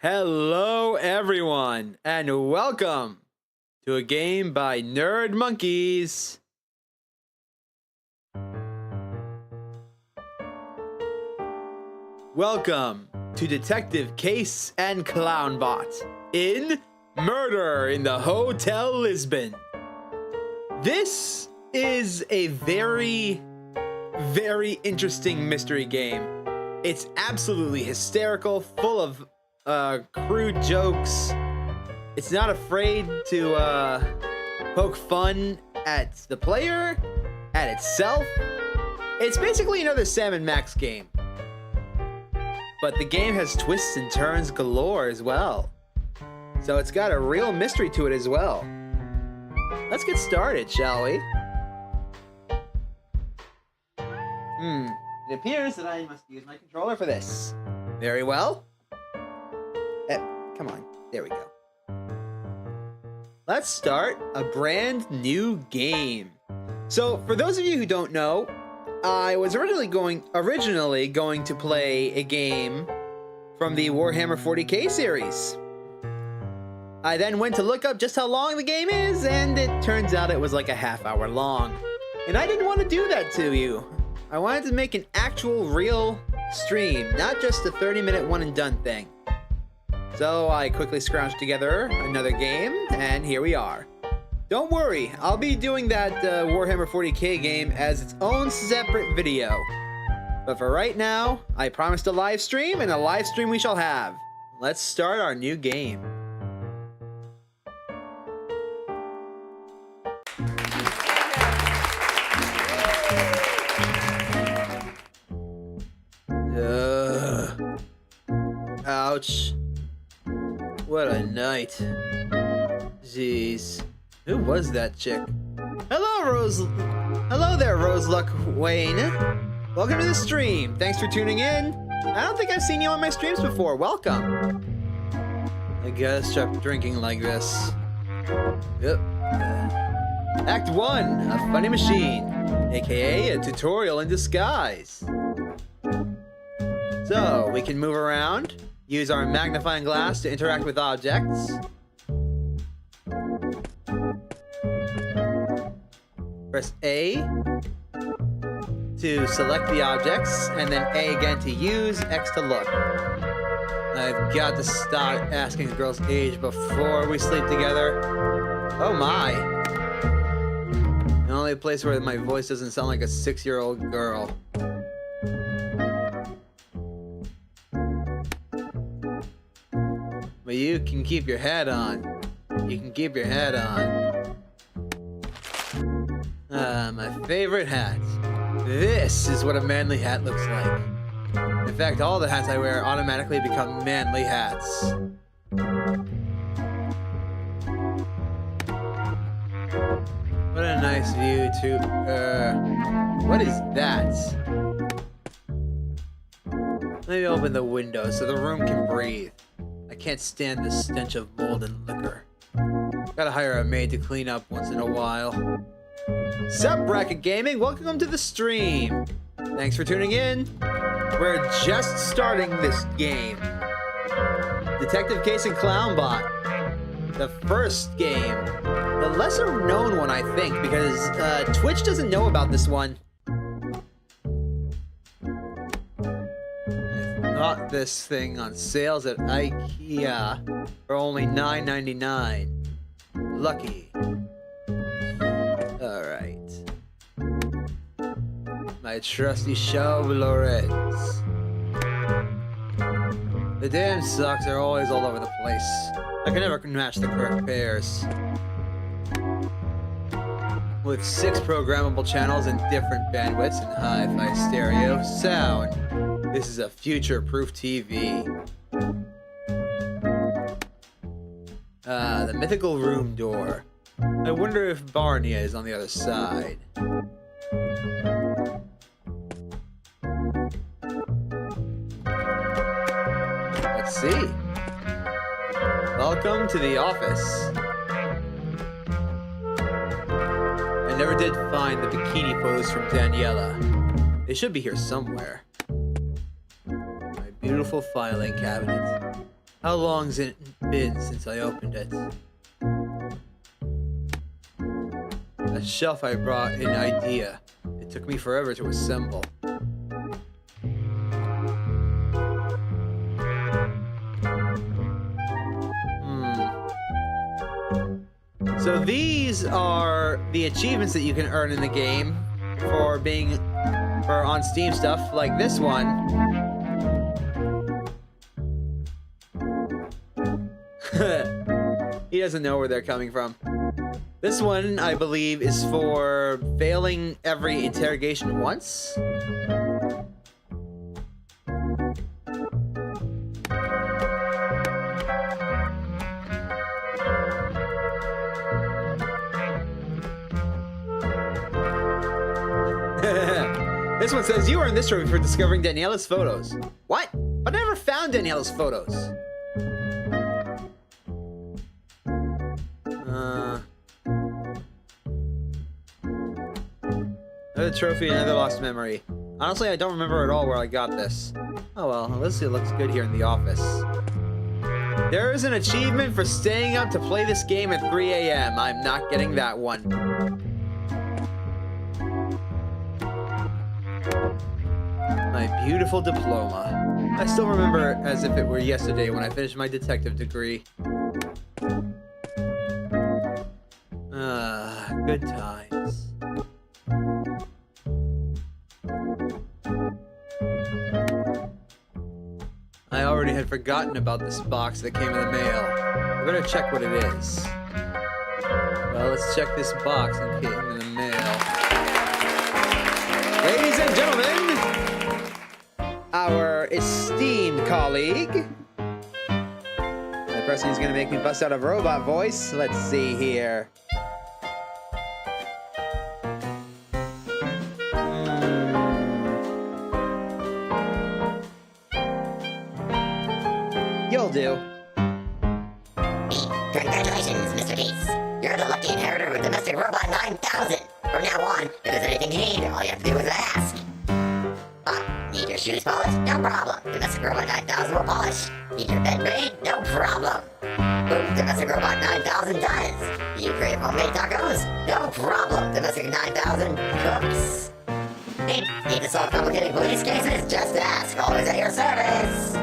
Hello everyone, and welcome to a game by Nerd Monkeys. Welcome to Detective Case and Clownbot in Murder in the Hotel Lisbon. This is a very interesting mystery game. It's absolutely hysterical, full of crude jokes. It's not afraid to poke fun at the player, at itself. It's basically another Sam and Max game. But the game has twists and turns galore as well. So it's got a real mystery to it as well. Let's get started, shall we? It appears that I must use my controller for this. Very well. Come on, there we go. Let's start a brand new game. So, for those of you who don't know, I was originally going to play a game from the Warhammer 40k series. I then went to look up just how long the game is, and it turns out it was like a half hour long. And I didn't want to do that to you. I wanted to make an actual real stream, not just a 30-minute one and done thing. So I quickly scrounged together another game, and here we are. Don't worry, I'll be doing that Warhammer 40k game as its own separate video. But for right now, I promised a live stream, and a live stream we shall have. Let's start our new game. Ouch. What a night. Jeez. Who was that chick? Hello there, Roseluck Wayne. Welcome to the stream. Thanks for tuning in. I don't think I've seen you on my streams before. Welcome. I gotta stop drinking like this. Yep. Act 1, a funny machine, aka a tutorial in disguise. So, we can move around, use our magnifying glass to interact with objects. Press A to select the objects, and then A again to use, X to look. I've got to start asking the girl's age before we sleep together. Oh my. The only place where my voice doesn't sound like a 6-year-old girl. But you can keep your hat on. You can keep your hat on. My favorite hat. This is what a manly hat looks like. In fact, all the hats I wear automatically become manly hats. What a nice view to... what is that? Let me open the window so the room can breathe. I can't stand the stench of mold and liquor. Gotta hire a maid to clean up once in a while. Sup, Bracket Gaming? Welcome to the stream. Thanks for tuning in. We're just starting this game. Detective Case and Clownbot. The first game. The lesser known one, I think, because Twitch doesn't know about this one. Got this thing on sales at IKEA for only $9.99. Lucky. Alright. My trusty Chevrolet. The damn socks are always all over the place. I can never match the correct pairs. With 6 programmable channels and different bandwidths and hi-fi stereo sound. This is a future-proof TV. The mythical room door. I wonder if Barney is on the other side. Let's see. Welcome to the office. I never did find the bikini pose from Daniela. They should be here somewhere. My beautiful filing cabinet. How long's it been since I opened it? A shelf I brought an idea. It took me forever to assemble. So these are the achievements that you can earn in the game for on Steam stuff, like this one. He doesn't know where they're coming from. This one, I believe, is for failing every interrogation once. This one says, you earned this trophy for discovering Daniela's photos. What? I never found Daniela's photos. Another trophy, another lost memory. Honestly, I don't remember at all where I got this. Oh well, at least it looks good here in the office. There is an achievement for staying up to play this game at 3 a.m. I'm not getting that one. My beautiful diploma. I still remember it as if it were yesterday when I finished my detective degree. Good times. I already had forgotten about this box that came in the mail. I better check what it is. Well, let's check this box that came in the mail. Ladies and gentlemen, our esteemed colleague, the person who's going to make me bust out a robot voice. Let's see here. You'll do. Congratulations, Mr. Gates. You're the lucky inheritor of Domestic Robot 9000. From now on, if there's anything you need, all you have to do is ask. Need your shoes polished? No problem. Domestic Robot 9000 will polish. Need your bed made? No problem. Boom, Domestic Robot 9000 does. You crave homemade tacos? No problem. Domestic 9000 cooks. Need to solve complicated police cases? Just ask. Always at your service.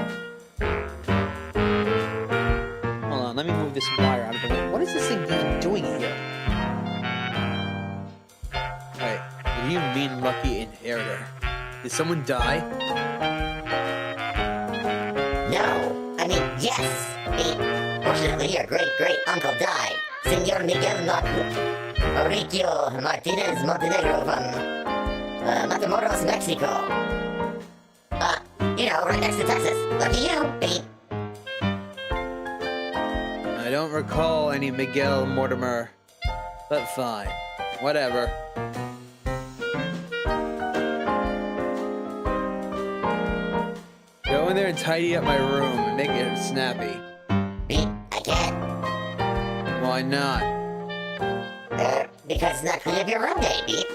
Hold on, let me move this wire out of the way. What is this thing even doing here? Alright, what do you mean lucky inheritor? Did someone die? No, I mean yes. Fortunately, your great-great-uncle died. Senor Miguel Mauricio Martinez Montenegro from Matamoros, Mexico. You know, right next to Texas. Lucky you, Pete. I don't recall any Miguel Mortimer, but fine. Whatever. Go in there and tidy up my room and make it snappy. Pete, I can't. Why not? Because it's not clean up your room day, Pete.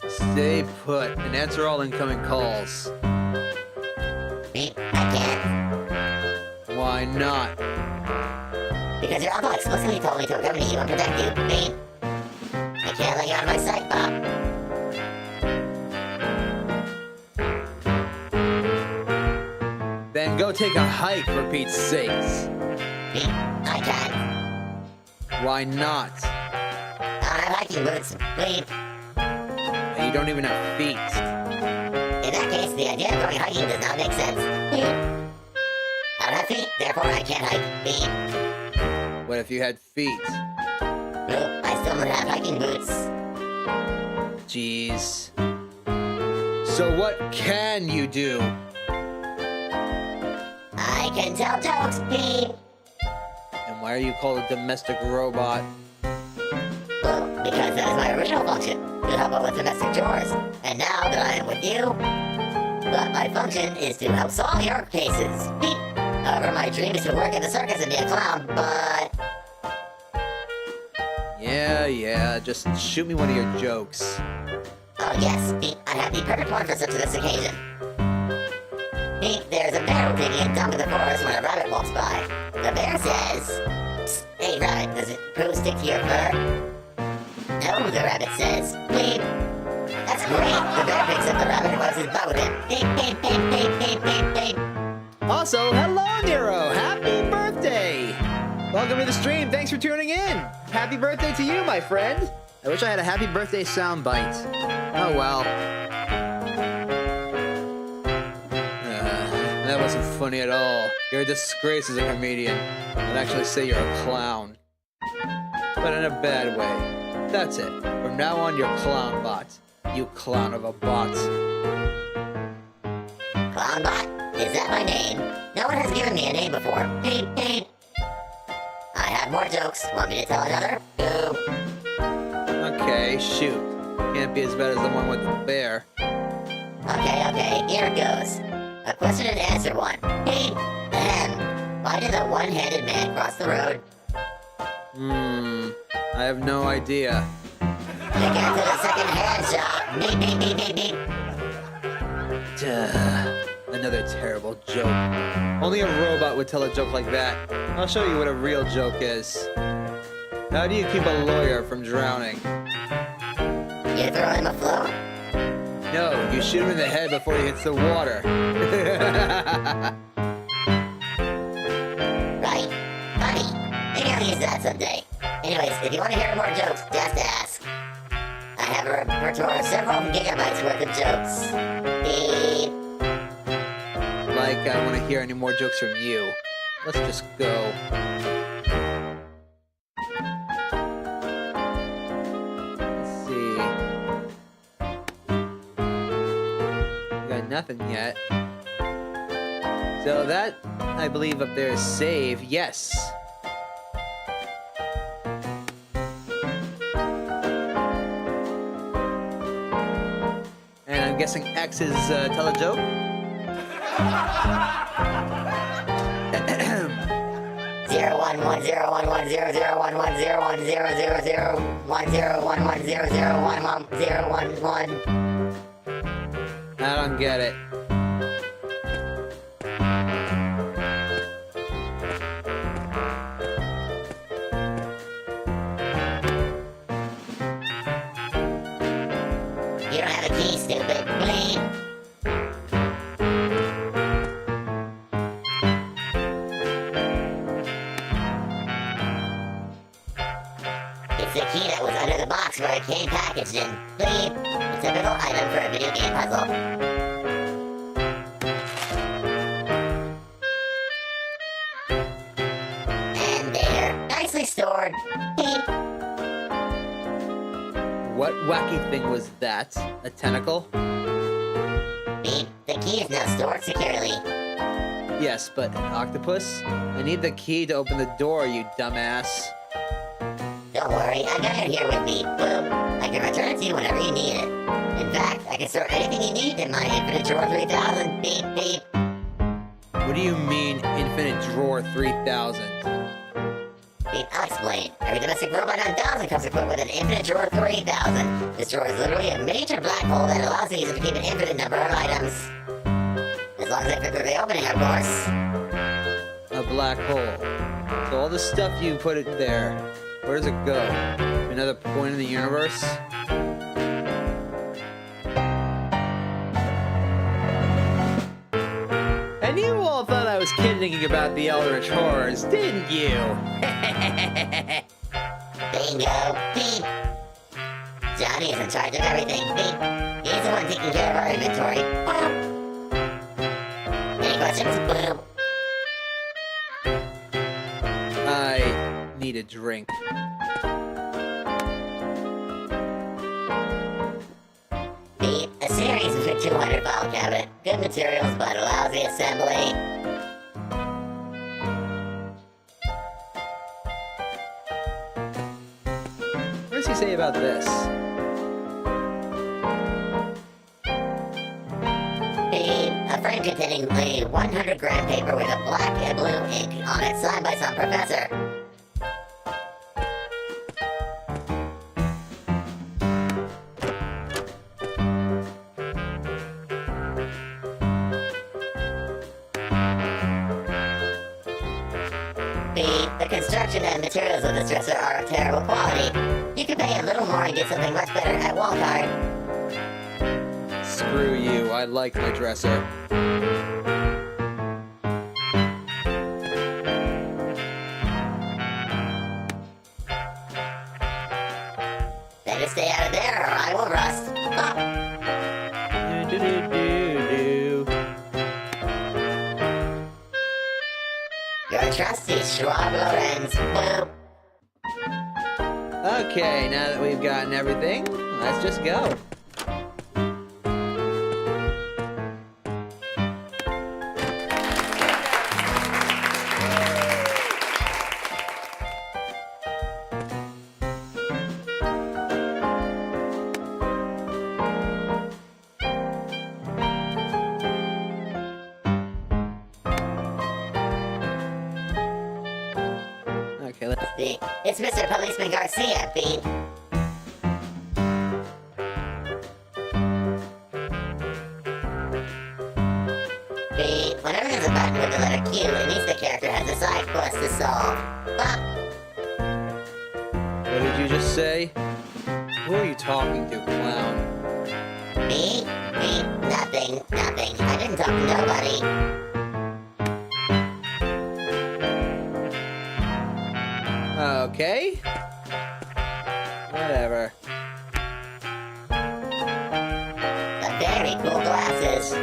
Stay put and answer all incoming calls. Pete, I can't. Why not? Because your uncle explicitly told me to accompany you and protect you, Pete. I can't let you out of my sight, Bob. Then go take a hike for Pete's sakes. Pete, I can't. Why not? I don't have hiking boots, Pete. You don't even have feet. In that case, the idea of going hiking does not make sense. Pete. I don't have feet, therefore I can't hike, Pete. What if you had feet? Well, I still don't have hiking boots. Jeez. So what can you do? I can tell jokes, Pete. And why are you called a domestic robot? Well, because that is my original function, to help out with domestic chores. And now that I am with you, but my function is to help solve your cases, Pete. However, my dream is to work in the circus and be a clown, but... Yeah, just shoot me one of your jokes. Oh yes, Pete, I have the perfect one for such this occasion. Beep, there's a bear taking a dump in the forest when a rabbit walks by. The bear says, "Psst, hey rabbit, does it poo stick to your fur?" No, the rabbit says, "Beep." That's great. The bear picks up the rabbit and wipes his butt with it. Beep, beep, beep, beep, beep, beep, beep. Also, hello, Nero! Happy birthday! Welcome to the stream. Thanks for tuning in. Happy birthday to you, my friend. I wish I had a happy birthday soundbite. Oh well. That wasn't funny at all. You're a disgrace as a comedian. I'd actually say you're a clown. But in a bad way. That's it. From now on, you're Clown Bot. You clown of a bot. Clown Bot? Is that my name? No one has given me a name before. Beep, beep. I have more jokes. Want me to tell another? Boo. Okay, shoot. Can't be as bad as the one with the bear. Okay, here it goes. A question and answer one. Beep. Ahem. Why did a one-handed man cross the road? I have no idea. To get to the second-hand shop. Beep, beep, beep, beep, beep. Duh. Another terrible joke. Only a robot would tell a joke like that. I'll show you what a real joke is. How do you keep a lawyer from drowning? You throw him a float? No, you shoot him in the head before he hits the water. Right. Funny. Maybe I'll use that someday. Anyways, if you want to hear more jokes, just ask. I have a repertoire of several gigabytes worth of jokes. Beep. Like I want to hear any more jokes from you. Let's just go. Let's see. Got nothing yet. So that, I believe up there is save. Yes. And I'm guessing X is tell a joke? 011011010100010110011001111. I don't get it. You don't have a key, stupid. Bleep. It's the key that was under the box where it came packaged in. Bleep. A typical item for a video game puzzle. And there. Nicely stored. Beep. What wacky thing was that? A tentacle? Beep. The key is now stored securely. Yes, but an octopus? I need the key to open the door, you dumbass. Don't worry, I got it here with me. Boom. I can return it to you whenever you need it. In fact, I can store anything you need in my infinite drawer 3000. Beep, beep. What do you mean, infinite drawer 3000? Beep, I'll explain. Every domestic robot 9000 comes equipped with an infinite drawer 3000. This drawer is literally a miniature black hole that allows the user to keep an infinite number of items. As long as they fit through the opening, of course. A black hole. So all the stuff you put it there, where does it go? Another point in the universe? And you all thought I was kidding about the Eldritch Horrors, didn't you? Bingo. Beep. Johnny is in charge of everything. Beep. He's the one taking care of our inventory. Boom. Any questions? Boom. I need a drink. Beep. A series with a 200 file cabinet. Good materials, but lousy assembly. What does he say about this? Beep. A frame containing a 100-gram paper with a black and blue ink on it signed by some professor. the construction and materials of this dresser are of terrible quality. You can pay a little more and get something much better at Walmart. Screw you, I like my dresser. Better stay out of there or I will rust. Ah. Your trusty Schwab Lorenz. Boop. Okay, now that we've gotten everything, let's just go. Okay, let's... It's Mr. Policeman Garcia, Pete. Pete, whenever there's a button with the letter Q, it means the character has a side quest to solve. Ah. What did you just say? Who are you talking to, clown? Me? Nothing. I didn't talk to nobody. Okay. Whatever. The very cool glasses.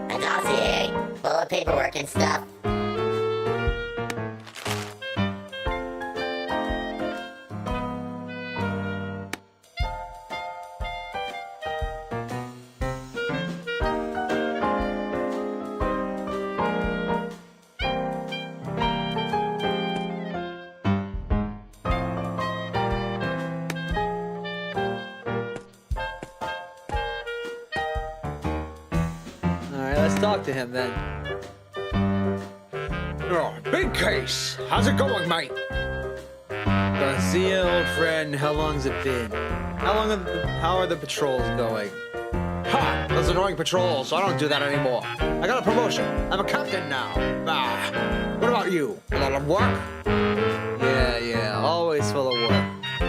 A dossier full of paperwork and stuff. Let's talk to him then. Oh, big case. How's it going, mate? Garcia, old friend, how long's it been? How are the patrols going? Ha! Those annoying patrols. I don't do that anymore. I got a promotion. I'm a captain now. Ah. What about you? A lot of work? Yeah, always full of work.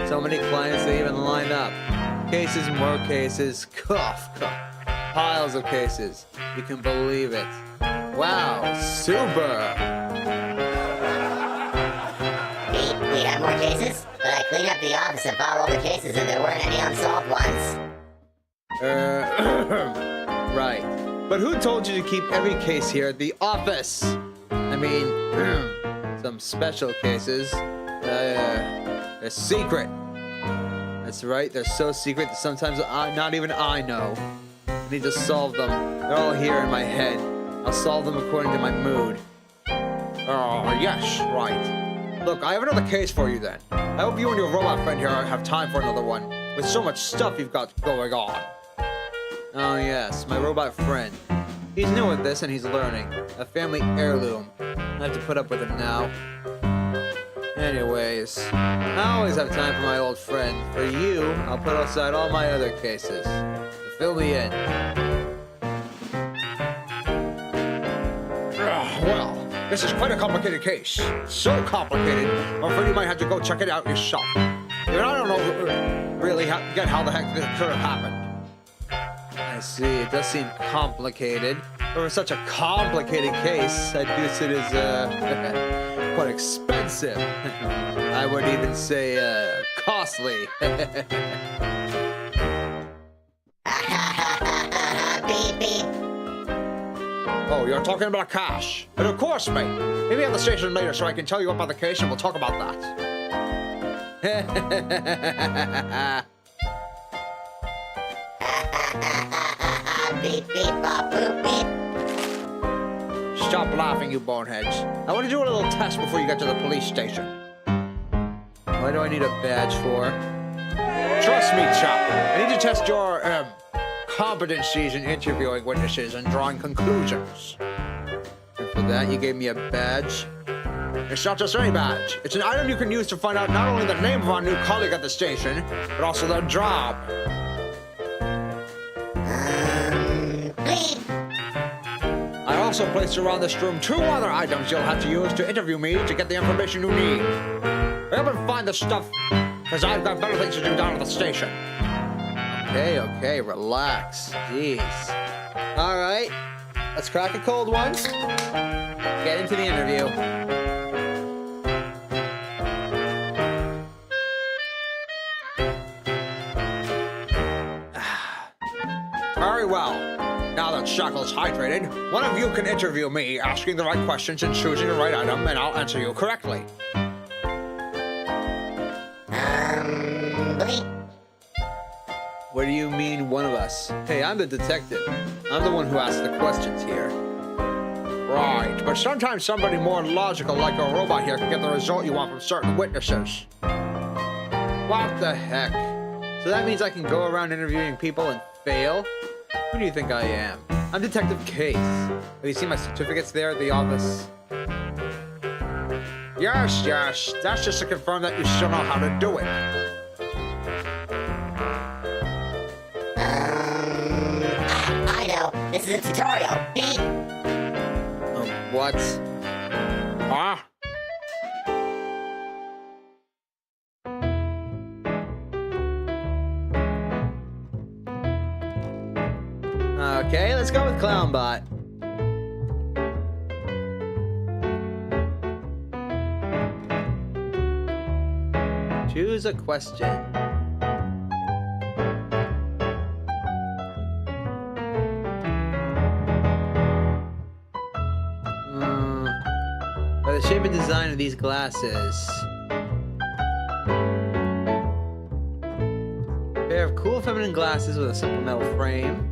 So many clients they even line up. Cases, more cases, cough. Piles of cases. You can believe it. Wow, super! We have more cases, but I cleaned up the office and filed all the cases and there weren't any unsolved ones. Right. But who told you to keep every case here at the office? I mean, some special cases. They're secret. That's right, they're so secret that sometimes not even I know. I need to solve them. They're all here in my head. I'll solve them according to my mood. Oh, yes, right. Look, I have another case for you then. I hope you and your robot friend here have time for another one. With so much stuff you've got going on. Oh yes, my robot friend. He's new at this and he's learning. A family heirloom. I have to put up with him now. Anyways, I always have time for my old friend. For you, I'll put aside all my other cases. To fill me in. Well, this is quite a complicated case. So complicated, I'm afraid you might have to go check it out yourself. I don't know really get how the heck this could have happened. I see, it does seem complicated. But for such a complicated case, I'd guess it is, quite expensive. I would even say, costly. Beep, beep. Oh, you're talking about cash? But of course, mate. Meet me at the station later so I can tell you about the case and we'll talk about that. Beep, beep, bop, boop, beep. Stop laughing, you boneheads. I want to do a little test before you get to the police station. What do I need a badge for? Trust me, chap. I need to test your, competencies in interviewing witnesses and drawing conclusions. And for that, you gave me a badge? It's not just any badge. It's an item you can use to find out not only the name of our new colleague at the station, but also their job. Please. I also placed around this room 2 other items you'll have to use to interview me to get the information you need. Help and find the stuff, because I've got better things to do down at the station. Okay, relax. Jeez. All right, let's crack a cold one. Get into the interview. Very well. Now that Shackle's hydrated, one of you can interview me, asking the right questions and choosing the right item, and I'll answer you correctly. Please. What do you mean, one of us? Hey, I'm the detective. I'm the one who asks the questions here. Right, but sometimes somebody more logical like a robot here can get the result you want from certain witnesses. What the heck? So that means I can go around interviewing people and fail? Who do you think I am? I'm Detective Case. Have you seen my certificates there at the office? Yes, that's just to confirm that you still know how to do it. I know. This is a tutorial. Oh, what? Huh? Okay, let's go with Clownbot. Choose a question. By the shape and design of these glasses. A pair of cool feminine glasses with a simple metal frame.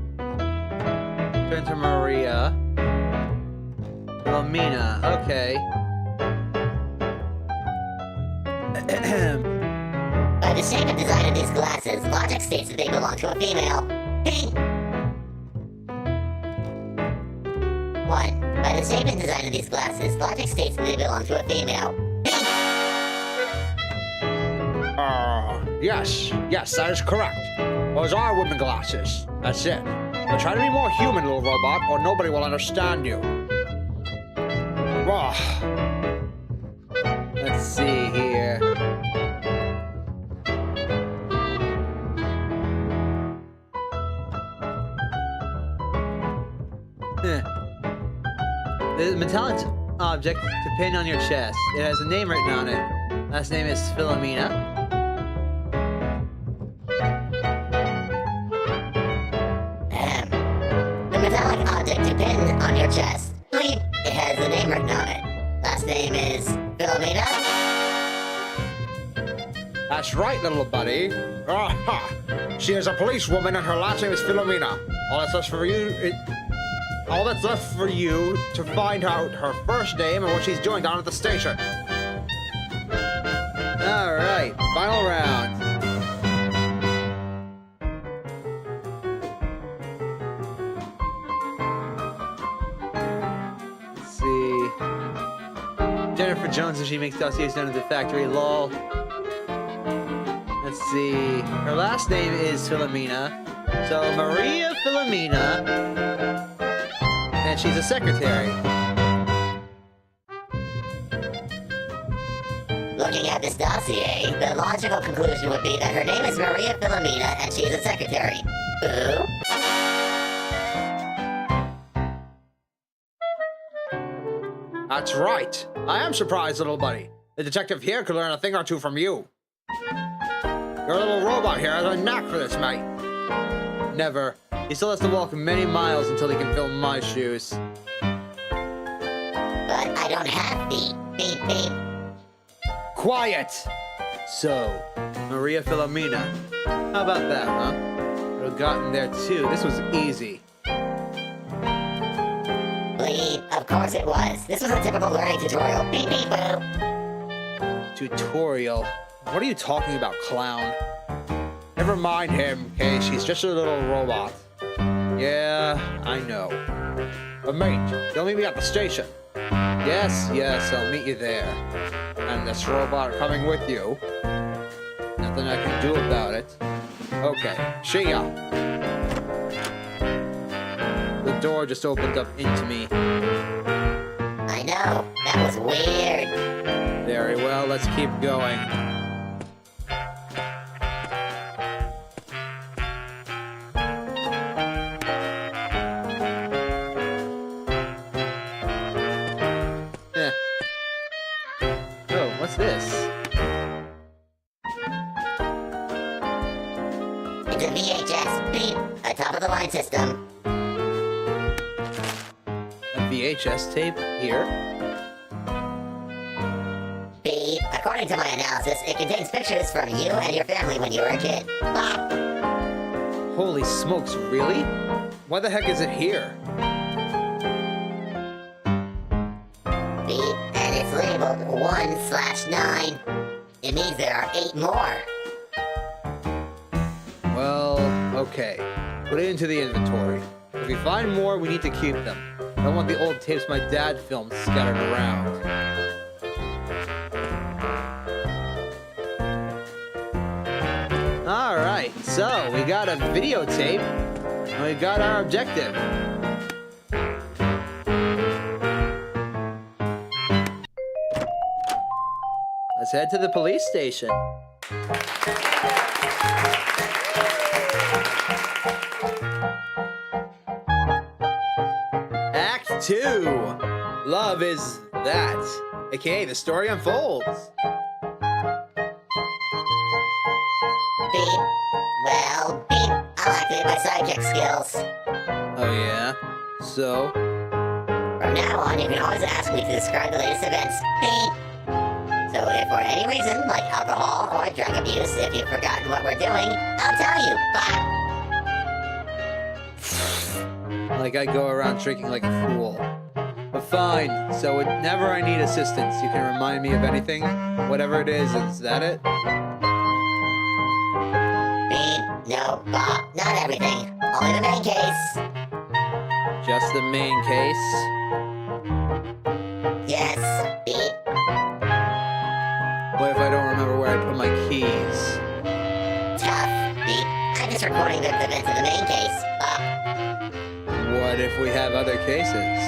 Turn to Maria. Philomena, okay. By the shape and design of these glasses, logic states that they belong to a female. 1. By the shape and design of these glasses, logic states that they belong to a female. Yes, that is correct. Those are women glasses. That's it. But try to be more human, little robot, or nobody will understand you. Let's see here. The metallic object to pin on your chest. It has a name written on it. Last name is Philomena. The metallic object to pin on your chest. It has a name written on it. Last name is Philomena. That's right, little buddy. She is a policewoman and her last name is Philomena. All that's left for you to find out her first name and what she's doing down at the station. All right, final round. Let's see. Jennifer Jones, and she makes dossiers down at the factory. Lol. Let's see. Her last name is Philomena. So Maria Philomena. And she's a secretary. Looking at this dossier, the logical conclusion would be that her name is Maria Philomena and she is a secretary. Ooh. That's right. I am surprised, little buddy. The detective here could learn a thing or two from you. Your little robot here has a knack for this, mate. Never. He still has to walk many miles until he can fill my shoes. But I don't have feet. Beep, beep. Quiet! So, Maria Philomena. How about that, huh? Would have gotten there too. This was easy. Bleep. Of course it was. This was a typical learning tutorial. Beep, beep, boo. Tutorial. What are you talking about, clown? Never mind him, Case. He's just a little robot. Yeah, I know. But mate, you'll meet me at the station. Yes, yes, I'll meet you there. And this robot coming with you. Nothing I can do about it. Okay, see ya. The door just opened up into me. I know, that was weird. Very well, let's keep going. Oh, what's this? It's a VHS, beep, a top-of-the-line system. A VHS tape here? Beep, according to my analysis, it contains pictures from you and your family when you were a kid. Bop. Holy smokes, really? Why the heck is it here? Beep, and it's labeled 1/9. It means there are 8 more. Well, okay. Put it into the inventory. If we find more, we need to keep them. I don't want the old tapes my dad filmed scattered around. Alright, so we got a videotape, and we got our objective. Let's head to the police station. Act 2. Love is that. AKA the story unfolds. Beep. Well, beep, I'll activate my sidekick skills. Oh yeah? So? From now on, you can always ask me to describe the latest events. Beep. So if for any reason, like alcohol or drug abuse, if you've forgotten what we're doing, I'll tell you. Bop. Like I go around drinking like a fool. But fine, so whenever I need assistance, you can remind me of anything? Whatever it is that it? Beep. No, Bob, not everything. Only the main case. Just the main case? Yes, beep. What if I don't remember where I put my keys? Tough, beep. I'm just recording the events of the main case. Bop. What if we have other cases?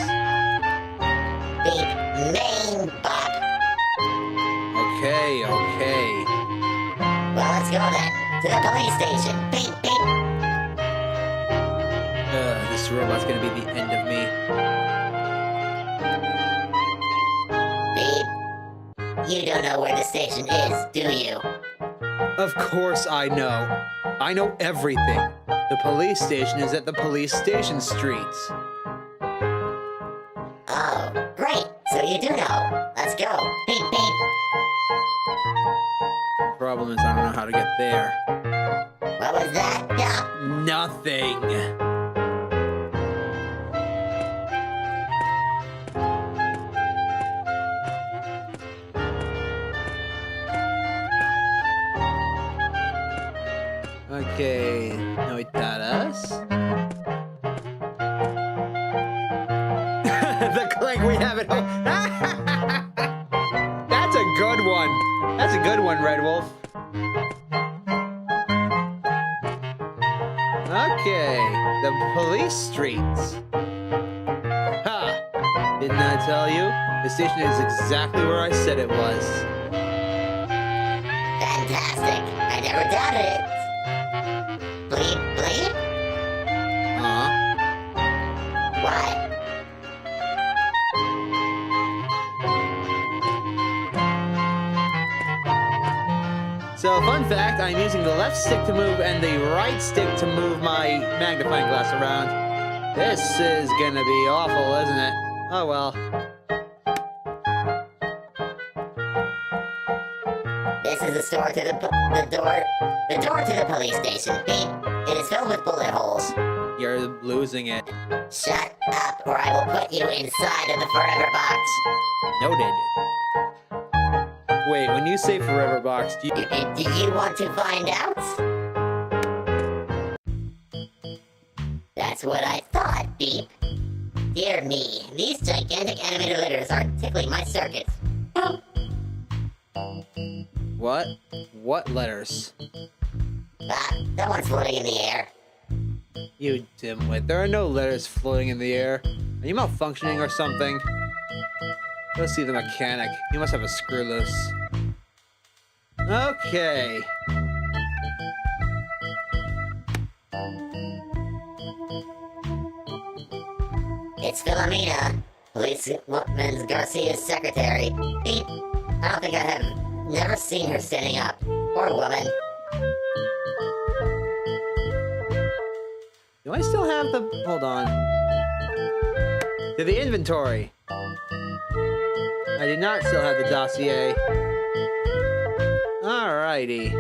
Beep. Main bop. Okay, okay. Well, let's go then. To the police station. Beep, beep. This robot's gonna be the end of me. Beep. You don't know where the station is, do you? Of course I know. I know everything. The police station is at the police station street. Oh, great. So you do know. Let's go. Beep, beep. The problem is I don't know how to get there. What was that? Yeah. Nothing. Okay, noitadas. The clink, we have it. That's a good one. That's a good one, Red Wolf. Okay, the police streets. Ha! Didn't I tell you? The station is exactly where I said it was. Fantastic. I never doubted it. Bleep, bleep? Huh? What? So, fun fact, I'm using the left stick to move and the right stick to move my magnifying glass around. This is gonna be awful, isn't it? Oh well. This is the door to the door to the police station. Beep. It is filled with bullet holes. You're losing it. Shut up, or I will put you inside of the forever box. Noted. Wait, when you say forever box, do you... Do you want to find out? That's what I thought, Beep. Dear me, these gigantic animated litters are tickling my circuits. What? What letters? That one's floating in the air. You dimwit. There are no letters floating in the air. Are you malfunctioning or something? Go see the mechanic. You must have a screw loose. Okay. It's Philomena, Policewoman Garcia's secretary. Beep. I don't think I have never seen her standing up. Poor woman. Do I still have the... Hold on. To the inventory. I do not still have the dossier. Alrighty.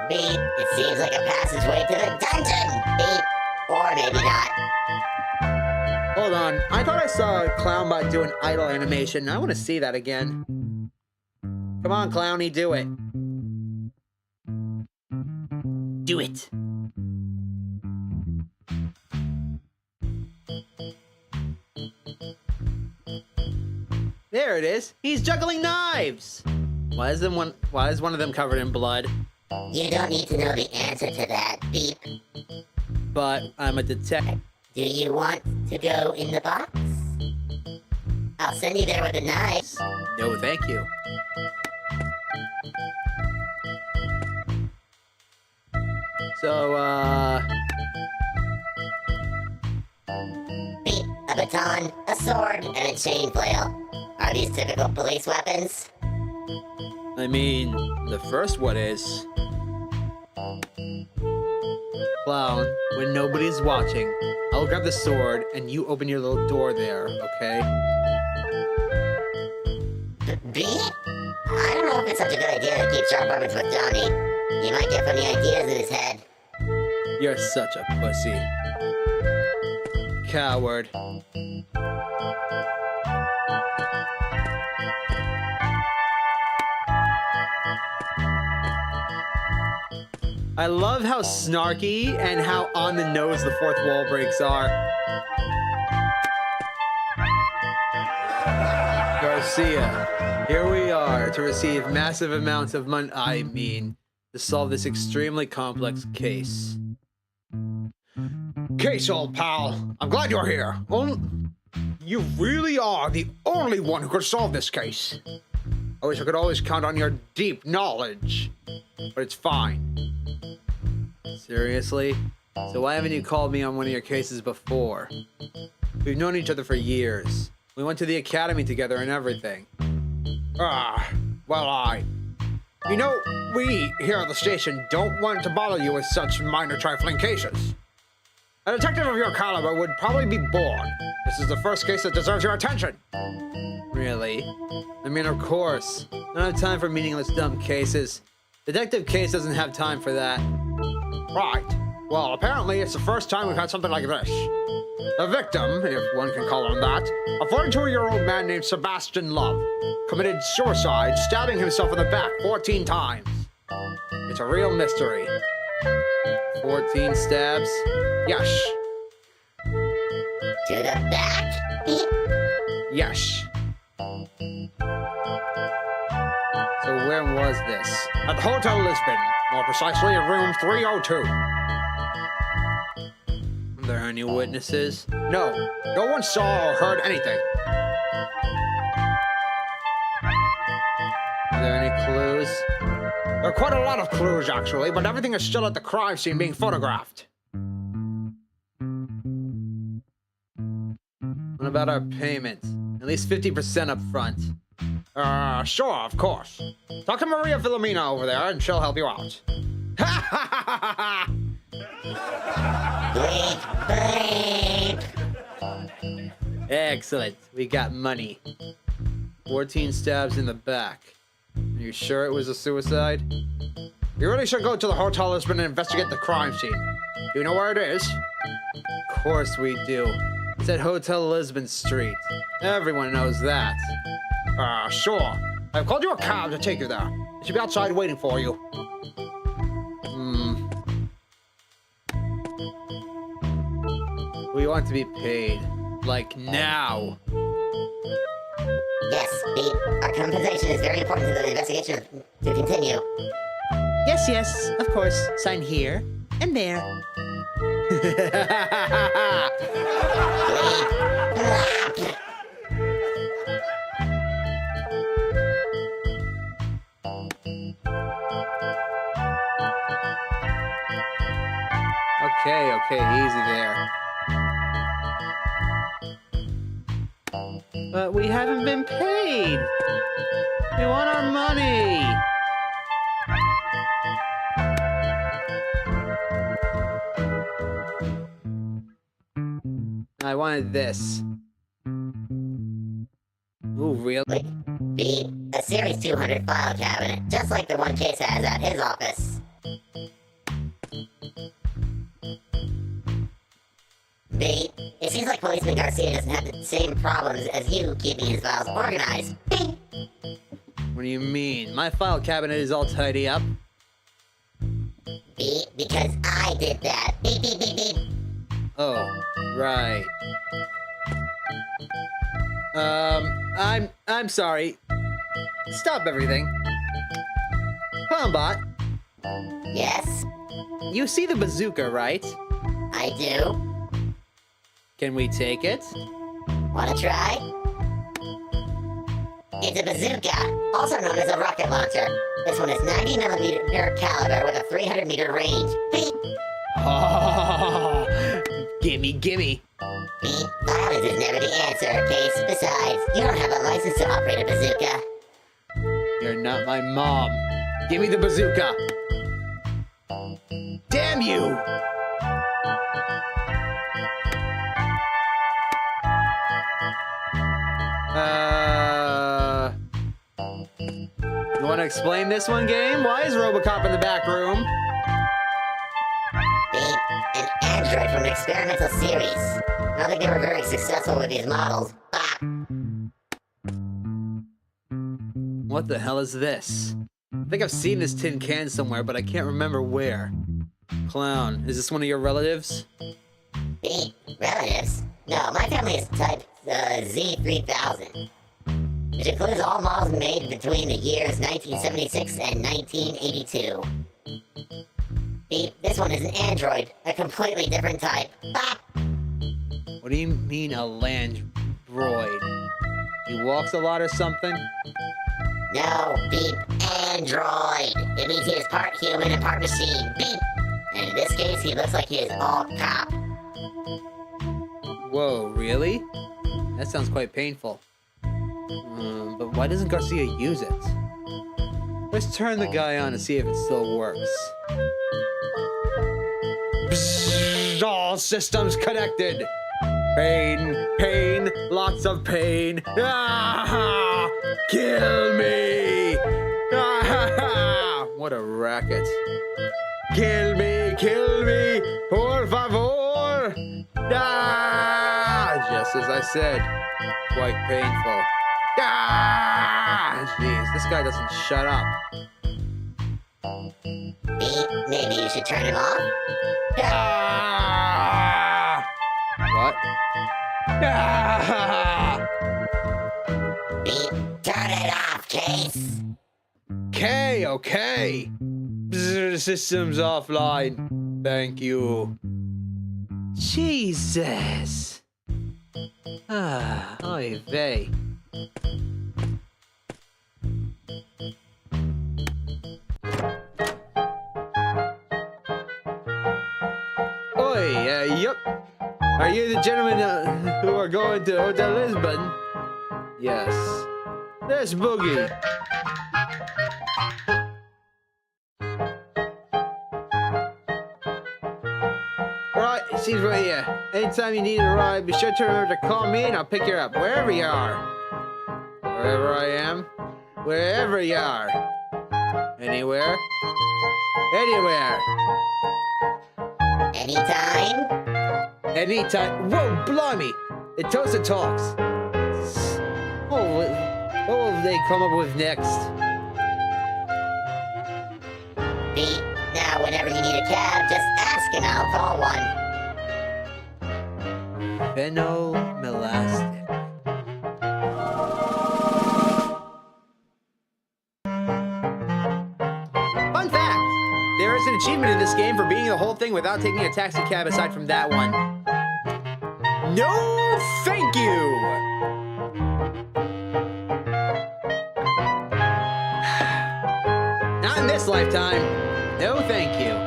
Beep. It seems like a passageway to the dungeon. Beep. Or maybe not. Hold on. I thought I saw a Clownbot do an idle animation. I want to see that again. Come on, Clowny, do it. Do it. There it is. He's juggling knives. Why is one of them covered in blood? You don't need to know the answer to that. Beep. But I'm a detective. Do you want to go in the box? I'll send you there with the knives. No, thank you. So, Beep. A baton, a sword, and a chain flail. Are these typical police weapons? I mean, the first one is... Clown, when nobody's watching, I'll grab the sword and you open your little door there, okay? Beep? I don't know if it's such a good idea to keep sharp weapons with Johnny. He might get funny ideas in his head. You're such a pussy. Coward. I love how snarky and how on the nose the fourth wall breaks are. Garcia, here we are to receive massive amounts of money. I mean, to solve this extremely complex case. Case, old pal. I'm glad you're here. You really are the only one who could solve this case. I wish I could always count on your deep knowledge, but it's fine. Seriously? So why haven't you called me on one of your cases before? We've known each other for years. We went to the academy together and everything. You know, we here at the station don't want to bother you with such minor trifling cases. A detective of your caliber would probably be bored. This is the first case that deserves your attention. Really? I mean, of course. I don't have time for meaningless dumb cases. Detective case doesn't have time for that. Right. Well, apparently it's the first time we've had something like this. The victim, if one can call him that, a 42-year-old man named Sebastian Love, committed suicide, stabbing himself in the back 14 times. It's a real mystery. 14 stabs? Yes. To the back? Beep. Yes. So where was this? At the Hotel Lisbon, more precisely in room 302. Are there any witnesses? No one saw or heard anything. Are there any clues? There are quite a lot of clues, actually, but everything is still at the crime scene being photographed. What about our payment? At least 50% up front. Sure, of course. Talk to Maria Filomena over there, and she'll help you out. Ha ha ha ha Bleep, bleep. Excellent. We got money. 14 stabs in the back. Are you sure it was a suicide? You really should go to the Hotel Lisbon and investigate the crime scene. Do you know where it is? Of course we do. It's at Hotel Lisbon Street. Everyone knows that. Sure. I've called you a cab to take you there. It should be outside waiting for you. We want to be paid. Like now. Yes, Beep. Our compensation is very important to the investigation to continue. Yes, yes, of course. Sign here and there. Okay, easy there. But we haven't been paid. We want our money. I wanted this. Ooh, really? Beep. A Series 200 file cabinet, just like the one Case has at his office. Beep. It seems like Policeman Garcia doesn't have the same problems as you keeping his files organized. Beep. What do you mean? My file cabinet is all tidy up. Beep, because I did that. Beep, beep, beep, beep. Oh, right. I'm sorry. Stop everything. Bot, Yes, you see the bazooka, right? I do. Can we take it? Wanna try? It's a bazooka, also known as a rocket launcher. This one is 90mm caliber with a 300-meter range. Beep. Oh, gimme. Beep. Violence is never the answer, Case. Besides, you don't have a license to operate a bazooka. You're not my mom. Give me the bazooka. Damn you! You want to explain this one, game? Why is RoboCop in the back room? Beep. An android from an experimental series. I don't think they were very successful with these models. Bop. What the hell is this? I think I've seen this tin can somewhere, but I can't remember where. Clown, is this one of your relatives? Beep. Relatives? No, my family is type Z3000. Which includes all models made between the years 1976 and 1982. Beep. This one is an android. A completely different type. Bop. What do you mean a landroid? He walks a lot or something? No, Beep. Android. It means he is part human and part machine. Beep. And in this case, he looks like he is all cop. Whoa, really? That sounds quite painful. But why doesn't Garcia use it? Let's turn the guy on to see if it still works. Psst, all systems connected. Pain, lots of pain. Ah, kill me. Ah, What a racket. kill me, por favor. Ah, Just as I said, quite painful. Ah! Jeez, this guy doesn't shut up. Beep. Maybe you should turn him off? ah, What? ah. Beep. Turn it off, Case. Okay. System's offline. Thank you. Jesus. Oy vey. Oi, yup. Are you the gentlemen who are going to Hotel Lisbon? Yes. There's Boogie. Right, she's right here. Anytime you need a ride, be sure to remember to call me and I'll pick you up wherever you are. Wherever I am. Wherever you are. Anywhere. Anywhere. Anytime? Anytime. Whoa, blimey! It toasted talks. What will they come up with next? Beep. Now, whenever you need a cab, just ask and I'll call one. Phenomelastic. Fun fact! There is an achievement in this game for beating the whole thing without taking a taxi cab aside from that one. No, thank you! Not in this lifetime. No, thank you.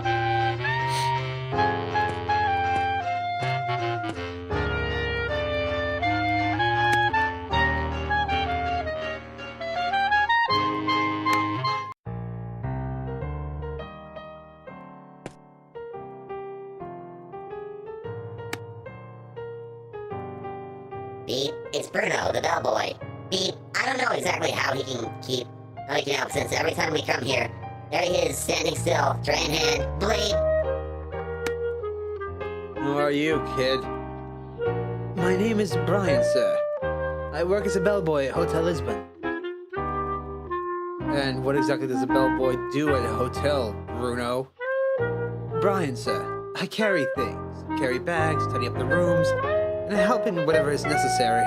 Beep, it's Bruno, the bellboy. Beep, I don't know exactly how he can keep waking up since every time we come here, there he is, standing still, tray in hand, bleep. Who are you, kid? My name is Brian, sir. I work as a bellboy at Hotel Lisbon. And what exactly does a bellboy do at a hotel, Bruno? Brian, sir. I carry things. Carry bags, tidy up the rooms, and I help in whatever is necessary.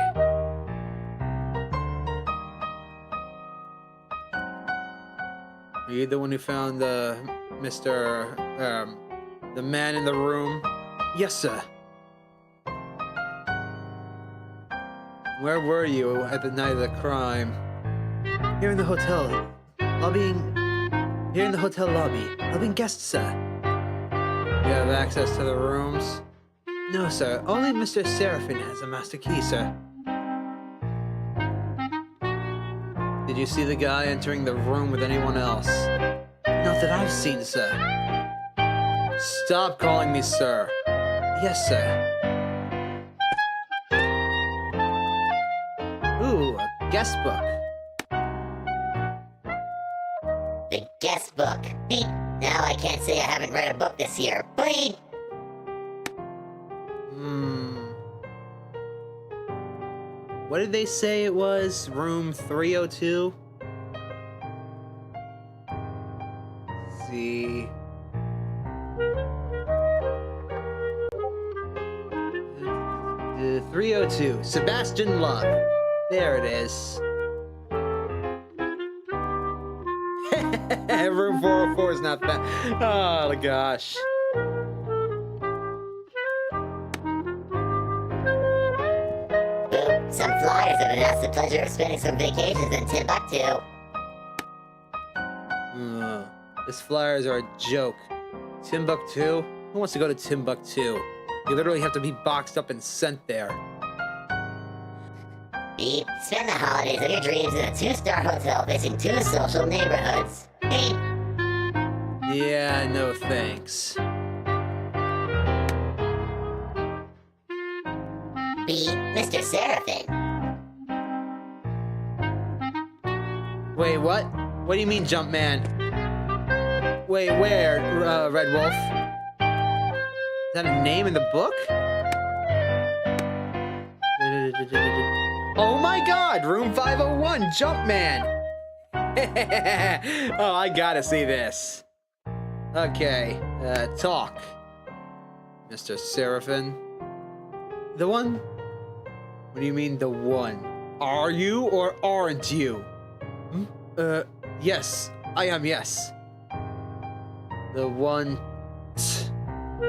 Are you the one who found the man in the room? Yes, sir. Where were you at the night of the crime? Here in the hotel. Here in the hotel lobby. Lobbying guests, sir. You have access to the rooms? No, sir. Only Mr. Seraphin has a master key, sir. Did you see the guy entering the room with anyone else? Not that I've seen, sir. Stop calling me sir. Yes, sir. Ooh, a guest book. The guest book. Beep. Now I can't say I haven't read a book this year. Bleep. What did they say it was? Room 302? Let's see. The 302. Sebastian Love. There it is. Room 404 is not bad. Oh gosh. Some flyers have announced the pleasure of spending some vacations in Timbuktu. These flyers are a joke. Timbuktu? Who wants to go to Timbuktu? You literally have to be boxed up and sent there. Beep. Spend the holidays of your dreams in a 2-star hotel facing 2 social neighborhoods. Beep. Yeah, no thanks. Beep. Mr. Seraphin. Wait, what? What do you mean, Jumpman? Wait, where, Red Wolf? Is that a name in the book? Oh my god! Room 501, Jumpman! Oh, I gotta see this. Okay, talk. Mr. Seraphin. The one? What do you mean, the one? Are you or aren't you? Yes. I am, yes. The one...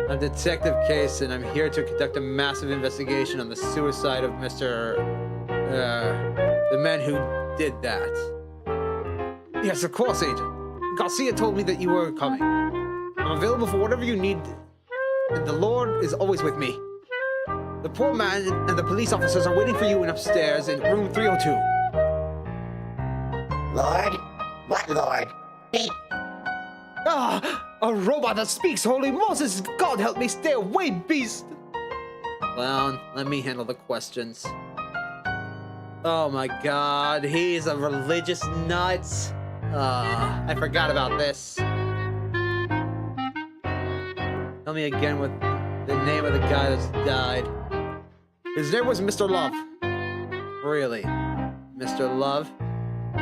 I'm Detective Case, and I'm here to conduct a massive investigation on the suicide of the man who did that. Yes, of course, Agent. Garcia told me that you were coming. I'm available for whatever you need, and the Lord is always with me. The poor man and the police officers are waiting for you in upstairs in room 302. Lord? What Lord? Beep. Ah! A robot that speaks, holy Moses! God help me, stay away, beast! Clown, let me handle the questions. Oh my god, he's a religious nut. I forgot about this. Tell me again what the name of the guy that's died. His name was Mr. Love. Really? Mr. Love?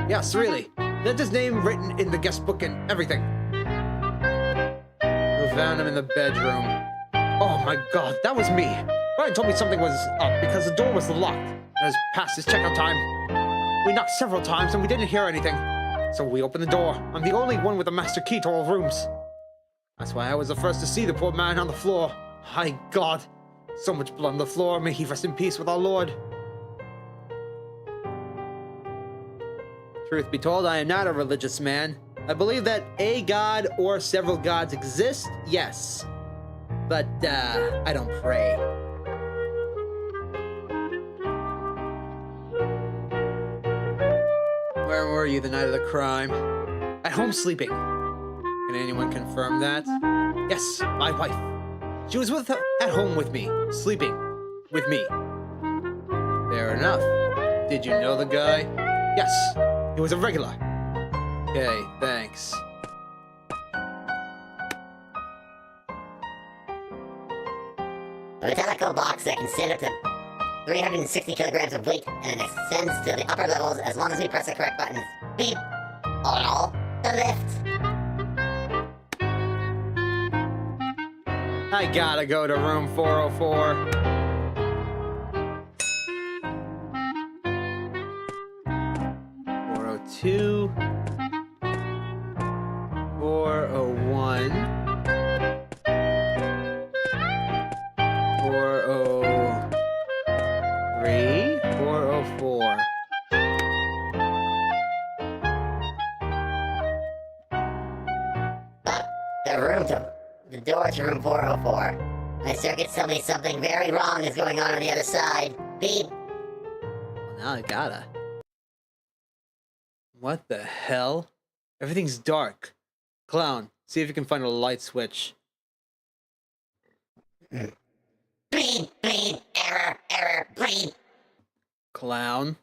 Yes, really. That's his name written in the guest book and everything. We found him in the bedroom. Oh my god, that was me. Brian told me something was up because the door was locked. It was past his checkout time. We knocked several times and we didn't hear anything. So we opened the door. I'm the only one with a master key to all rooms. That's why I was the first to see the poor man on the floor. My god. So much blood on the floor. May he rest in peace with our Lord. Truth be told, I am not a religious man. I believe that a god or several gods exist, yes. But, I don't pray. Where were you the night of the crime? At home sleeping. Can anyone confirm that? Yes, my wife. She was at home with me, sleeping with me. Fair enough. Did you know the guy? Yes, he was a regular. Okay, thanks. A metallic box that can stand up to 360 kilograms of weight and it extends to the upper levels as long as we press the correct buttons. Beep! All in all, the lift. I gotta go to room 404. Two, 401, 403, 404. The door to room 404. My circuits tell me something very wrong is going on the other side. Beep. Well, now I gotta. What the hell? Everything's dark. Clown, see if you can find a light switch. Bleed, bleed, error, error, bleed. Clown?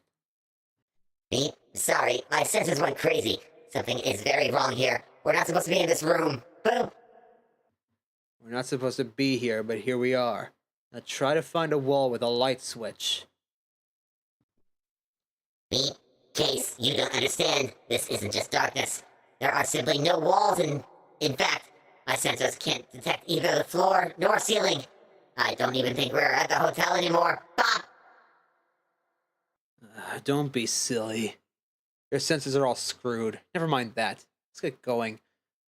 Beep. Sorry, my senses went crazy. Something is very wrong here. We're not supposed to be in this room. Boop. We're not supposed to be here, but here we are. Now try to find a wall with a light switch. Beep. Case, you don't understand. This isn't just darkness. There are simply no walls and, in fact, my sensors can't detect either the floor nor ceiling. I don't even think we're at the hotel anymore. Bop! Don't be silly. Your senses are all screwed. Never mind that. Let's get going.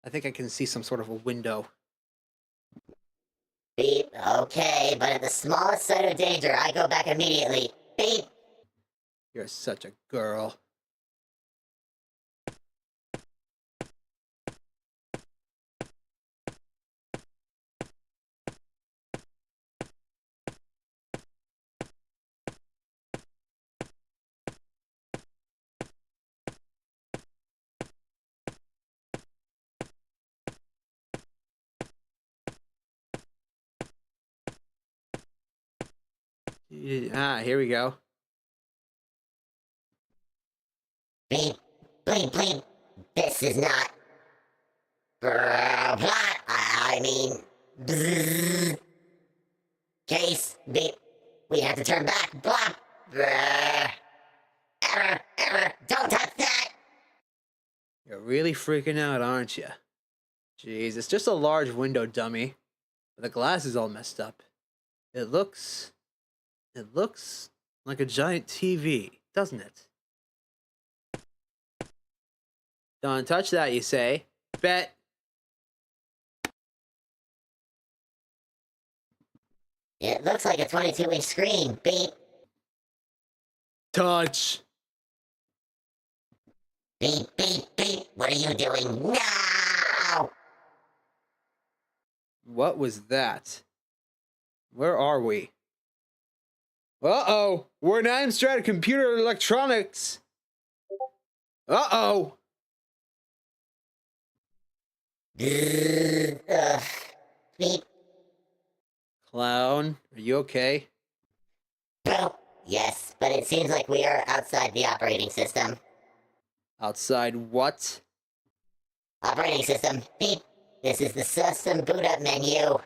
I think I can see some sort of a window. Beep. Okay, but at the smallest sign of danger, I go back immediately. Beep. You're such a girl. Here we go. Bleep, bleep, bleep. This is not... Plot. I mean... Bzzz. Case, beep. We have to turn back. Blop. Error, error. Don't touch that. You're really freaking out, aren't you? Jeez, it's just a large window, dummy. But the glass is all messed up. It looks like a giant TV, doesn't it? Don't touch that, you say? Bet. It looks like a 22-inch screen. Beep. Touch. Beep, beep, beep. What are you doing? No! What was that? Where are we? Uh-oh! We're in Amstrad Computer Electronics! Uh-oh! Beep. Clown, are you okay? Boop. Yes, but it seems like we are outside the operating system. Outside what? Operating system. Beep. This is the system boot up menu.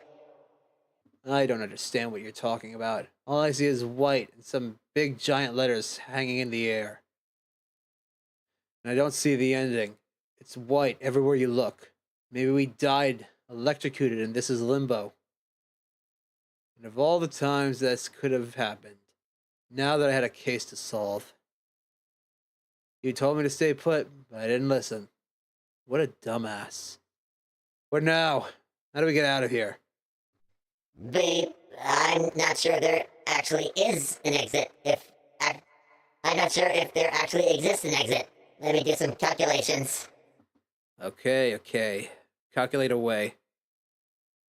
I don't understand what you're talking about. All I see is white and some big giant letters hanging in the air. And I don't see the ending. It's white everywhere you look. Maybe we died electrocuted and this is limbo. And of all the times this could have happened, now that I had a case to solve. You told me to stay put, but I didn't listen. What a dumbass. What now? How do we get out of here? Babe, I'm not sure there actually is an exit. I'm not sure if there actually exists an exit. Let me do some calculations. Okay. Calculate away.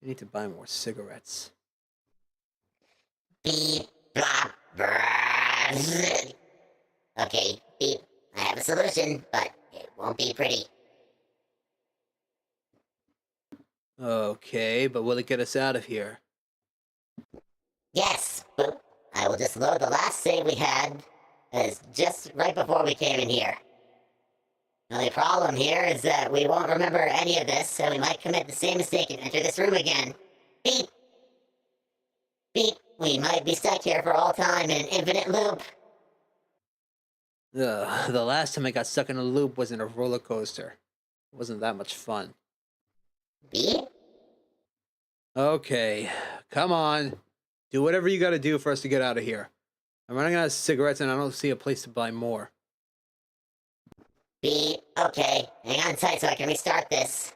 I need to buy more cigarettes. Beep, blah, brah, zzz. Okay, beep. I have a solution, but it won't be pretty. Okay, but will it get us out of here? Yes, boop. I will just load the last save we had as just right before we came in here. The only problem here is that we won't remember any of this, so we might commit the same mistake and enter this room again. Beep! Beep! We might be stuck here for all time in an infinite loop. The last time I got stuck in a loop was in a roller coaster. It wasn't that much fun. Beep? Okay, come on. Do whatever you gotta do for us to get out of here. I'm running out of cigarettes and I don't see a place to buy more. Beep. Okay, hang on tight so I can restart this.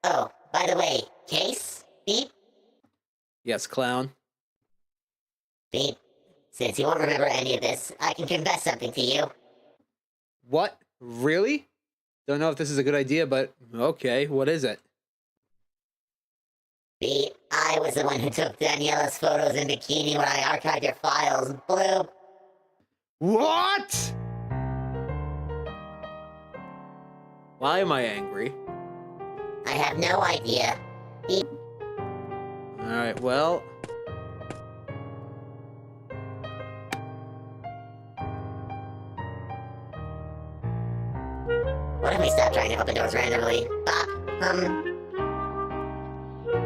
Oh, by the way, case? Beep? Yes, clown. Beep. Since you won't remember any of this, I can confess something to you. What? Really? Don't know if this is a good idea, but okay, what is it? Beep. I was the one who took Daniela's photos in bikini when I archived your files. Bloop. What? Why am I angry? I have no idea. Beep. Alright, well... What if we stop trying to open doors randomly? Bop.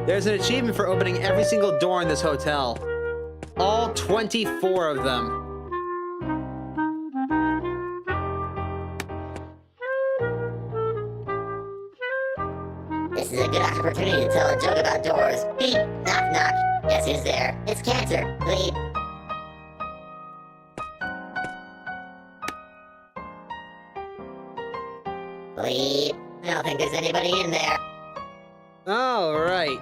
There's an achievement for opening every single door in this hotel. All 24 of them. This is a good opportunity to tell a joke about doors. Beep. Knock, knock. Guess who's there? It's Cancer. Bleep. Bleep. I don't think there's anybody in there. Alright.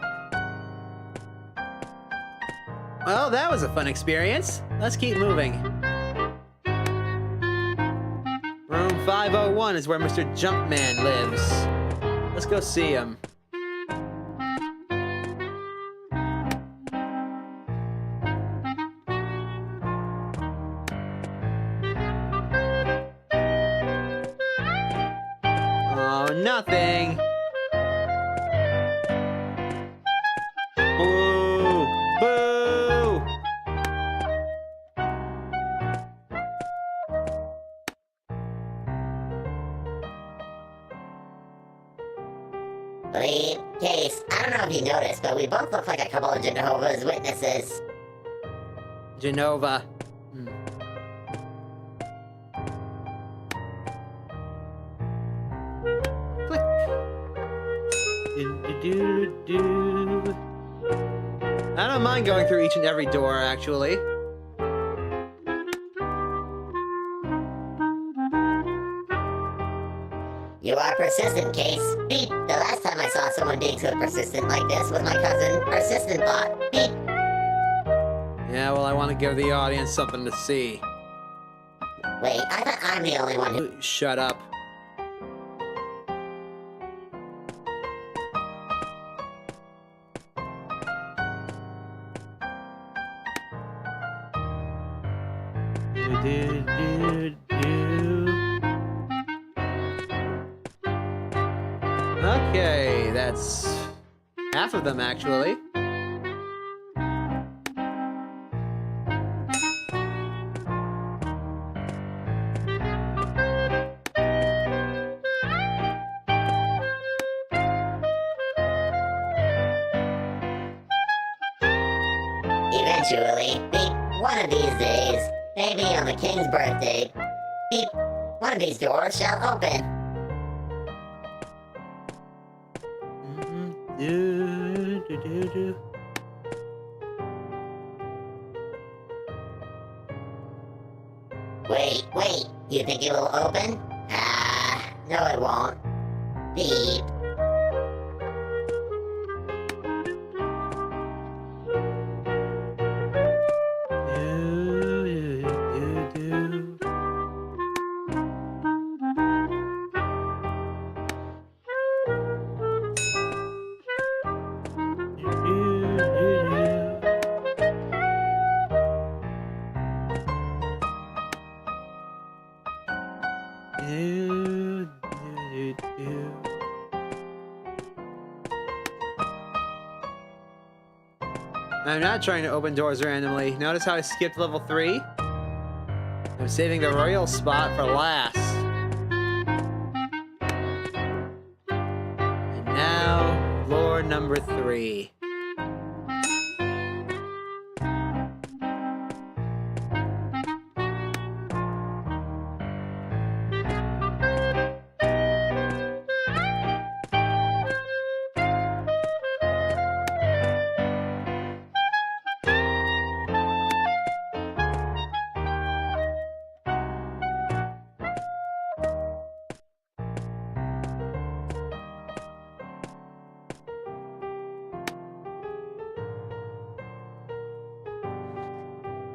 Well, that was a fun experience. Let's keep moving. Room 501 is where Mr. Jumpman lives. Let's go see him. Oh, nothing. Boo! Boo! Bleep. Case, I don't know if you noticed, but we both look like a couple of Jehovah's Witnesses. Genova. Click. Do-do-do-do. I don't mind going through each and every door, actually. You are persistent, Case. Beep. The last time I saw someone being so persistent like this was my cousin, Persistent Bot. Beep. Yeah, well, I want to give the audience something to see. Wait, I thought I'm the only one who... Shut up. Okay, that's half of them, actually. Eventually, beep, one of these days, maybe on the king's birthday, beep, one of these doors shall open. Wait, you think it will open? Ah, no it won't. Beep. I'm not trying to open doors randomly. Notice how I skipped level 3? I'm saving the royal spot for last. And now, floor number 3.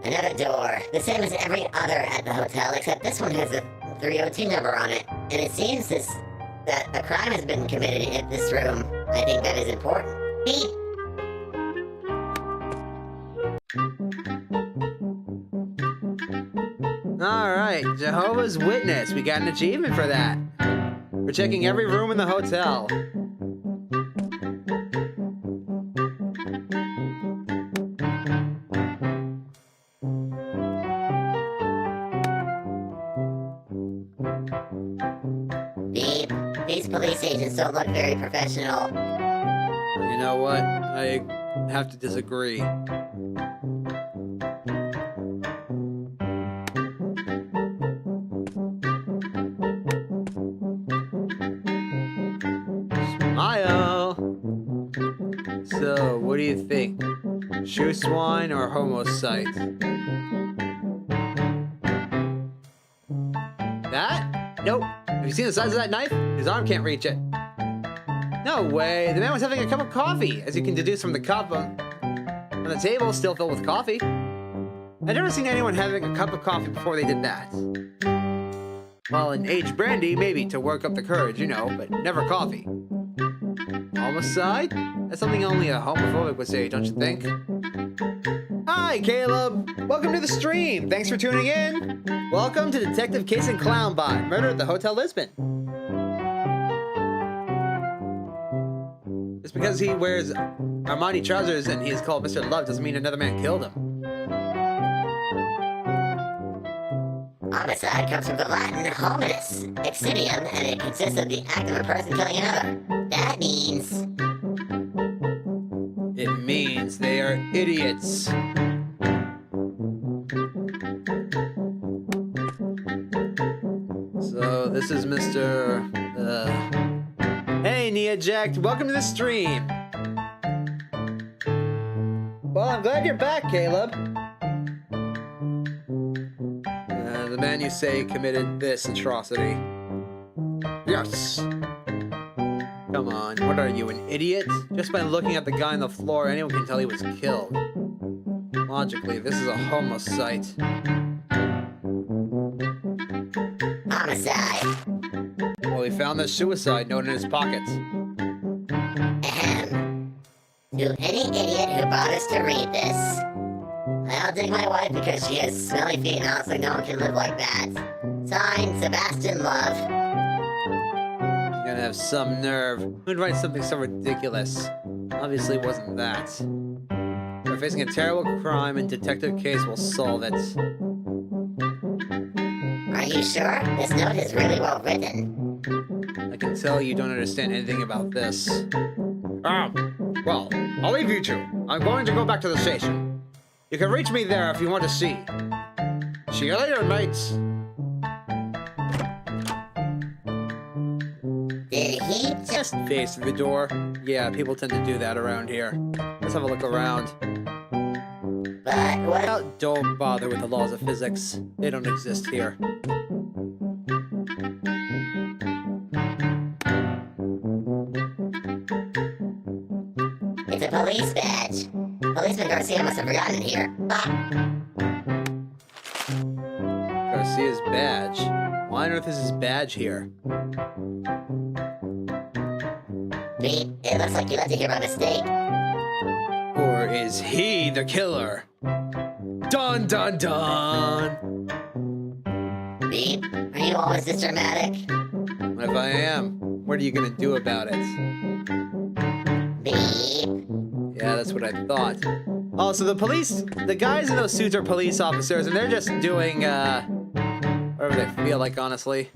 Another door, the same as every other at the hotel, except this one has a 302 number on it. And it seems that a crime has been committed in this room. I think that is important. Beep! Alright, Jehovah's Witness. We got an achievement for that. We're checking every room in the hotel. Beep. These police agents don't look very professional. You know what? I have to disagree. Smile! So, what do you think? Shoe swine or homicide? That? Nope. Have you seen the size of that knife? His arm can't reach it. No way. The man was having a cup of coffee, as you can deduce from the cup on the table, still filled with coffee. I've never seen anyone having a cup of coffee before they did that. Well, an aged brandy, maybe, to work up the courage, you know, but never coffee. Homicide? That's something only a homophobic would say, don't you think? Hi, Caleb! Welcome to the stream! Thanks for tuning in! Welcome to Detective Case and Clownbot, Murder at the Hotel Lisbon. Just because he wears Armani trousers and he is called Mr. Love doesn't mean another man killed him. Homicide comes from the Latin hominis, excidium, and it consists of the act of a person killing another. That means... It means they are idiots. So, this is Mr. Hey, Nia Jack, welcome to the stream. Well, I'm glad you're back, Caleb. The man you say committed this atrocity. Yes. Come on, what are you, an idiot? Just by looking at the guy on the floor, anyone can tell he was killed. Logically, this is a homicide. Homicide. Well, we found this suicide note in his pockets. Ahem. To any idiot who bothers to read this, I'll dig my wife because she has smelly feet and honestly no one can live like that. Signed, Sebastian Love. You're gonna have some nerve. Who'd write something so ridiculous? Obviously it wasn't that. We're facing a terrible crime and Detective Case will solve it. Are you sure? This note is really well written. I can tell you don't understand anything about this. Well, I'll leave you two. I'm going to go back to the station. You can reach me there if you want to see. See you later, mates. Did he Just face the door. Yeah, people tend to do that around here. Let's have a look around. But what? Don't bother with the laws of physics. They don't exist here. It's a police badge. Policeman Garcia must have forgotten it here. Garcia's badge. Why on earth is his badge here? Pete, it looks like you left it here by mistake. Or is he the killer? Dun dun dun! Pete, are you always this dramatic? What if I am? What are you gonna do about it? Beep. Yeah, that's what I thought. Oh, so the guys in those suits are police officers, and they're just doing, whatever they feel like, honestly.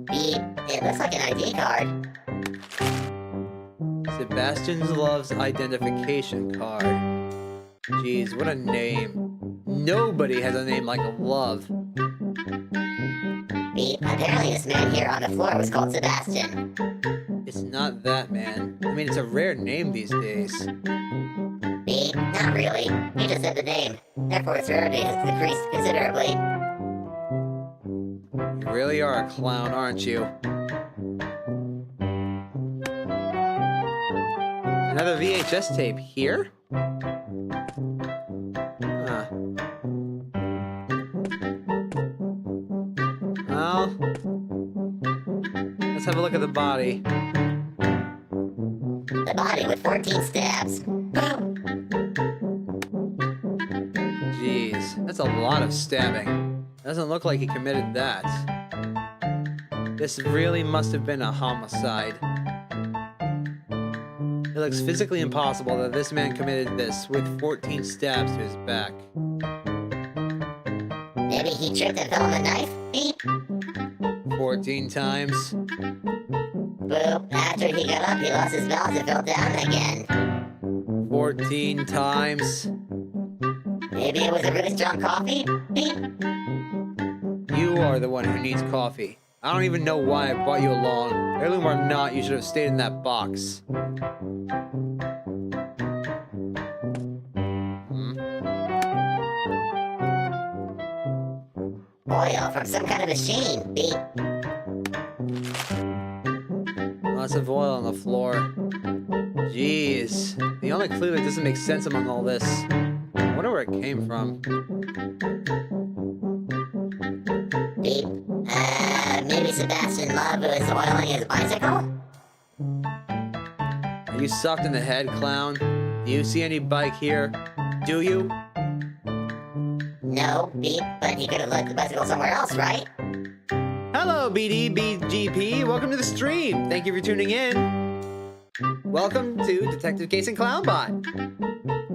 Beep, it looks like an ID card. Sebastian Love's identification card. Jeez, what a name. Nobody has a name like Love. Beep, apparently this man here on the floor was called Sebastian. It's not that, man. I mean, it's a rare name these days. Beep, not really. You just said the name. Therefore its rarity has decreased considerably. You really are a clown, aren't you? Another VHS tape here? Huh. Well, let's have a look at the body. The body with 14 stabs. Jeez, that's a lot of stabbing. Doesn't look like he committed that. This really must have been a homicide. It looks physically impossible that this man committed this with 14 stabs to his back. Maybe he tripped and fell on the knife? Beep. 14 times? Boop. After he got up, he lost his balance and fell down again. 14 times? Maybe it was a really strong coffee? Beep. You are the one who needs coffee. I don't even know why I brought you along. Heirloom or not, you should have stayed in that box. Oil from some kind of machine. Beep. Lots of oil on the floor. Jeez. The only clue that doesn't make sense among all this. I wonder where it came from. Beep. Maybe Sebastian Love was oiling his bicycle? Are you sucked in the head, clown? Do you see any bike here? Do you? No, Beep, but he could have left the bicycle somewhere else, right? Hello, BDBGP. Welcome to the stream. Thank you for tuning in. Welcome to Detective Case and Clownbot.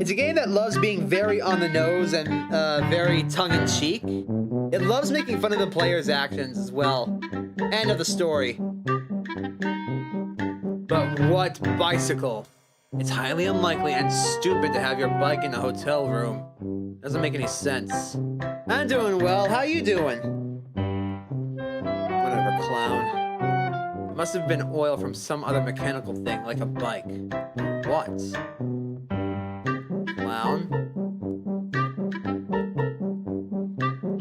It's a game that loves being very on the nose and very tongue-in-cheek. It loves making fun of the player's actions as well, and of the story. But what bicycle? It's highly unlikely and stupid to have your bike in a hotel room. Doesn't make any sense. I'm doing well. How you doing? Whatever, clown. It must have been oil from some other mechanical thing, like a bike. What? Clown?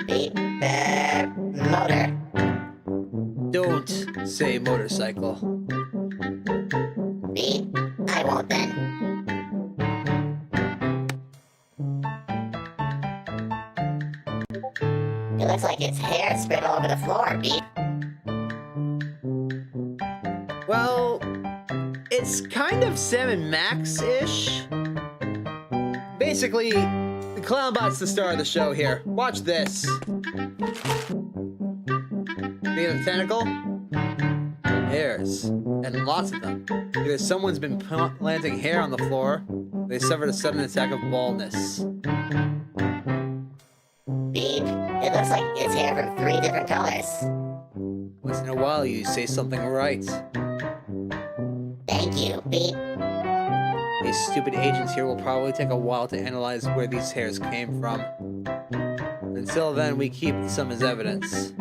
Beep. Motor. Don't say motorcycle. Beep. I won't then. It looks like its hair spread all over the floor, Beep. Well, it's kind of Sam and Max-ish. Basically, the Clownbot's the star of the show here. Watch this. See the tentacle? Hairs. And lots of them. Either someone's been planting hair on the floor, or they suffered a sudden attack of baldness. Beep. It looks like it's hair from 3 different colors. Once in a while, you say something right. Thank you, Beep. These stupid agents here will probably take a while to analyze where these hairs came from. Until then, we keep some as evidence.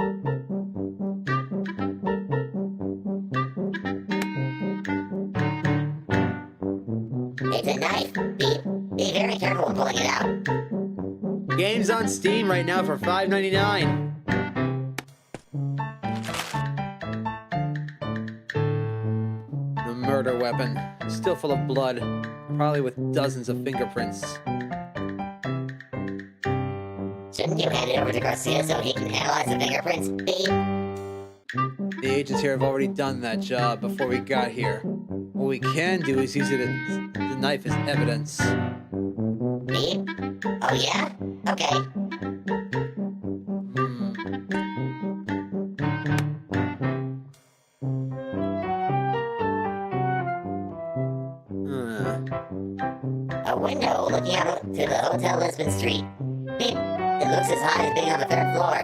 It's a knife, Beep. Be very careful when pulling it out. Game's on Steam right now for $5.99. The murder weapon, still full of blood, probably with dozens of fingerprints. Shouldn't you hand it over to Garcia so he can analyze the fingerprints, Beep? The agents here have already done that job before we got here. What we can do is use the knife as evidence. Beep? Oh yeah? Okay. A window looking out to the Hotel Lisbon Street. Beep, it looks as high as being on the 3rd floor.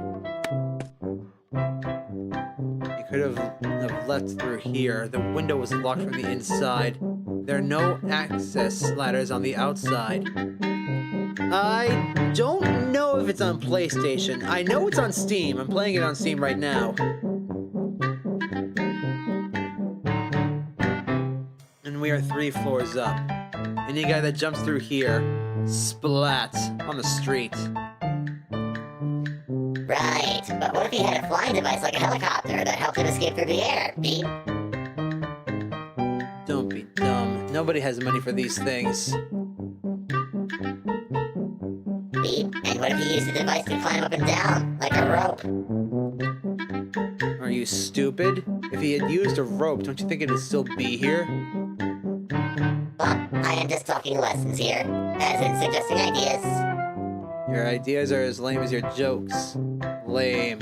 You could have left through here. The window was locked from the inside. There are no access ladders on the outside. I don't know if it's on PlayStation. I know it's on Steam. I'm playing it on Steam right now. And we are 3 floors up. Any guy that jumps through here, splat, on the street. Right, but what if he had a flying device like a helicopter that helped him escape through the air, Beep? Don't be dumb. Nobody has money for these things. Beep, and what if he used the device to climb up and down, like a rope? Are you stupid? If he had used a rope, don't you think it'd still be here? Well, I am just talking lessons here, as in suggesting ideas. Your ideas are as lame as your jokes. Lame.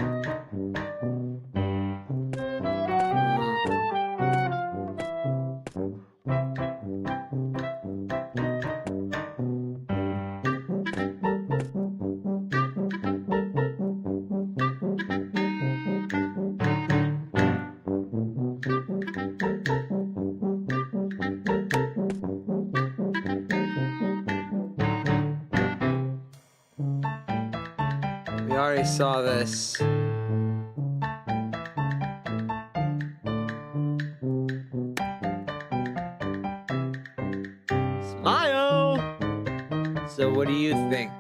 We already saw this. Smile! So what do you think?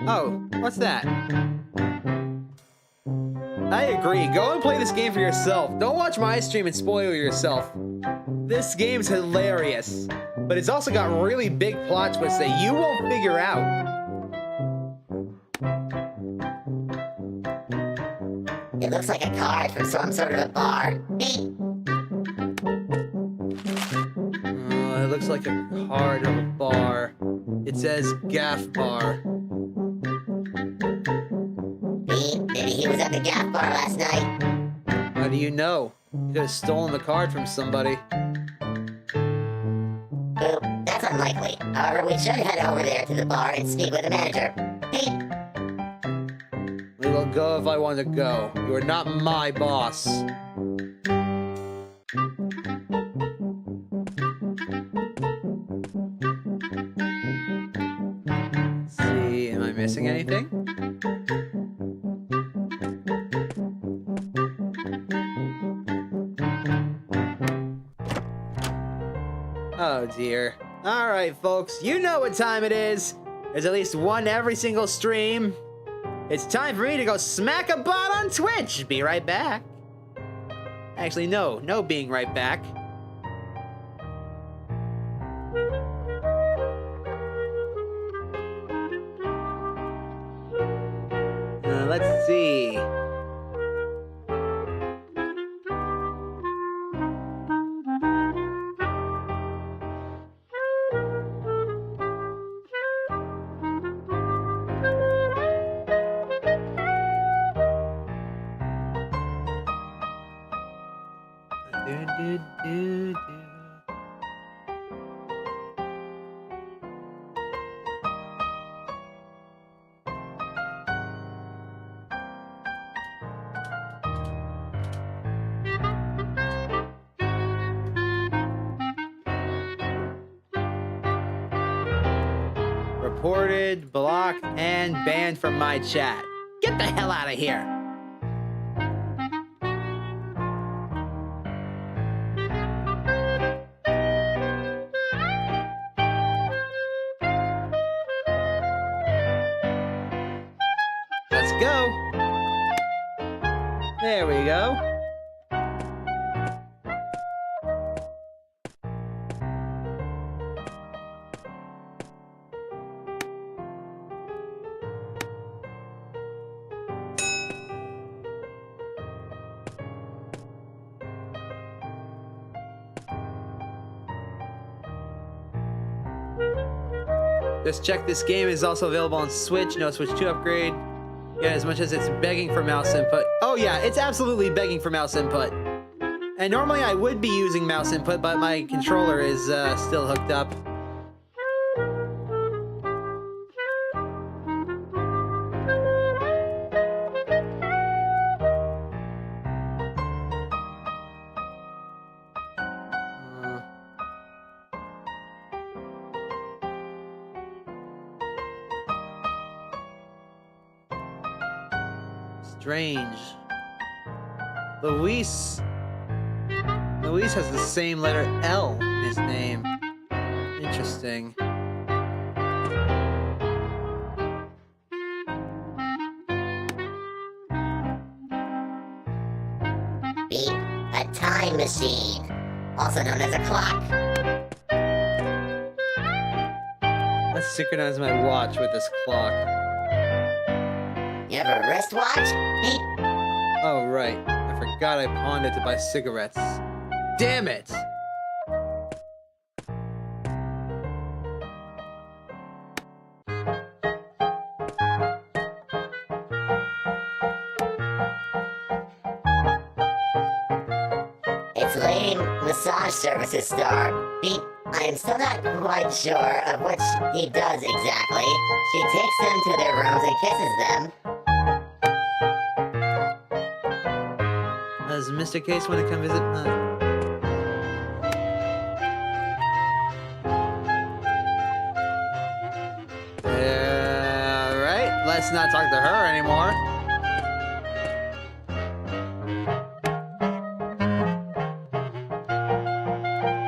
Oh, what's that? I agree. Go and play this game for yourself. Don't watch my stream and spoil yourself. This game's hilarious, but it's also got really big plot twists that you won't figure out. It looks like a card from some sort of a bar. Beep. It looks like a card of a bar. It says Gaff Bar. Beep, maybe he was at the Gaff Bar last night. How do you know? You could have stolen the card from somebody. Boop, that's unlikely. However, we should head over there to the bar and speak with the manager. Beep. We will go if I want to go. You are not my boss. Let's see, am I missing anything? Oh dear. Alright folks, you know what time it is. There's at least one every single stream. It's time for me to go smack a bot on Twitch. Be right back. Actually, no being right back. Let's see. Do, do, do, do. Reported, blocked, and banned from my chat. Get the hell out of here. Let's go. There we go. Just check, this game is also available on Switch. No Switch 2 upgrade. Yeah, as much as it's begging for mouse input. Oh yeah, it's absolutely begging for mouse input. And normally I would be using mouse input, but my controller is still hooked up. Strange. Luis has the same letter L in his name. Interesting. Beep, a time machine, also known as a clock. Let's synchronize my watch with this clock. You have a wristwatch? Beep. Oh, right. I forgot I pawned it to buy cigarettes. Damn it! It's Lady Massage Services star. Beep. I am still not quite sure of what he does exactly. She takes them to their rooms and kisses them. Does Mr. Case want to come visit? Alright, let's not talk to her anymore.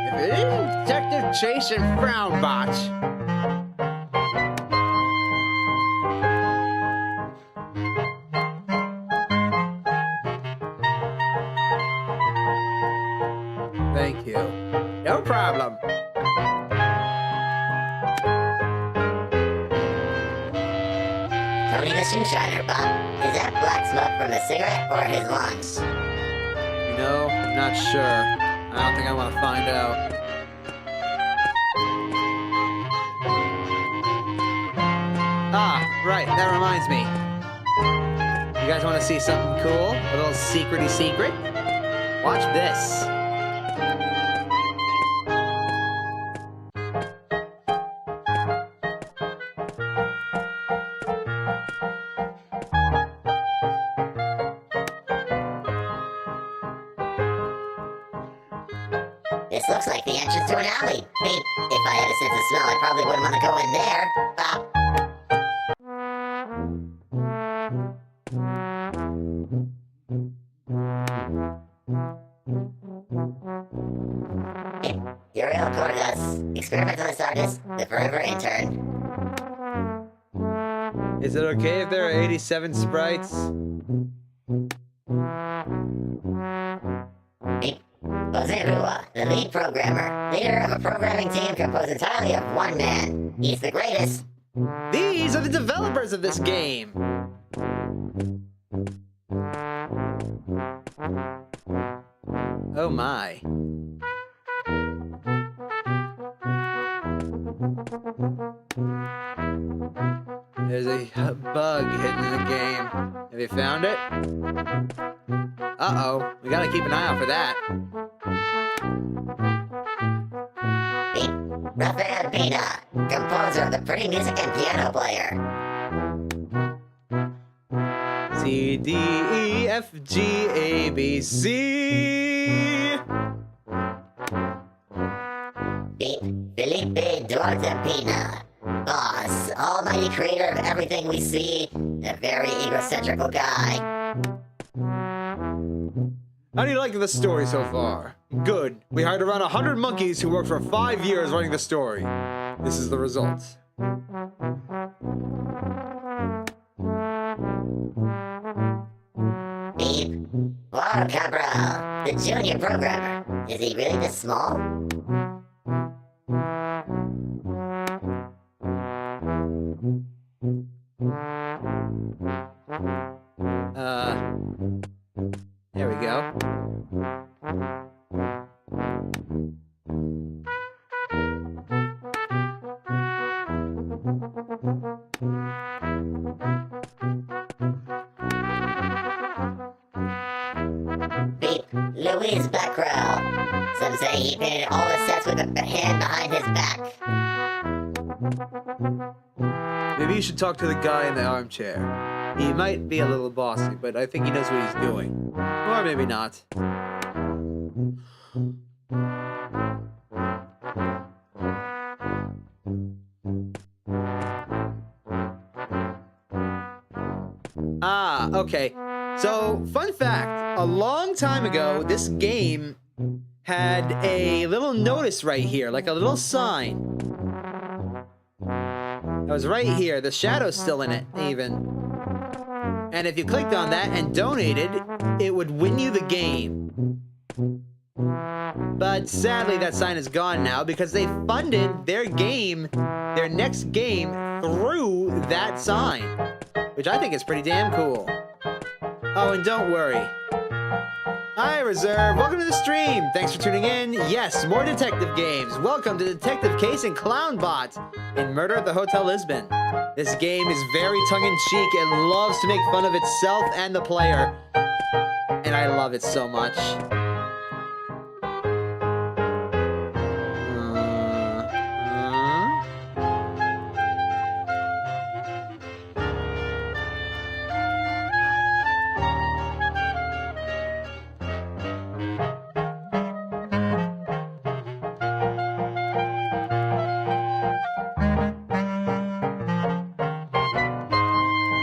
If it isn't Detective Chase and Frownbot. Thank you. No problem. Tony the Shoe Shiner, Bob. Is that black smoke from a cigarette or his lungs? You know, I'm not sure. I don't think I want to find out. Ah, right, that reminds me. You guys want to see something cool? A little secrety secret? Watch this. This looks like the entrance to an alley. Beep. If I had a sense of smell, I probably wouldn't want to go in there. Bob. Uriel Cordas, experimentalist artist, the forever intern. Is it okay if there are 87 sprites? Ozerua, the lead programmer, leader of a programming team composed entirely of one man. He's the greatest. These are the developers of this game. Oh my. There's a bug hidden in the game. Have you found it? Uh-oh. We gotta keep an eye out for that. Beep. Raphael Pina, composer of the pretty music and piano player. C, D, E, F, G, A, B, C. Beep. Felipe Duarte Pina, boss, almighty creator of everything we see, a very egocentrical guy. How do you like the story so far? Good. We hired around 100 monkeys who worked for 5 years writing the story. This is the result. Beep. Juan Cabral, the junior programmer. Is he really this small? There we go. Beep. Louis Becquerel. Some say he painted all the sets with a hand behind his back. Maybe you should talk to the guy in the armchair. He might be a little bossy, but I think he knows what he's doing. Or maybe not. Ah, okay. So, fun fact. A long time ago, this game had a little notice right here, like a little sign. It was right here. The shadow's still in it, even. And if you clicked on that and donated, it would win you the game. But sadly, that sign is gone now because they funded their game, their next game, through that sign. Which I think is pretty damn cool. Oh, and don't worry. Hi, Reserve. Welcome to the stream. Thanks for tuning in. Yes, more detective games. Welcome to Detective Case and Clownbot in Murder at the Hotel Lisbon. This game is very tongue-in-cheek. It loves to make fun of itself and the player. And I love it so much.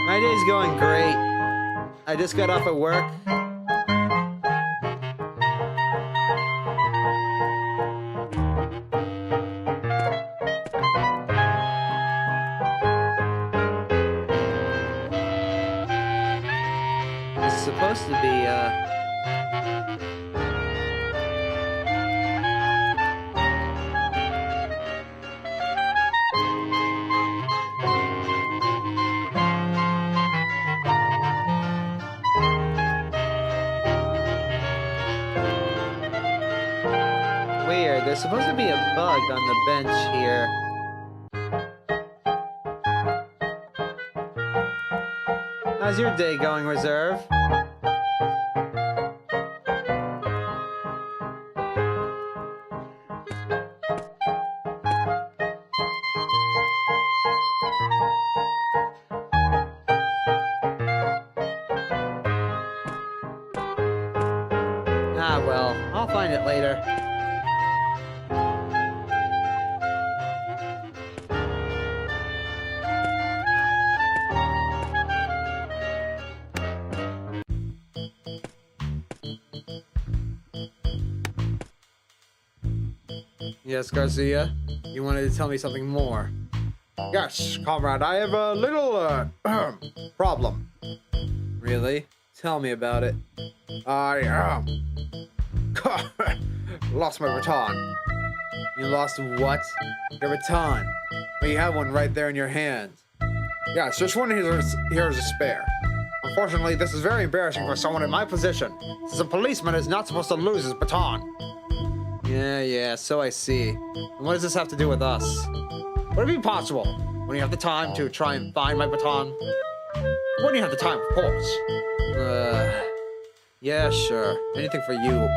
My day's going great. I just got off of work. It's supposed to be, weird. There's supposed to be a bug on the bench here. How's your day going, Reserve? Ah, well, I'll find it later. Yes, Garcia? You wanted to tell me something more. Yes, comrade, I have a little, problem. Really? Tell me about it. I, lost my baton. You lost what? Your baton. Well, you have one right there in your hand. Yes, just one here is a spare. Unfortunately, this is very embarrassing for someone in my position, since a policeman is not supposed to lose his baton. Yeah, so I see. And what does this have to do with us? Would it be possible, when you have the time, to try and find my baton? When you have the time, of course. Yeah, sure. Anything for you.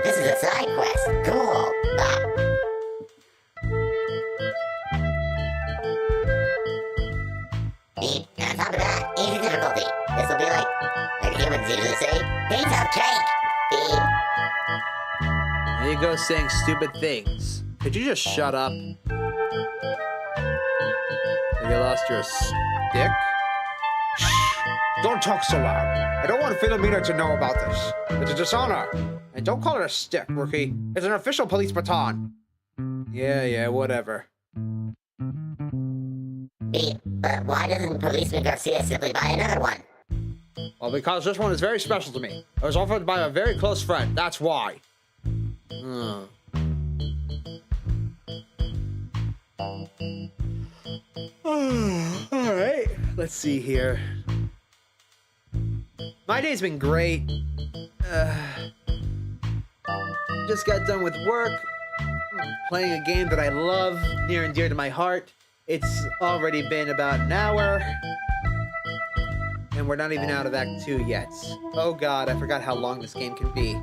This is a side quest. Cool. Beep. And on top of that, easy difficulty. This will be like humans usually say, piece of cake. Beep. There you go saying stupid things. Could you just shut up? Have you lost your stick? Don't talk so loud. I don't want Philomena to know about this. It's a dishonor. And don't call it a stick, rookie. It's an official police baton. Yeah, whatever. Beep. But why doesn't Policeman Garcia simply buy another one? Well, because this one is very special to me. It was offered by a very close friend. That's why. Hmm. Alright, let's see here. My day's been great. Just got done with work, playing a game that I love, near and dear to my heart. It's already been about an hour, and we're not even out of Act 2 yet. Oh god, I forgot how long this game can be.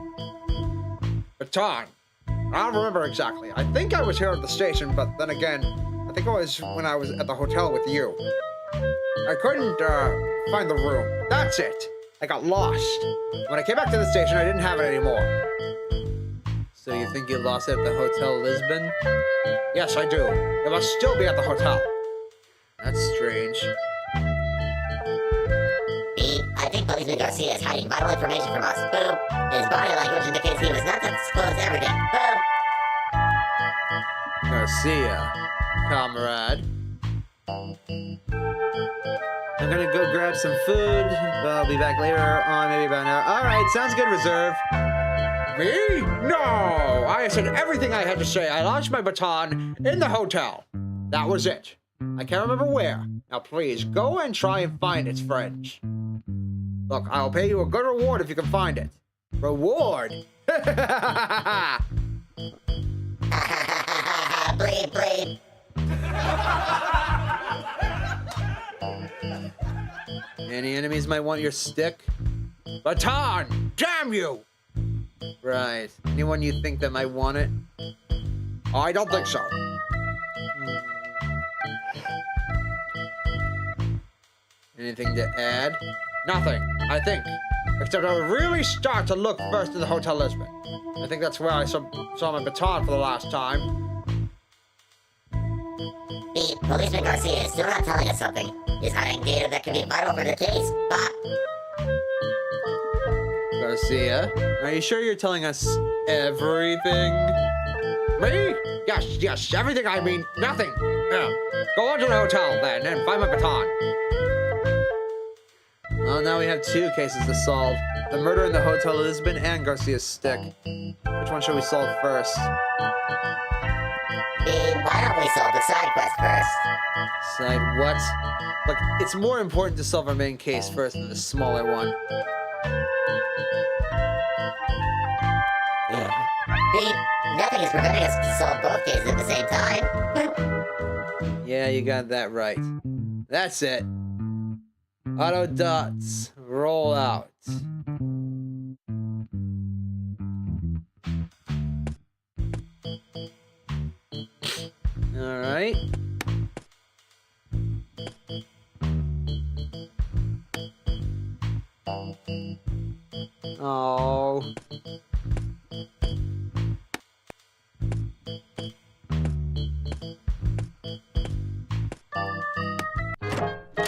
Baton. I don't remember exactly. I think I was here at the station, but then again, I think it was when I was at the hotel with you. I couldn't, find the room. That's it. I got lost. When I came back to the station, I didn't have it anymore. So you think you lost it at the Hotel Lisbon? Yes, I do. It must still be at the hotel. That's strange. Beep. I think Policeman Garcia is hiding vital information from us. Boop. His body language indicates he was not to disclose everything. Boop. Garcia, comrade. I'm gonna go grab some food. I'll be back later on, maybe about an hour. Alright, sounds good, Reserve. Me? No! I said everything I had to say. I lost my baton in the hotel. That was it. I can't remember where. Now please, go and try and find its friends. Look, I'll pay you a good reward if you can find it. Reward? Bleep, bleep. Any enemies might want your stick? Baton! Damn you! Right. Anyone you think that might want it? I don't think so. Anything to add? Nothing, I think. Except I would really start to look first in the Hotel Lisbon. I think that's where I saw my baton for the last time. Beep. Policeman Garcia is still not telling us something. He's hiding data that could be vital for the case. But Garcia, are you sure you're telling us everything? Me? Yes, everything. I mean, nothing. Yeah. Go on to the hotel then and find my baton. Well, now we have two cases to solve. The murder in the Hotel Lisbon and Garcia's stick. Which one should we solve first? Beep. Why don't we solve the side quest first? Side what? Look, it's more important to solve our main case first than the smaller one. Beep. Nothing is preventing us to solve both cases at the same time. Yeah, you got that right. That's it. Auto dots, roll out. All right. Oh.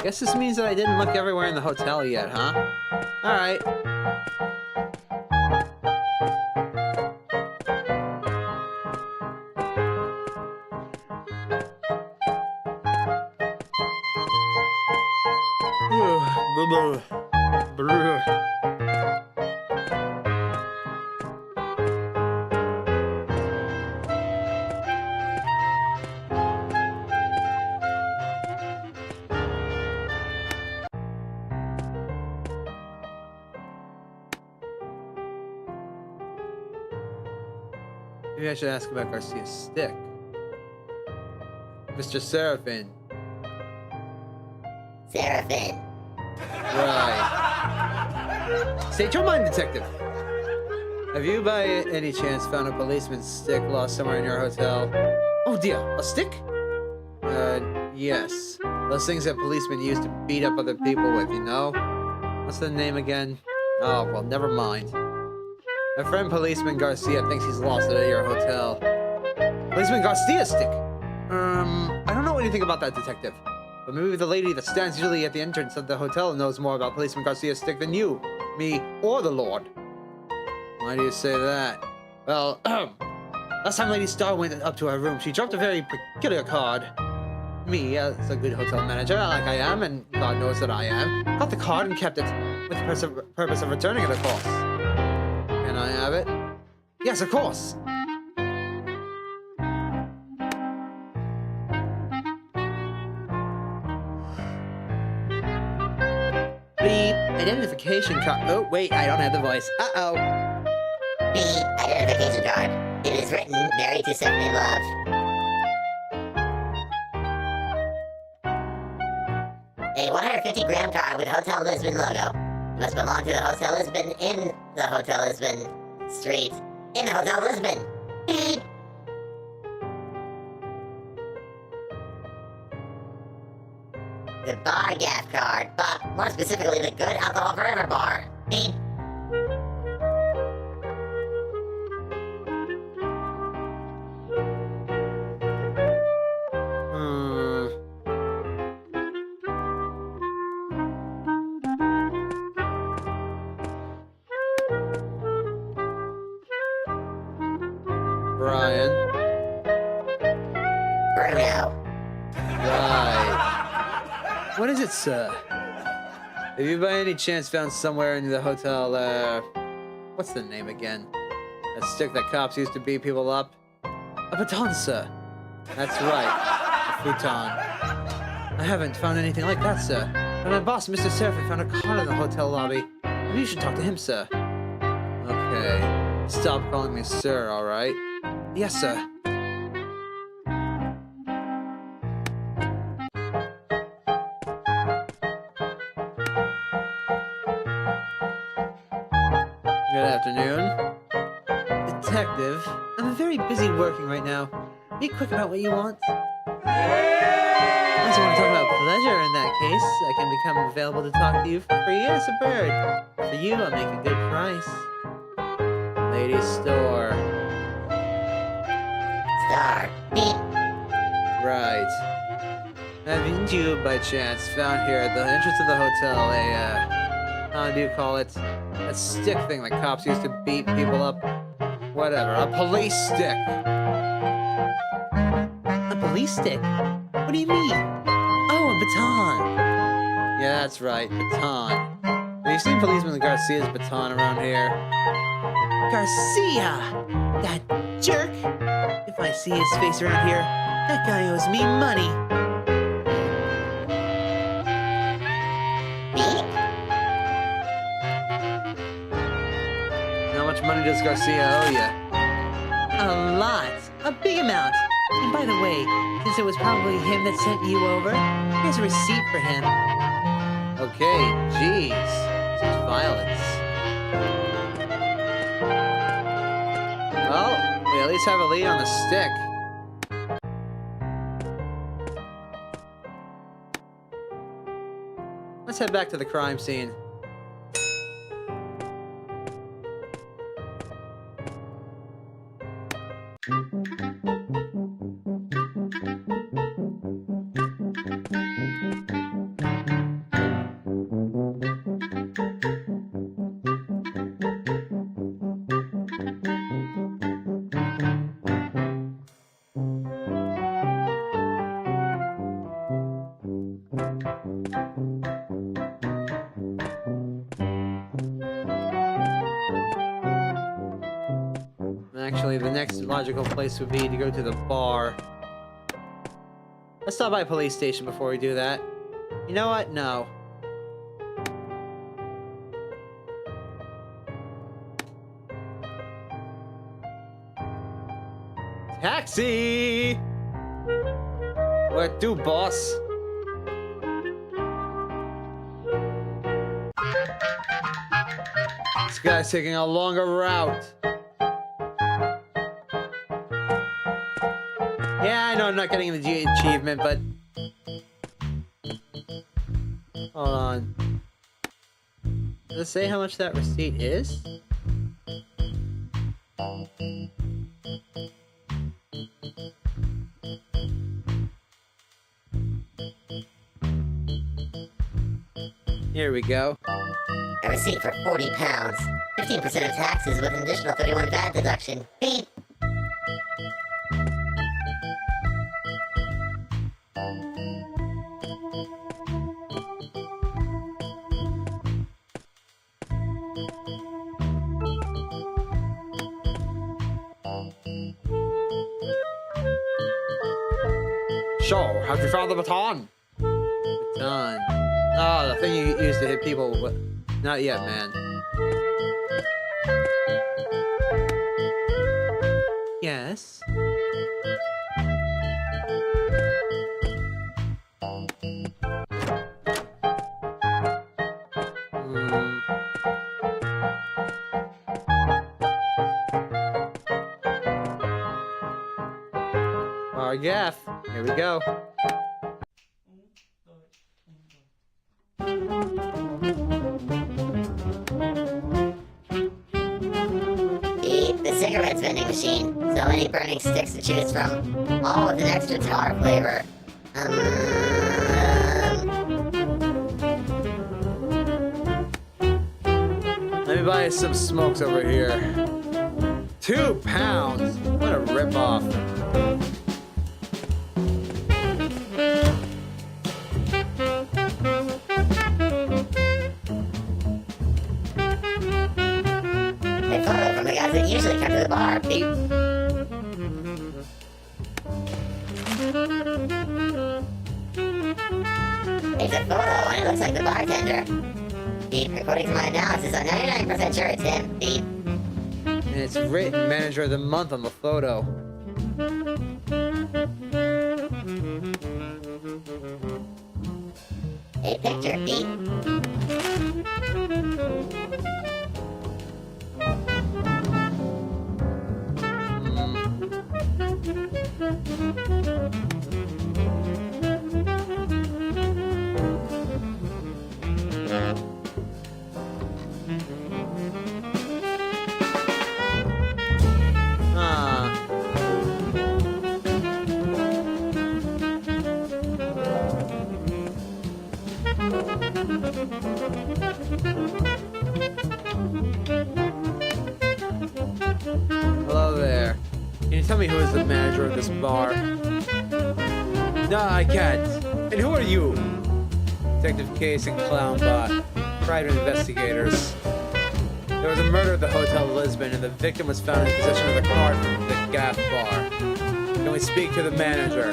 Guess this means that I didn't look everywhere in the hotel yet, huh? Alright. Maybe I should ask about Garcia's stick. Mr. Seraphin. Seraphin. Right. Stay to your mind, detective. Have you by any chance found a policeman's stick lost somewhere in your hotel? Oh dear, a stick? Yes. Those things that policemen use to beat up other people with, you know? What's the name again? Oh, well, never mind. My friend Policeman Garcia thinks he's lost it at your hotel. Policeman Garcia's stick? I don't know anything about that, detective. But maybe the lady that stands usually at the entrance of the hotel knows more about Policeman Garcia's stick than you, me, or the Lord. Why do you say that? Well, last time Lady Star went up to her room, she dropped a very peculiar card. Me, as a good hotel manager, like I am, and God knows that I am, got the card and kept it, with the purpose of returning it, of course. Can I have it? Yes, of course. Beep, identification card. Oh, wait, I don't have the voice. Uh-oh. Beep, identification card. It is written, married to Stephanie Love. A 150-gram card with Hotel Lisbon logo. Must belong to the Hotel Lisbon in the Hotel Lisbon Street in Hotel Lisbon. Beep. The bar gaff card, but more specifically the Good Alcohol Forever bar. Beep. Brian. Bruno. Right. What is it, sir? Have you by any chance found somewhere in the hotel, what's the name again? That stick that cops used to beat people up? A baton, sir. That's right. A futon. I haven't found anything like that, sir. But my boss, Mr. Seraphin, found a card in the hotel lobby. Maybe you should talk to him, sir. Okay. Stop calling me sir, alright? Yes, sir. Good afternoon. Detective, I'm very busy working right now. Be quick about what you want. Unless you want to talk about pleasure in that case, I can become available to talk to you for free as a bird. For you, I'll make a good price. Lady Store. Star. Beep. Right. Haven't you, by chance, found here at the entrance of the hotel how do you call it? That stick thing that cops used to beat people up? Whatever, a police stick. A police stick? What do you mean? Oh, a baton. Yeah, that's right, baton. Have you seen Policeman Garcia's baton around here? Garcia! That jerk! If I see his face around here, that guy owes me money. Beep. How much money does Garcia owe you? A lot. A big amount. And by the way, since it was probably him that sent you over, here's a receipt for him. Okay, jeez. Such violence. Well, we at least have a lead on the stick. Let's head back to the crime scene. Actually, the next logical place would be to go to the bar. Let's stop by a police station before we do that. You know what? No. Taxi! Where to, boss? This guy's taking a longer route. Yeah, I know I'm not getting the achievement, but... Hold on. Does it say how much that receipt is? Here we go. A receipt for 40 pounds. 15% of taxes with an additional 31 VAT deduction. Beep. So, have you found the baton? Done. Oh, the thing you used to hit people with. Not yet, man. Yes. Our gaff. Here we go. Beep. The cigarettes vending machine. So many burning sticks to choose from. All with an extra tar flavor. Let me buy some smokes over here. 2 pounds? What a ripoff. A photo from the guys that usually come to the bar. Beep. It's a photo and it looks like the bartender. Beep. According to my analysis, I'm 99% sure it's him. Beep. And it's written Manager of the Month on the photo. A picture. Beep. Hello there. Can you tell me who is the manager of this bar? No, I can't. And who are you? Detective Case and Clownbot. Private investigators. There was a murder at the Hotel Lisbon, and the victim was found in possession of a card from the Gaff Bar. Can we speak to the manager?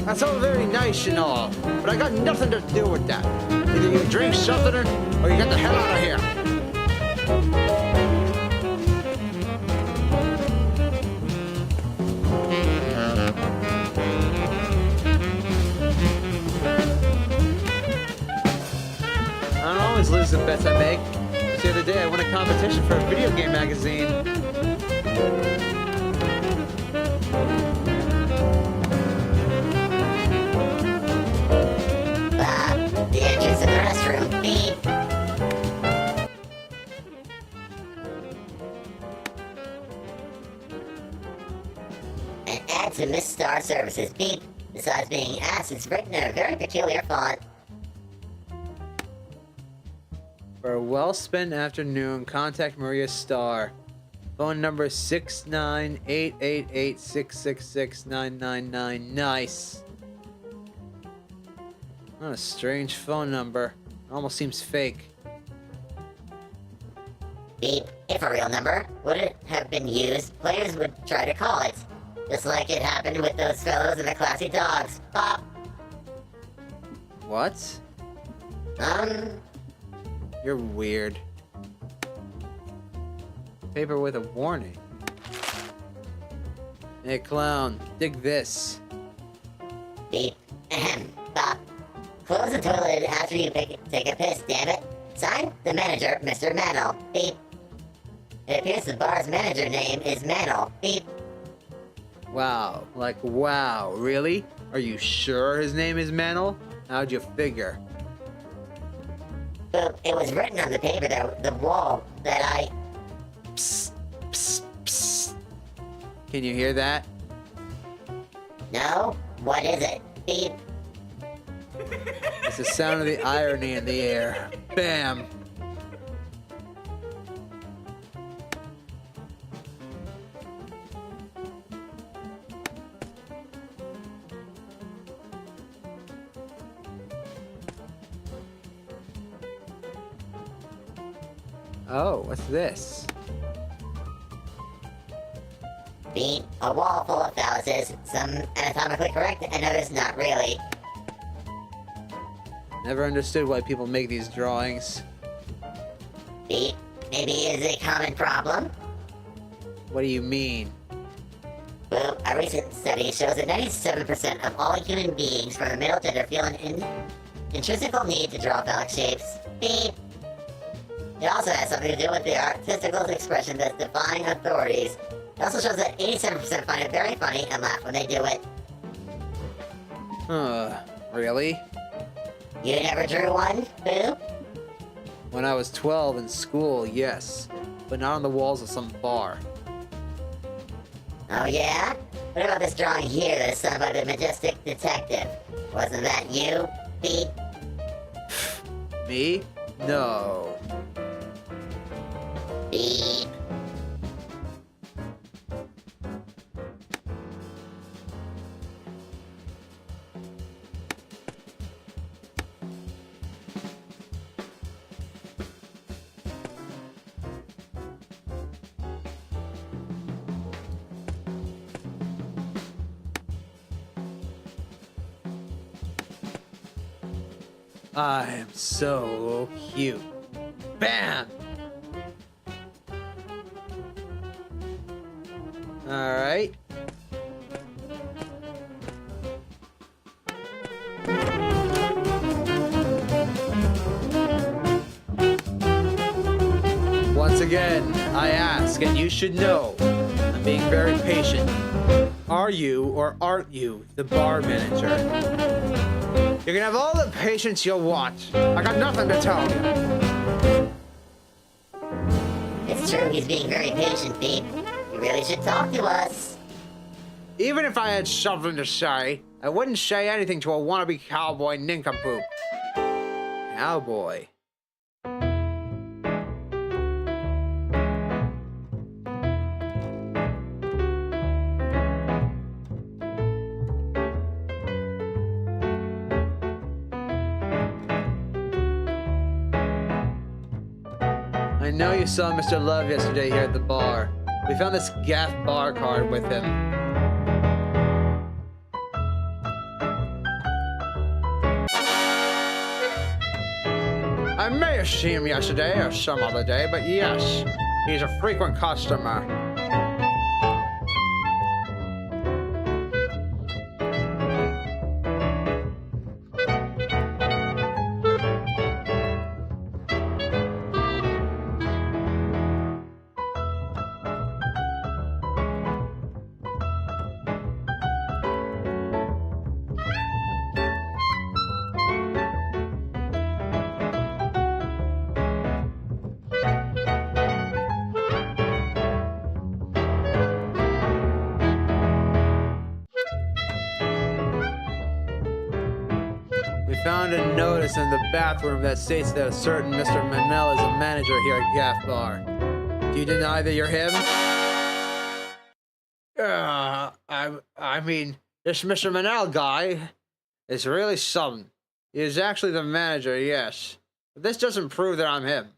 That's all very nice and all, but I got nothing to do with that. Either you drink something or you get the hell out of here. I don't always lose the bets I make. Just the other day, I won a competition for a video game magazine. The entrance to the restroom. Beep. An ad to Miss Star Services. Beep. Besides being asked, it's written in a very peculiar font. For a well-spent afternoon, contact Maria Starr. Phone number 69888666999. Nice. What a strange phone number. Almost seems fake. Beep. If a real number would it have been used, players would try to call it. Just like it happened with those fellows in the Classy Dogs. Pop. What? You're weird. Paper with a warning. Hey, clown, dig this. Beep. Ahem. Pop. Close the toilet after after you take a piss, damn it. Signed, the manager, Mr. Mantle. Beep. It appears the bar's manager name is Mantle. Beep. Wow. Like, wow. Really? Are you sure his name is Mantle? How'd you figure? Well, it was written on the paper, the wall, that I... Psst, psst, psst. Can you hear that? No? What is it? Beep. It's the sound of the irony in the air. Bam! Oh, what's this? Beep. A wall full of phalluses, some anatomically correct and others not really. Never understood why people make these drawings. Beep. Maybe it is a common problem? What do you mean? Well, a recent study shows that 97% of all human beings from the middle gender feel an intrinsic need to draw phallic shapes. Beep. It also has something to do with the artistical expression that's defying authorities. It also shows that 87% find it very funny and laugh when they do it. Really? You never drew one, Boo? When I was 12 in school, yes. But not on the walls of some bar. Oh yeah? What about this drawing here that is done by the majestic detective? Wasn't that you, Beep? Me? No. Beep. I am so cute. Bam! Alright. Once again, I ask, and you should know, I'm being very patient. Are you or aren't you the bar manager? You can have all the patience you want. I got nothing to tell you. It's true, he's being very patient, Beep. You really should talk to us. Even if I had something to say, I wouldn't say anything to a wannabe cowboy nincompoop. Cowboy. I know you saw Mr. Love yesterday here at the bar. We found this gaff bar card with him. I may have seen him yesterday or some other day, but yes, he's a frequent customer. We found a notice in the bathroom that states that a certain Mr. Manel is a manager here at Gaff Bar. Do you deny that you're him? I mean, this Mr. Manel guy is really something. He is actually the manager, yes. But this doesn't prove that I'm him.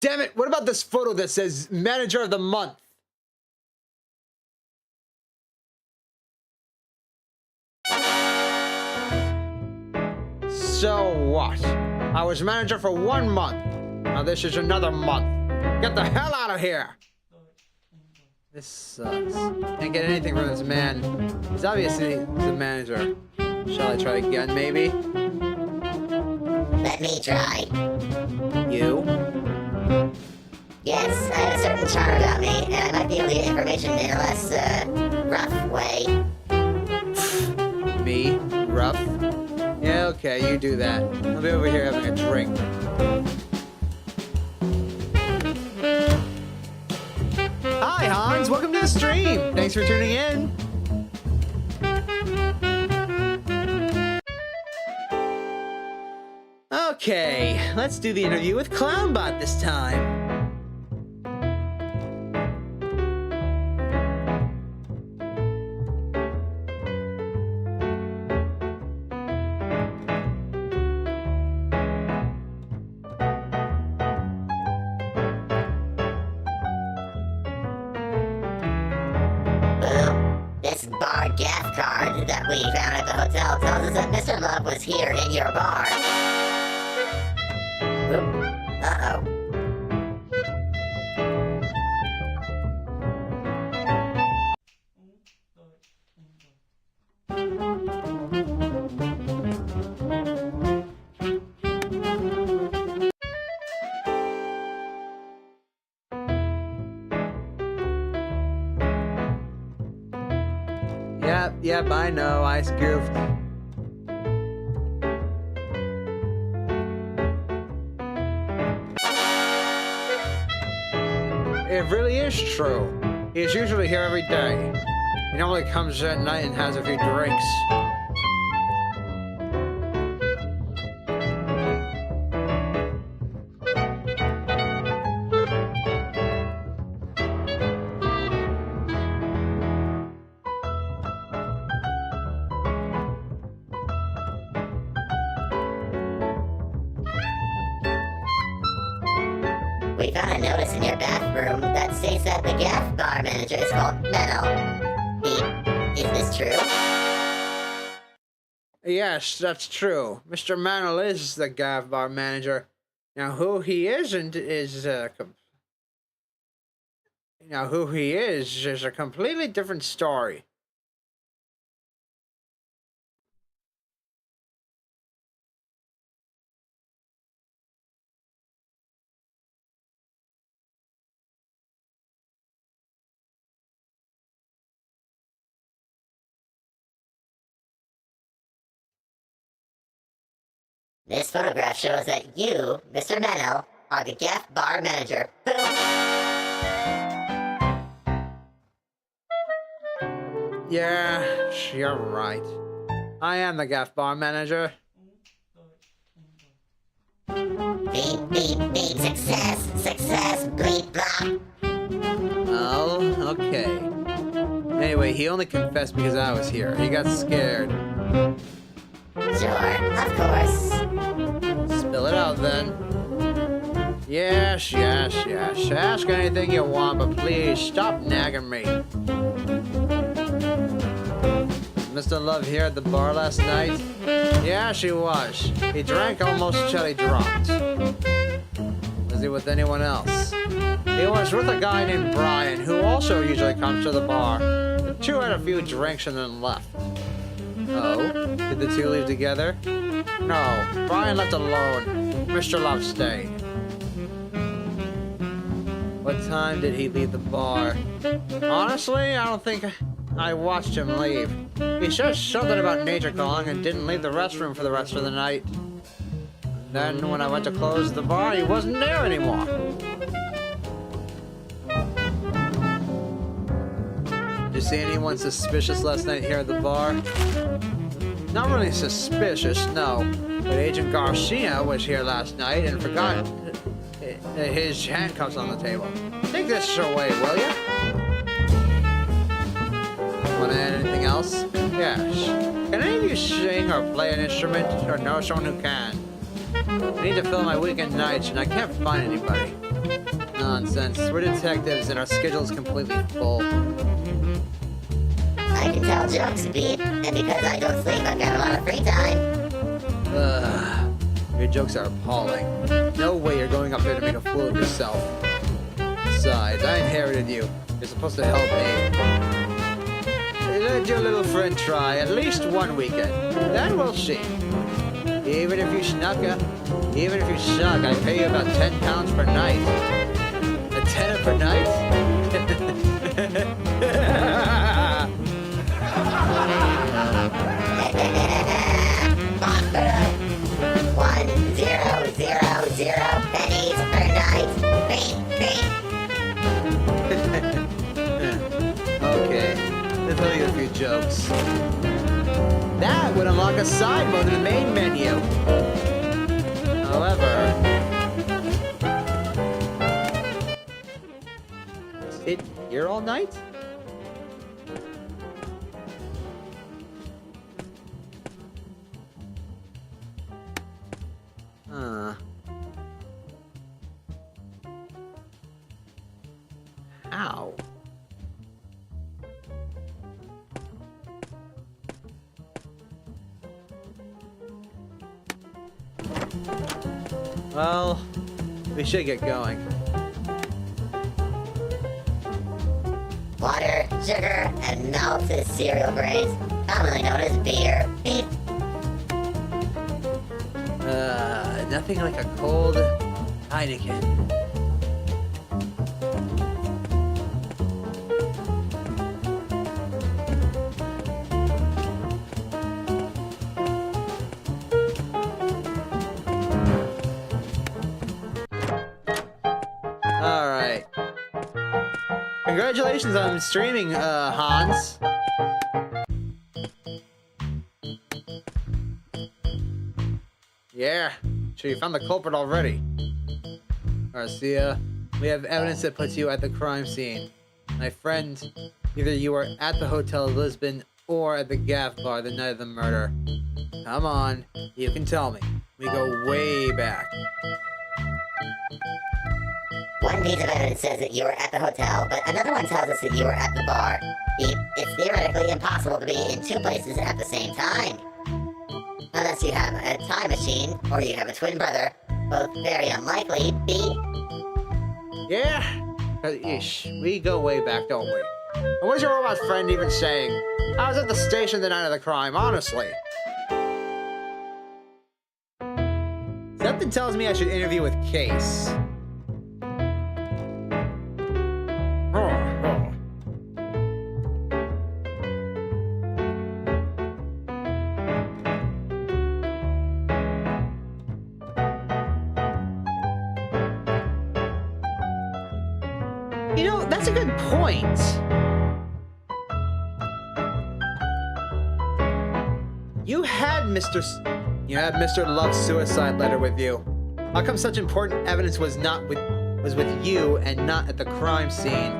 Damn it, what about this photo that says Manager of the Month? So what? I was manager for 1 month. Now this is another month. Get the hell out of here! This sucks. Can't get anything from this man. He's obviously the manager. Shall I try again, maybe? Let me try. You? Yes, I have a certain charm about me, and I might be able to get information in a less, rough way. Me? Rough? Yeah, okay, you do that. I'll be over here having a drink. Hi, Hans! Welcome to the stream! Thanks for tuning in! Okay, let's do the interview with Clownbot this time. This bar gaff card that we found at the hotel tells us that Mr. Love was here in your bar. Oop. Uh-oh. Yep, I know, I goofed. It really is true. He's usually here every day. He normally comes at night and has a few drinks. We found a notice in your bathroom that states that the gaff bar manager is called Menno. Is this true? Yes, that's true. Mr. Mantle is the gaff bar manager. Now, who he isn't is who he is a completely different story. This photograph shows that you, Mr. Menno, are the gaff bar manager. Boom! Yeah, you're right. I am the gaff bar manager. Beep, beep, beep, success, bleep, blah. Oh, okay. Anyway, he only confessed because I was here. He got scared. Sure, of course. Spill it out then. Yes. Ask anything you want, but please stop nagging me. Was Mr. Love here at the bar last night? Yeah, she was. He drank almost till he dropped. Was he with anyone else? He was with a guy named Brian, who also usually comes to the bar. The two had a few drinks and then left. Oh? Did the two leave together? No, Brian left alone. Mr. Love stayed. What time did he leave the bar? Honestly, I don't think I watched him leave. He said something about nature calling and didn't leave the restroom for the rest of the night. Then, when I went to close the bar, he wasn't there anymore. Did you see anyone suspicious last night here at the bar? Not really suspicious, no. But Agent Garcia was here last night and forgot his handcuffs on the table. Take this away, will you? Want to add anything else? Yes. Can any of you sing or play an instrument, or know someone who can? I need to fill my weekend nights, and I can't find anybody. Nonsense. We're detectives, and our schedule's completely full. I can tell jokes, Beep, and because I don't sleep, I've got a lot of free time. Your jokes are appalling. No way you're going up there to make a fool of yourself. Besides, I inherited you. You're supposed to help me. Let your little friend try at least one weekend. Then we'll see. Even if you suck, I pay you about £10 per night. A tenner per night? 1,000 pennies per night. Okay, let's tell you a few jokes. That would unlock a side mode in the main menu. However, sit here all night? How? Well, we should get going. Water, sugar, and melted cereal grains, commonly known as beer. Beep. Nothing like a cold Heineken. Alright. Congratulations on streaming, Hans. Yeah, sure you found the culprit already. Garcia, we have evidence that puts you at the crime scene. My friend, either you were at the Hotel Lisbon or at the Gaff Bar the night of the murder. Come on, you can tell me. We go way back. One piece of evidence says that you were at the hotel, but another one tells us that you were at the bar. Beep. It's theoretically impossible to be in two places at the same time. Unless you have a time machine, or you have a twin brother. Both very unlikely. Beep. Yeah? Ish, we go way back, don't we? And what is your robot friend even saying? I was at the station the night of the crime, honestly. Something tells me I should interview with Case. You know, that's a good point. You had Mr. Love's suicide letter with you. How come such important evidence was with you and not at the crime scene?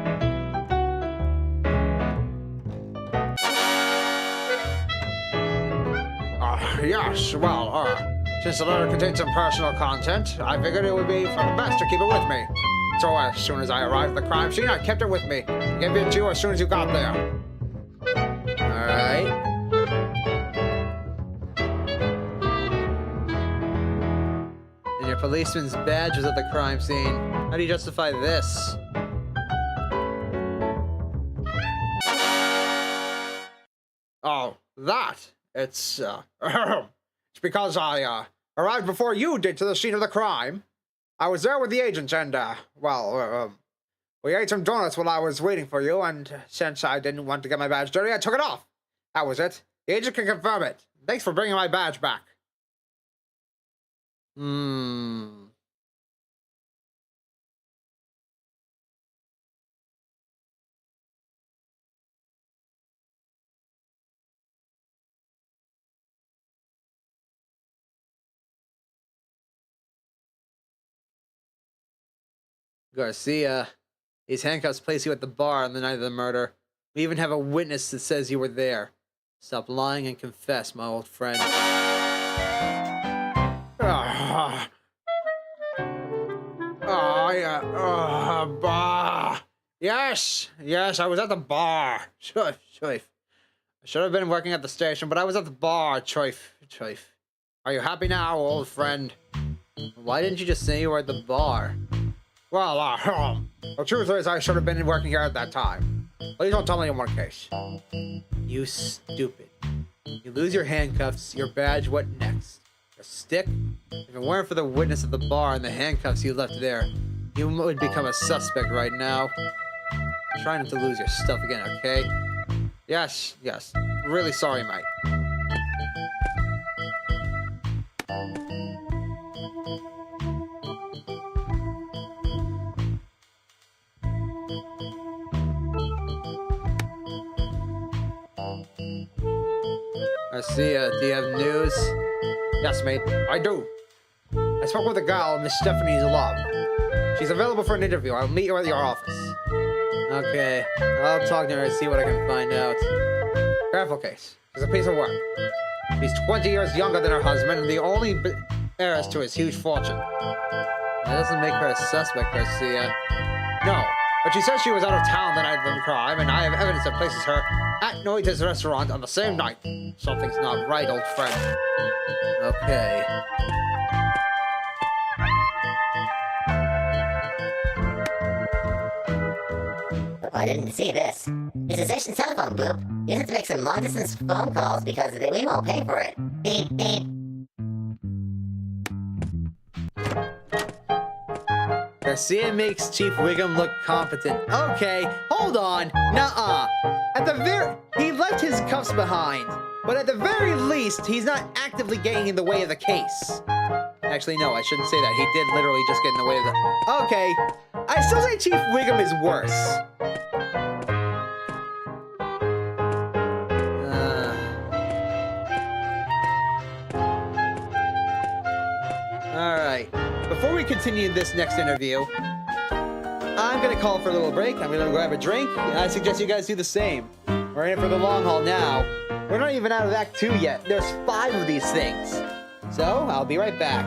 Yes, well, since the letter contained some personal content, I figured it would be for the best to keep it with me. So as soon as I arrived at the crime scene, I kept it with me. Gave it to you as soon as you got there. Alright. And your policeman's badge was at the crime scene. How do you justify this? Oh, that? It's because I, arrived before you did to the scene of the crime. I was there with the agents and, we ate some donuts while I was waiting for you, and since I didn't want to get my badge dirty, I took it off. That was it. The agent can confirm it. Thanks for bringing my badge back. Garcia, these handcuffs place you at the bar on the night of the murder. We even have a witness that says you were there. Stop lying and confess, my old friend. Bar. Yes, I was at the bar. Choif. I should have been working at the station, but I was at the bar, Choif. Are you happy now, old friend? Why didn't you just say you were at the bar? Well, the truth is I should have been working here at that time. Please don't tell anyone, Case. You stupid. You lose your handcuffs, your badge, what next? A stick? If it weren't for the witness at the bar and the handcuffs you left there, you would become a suspect right now. Try not to lose your stuff again, okay? Yes. Really sorry, mate. I see ya. Do you have news? Yes, mate, I do. I spoke with a gal, Miss Stephanie's Love. She's available for an interview. I'll meet you at your office. Okay. I'll talk to her and see what I can find out. Careful, Case. She's a piece of work. She's 20 years younger than her husband and the only heiress to his huge fortune. That doesn't make her a suspect, Garcia. No, but she says she was out of town the night of the crime, and I have evidence that places her at Noita's restaurant on the same night. Something's not right, old friend. Okay. I didn't see this. It's a station telephone boop. You have to make some long-distance phone calls because we won't pay for it. Beep, beep. Garcia makes Chief Wiggum look competent. Okay, hold on. Nuh-uh. He left his cuffs behind. But at the very least, he's not actively getting in the way of the case. Actually, no, I shouldn't say that. He did literally just get in the way of the... Okay. I still say Chief Wiggum is worse. Alright. Before we continue this next interview, I'm gonna call for a little break. I'm gonna grab a drink, and I suggest you guys do the same. We're in it for the long haul now. We're not even out of Act 2 yet. There's 5 of these things. So, I'll be right back.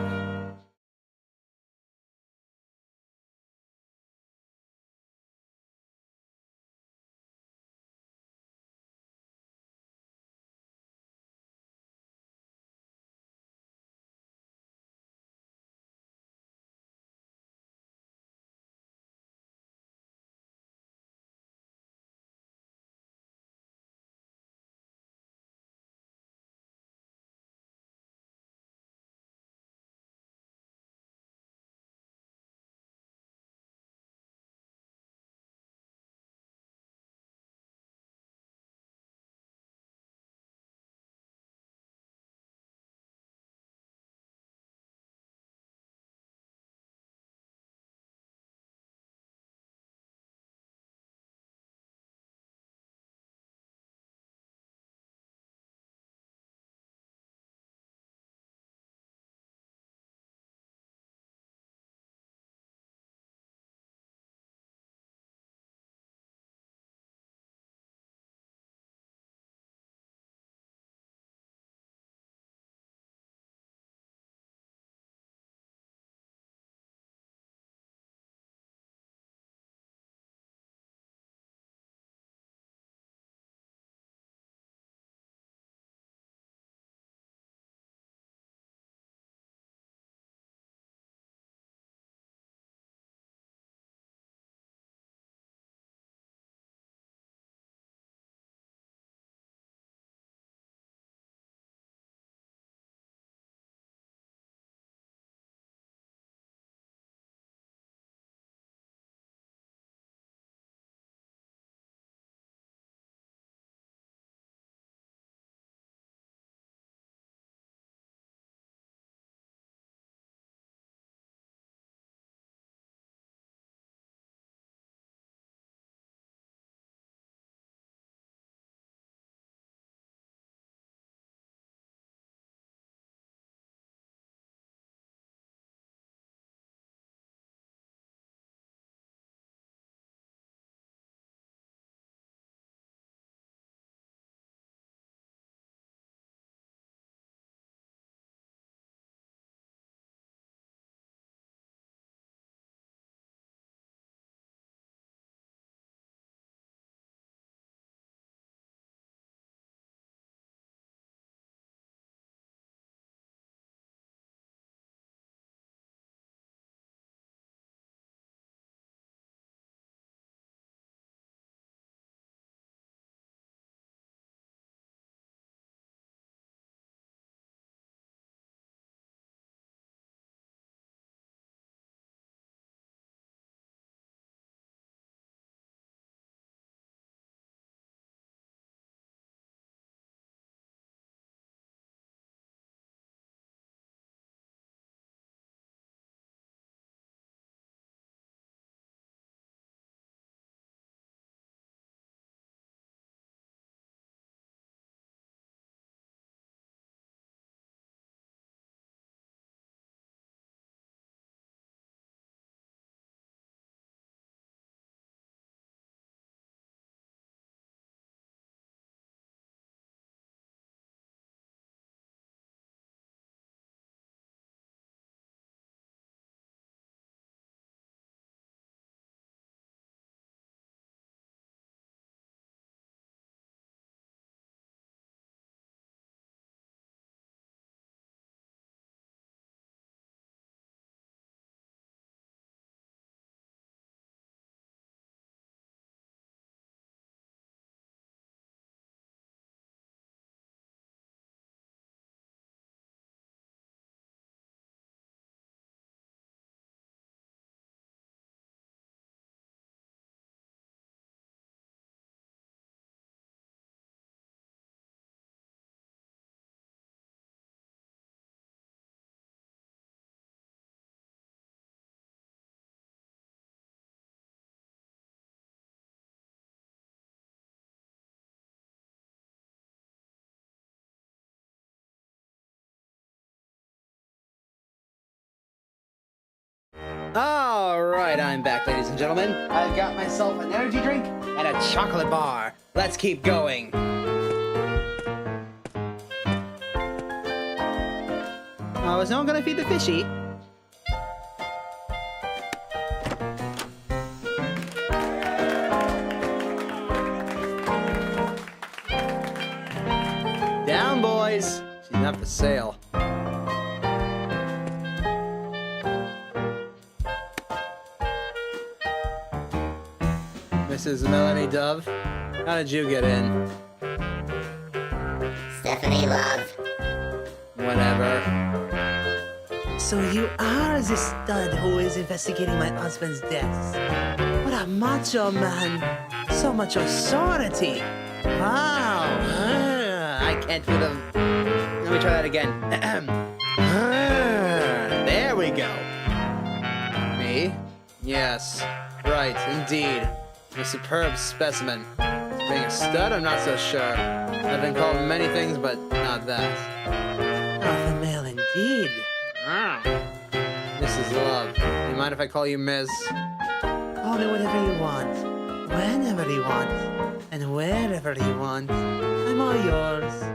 Alright, I'm back, ladies and gentlemen. I've got myself an energy drink and a chocolate bar. Let's keep going. Oh, is no one gonna feed the fishy? Down, boys! She's not for sale. Mrs. Melanie Dove, how did you get in? Stephanie Love. Whatever. So you are the stud who is investigating my husband's death. What a macho man. So much authority. Wow. I can't do them. Let me try that again. There we go. Me? Yes. Right, indeed. A superb specimen. Being a stud, I'm not so sure. I've been called many things, but not that. Alpha male indeed. Mrs. Love, you mind if I call you Ms.? Call me whatever you want. Whenever you want. And wherever you want. I'm all yours.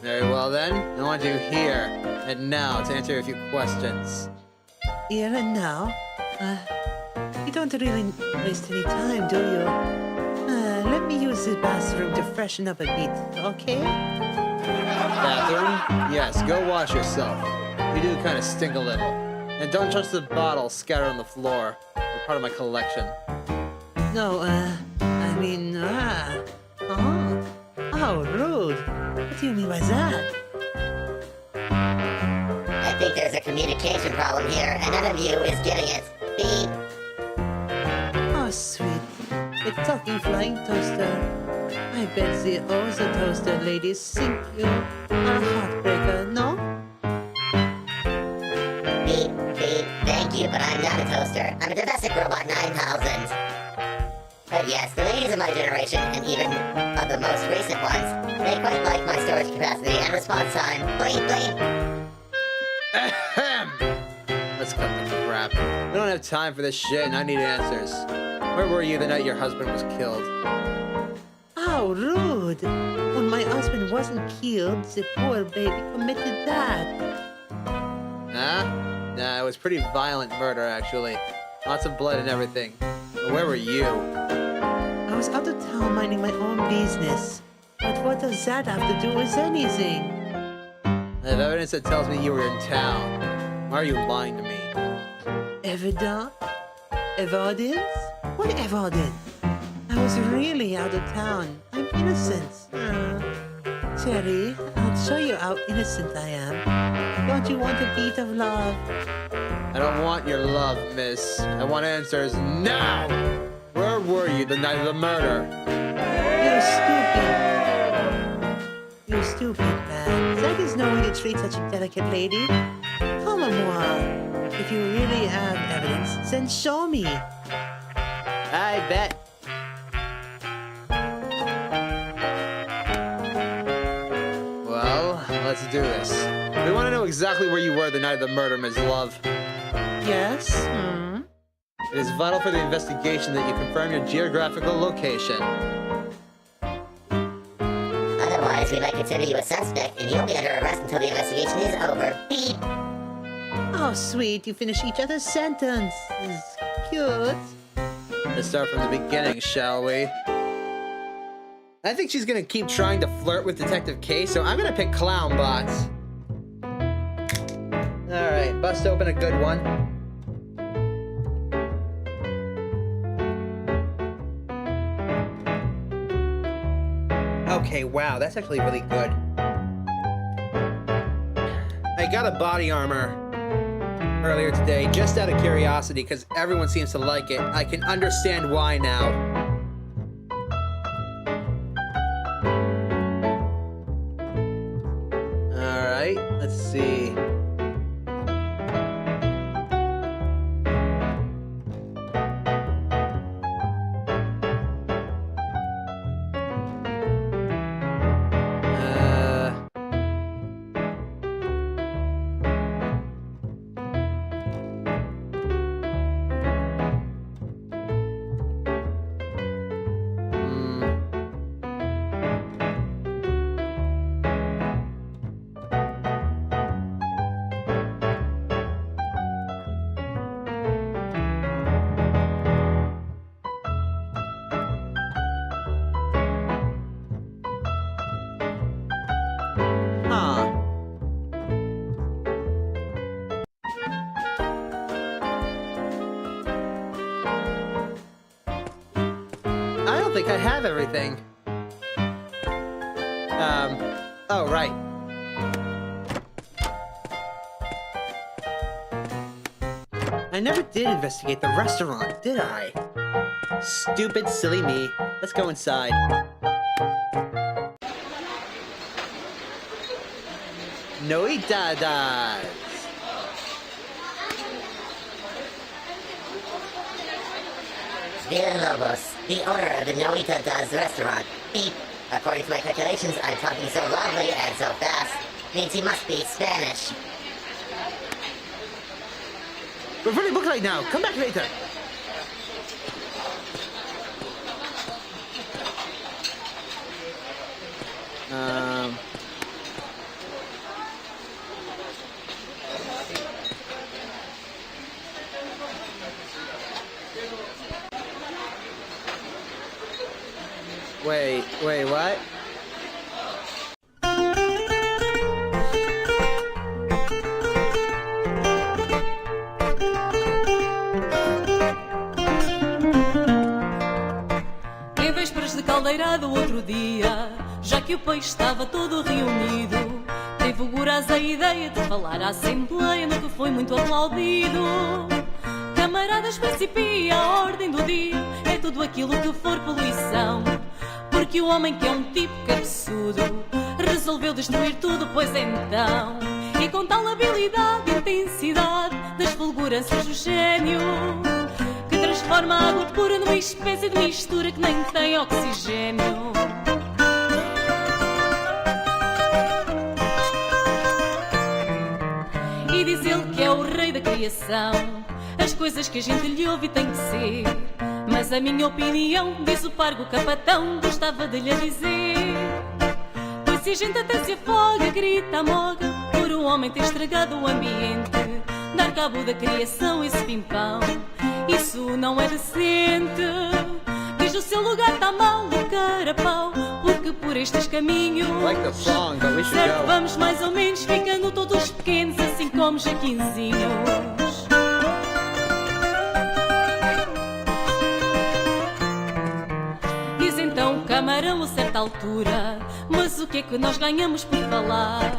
Very well then. I want you here and now to answer a few questions. Here and now? You don't really waste any time, do you? Let me use the bathroom to freshen up a bit, okay? Bathroom? Yes, go wash yourself. You do kind of stink a little. And don't touch the bottles scattered on the floor. They're part of my collection. No, I mean, oh, rude. What do you mean by that? I think there's a communication problem here, and none of you is getting it. Beep. Oh, sweet. A talking flying toaster. I bet the other toaster ladies think you are a heartbreaker, no? Beep, beep. Thank you, but I'm not a toaster. I'm a domestic robot 9000. But yes, the ladies of my generation, and even of the most recent ones, they quite like my storage capacity and response time. Bleep, bleep. Ahem! Let's cut the crap. We don't have time for this shit and I need answers. Where were you the night your husband was killed? How rude! When my husband wasn't killed, the poor baby committed that. Huh? Nah, it was pretty violent murder, actually. Lots of blood and everything. But where were you? I was out of town minding my own business. But what does that have to do with anything? I have evidence that tells me you were in town. Why are you lying to me? Evidence? Evidence? What evidence? I was really out of town. I'm innocent. Cherry, I'll show you how innocent I am. Don't you want a beat of love? I don't want your love, miss. I want answers now! Where were you the night of the murder? You're stupid. You're stupid, man. That is no way to treat such a delicate lady. Come on, moi. If you really have evidence, then show me. I bet. Well, let's do this. We want to know exactly where you were the night of the murder, Ms. Love. Yes? It is vital for the investigation that you confirm your geographical location. Otherwise, we might consider you a suspect, and you'll be under arrest until the investigation is over. Beep. Oh, sweet. You finish each other's sentence. Cute. Let's start from the beginning, shall we? I think she's gonna keep trying to flirt with Detective K, so I'm gonna pick Clown Bots. Alright, bust open a good one. Okay, wow, that's actually really good. I got a body armor earlier today, just out of curiosity, because everyone seems to like it. I can understand why now. Alright, let's see. think I have everything. Oh, right. I never did investigate the restaurant, did I? Stupid, silly me. Let's go inside. Noidadas. Villalobos, the owner of the Noita Does restaurant. Beep. According to my calculations, I'm talking so loudly and so fast. Means he must be Spanish. We're fully booked right now. Come back later. Wait, what? Em vésperas de caldeirada outro dia, já que o peixe estava todo reunido, teve o Guraz a ideia de falar à Assembleia no que foi muito aplaudido. Camaradas, principia a ordem do dia, é tudo aquilo que for poluição. Porque o homem que é um tipo cabeçudo resolveu destruir tudo, pois então. E com tal habilidade e intensidade das fulgurâncias do gênio, que transforma a água pura numa espécie de mistura que nem tem oxigênio. E diz ele que é o rei da criação, as coisas que a gente lhe ouve tem que ser. Mas a minha opinião, diz o pargo capatão, gostava de lhe dizer. Pois se a gente até se afoga, grita a moga, por o homem ter estragado o ambiente, dar cabo da criação, esse pimpão, isso não é decente. Diz o seu lugar está mal, o carapau, porque por estes caminhos, Like the song, but we should certo, go. vamos mais ou menos ficando todos pequenos, assim como jaquinzinhos. Então, camarão a certa altura, mas o que é que nós ganhamos por falar?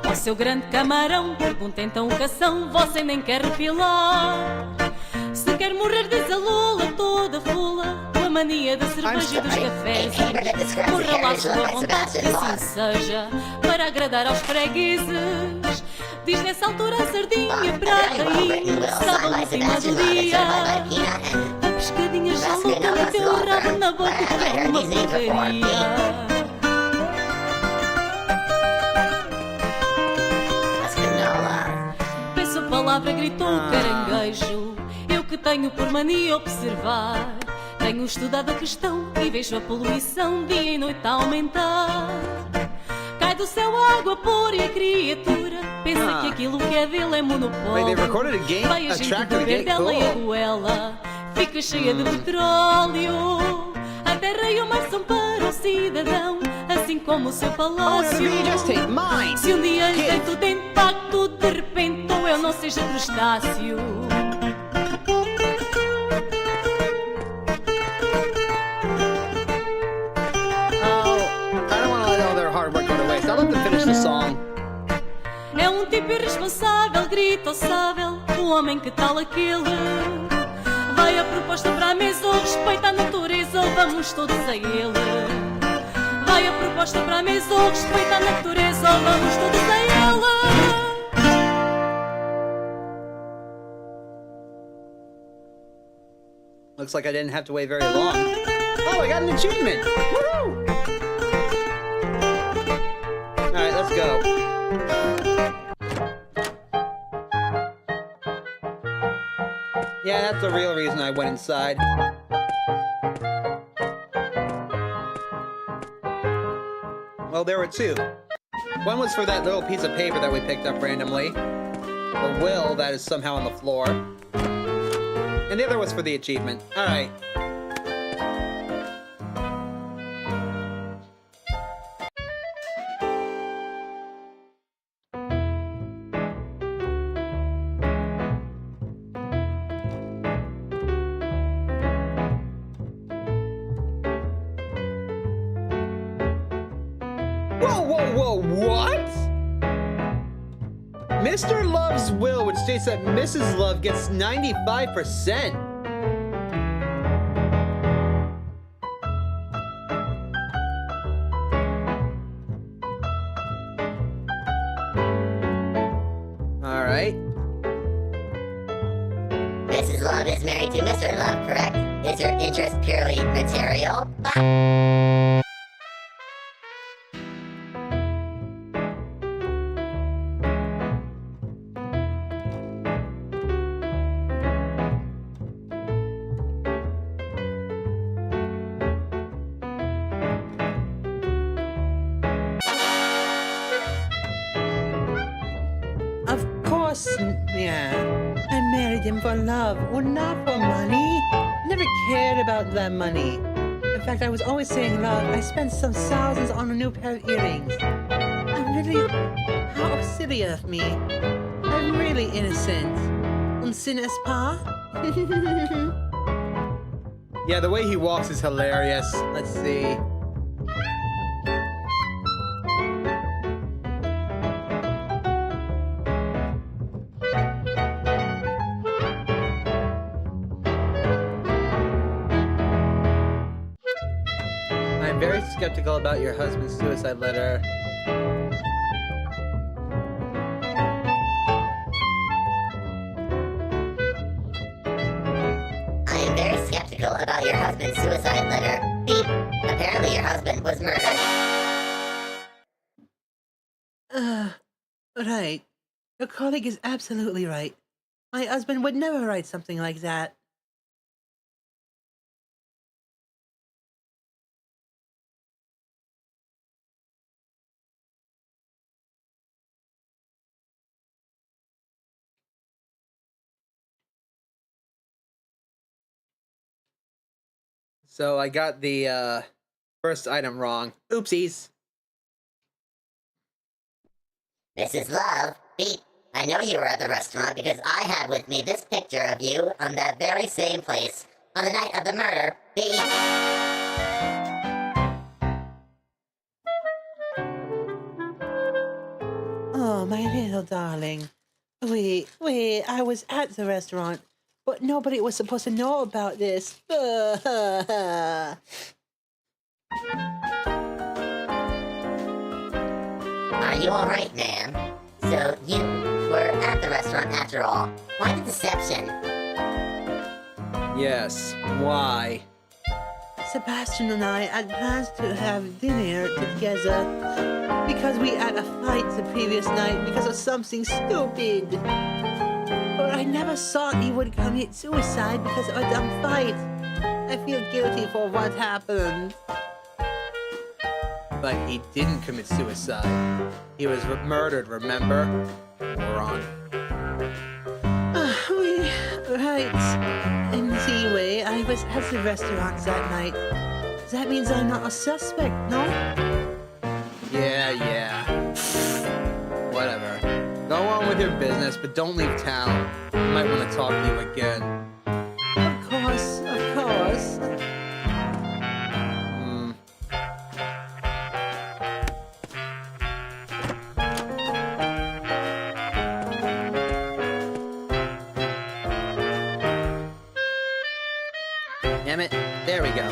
Ó seu grande camarão, pergunta então o cação, você nem quer refilar. Se quer morrer, diz a Lula, toda fula, com a mania da cerveja e dos cafés. Morra lá sua vontade, que assim seja, para agradar aos fregueses. Diz nessa altura a sardinha para cair, sábado no final do dia. A pescadinha já louca meteu o rabo na boca que é uma porcaria. Peço a palavra, gritou o caranguejo, eu que tenho por mania observar. Tenho estudado a questão e vejo a poluição dia e noite a aumentar. Cai do céu água pura e a criatura pensa que aquilo que é dele é monopólio. Wait, they recorded a game? Vai a A gente track of the beber game? dela e a Cool. goela fica cheia de petróleo. A terra e o mar são para o cidadão, assim como o seu Oh, palácio. no, you just take mine. Se um dia lhe der tudo em pacto, de repente ou eu não seja crustáceo. I don't want to let all their hard work go to waste. I'll let them finish the song. É um tipo irresponsável, grita o sábel, o homem que tal aquele. Vai a proposta para a mesa, ou respeita a natureza, ou vamos todos a ele. Vai a proposta para a mesa, ou respeita a natureza, ou vamos todos a ele. Looks like I didn't have to wait very long. Oh, I got an achievement! Woo! Alright, let's go. Yeah, that's the real reason I went inside. Well, there were two. One was for that little piece of paper that we picked up randomly. The will that is somehow on the floor. And the other was for the achievement. Alright. Whoa, whoa, whoa, what? Mr. Love's will, which states that Mrs. Love gets 95%. All right. Mrs. Love is married to Mr. Love, correct? Is your interest purely material? Of course, yeah. I married him for love, or not for money. Never cared about that money. In fact, I was always saying, love, I spent some thousands on a new pair of earrings. I'm really... How silly of me. I'm really innocent. Ce n'est pas? Yeah, the way he walks is hilarious. Let's see. I'm very skeptical about your husband's suicide letter. I am very skeptical about your husband's suicide letter. Beep. Apparently your husband was murdered. Right. Your colleague is absolutely right. My husband would never write something like that. So I got the first item wrong. Oopsies. Mrs. Love, beep. I know you were at the restaurant because I had with me this picture of you on that very same place on the night of the murder. Beep. Oh, my little darling. Wait, I was at the restaurant, but nobody was supposed to know about this. Are you alright, ma'am? So you were at the restaurant after all. Why the deception? Yes. Why? Sebastian and I had plans to have dinner together because we had a fight the previous night because of something stupid. But I never thought he would commit suicide because of a dumb fight. I feel guilty for what happened. But he didn't commit suicide. He was murdered, remember? Moron. Right. Anyway, I was at the restaurant that night. That means I'm not a suspect, no? Yeah. Whatever. Go on with your business, but don't leave town. I might want to talk to you again. Of course. Damn it. There we go.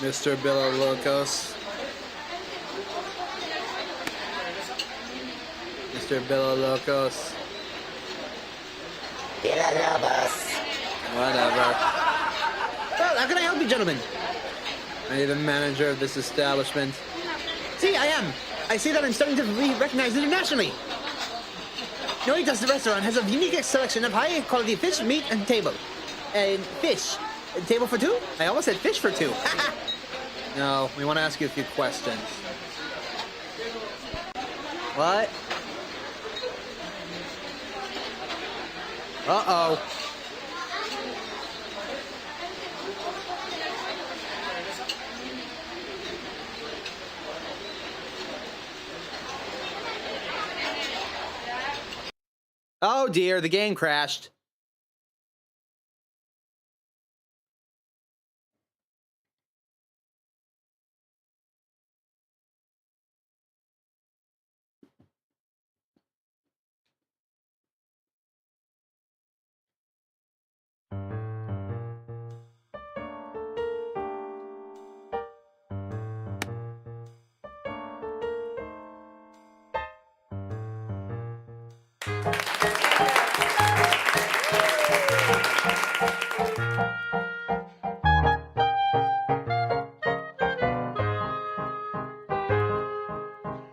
Mr. Billalocos. Mr. Billalocos. Villalobos. Whatever. Well, how can I help you, gentlemen? Are you the manager of this establishment? See, I am. I see that I'm starting to be recognized internationally. Norita's restaurant has a unique selection of high-quality fish, meat, and table. And fish. A table for two? I almost said fish for two. No, we want to ask you a few questions. What? Uh-oh. Oh dear, the game crashed.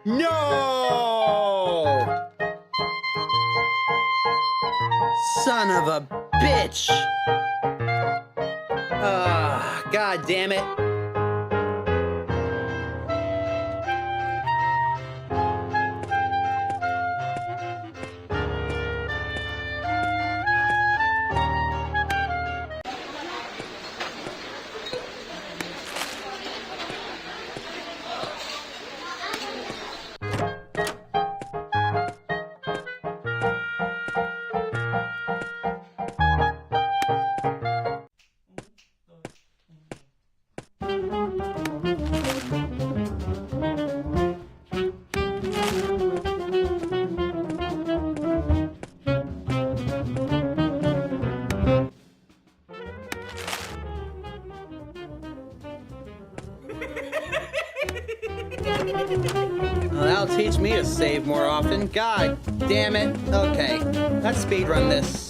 No! Son of a bitch! God damn it. Well, that'll teach me to save more often. God damn it. Okay, let's speedrun this.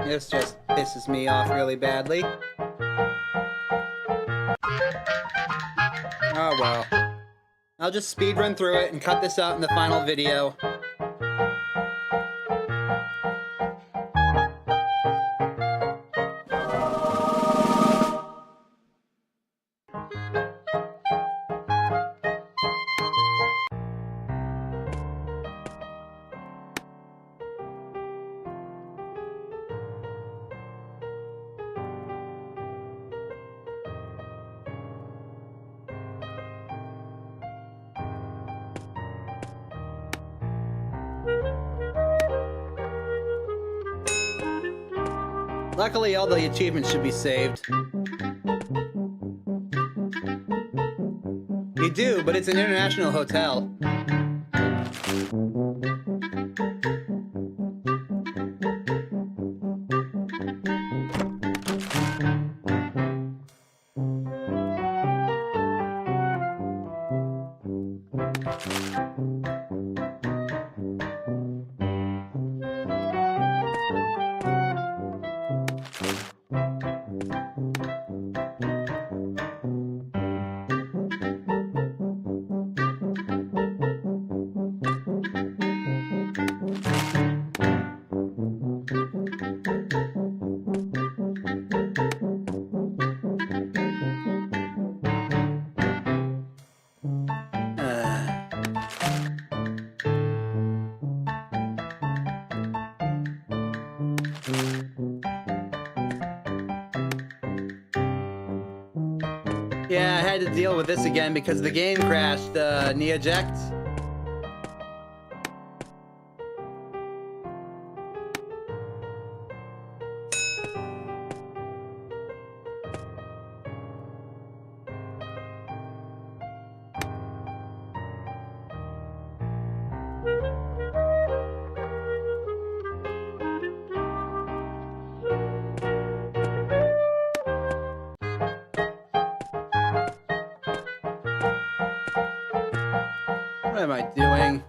This just pisses me off really badly. Oh well. I'll just speedrun through it and cut this out in the final video. Luckily, all the achievements should be saved. You do, but it's an international hotel. Yeah, I had to deal with this again because the game crashed, Neoject. What am I doing?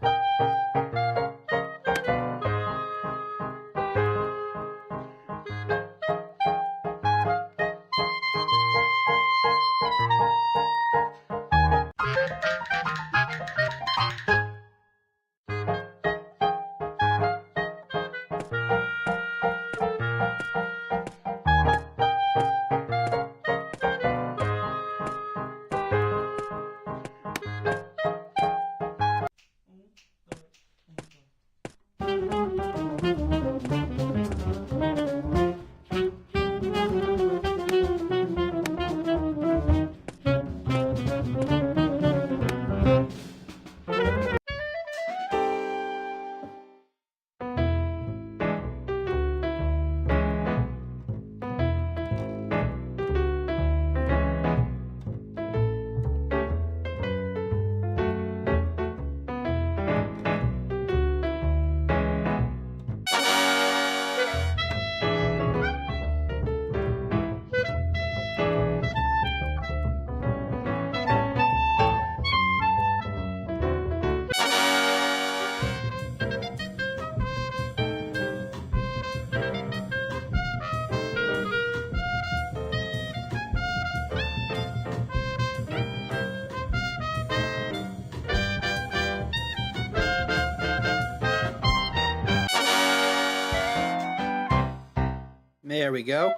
There we go.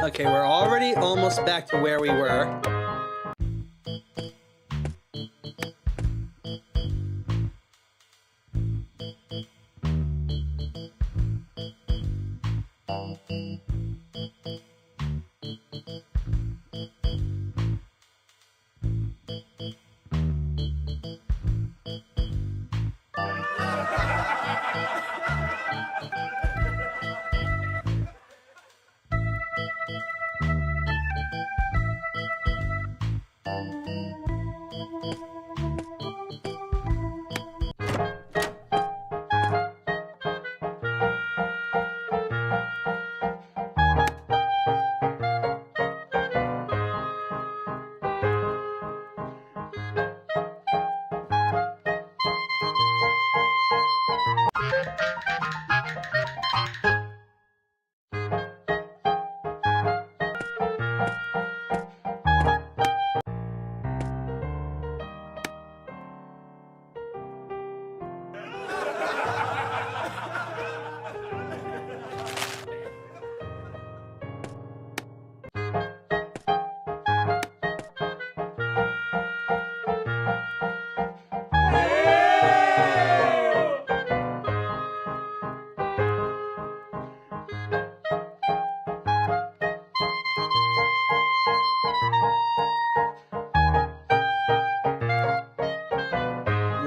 Okay, we're already almost back to where we were.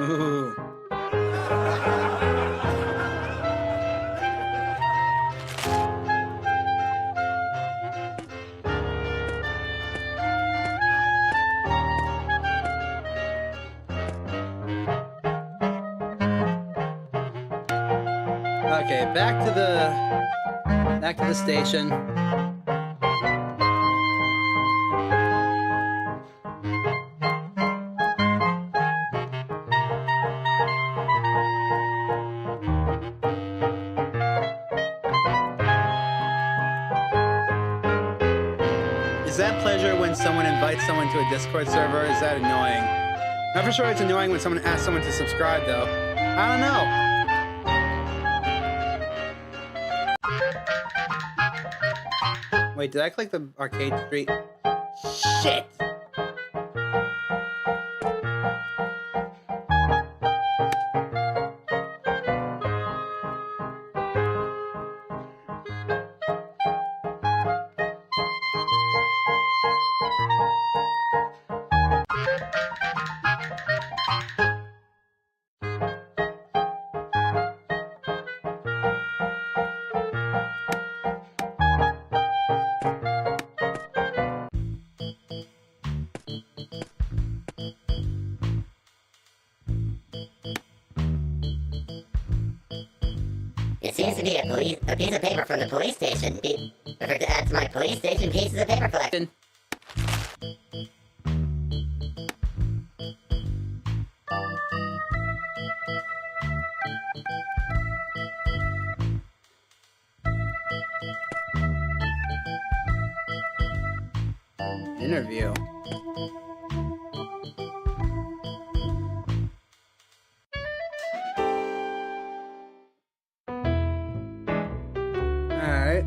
Ooh. Okay, back to the station. Is that pleasure when someone invites someone to a Discord server? Is that annoying? I'm for sure it's annoying when someone asks someone to subscribe, though. I don't know. Wait, did I click the arcade street? Shit! seems to be a piece of paper from the police station. Prefer to add to my police station pieces of paper collection. Interview. Alright.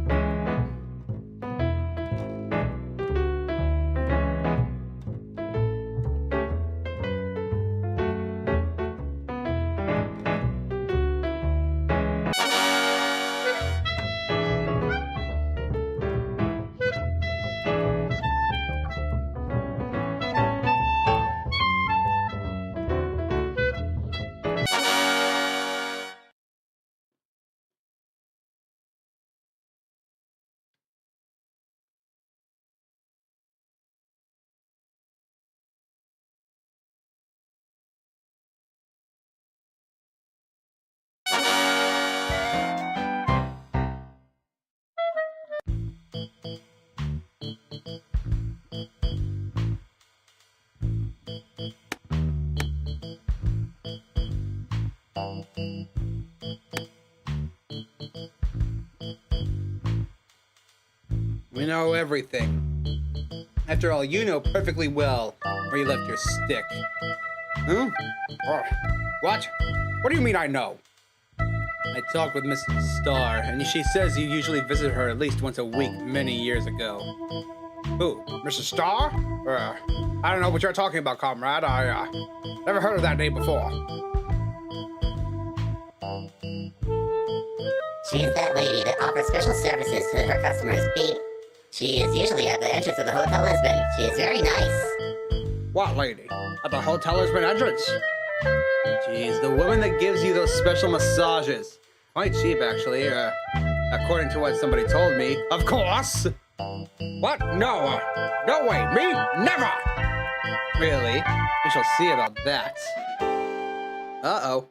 We know everything. After all, you know perfectly well where you left your stick. Huh? What? What do you mean I know? I talked with Mrs. Starr, and she says you usually visit her at least once a week many years ago. Who? Mrs. Starr? I don't know what you're talking about, comrade. I never heard of that name before. She's that lady that offers special services to her customers. She is usually at the entrance of the Hotel Lisbon. She is very nice. What lady? At the Hotel Lisbon entrance? She's the woman that gives you those special massages. Quite cheap, actually, according to what somebody told me. Of course! What? No, no way, me? Never! Really? We shall see about that. Uh-oh.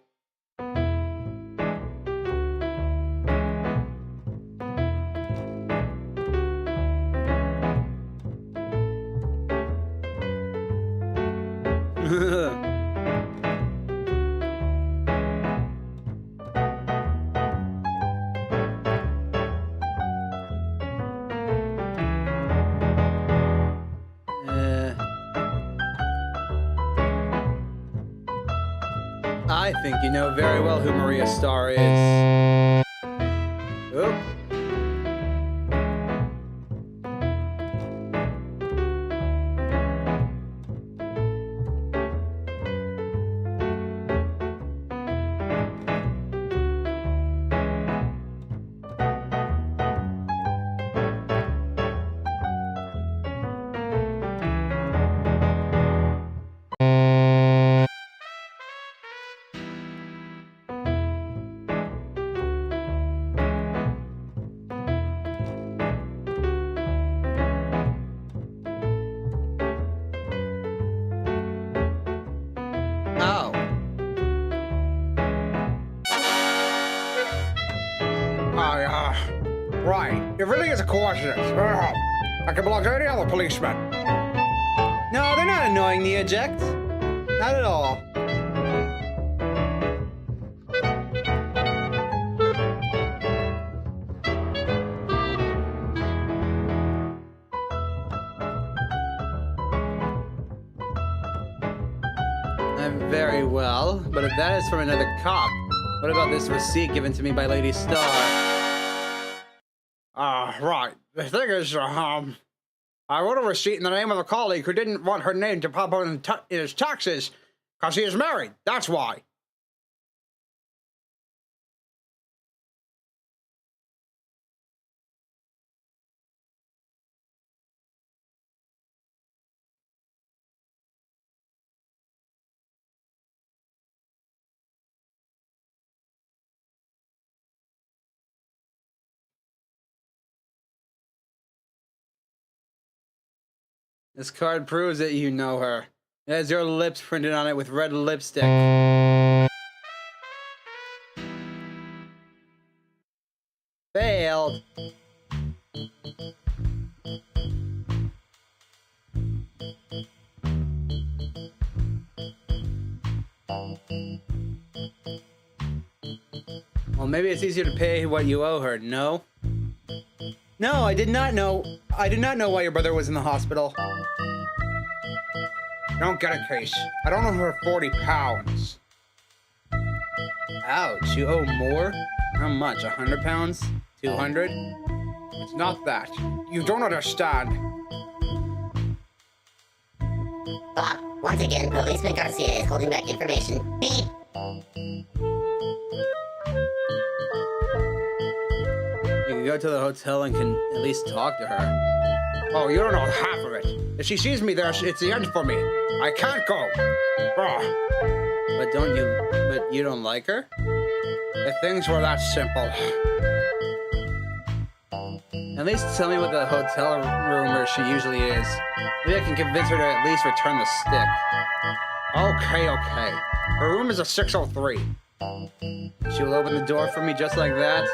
I think you know very well who Maria Starr is. Oop. Right. It really is a coincidence. I can belong to any other policeman. No, they're not annoying, the eject. Not at all. Very well, but if that is from another cop, what about this receipt given to me by Lady Starr? Right. The thing is, I wrote a receipt in the name of a colleague who didn't want her name to pop up in his taxes because he is married. That's why. This card proves that you know her. It has your lips printed on it with red lipstick. called? Well, maybe it's easier to pay what you owe her, no? No, I did not know. I did not know why your brother was in the hospital. Don't get a case. I don't owe her 40 pounds. Ouch, you owe more? How much, 100 pounds? 200? It's not that. You don't understand. Bob, once again, Policeman Garcia is holding back information. Beep! You can go to the hotel and can at least talk to her. Oh, you don't know half of it. If she sees me there, it's the end for me. I can't go. Oh, But you don't like her? if things were that simple. At least tell me what the hotel room where she usually is. Maybe I can convince her to at least return the stick. Okay. Her room is a 603. She'll open the door for me just like that?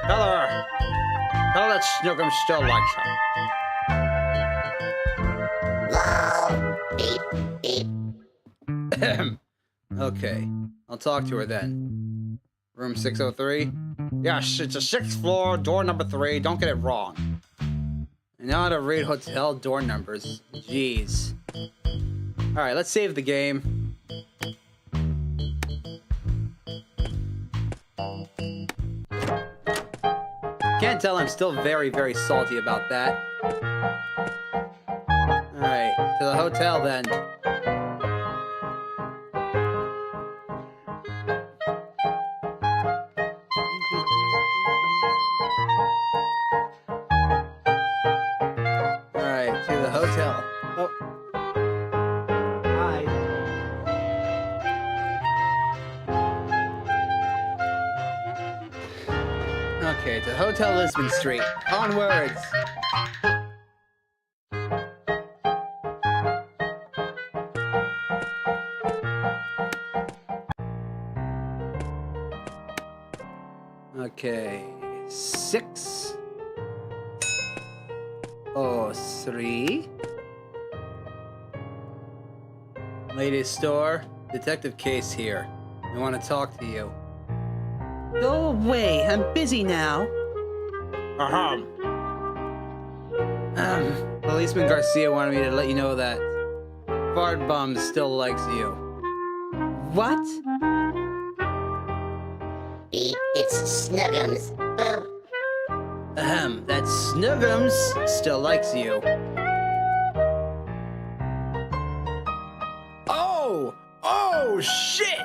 Tell her that Snookums still likes her. Lol. Beep. Beep. Okay, I'll talk to her then. Room 603? Yes, it's a 6th floor, door number 3. Don't get it wrong. I know how to read hotel door numbers. Jeez. Alright, let's save the game. Can't tell I'm still very, very salty about that. Alright, to the hotel then. Alright, to the hotel. Oh. Hi. Okay, to Hotel Lisbon Street. Onwards! Okay, 603. Ladies' store, Detective Case here. I want to talk to you. Go away. I'm busy now. Policeman Garcia wanted me to let you know that Fart Bum still likes you. What? Beep. It's Snookums. Boop. That Snookums still likes you. Oh, shit!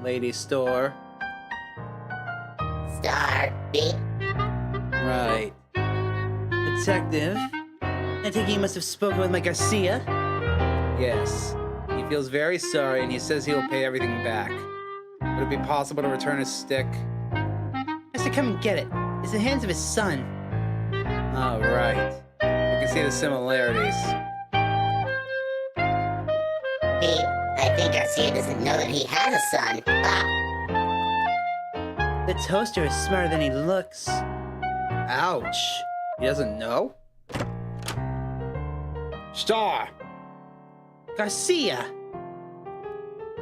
Ladies' store. Star. Beep. Right. Detective? I think you must have spoken with my Garcia. Yes. He feels very sorry and he says he will pay everything back. Would it be possible to return his stick? Has to come and get it. It's in the hands of his son. Oh, right. You can see the similarities. Beep. I think Garcia doesn't know that he has a son. Bop. The toaster is smarter than he looks. Ouch. He doesn't know? Star! Garcia!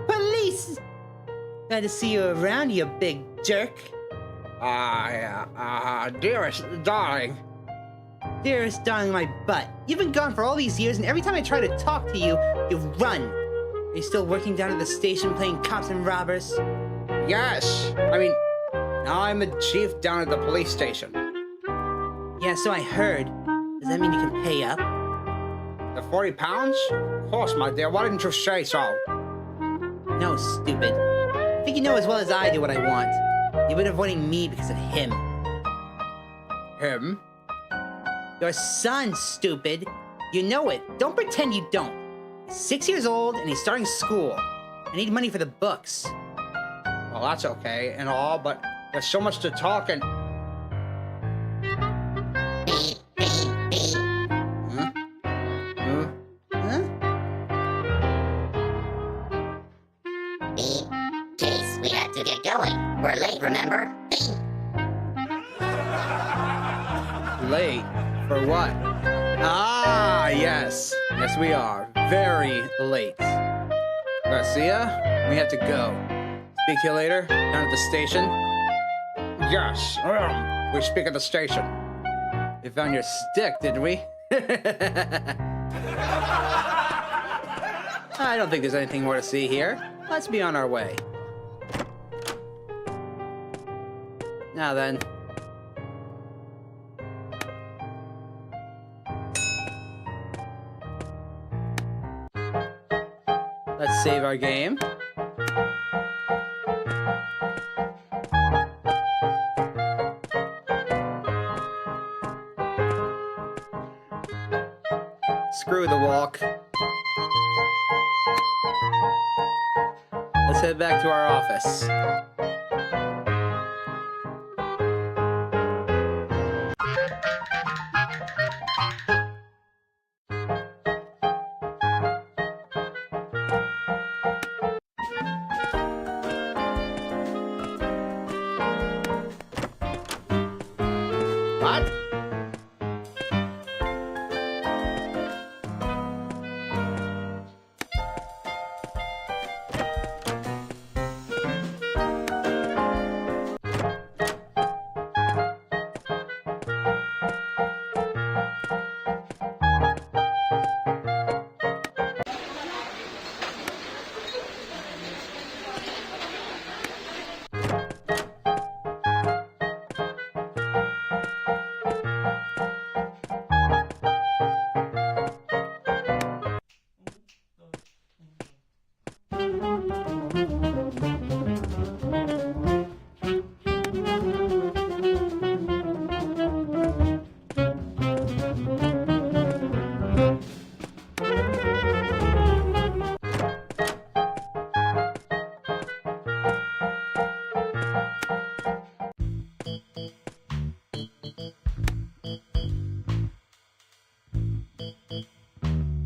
Police! Glad to see you around, you big jerk. Dearest darling. Dearest darling, my butt. You've been gone for all these years, and every time I try to talk to you, you run. Are you still working down at the station playing cops and robbers? Yes. I mean, now I'm the chief down at the police station. Yeah, so I heard. Does that mean you can pay up? The 40 pounds? Of course, my dear. Why didn't you say so? No, stupid. I think you know as well as I do what I want. You've been avoiding me because of him. Him? Your son, stupid. You know it. Don't pretend you don't. He's 6 years old and he's starting school. I need money for the books. Well, that's okay and all, but there's so much to talk and... Beep. Beep. Beep. Huh? showing. We're late, remember? Late? For what? Ah, yes. Yes, we are. Very late. Garcia, we have to go. Speak to you later, down at the station. Yes, we speak at the station. We found your stick, didn't we? I don't think there's anything more to see here. Let's be on our way. Now then. Let's save our game. Screw the walk. Let's head back to our office. What?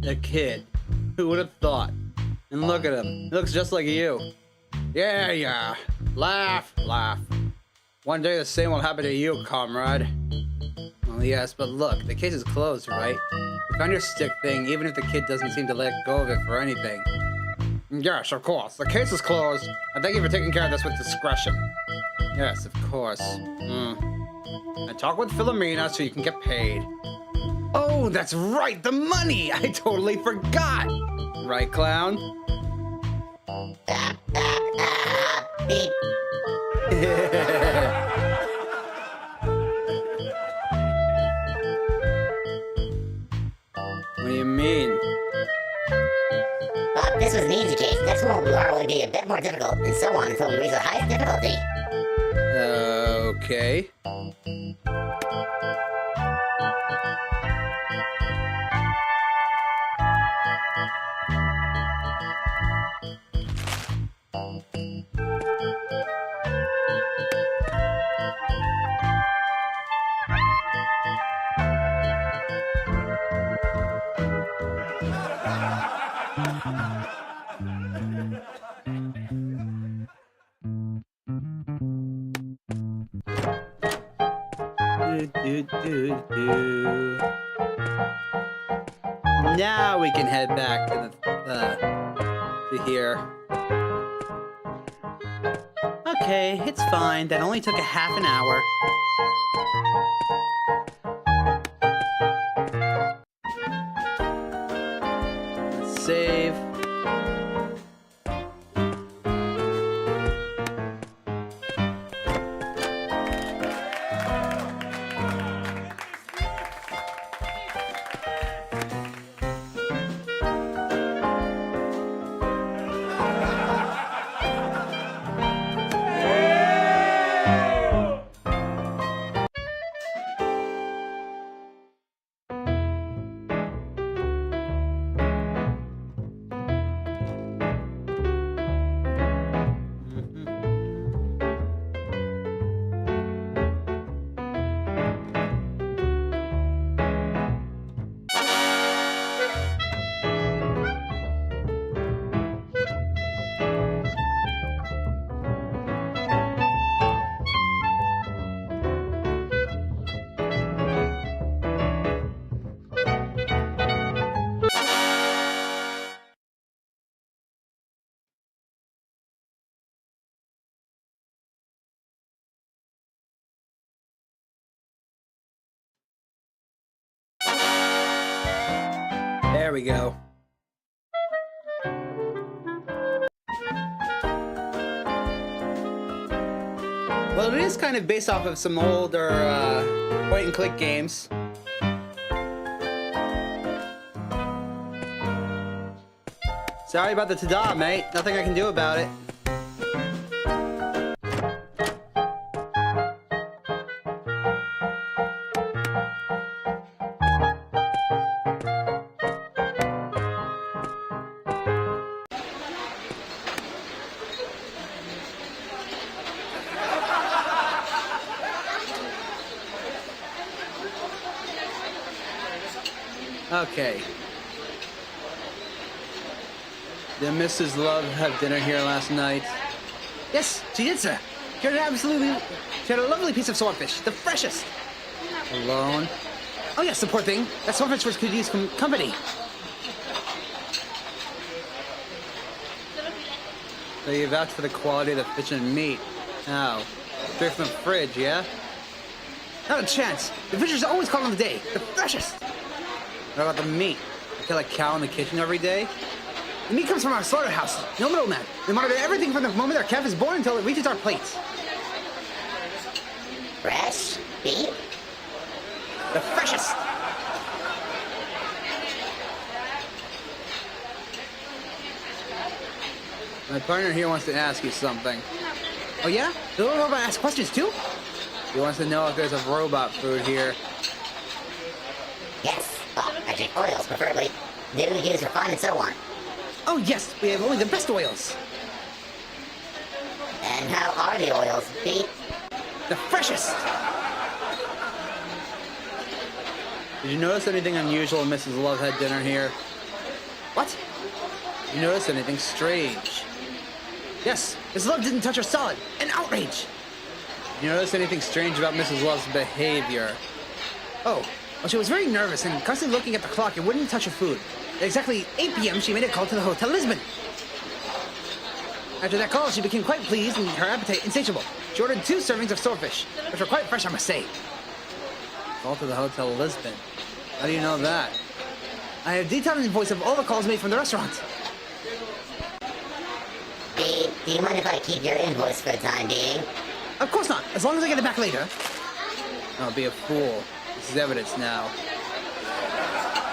A kid. Who would have thought? And look at him. He looks just like you. Yeah. Laugh, laugh. One day the same will happen to you, comrade. Well, yes, but look, the case is closed, right? We found your stick thing, even if the kid doesn't seem to let go of it for anything. Yes, of course. The case is closed, and thank you for taking care of this with discretion. Yes, of course. And talk with Philomena so you can get paid. Oh, that's right, the money! I totally forgot! Right, clown? Beep. What do you mean? But this was an easy case. Next one will probably be a bit more difficult, and so on until we reach the highest difficulty. Okay. Now we can head back to to here. Okay, it's fine. That only took a half an hour. Let's save. There we go. Well, it is kind of based off of some older point-and-click games. Sorry about the ta-da, mate. Nothing I can do about it. Okay. Did Mrs. Love have dinner here last night? Yes, she did, sir. She had a lovely piece of swordfish, the freshest. Alone? Oh yes, the poor thing. That swordfish could use company. So you vouch for the quality of the fish and meat. How? Straight from the fridge, yeah? Not a chance. The fish is always caught on the day. The freshest. What about the meat? You kill a cow in the kitchen every day? The meat comes from our slaughterhouse. No middleman. They monitor everything from the moment our calf is born until it reaches our plates. Fresh beef? The freshest. My partner here wants to ask you something. Oh yeah? The little robot asks questions too? He wants to know if there's a robot food here. Yes. Well, actually, oils preferably. New, used, refined, and so on. Oh yes, we have only the best oils. And how are the oils, Pete? The freshest! Did you notice anything unusual when Mrs. Love had dinner here? What? Did you notice anything strange? Yes, Mrs. Love didn't touch her salad. An outrage! Did you notice anything strange about Mrs. Love's behavior? Oh, well, she was very nervous and constantly looking at the clock and wouldn't touch her food. At exactly 8 p.m., she made a call to the Hotel Lisbon. After that call, she became quite pleased and her appetite insatiable. She ordered 2 servings of swordfish, which were quite fresh, I must say. Call to the Hotel Lisbon. How do you know that? I have detailed invoice of all the calls made from the restaurant. Pete, do you mind if I keep your invoice for the time being? Of course not, as long as I get it back later. I'll be a fool. This is evidence now.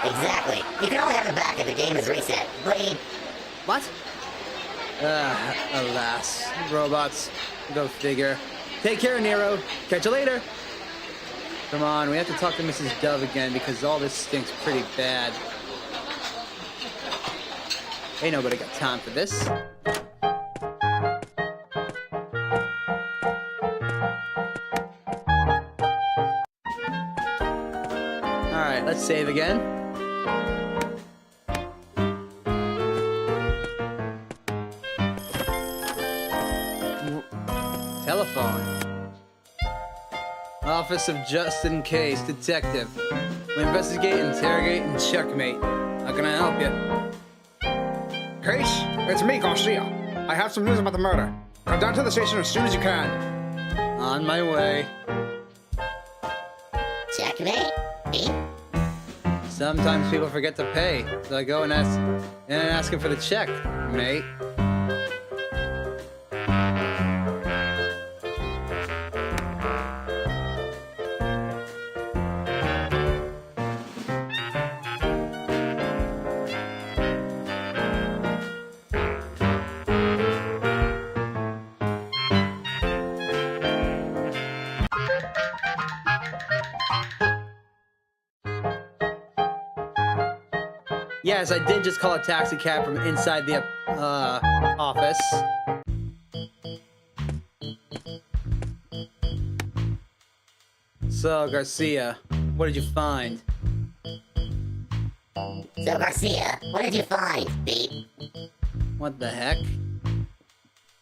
Exactly. You can only have it back if the game is reset. Bleed. What? Alas. Robots. Go figure. Take care, Nero. Catch you later. Come on, we have to talk to Mrs. Dove again because all this stinks pretty bad. Ain't nobody got time for this. Alright, let's save again. Telephone. Office of Just In Case, Detective. We investigate, interrogate, and checkmate. How can I help you? Case, it's me, Garcia. I have some news about the murder. Come down to the station as soon as you can. On my way. Checkmate? Pete? Sometimes people forget to pay, so I go and ask him for the check, mate. Yes, I did just call a taxi cab from inside the office. So, Garcia, what did you find? So, Garcia, what did you find, Pete? What the heck?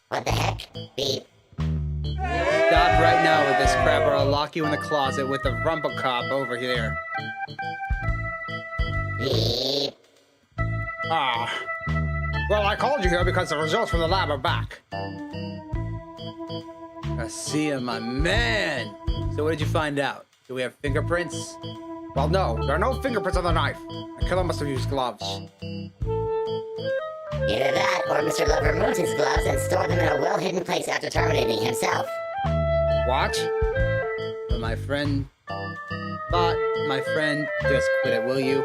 What the heck, Pete? Stop right now with this crap or I'll lock you in the closet with the rumble cop over here. Pete? Ah. Well, I called you here because the results from the lab are back. Garcia, my man! So what did you find out? Do we have fingerprints? Well, no, there are no fingerprints on the knife. The killer must have used gloves. Either that, or Mr. Love removed his gloves and stored them in a well-hidden place after terminating himself. What? But my friend, just quit it, will you?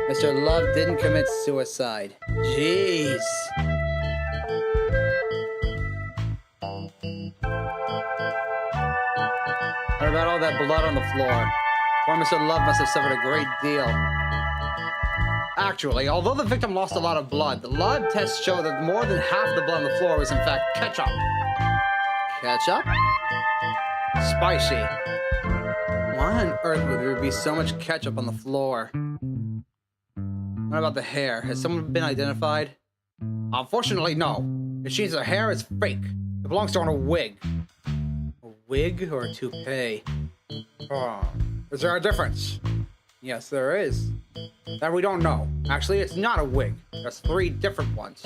Mr. Love didn't commit suicide. Jeez. What about all that blood on the floor? Poor Mr. Love must have suffered a great deal. Actually, although the victim lost a lot of blood, the lab tests show that more than half the blood on the floor was in fact ketchup. Ketchup? Spicy. Why on earth would there be so much ketchup on the floor? What about the hair? Has someone been identified? Unfortunately, no. It seems the hair is fake. It belongs to a wig. A wig or a toupee? Oh, is there a difference? Yes, there is. That we don't know. Actually, it's not a wig. There's 3 different ones.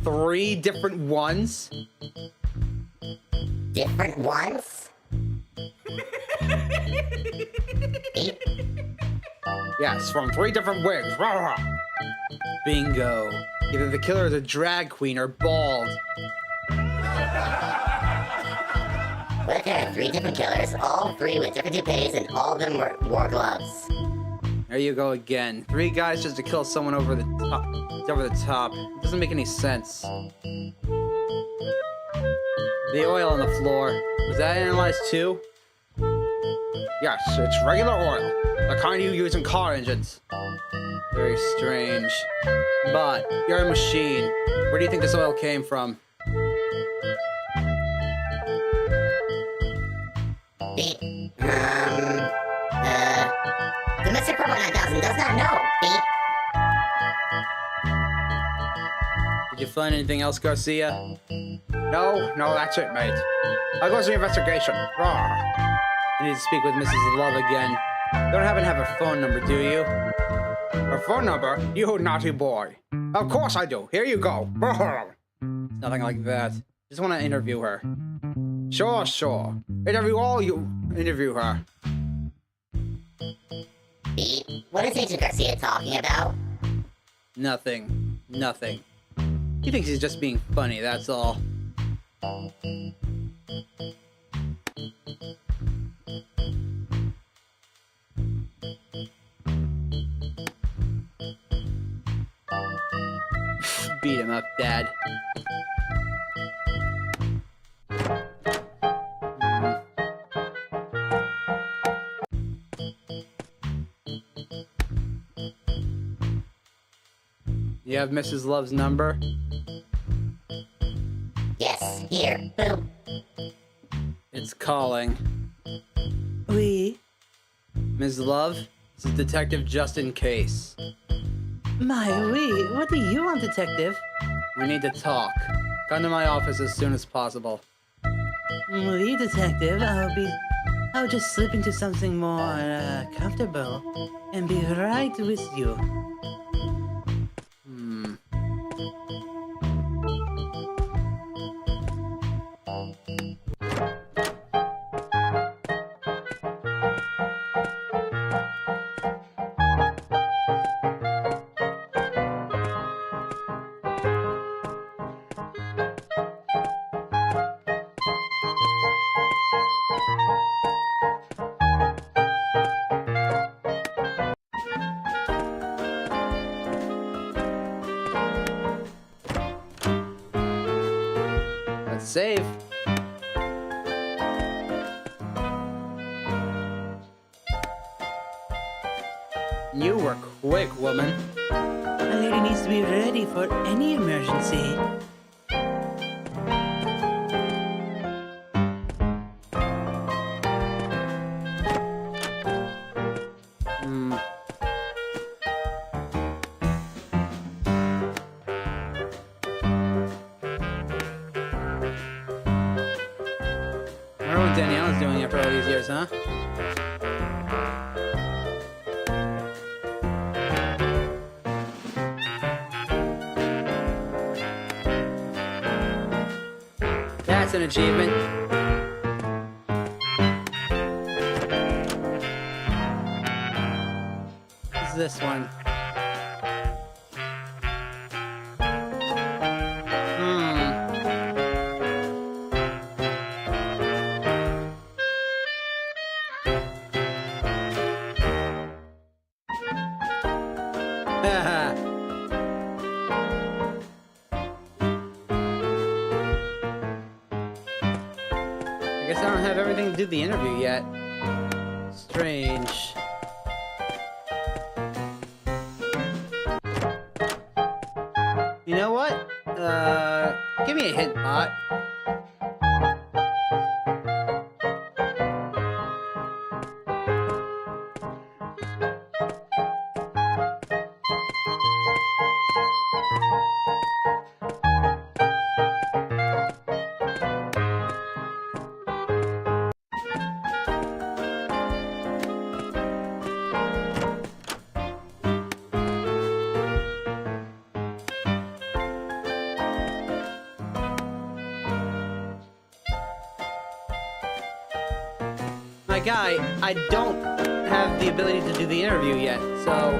3 different ones? Different ones? Yes, from 3 different wigs. Rah, rah. Bingo. Either the killer is a drag queen or bald. What if there are 3 different killers, all 3 with different toupees, and all of them wore gloves? There you go again. 3 guys just to kill someone over the top. It's over the top. It doesn't make any sense. The oil on the floor. Was that analyzed too? Yes, it's regular oil. The kind you use in car engines. Very strange. But you're a machine. Where do you think this oil came from? The Mr. Robot 9000 does not know, Beep. Did you find anything else, Garcia? No, that's it, mate. I'll go to the investigation. Rah. I need to speak with Mrs. Love again. You don't happen to have her phone number, do you? Her phone number? You naughty boy. Of course I do. Here you go. Nothing like that. Just want to interview her. Sure. Interview her. Beep, what is Agent Garcia talking about? Nothing. He thinks he's just being funny, that's all. Beat him up, Dad. You have Mrs. Love's number? Yes, here, boop. It's calling. Oui. Ms. Love, this is Detective Justin Case. My, oui. What do you want, detective? We need to talk. Come to my office as soon as possible. Oui, detective. I'll just slip into something more, comfortable and be right with you. Let's save. You were quick, woman. A lady needs to be ready for any emergency. I wonder what Danielle's doing after all these years, huh? That's an achievement. this one? I guess I don't have everything to do the interview yet. Strange. You know what? Give me a hint, bot. My guy, I don't have the ability to do the interview yet, so...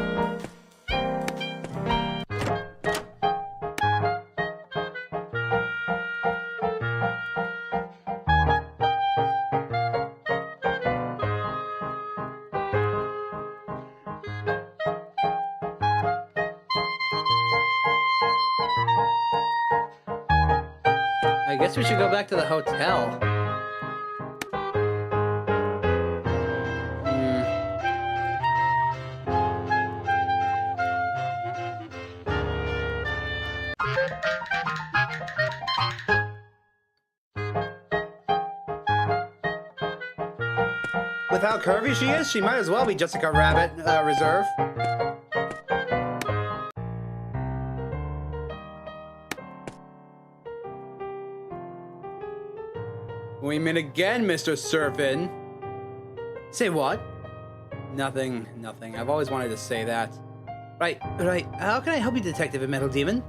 I guess we should go back to the hotel. With how curvy she is, she might as well be Jessica Rabbit Reserve. We meet again, Mr. Surfin. Say what? Nothing. I've always wanted to say that. Right. How can I help you, Detective and Metal Demon?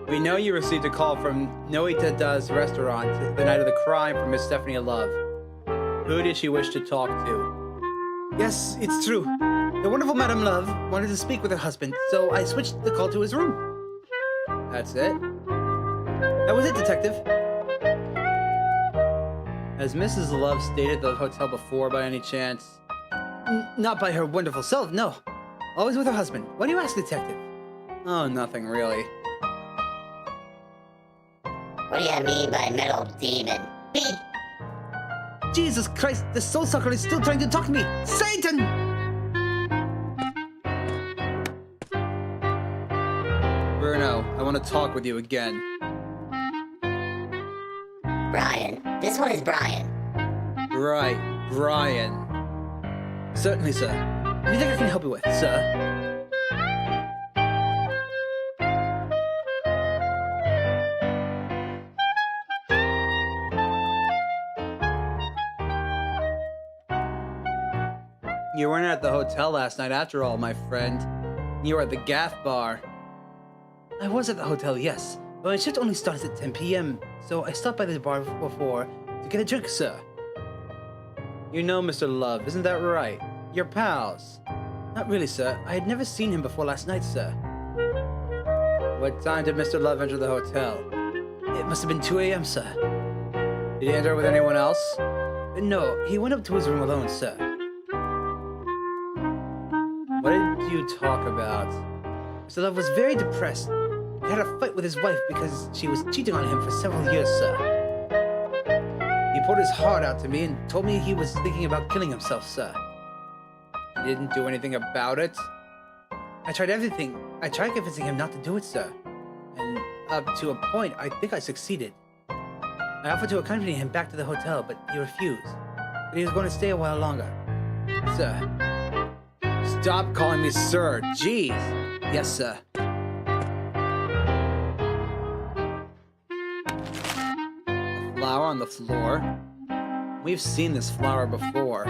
We know you received a call from Noita Da's restaurant the night of the crime from Miss Stephanie Love. Who did she wish to talk to? Yes, it's true. The wonderful Madame Love wanted to speak with her husband, so I switched the call to his room. That's it? That was it, Detective. Has Mrs. Love stayed at the hotel before by any chance? Not by her wonderful self, no. Always with her husband. Why do you ask, Detective? Oh, nothing really. What do you mean by metal demon? Beep! Jesus Christ, the soul sucker is still trying to talk to me! Satan! Bruno, I want to talk with you again. Brian. This one is Brian. Right, Brian. Certainly, sir. Anything I can help you with, sir? You weren't at the hotel last night after all, my friend. You were at the Gaff Bar. I was at the hotel, yes. But my shift only starts at 10 p.m., so I stopped by the bar before to get a drink, sir. You know Mr. Love, isn't that right? You're pals. Not really, sir. I had never seen him before last night, sir. What time did Mr. Love enter the hotel? It must have been 2 a.m., sir. Did he enter with anyone else? No, he went up to his room alone, sir. What did you talk about? Mr. Love was very depressed. He had a fight with his wife because she was cheating on him for several years, sir. He poured his heart out to me and told me he was thinking about killing himself, sir. He didn't do anything about it. I tried everything. I tried convincing him not to do it, sir. And up to a point, I think I succeeded. I offered to accompany him back to the hotel, but he refused. But he was going to stay a while longer. Sir. Stop calling me sir. Jeez. Yes, sir. A flower on the floor? We've seen this flower before.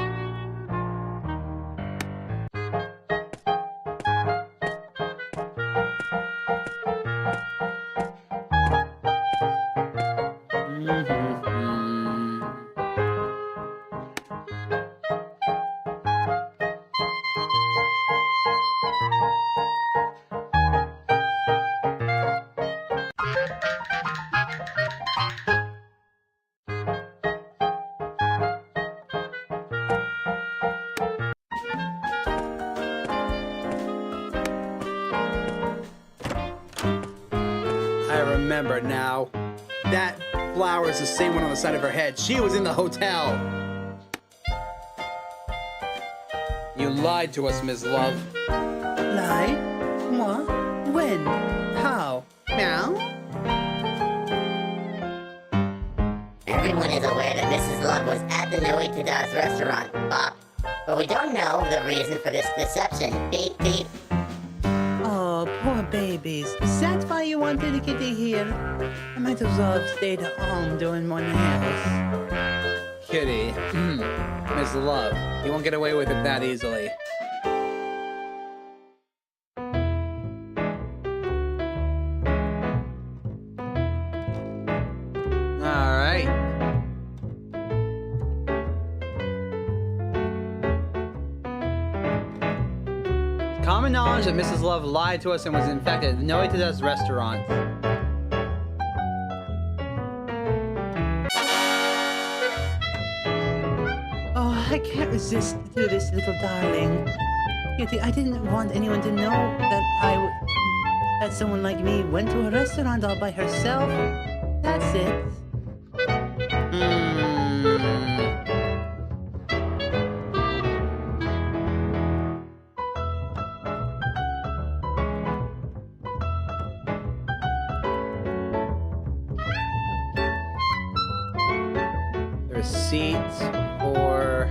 remember now. That flower is the same one on the side of her head. She was in the hotel. You lied to us, Ms. Love. Lie? Moi? When? How? Now? Everyone is aware that Mrs. Love was at the Noitadas restaurant, Bob. But we don't know the reason for this deception. Beep, beep. Oh, poor babies. Is that why you wanted to get here? I might as well have stayed at home doing my nails. Kitty. Ms. Love, you won't get away with it that easily. Alright. Common knowledge that Mrs. Love lied to us and was infected at the Noitadas restaurant. Oh, I can't resist to this little darling. Kitty, I didn't want anyone to know that someone like me went to a restaurant all by herself. That's it. The receipt for...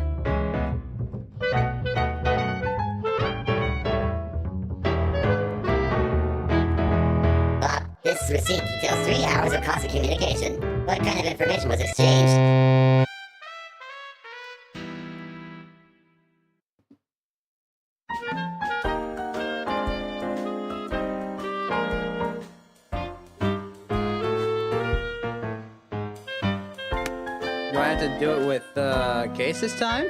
Bob, this receipt details 3 hours of constant communication. What kind of information was exchanged? Do I have to do it with Case this time?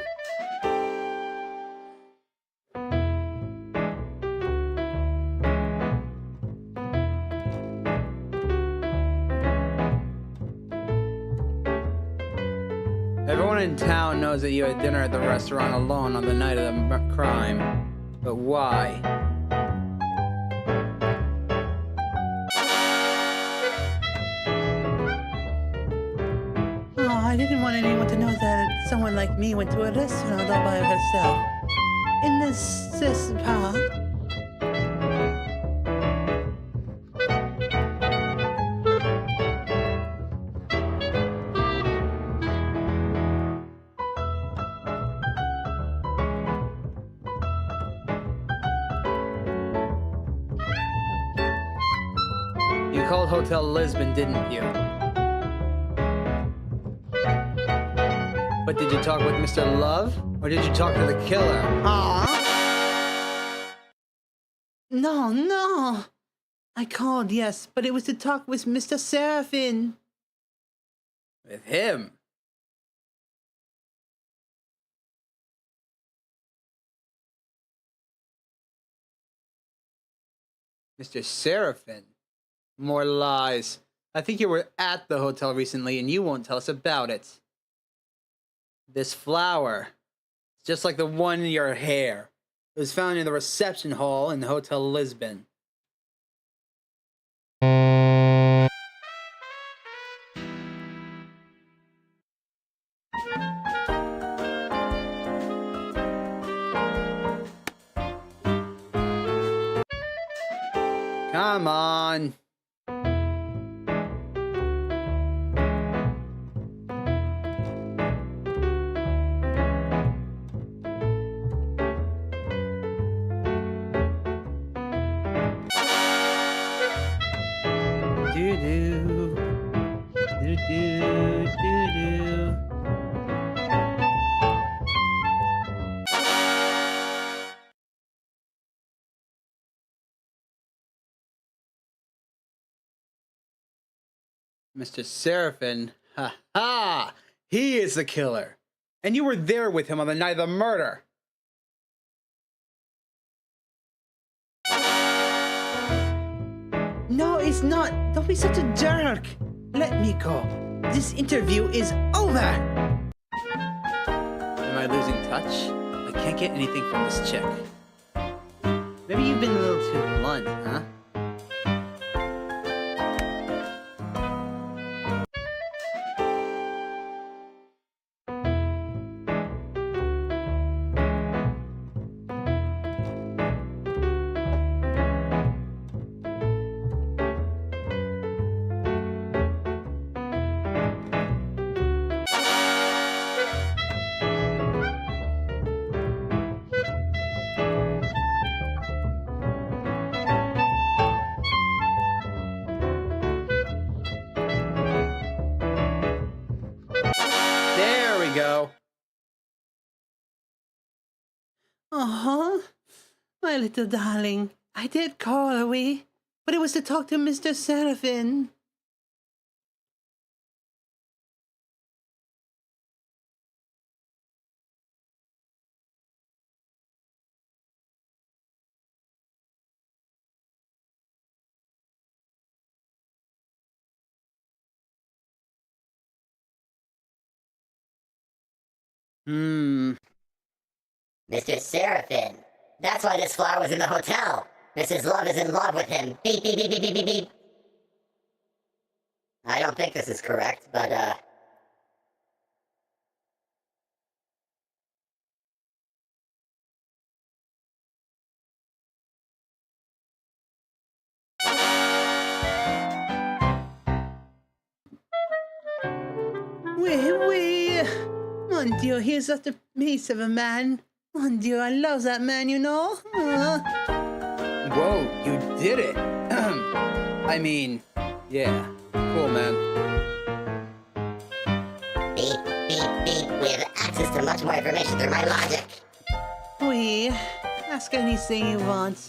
Everyone in town knows that you had dinner at the restaurant alone on the night of the crime. But why? Oh, I didn't want anyone to know that someone like me went to a restaurant all by herself. In this park. You called Hotel Lisbon, didn't you? But did you talk with Mr. Love? Or did you talk to the killer? No. I called, yes, but it was to talk with Mr. Seraphin. With him? Mr. Seraphin? More lies. I think you were at the hotel recently and you won't tell us about it. This flower, it's just like the one in your hair. It was found in the reception hall in the Hotel Lisbon. Come on. Do-do. Do-do. Do-do. Mr. Seraphin, ha ha! He is the killer! And you were there with him on the night of the murder! No, it's not. Don't be such a jerk. Let me go. This interview is over. Am I losing touch? I can't get anything from this chick. Maybe you've been a little too blunt, huh? Uh-huh. My little darling. I did call away, but it was to talk to Mr. Seraphin. Hmm. Mr. Seraphin. That's why this flower was in the hotel. Mrs. Love is in love with him. Beep, beep, beep, beep, beep, beep, beep. I don't think this is correct, but, Oui. Mon Dieu, he's such a piece of a man. Mon Dieu, I love that man, you know? Whoa, you did it. I mean, yeah. Cool, man. beep, beep, beep. We have access to much more information through my logic. Oui. Ask anything you want.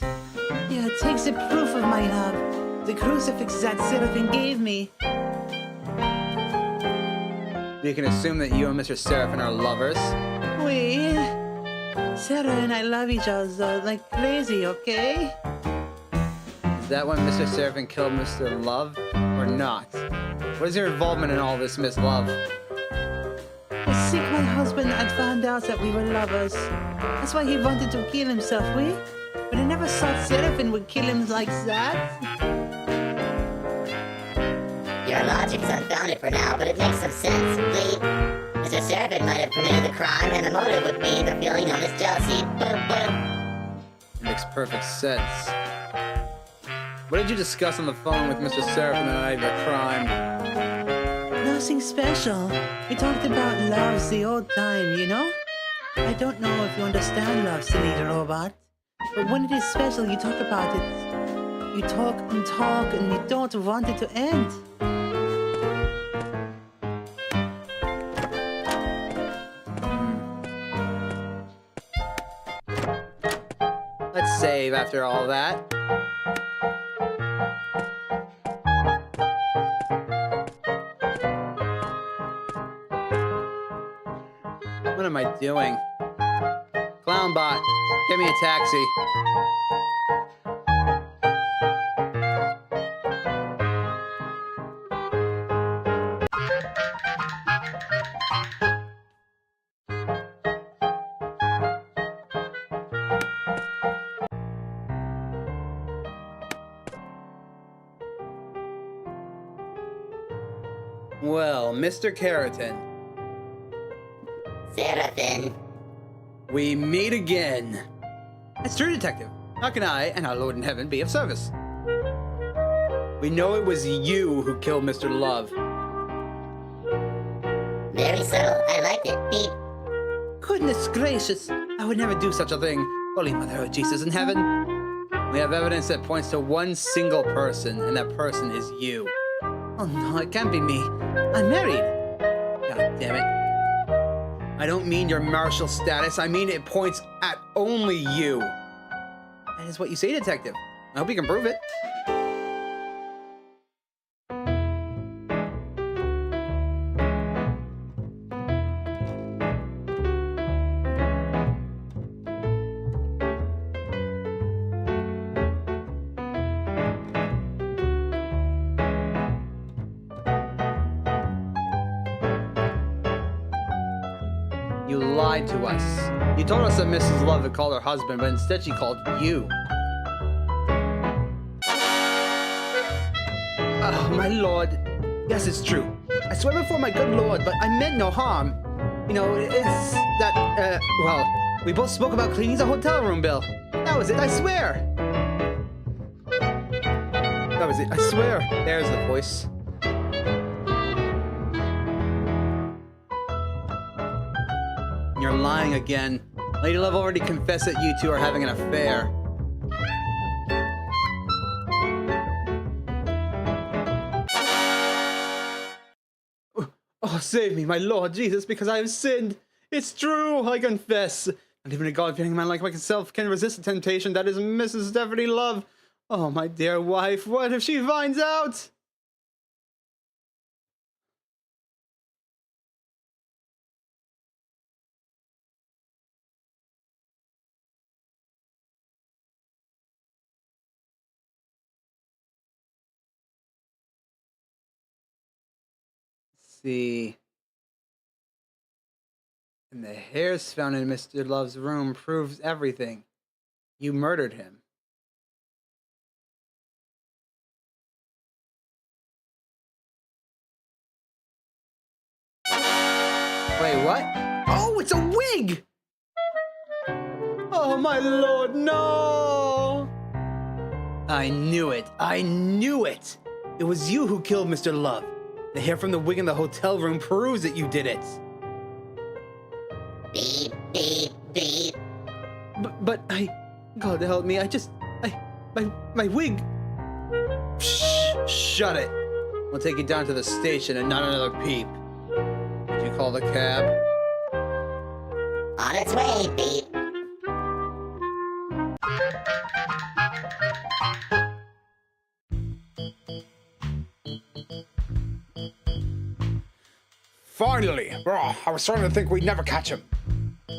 Yeah, take the proof of my love. The crucifix that Seraphin gave me. We can assume that you and Mr. Seraphin are lovers. Oui. Sarah and I love each other like crazy, okay? Is that when Mr. Seraphin killed Mr. Love, or not? What is your involvement in all this, Miss Love? I think my husband had found out that we were lovers. That's why he wanted to kill himself, oui? But I never thought Seraphin would kill him like that. Your logic's unfounded for now, but it makes some sense. Bleep. Mr. Seraphin might have committed the crime, and the motive would be the feeling known as jealousy. Boom, boom. Makes perfect sense. What did you discuss on the phone with Mr. Seraphin the night of your crime? Nothing special. We talked about love the old time, you know? I don't know if you understand love, silly robot. But when it is special, you talk about it. You talk, and you don't want it to end. Let's save after all that. What am I doing? Clownbot, get me a taxi. Well, Mr. Keratin, Seraphin. we meet again. It's true, Detective. How can I and our Lord in Heaven be of service? We know it was you who killed Mr. Love. Very subtle. I liked it. Beep. Goodness gracious. I would never do such a thing. Holy Mother of Jesus in heaven. We have evidence that points to one single person, and that person is you. Oh no, it can't be me. I'm married. God damn it. I don't mean your marital status, I mean it points at only you. That is what you say, Detective. I hope you can prove it. You lied to us. You told us that Mrs. Love had called her husband, but instead she called you. Oh, my lord. Yes, it's true. I swear before my good lord, but I meant no harm. You know, it's that, well, we both spoke about cleaning the hotel room bill. That was it, I swear. That was it, I swear. There's the voice. You're lying again. Lady Love already confessed that you two are having an affair. Oh, save me, my Lord Jesus, because I have sinned. It's true, I confess. Not even a God-fearing man like myself can resist the temptation that is Mrs. Stephanie Love. Oh, my dear wife, what if she finds out? Let's see. And the hairs found in Mr. Love's room proves everything. You murdered him. Wait, what? Oh, it's a wig! Oh, my lord, no! I knew it. I knew it! It was you who killed Mr. Love. The hair from the wig in the hotel room proves that you did it. Beep, beep, beep. But God help me, my wig. Shh, shut it. We'll take you down to the station and not another peep. Did you call the cab? On its way, beep. Finally! Oh, I was starting to think we'd never catch him.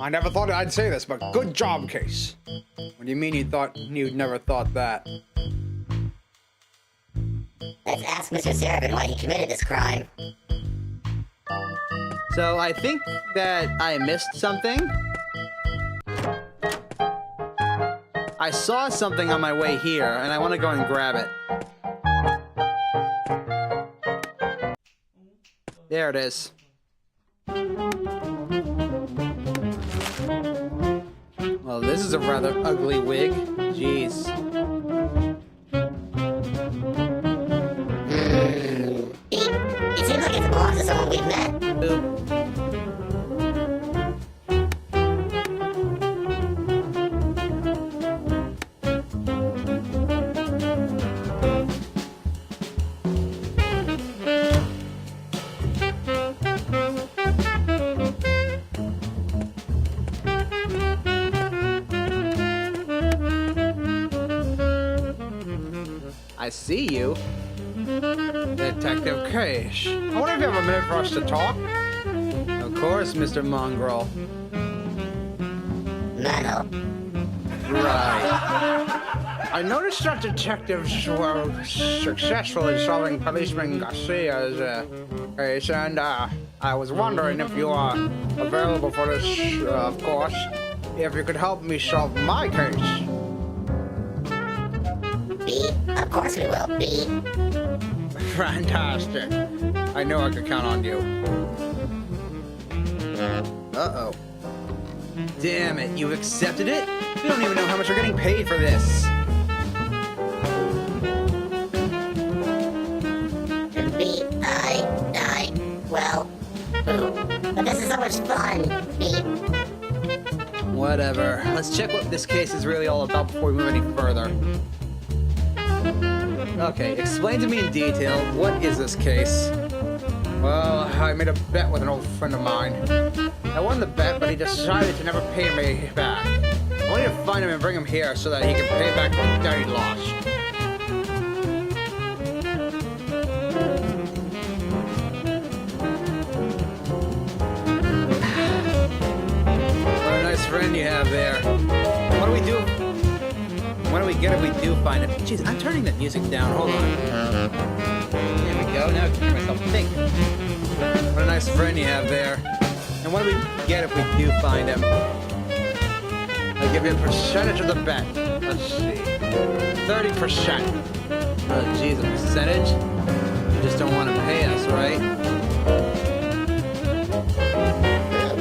I never thought I'd say this, but good job, Case. What do you mean you'd never thought that? Let's ask Mr. Seraphin why he committed this crime. So I think that I missed something. I saw something on my way here, and I want to go and grab it. There it is. Well, this is a rather ugly wig. Jeez. Beep. It seems like it belongs to someone we've met. Oop. I see you. Detective Case. I wonder if you have a minute for us to talk? Of course, Mr. Mongrel. Mano. Right. I noticed that detectives were successful in solving Policeman Garcia's case, and I was wondering if you are available for this, of course, if you could help me solve my case. Beep. Of course we will, beep. Fantastic. I knew I could count on you. Uh-oh. Damn it, you accepted it? We don't even know how much we're getting paid for this. Beep. Well, but this is so much fun, beep. Whatever. Let's check what this case is really all about before we move any further. Okay, explain to me in detail, what is this case? Well, I made a bet with an old friend of mine. I won the bet, but he decided to never pay me back. I want you to find him and bring him here so that he can pay back the debt he lost. What a nice friend you have there. What do we do? What do we get if we do find him? Jeez, I'm turning the music down. Hold on. There we go. Now I can hear myself think. What a nice friend you have there. And what do we get if we do find him? I'll give you a percentage of the bet. Let's see. 30%. Oh, jeez, a percentage? You just don't want to pay us, right?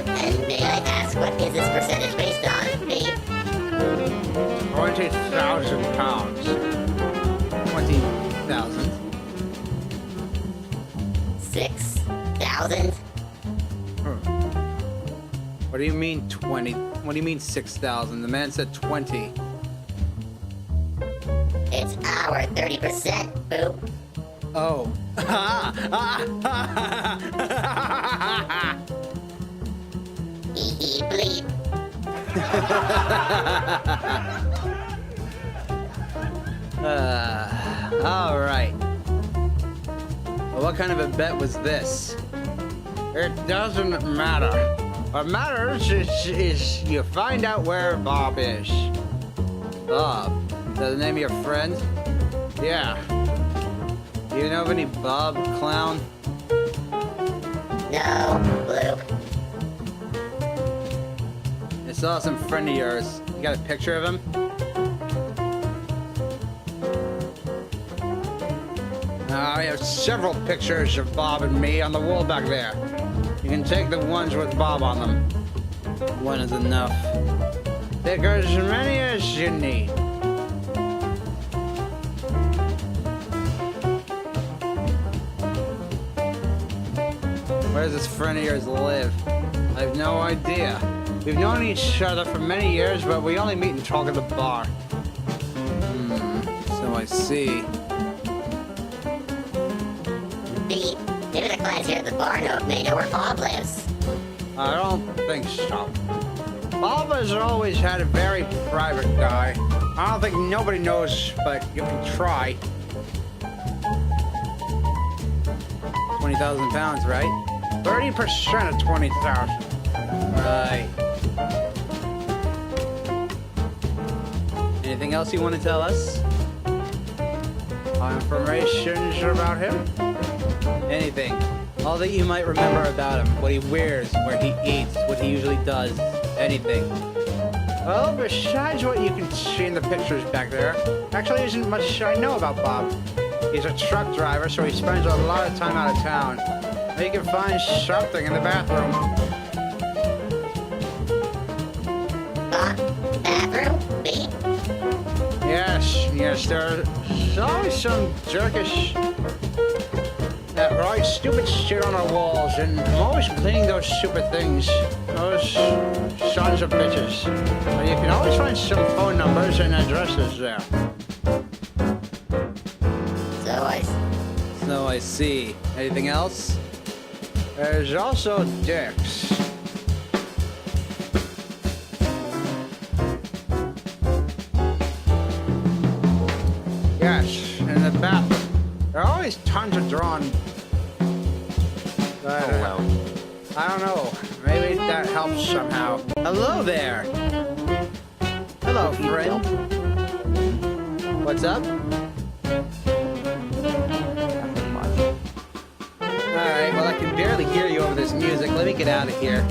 And may I ask, what is this percentage based on, beep? 20,000 pounds. 20,000. 6,000? What do you mean 20? What do you mean 6,000? The man said 20. It's our 30%, boop. Oh. Hee hee bleep. All right. Well, what kind of a bet was this? It doesn't matter. What matters is you find out where Bob is. Bob. Is that the name of your friend? Yeah. Do you know of any Bob clown? No, Bloop. I saw some friend of yours. You got a picture of him? I have several pictures of Bob and me on the wall back there. You can take the ones with Bob on them. One is enough. Take as many as you need. Where does this friend of yours live? I have no idea. We've known each other for many years, but we only meet and talk at the bar. So I see. Beat. Maybe the clients here at the bar may know where Bob lives. I don't think so. Bob has always had a very private guy. I don't think nobody knows, but you can try. 20,000 pounds, right? 30% of 20,000. Right. Anything else you want to tell us? Information about him? Anything. All that you might remember about him. What he wears, where he eats, what he usually does. Anything. Well, besides what you can see in the pictures back there, actually isn't much I know about Bob. He's a truck driver, so he spends a lot of time out of town. You can find something in the bathroom. Bathroom? Beat? Yes, there's always some jerkish, right, stupid shit on our walls, and I'm always cleaning those stupid things. Those sons of bitches. But you can always find some phone numbers and addresses there. So I see. Anything else? There's also dicks. Yes, in the bathroom. There are always tons of drawn. But, I don't know. Maybe that helps somehow. Hello there. Hello, friend. What's up? Alright, well, I can barely hear you over this music. Let me get out of here.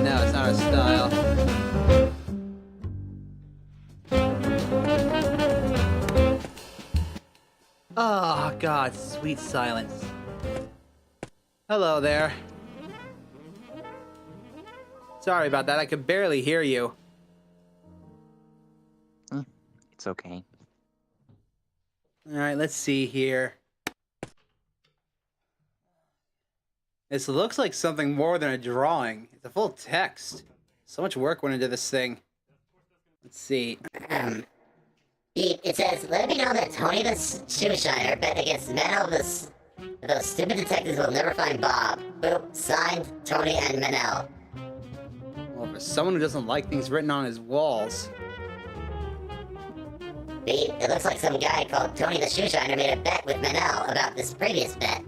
No, it's not our style. Oh, God, sweet silence. Hello there. Sorry about that, I could barely hear you. It's okay. Alright, let's see here. This looks like something more than a drawing. It's a full text. So much work went into this thing. Let's see. Beat, it says, let it be known that Tony the Shoeshiner bet against Manel those stupid detectives will never find Bob. Boop, signed, Tony and Manel. Well, for someone who doesn't like things written on his walls. Beat, it looks like some guy called Tony the Shoeshiner made a bet with Manel about this previous bet.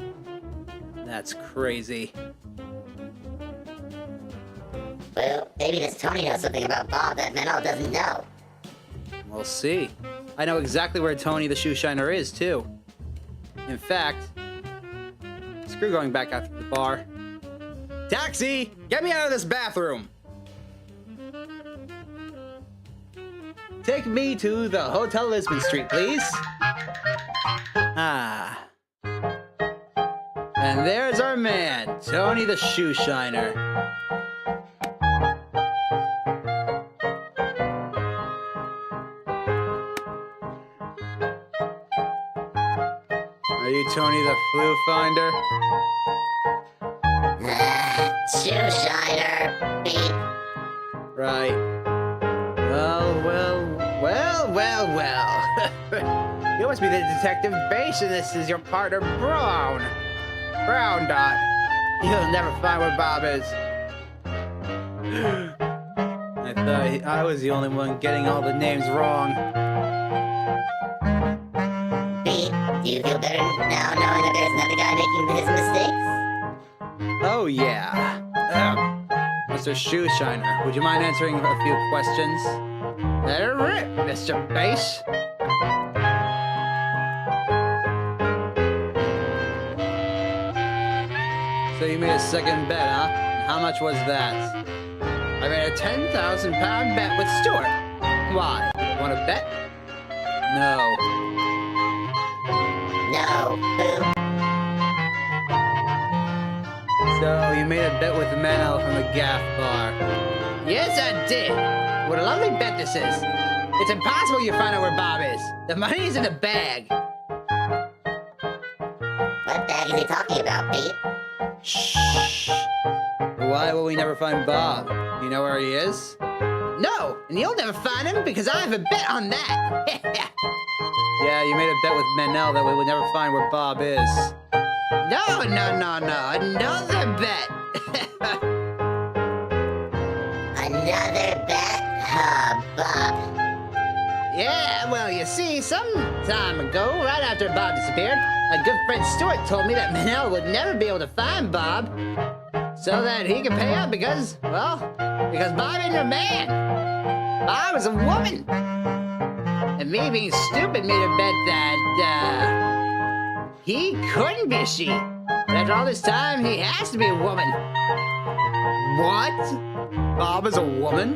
That's crazy. Well, maybe this Tony knows something about Bob that Manel doesn't know. We'll see. I know exactly where Tony the Shoeshiner is, too. In fact, screw going back out to the bar. Taxi! Get me out of this bathroom! Take me to the Hotel Lisbon Street, please. Ah. And there's our man, Tony the Shoeshiner. Are you Tony the Flu Finder? Shoeshiner, Beat. Right. Well. You must be the detective base, and this is your partner, Brown. Brown dot. You'll never find where Bob is. I thought I was the only one getting all the names wrong. Pete, do you feel better now knowing that there's another guy making his mistakes? Oh, yeah. Mr. Shoeshiner, would you mind answering a few questions? Let her rip, Mr. Bass. So you made a second bet, huh? And how much was that? I made a 10,000-pound bet with Stuart. Why? You want to bet? No. No. Boo. So you made a bet with Menno from the Gaff Bar. Yes, I did. What a lovely bet this is. It's impossible you find out where Bob is. The money is in the bag. What bag is he talking about, Pete? Shh. Why will we never find Bob? You know where he is? No, and you'll never find him because I have a bet on that. Yeah, you made a bet with Menno that we would never find where Bob is. No. Another bet. Another bet? Oh, Bob. Yeah, well, you see, some time ago, right after Bob disappeared, my good friend Stuart told me that Manel would never be able to find Bob so that he could pay up because Bob ain't a man. Bob is a woman. And me being stupid made a bet that, he couldn't be a she. But after all this time, he has to be a woman. What? Bob is a woman?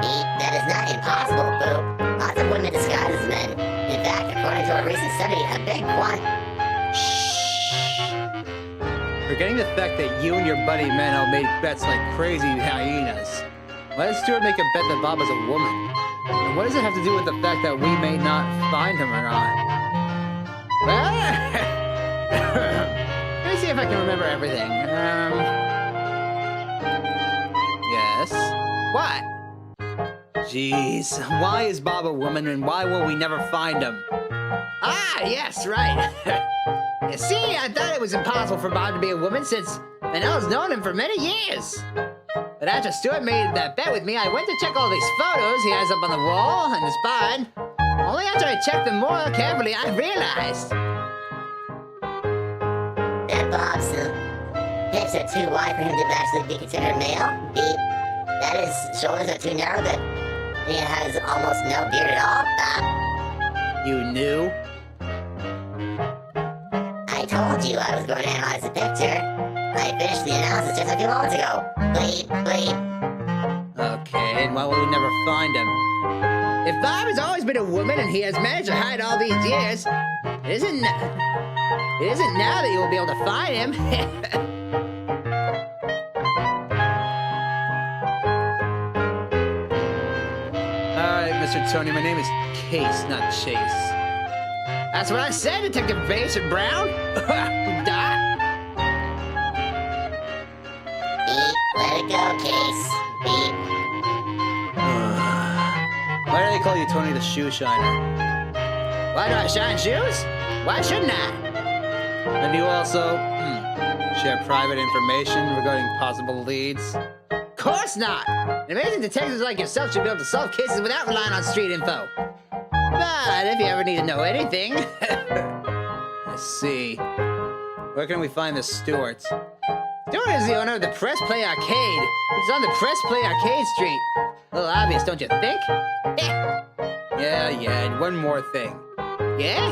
Pete, that is not impossible, Boo. Lots of women disguised as men. In fact, according to a recent study, a big one. Forgetting the fact that you and your buddy Menno made bets like crazy hyenas. Why did Stuart make a bet that Bob is a woman? And what does it have to do with the fact that we may not find him or not? Well, let me see if I can remember everything. Yes? What? Jeez, why is Bob a woman and why will we never find him? Ah, yes, right. You see, I thought it was impossible for Bob to be a woman since Manel's known him for many years. But after Stuart made that bet with me, I went to check all these photos he has up on the wall and the spine. Only after I checked them more carefully, I realized. That Bob's hips are too wide for him to actually be considered male. Pete, that his shoulders are too narrow, that he has almost no beard at all. You knew? I told you I was going to analyze the picture. I finished the analysis just a few moments ago. Bleep, bleep. Okay, and why will we never find him? If Bob has always been a woman and he has managed to hide all these years, it isn't now that you will be able to find him. Alright, Mr. Tony, my name is Case, not Chase. That's what I said, Detective Bass and Brown. Die. Beep, let it go, Case. Beep. Why do they call you Tony the Shoe Shiner? Why do I shine shoes? Why shouldn't I? And you also share private information regarding possible leads? Of course not. Amazing detectives like yourself should be able to solve cases without relying on street info. But if you ever need to know anything... I see. Where can we find the Stewarts? Stuart is the owner of the Press Play Arcade, which is on the Press Play Arcade Street. A little obvious, don't you think? Yeah, and one more thing. Yeah?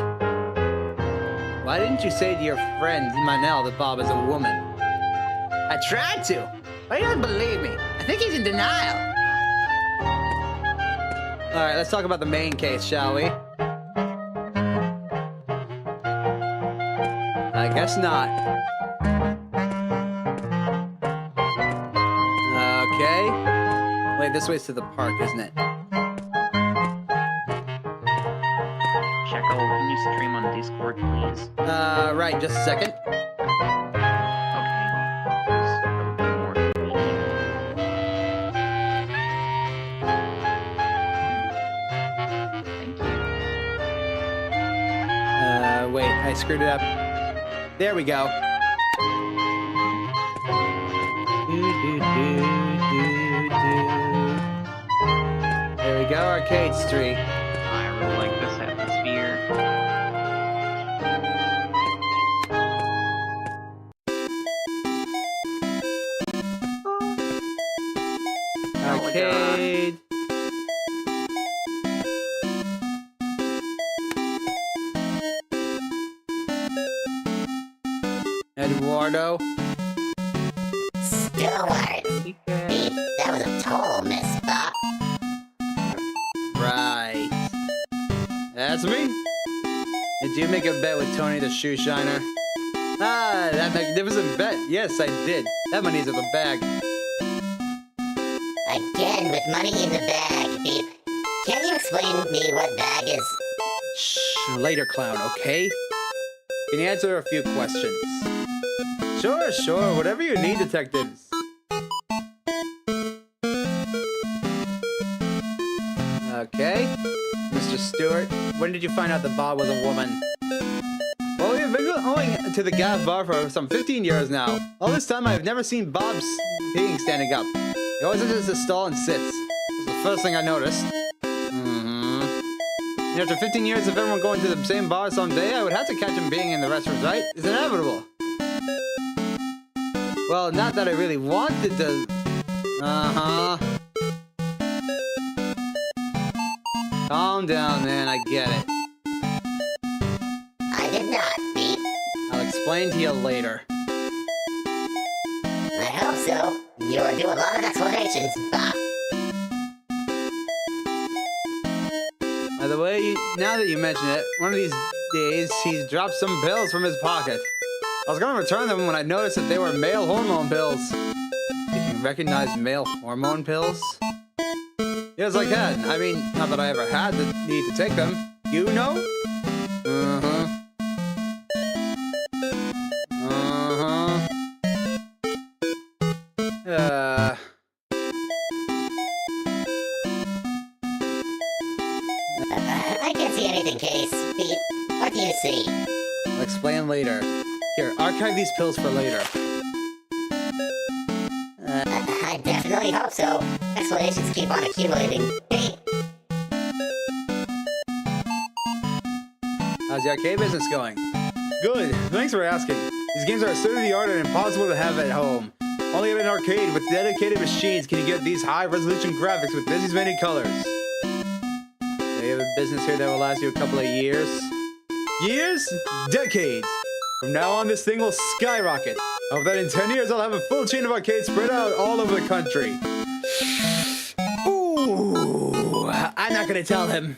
Why didn't you say to your friend Manel that Bob is a woman? I tried to, but he doesn't believe me. I think he's in denial. Alright, let's talk about the main case, shall we? I guess not. Okay. Wait, this way's to the park, isn't it? Checo, can you stream on Discord, please? Right, just a second. Okay. That would be more convenient. Thank you. Wait, I screwed it up. There we go. There we go, Arcade Street. I really like this atmosphere. Arcade. Eduardo. Still words. Beep, that was a total miss, Bob. Right. That's me. Did you make a bet with Tony the shoe shiner? Ah, that magnificent bet. Yes, I did. That money's in the bag. Again with money in the bag, Beep. Can you explain to me what bag is? Shh, later, clown, okay? Can you answer a few questions? Sure, whatever you need, detectives. Okay. Mr. Stewart, when did you find out that Bob was a woman? Well, we've been going to the Gav bar for some 15 years now. All this time, I've never seen Bob's peeing standing up. He always enters the stall and sits. It's the first thing I noticed. And after 15 years of everyone going to the same bar someday, I would have to catch him being in the restrooms, right? It's inevitable. Well, not that I really wanted to... Calm down, man. I get it. I did not, Beep. I'll explain to you later. I hope so. You're doing a lot of explanations, Bob. By the way, now that you mention it, one of these days, he's dropped some pills from his pocket. I was gonna return them when I noticed that they were male hormone pills. You can recognize male hormone pills? Yes, I can. I mean, not that I ever had the need to take them. You know? I can't see anything, Case. Beep. What do you see? I'll explain later. Here, archive these pills for later. I definitely hope so. Explanations keep on accumulating. Beep. How's the arcade business going? Good, thanks for asking. These games are state-of-the-art and impossible to have at home. Only at an arcade with dedicated machines can you get these high-resolution graphics with these many colors. They have a business here that will last you a couple of years. Years? Decades! From now on, this thing will skyrocket. I hope that in 10 years, I'll have a full chain of arcades spread out all over the country. Ooh, I'm not gonna tell him.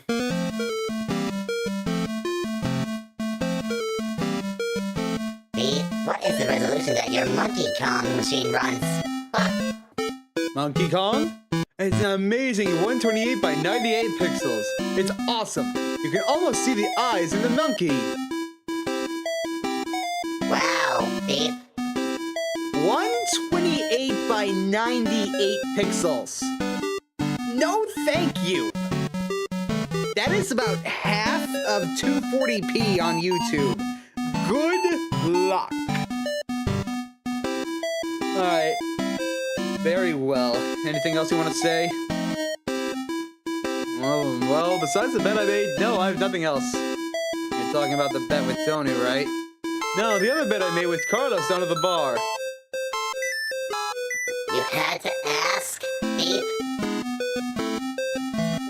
Beep. What is the resolution that your Monkey Kong machine runs? Monkey Kong? It's an amazing 128 by 98 pixels. It's awesome. You can almost see the eyes in the monkey. Wow, Beep. 128 by 98 pixels. No thank you. That is about half of 240p on YouTube. Good luck. Alright. Very well. Anything else you want to say? Well, besides the bet I made, no, I have nothing else. You're talking about the bet with Tony, right? No, the other bet I made with Carlos down at the bar. You had to ask, Beep.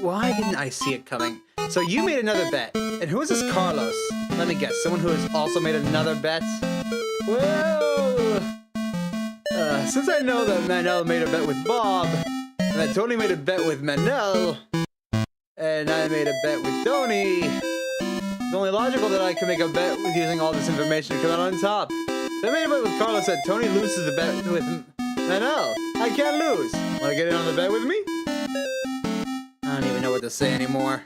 Why didn't I see it coming? So you made another bet. And who is this Carlos? Let me guess, someone who has also made another bet? Well, since I know that Manel made a bet with Bob, and that Tony made a bet with Manel, and I made a bet with Tony, it's only logical that I can make a bet with using all this information to come out on top. So I made a bet with Carlos that Tony loses the bet with Manel. I can't lose. Wanna get in on the bet with me? I don't even know what to say anymore.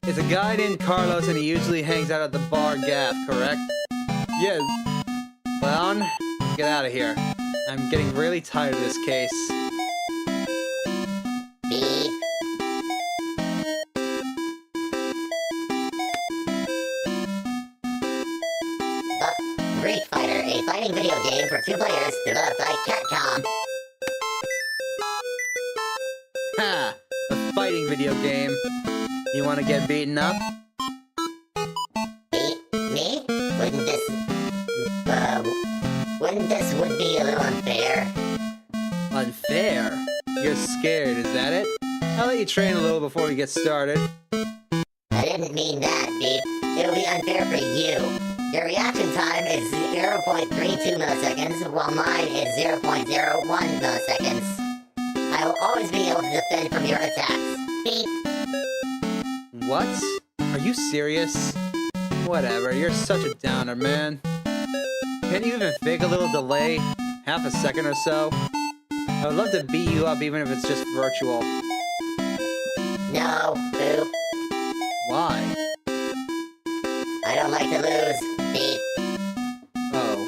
It's a guy named Carlos and he usually hangs out at the bar Gaff, correct? Yes. Clown, let's get out of here. I'm getting really tired of this case. Beep. Street Fighter, a fighting video game for 2 players developed by Capcom. Ha! A fighting video game. You want to get beaten up? Me? Wouldn't this would be a little unfair? Unfair? You're scared, is that it? I'll let you train a little before we get started. I didn't mean that, Beep. It'll be unfair for you. Your reaction time is 0.32 milliseconds, while mine is 0.01 milliseconds. I will always be able to defend from your attacks. Beep. What? Are you serious? Whatever, you're such a downer, man. Can't you even fake a little delay? Half a second or so? I would love to beat you up even if it's just virtual. No, Boop. Why? I don't like to lose, Beep. Oh.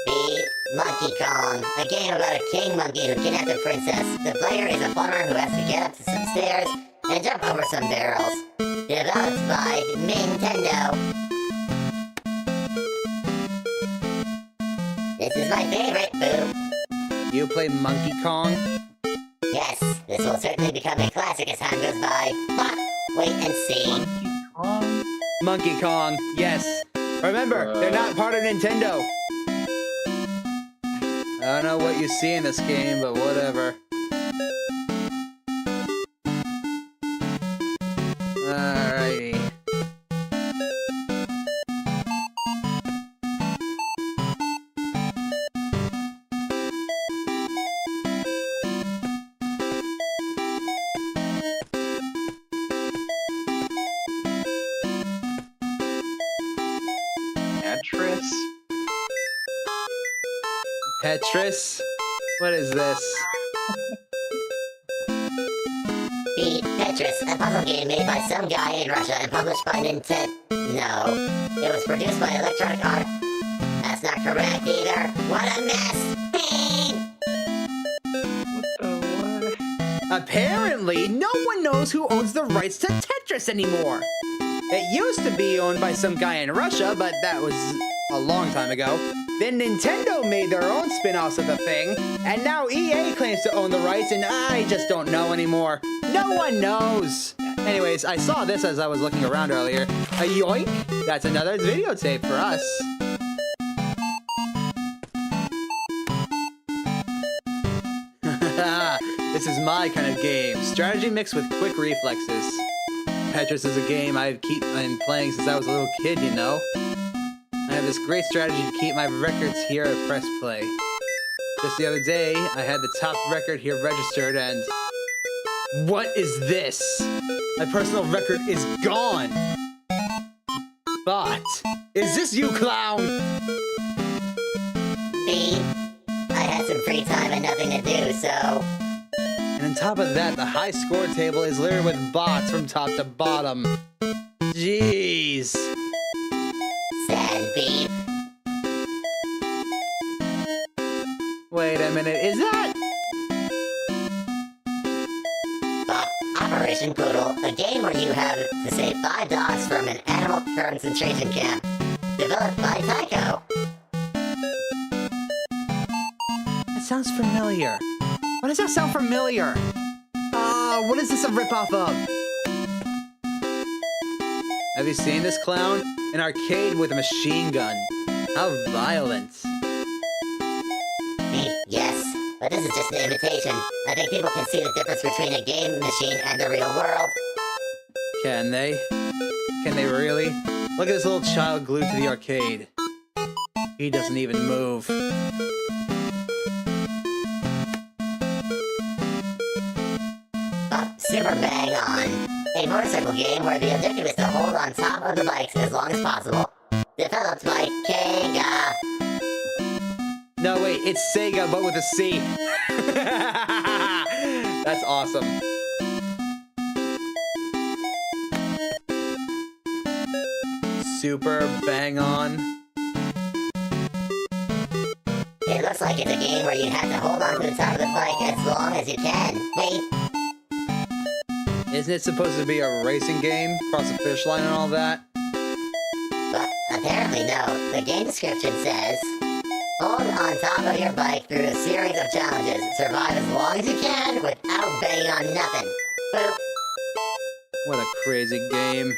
Beep. Monkey Kong, a game about a king monkey who kidnaps a princess. The player is a plumber who has to get up to some stairs and jump over some barrels. Developed by Nintendo. This is my favorite, Boop. You play Monkey Kong? Yes, this will certainly become a classic as time goes by. Ha! Wait and see. Monkey Kong, yes. Remember, they're not part of Nintendo. I don't know what you see in this game, but whatever. Alrighty. Tetris? Tetris? What is this? Beat Tetris, a puzzle game made by some guy in Russia and published by Nintendo. No, it was produced by Electronic Art. That's not correct either. What a mess! Pain! Apparently, no one knows who owns the rights to Tetris anymore. It used to be owned by some guy in Russia, but that was a long time ago. Then Nintendo made their own spin-offs of the thing, and now EA claims to own the rights, and I just don't know anymore. No one knows! Anyways, I saw this as I was looking around earlier. A yoink! That's another videotape for us. This is my kind of game. Strategy mixed with quick reflexes. Tetris is a game I've been playing since I was a little kid, you know? I have this great strategy to keep my records here at Press Play. Just the other day, I had the top record here registered and... What is this? My personal record is gone! But... Is this you, clown? Beat. I had some free time and nothing to do, so... And on top of that, the high score table is littered with bots from top to bottom. Jeez. Sad Beep. Wait a minute, is that... Operation Poodle, a game where you have to save 5 dogs from an animal concentration camp. Developed by Tycho. That sounds familiar. Why does that sound familiar? What is this a ripoff of? Have you seen this clown? An arcade with a machine gun. How violent. Yes, but this is just an imitation. I think people can see the difference between a game machine and the real world. Can they? Can they really? Look at this little child glued to the arcade. He doesn't even move. Super Bang On. A motorcycle game where the objective is to hold on top of the bikes as long as possible. Developed by Kega. No, wait, it's Sega, but with a C. That's awesome. Super Bang On. It looks like it's a game where you have to hold on to the top of the bike as long as you can. Wait. Isn't it supposed to be a racing game? Cross the finish line and all that? But apparently no. The game description says, hold on top of your bike through a series of challenges. Survive as long as you can without betting on nothing. Boop. What a crazy game.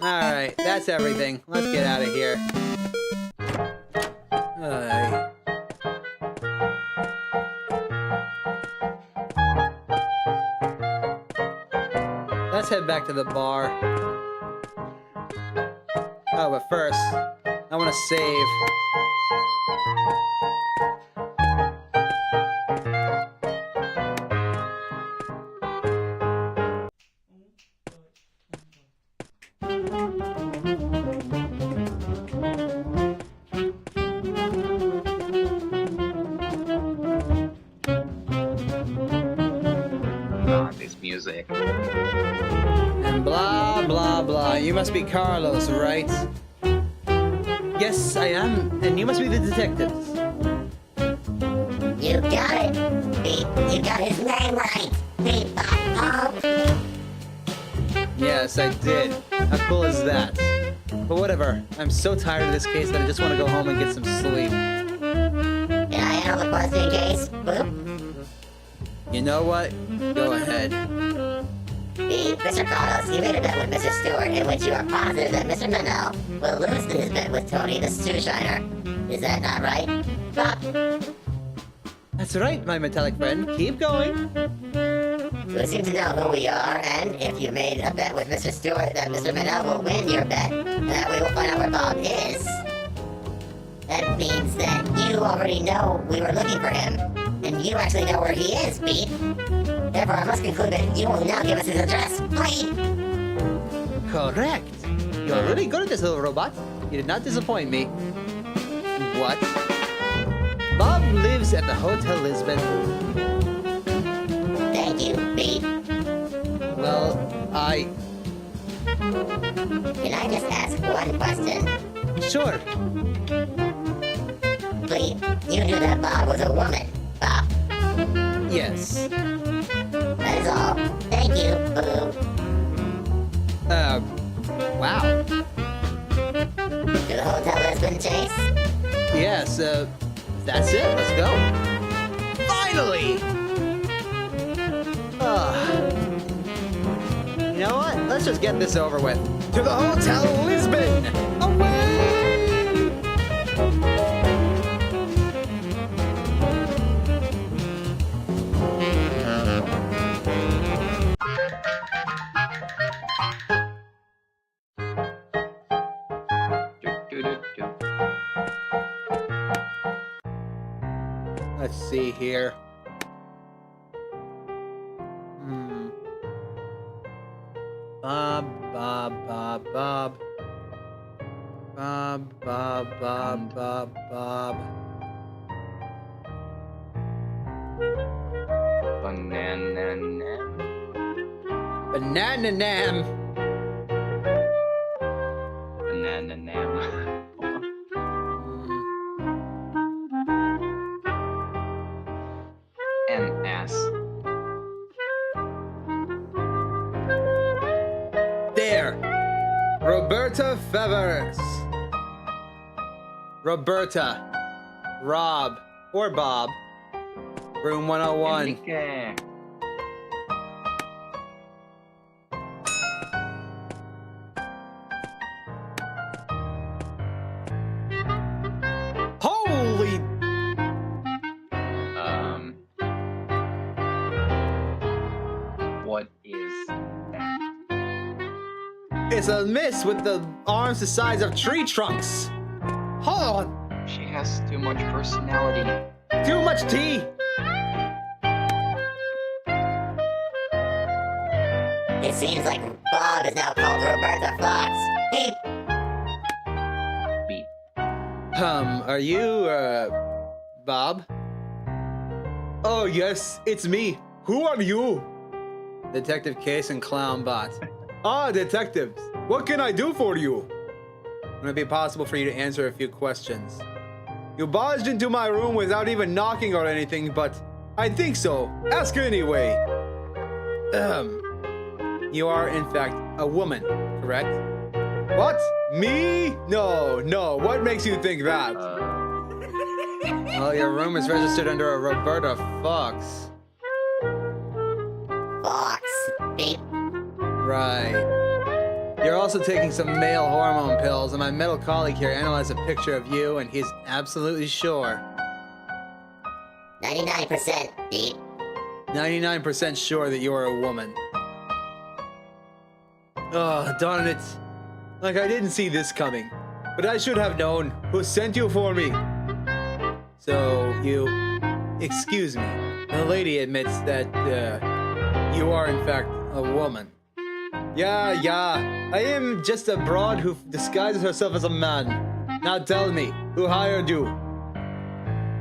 Alright, that's everything. Let's get out of here. Alright. Let's head back to the bar. Oh, but first, I want to save. This music. And blah, blah, blah. You must be Carlos, right? Yes, I am. And you must be the detectives. You got it. Beep. You got his name right. Beep. Bop. Yes, I did. How cool is that? But whatever. I'm so tired of this case that I just want to go home and get some sleep. Can I handle the question case? Boop. You know what? Go ahead. Beep. Mr. Carlos, you made a bet with Mr. Stewart in which you are positive that Mr. Manel will lose in his bet with Tony the Stew Shiner. Is that not right? Bop. That's right, my metallic friend. Keep going. We seem to know who we are, and if you made a bet with Mr. Stewart that Mr. Manel will win your bet, that we will find out where Bob is. That means that you already know we were looking for him, and you actually know where he is, Beep. Therefore, I must conclude that you will now give us his address, please. Correct. You're really good at this, little robot. You did not disappoint me. What? Bob lives at the Hotel Lisbon. Thank you, Beep. Well, Can I just ask one question? Sure. Please, you knew that Bob was a woman, Bob. Yes. That is all. Thank you, Boo. Wow. To the Hotel Lisbon, Chase? Yes, that's it. Let's go. Finally! You know what? Let's just get this over with. To the Hotel Lisbon! Away! Let's see here. Bob. Banana. Banana Nam. Banana Nam. NS. There. Roberta Fevers. Roberta. Rob. Or Bob. Room 101. Enrique. Holy! What is that? It's a miss with the arms the size of tree trunks. Hold on. She has too much personality. Too much tea. It seems like Bob is now called Roberta Fox. Beep. Beep. Are you, Bob? Oh, yes, it's me. Who are you? Detective Case and Clown Bot. Ah, detectives. What can I do for you? Would it be possible for you to answer a few questions? You barged into my room without even knocking or anything, but I think so. Ask anyway. You are, in fact, a woman, correct? What? Me? No. What makes you think that? Well, your room is registered under a Roberta Fox. Fox. Beep. Right. You're also taking some male hormone pills, and my metal colleague here analyzed a picture of you, and he's absolutely sure. 99%. Beep. 99% sure that you are a woman. Oh, darn it. Like I didn't see this coming. But I should have known. Who sent you for me? So, excuse me. The lady admits that, you are in fact a woman. Yeah. I am just a broad who disguises herself as a man. Now tell me, who hired you?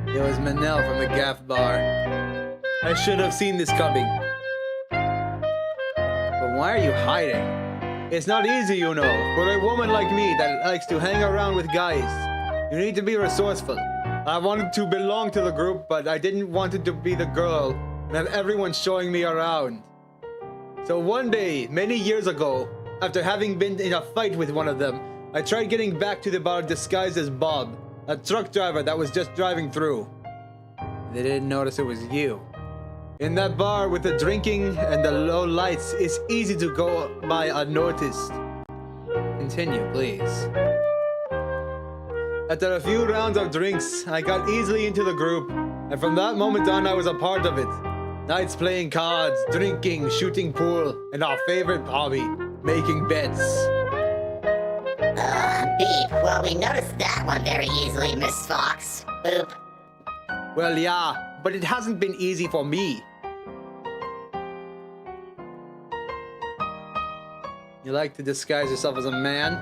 It was Manel from the Gaff Bar. I should have seen this coming. But why are you hiding? It's not easy, you know, for a woman like me that likes to hang around with guys. You need to be resourceful. I wanted to belong to the group, but I didn't want it to be the girl and have everyone showing me around. So one day, many years ago, after having been in a fight with one of them, I tried getting back to the bar disguised as Bob, a truck driver that was just driving through. They didn't notice it was you. In that bar with the drinking and the low lights, it's easy to go by unnoticed. Continue, please. After a few rounds of drinks, I got easily into the group, and from that moment on I was a part of it. Nights playing cards, drinking, shooting pool, and our favorite hobby, making bets. Beep. Well, we noticed that one very easily, Miss Fox. Boop. Well, yeah, but it hasn't been easy for me. You like to disguise yourself as a man?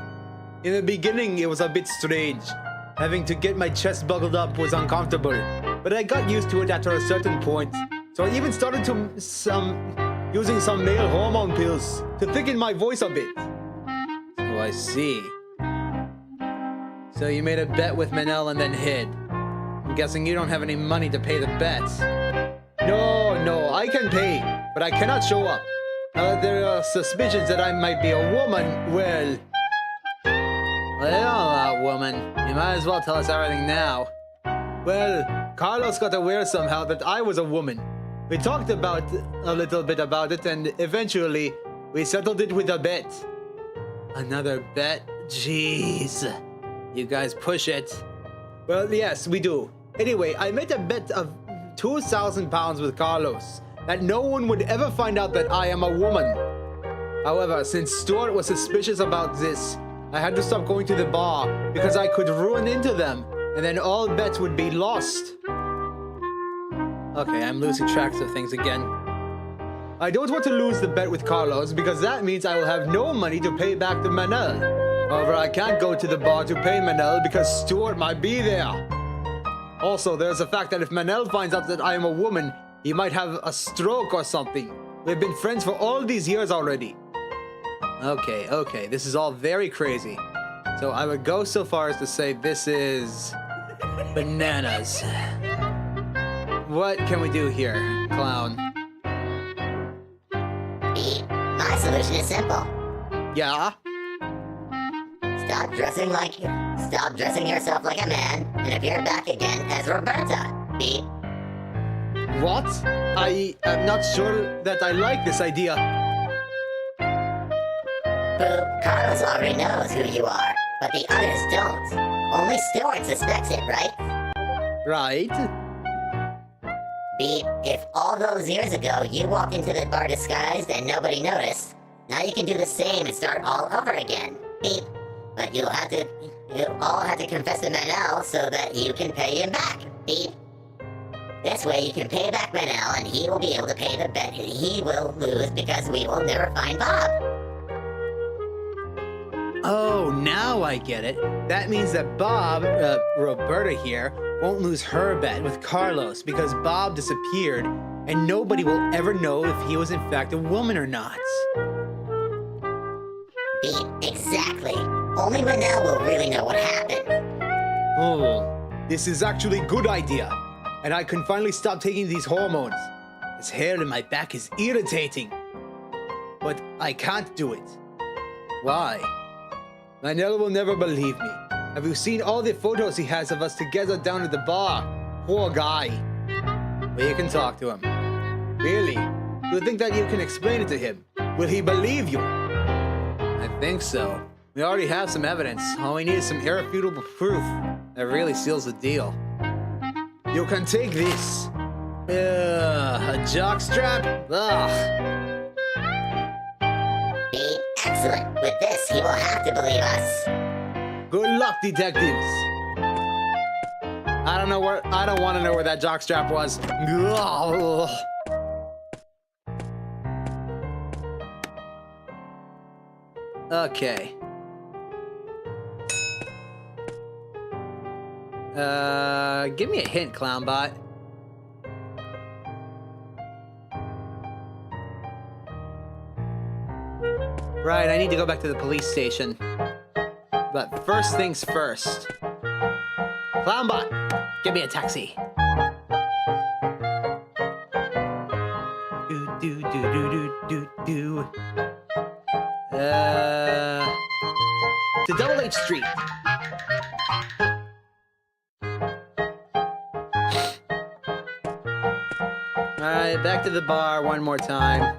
In the beginning, it was a bit strange. Having to get my chest buckled up was uncomfortable, but I got used to it after a certain point. So I even started to using some male hormone pills to thicken my voice a bit. Oh, I see. So you made a bet with Manel and then hid. I'm guessing you don't have any money to pay the bets. No, I can pay, but I cannot show up. Now that there are suspicions that I might be a woman, well... Well, woman, you might as well tell us everything now. Well, Carlos got aware somehow that I was a woman. We talked about a little bit about it, and eventually we settled it with a bet. Another bet? Jeez. You guys push it. Well, yes, we do. Anyway, I made a bet of 2,000 pounds with Carlos that no one would ever find out that I am a woman. However, since Stuart was suspicious about this, I had to stop going to the bar because I could ruin into them, and then all bets would be lost. Okay, I'm losing track of things again. I don't want to lose the bet with Carlos because that means I will have no money to pay back to Manel. However, I can't go to the bar to pay Manel because Stuart might be there. Also, there's the fact that if Manel finds out that I am a woman, he might have a stroke or something. We've been friends for all these years already. Okay, this is all very crazy. So I would go so far as to say this is... bananas. What can we do here, clown? Beep. My solution is simple. Yeah? Stop dressing yourself like a man and appear back again as Roberta. Beep. What? I am not sure that I like this idea. Boop. Carlos already knows who you are, but the others don't. Only Stuart suspects it, right? Right? Beep. If all those years ago you walked into the bar disguised and nobody noticed, now you can do the same and start all over again. Beep. But you'll all have to confess to Manel so that you can pay him back. Beep. This way you can pay back Manel and he will be able to pay the bet he will lose because we will never find Bob. Oh, now I get it. That means that Bob, Roberta here, won't lose her bet with Carlos because Bob disappeared and nobody will ever know if he was in fact a woman or not. Beep. Exactly. Only Manel will really know what happened. Oh, This is actually a good idea. And I can finally stop taking these hormones. This hair in my back is irritating. But I can't do it. Why? Manel will never believe me. Have you seen all the photos he has of us together down at the bar? Poor guy. Well, you can talk to him. Really? You think that you can explain it to him? Will he believe you? I think so. We already have some evidence. All we need is some irrefutable proof that really seals the deal. You can take this. A jockstrap? Ugh. Be excellent. With this, he will have to believe us. Good luck, detectives. I don't want to know where that jockstrap was. Ugh. Okay. Give me a hint, Clownbot. Right, I need to go back to the police station. But first things first. Clownbot, give me a taxi. To Double H Street. Alright, back to the bar one more time.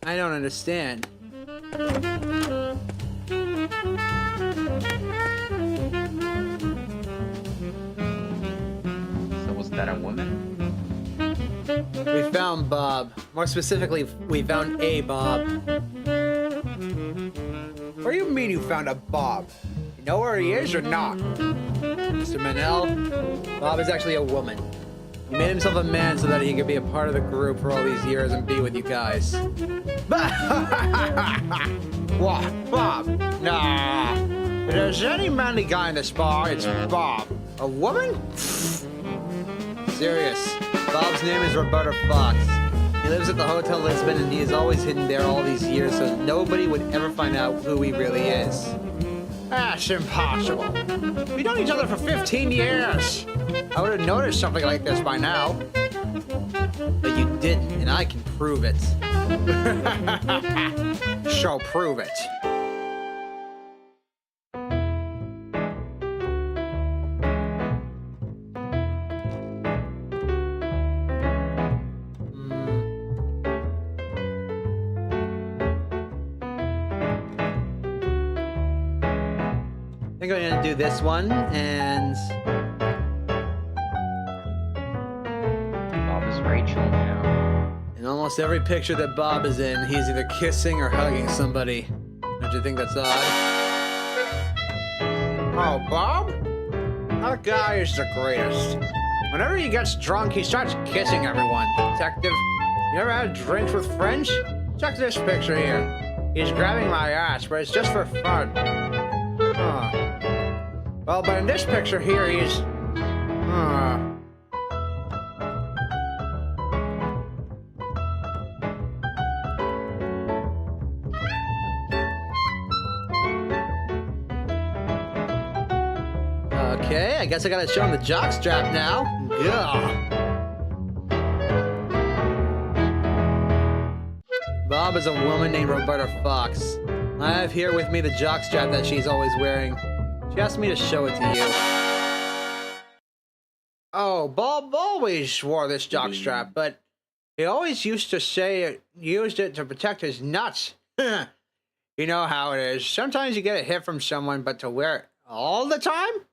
I don't understand. So was that a woman? We found Bob. More specifically, we found a Bob. What do you mean you found a Bob? You know where he is or not? Mr. Manel, Bob is actually a woman. He made himself a man so that he could be a part of the group for all these years and be with you guys. What? Bob? Nah. If there's any manly guy in this bar, it's Bob. A woman? Serious. Bob's name is Roberta Fox. He lives at the Hotel Lisbon and he is always hidden there all these years so nobody would ever find out who he really is. That's impossible. We've known each other for 15 years. I would have noticed something like this by now. But you didn't, and I can prove it. So prove it. I think I'm gonna do this one, and Bob is Rachel now. in almost every picture that Bob is in, he's either kissing or hugging somebody. Don't you think that's odd? Oh, Bob? That guy is the greatest. Whenever he gets drunk, he starts kissing everyone. Detective, you ever had drinks with friends? Check this picture here. He's grabbing my ass, but it's just for fun. Huh. Well, but in this picture here, he's... Okay, I guess I gotta show him the jockstrap now. Yeah. Bob is a woman named Roberta Fox. I have here with me the jockstrap that she's always wearing. She asked me to show it to you. Oh, Bob always wore this jockstrap, but he always used to say it, used it to protect his nuts. You know how it is. Sometimes you get a hit from someone, but to wear it all the time?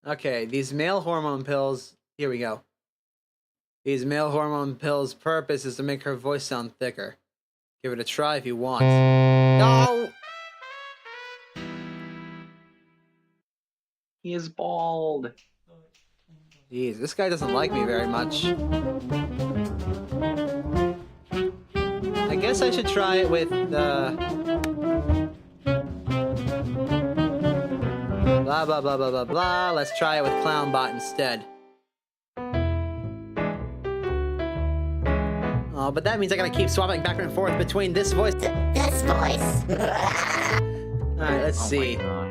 Okay, these male hormone pills. Here we go. These male hormone pills' purpose is to make her voice sound thicker. Give it a try if you want. No! He is bald. Jeez, this guy doesn't like me very much. I guess I should try it with the... Blah, blah, blah, blah, blah, blah. Let's try it with Clownbot instead. Oh, but that means I gotta keep swapping back and forth between this voice. This voice. Alright, let's see. My God.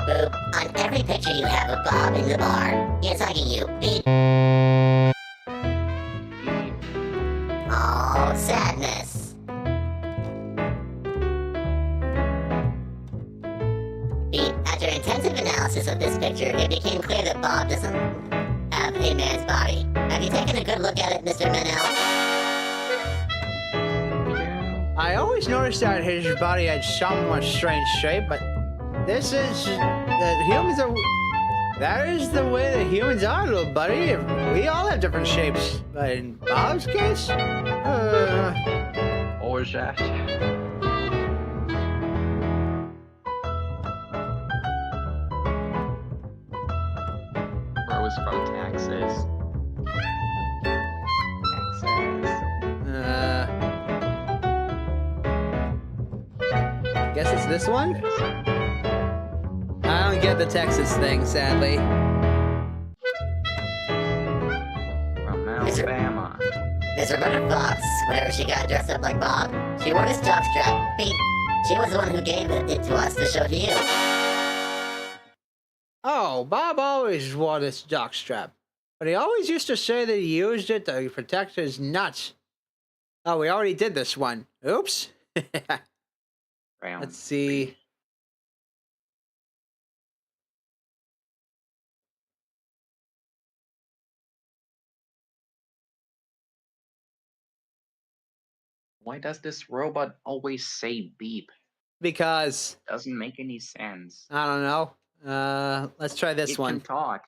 Boop. On every picture you have of Bob in the bar, he is hugging you. Beep. Oh, sadness. Beep. After intensive analysis of this picture, it became clear that Bob doesn't have a man's body. Have you taken a good look at it, Mr. Manel? I always noticed that his body had somewhat strange shape, but this is... that humans are... That is the way that humans are, little buddy. We all have different shapes. But in Bob's case... Or that. Rose from Texas. Guess it's this one? I don't get the Texas thing, sadly. From Alabama. Miss Roberta Fox, whenever she got dressed up like Bob, she wore this jockstrap. Beep. She was the one who gave it to us to show to you. Oh, Bob always wore this jockstrap. But he always used to say that he used it to protect his nuts. Oh, we already did this one. Oops. Round Let's see. Why does this robot always say beep? Because, Doesn't make any sense. I don't know. Let's try this It one. can talk.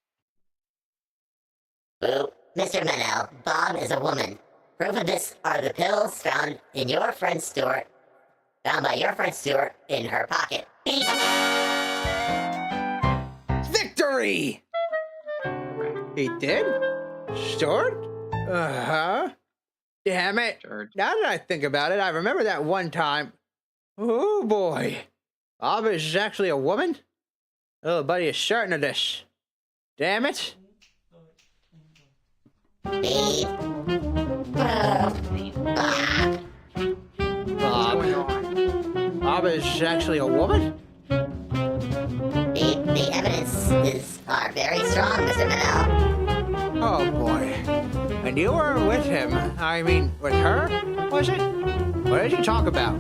Boop. Mr. Manel, Bob is a woman. Proof of this are the pills found in your friend Stuart. Found by your friend Stuart in her pocket. Beep. Victory! He did? Stuart? Uh-huh. Damn it. Sure. Now that I think about it, I remember that one time. Oh boy. Bob is actually a woman? Oh, buddy is certain of this. Damn it. Beep. Bob. What's going Bob. on? Bob is actually a woman? Beep. The evidences are very strong, Mr. Manel. Oh boy. And you were with him. I mean, with her? Was it? What did you talk about?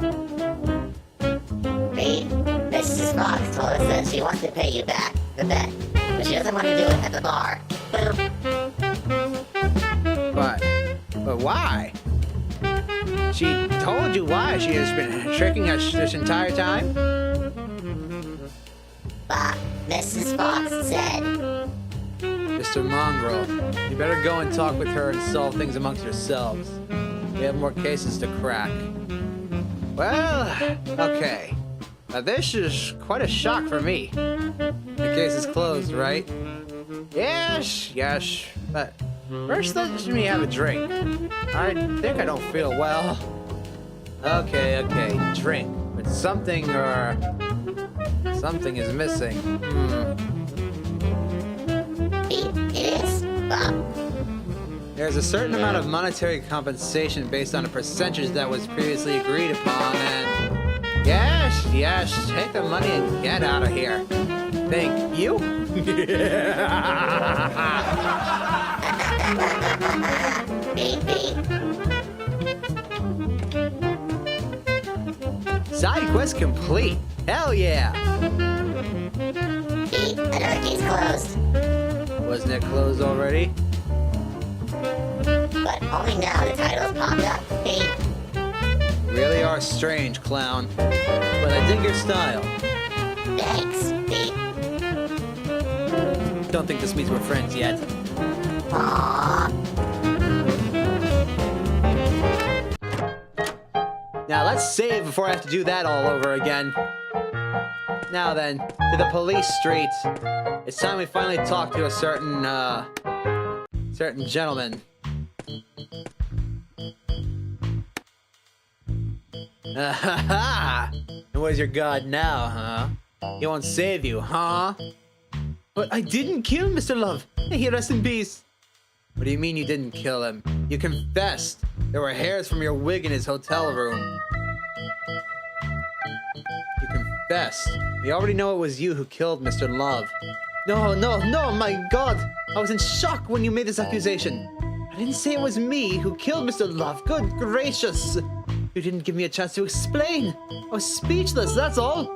Beep. Mrs. Fox told us that she wants to pay you back the bet, but she doesn't want to do it at the bar. Boop. But why? She told you why she has been tricking us this entire time? Bob. Mrs. Fox said. Mr. Mongrel, you better go and talk with her and solve things amongst yourselves. We have more cases to crack. Well, okay. Now this is quite a shock for me. The case is closed, right? Yes, but first let me have a drink. I think I don't feel well. Okay, drink. But something is missing. It is, Bob. There's a certain amount of monetary compensation based on a percentage that was previously agreed upon, and... Yes, take the money and get out of here. think? You? Beep, beep. Side quest complete. Hell yeah. Beep. Another case closed. Wasn't it closed already? But only now the title's popped up. Beep. Really are strange, clown. But I dig your style. Thanks. Beep. Don't think this means we're friends yet. Aww. Now let's save before I have to do that all over again. Now then, to the police street. It's time we finally talk to a certain gentleman. Ah-ha-ha! And where's your god now, huh? He won't save you, huh? But I didn't kill Mr. Love. May he rest in peace. What do you mean you didn't kill him? You confessed. There were hairs from your wig in his hotel room. You confessed. We already know it was you who killed Mr. Love. No, my god! I was in shock when you made this accusation. I didn't say it was me who killed Mr. Love. Good gracious! You didn't give me a chance to explain. I was speechless, that's all.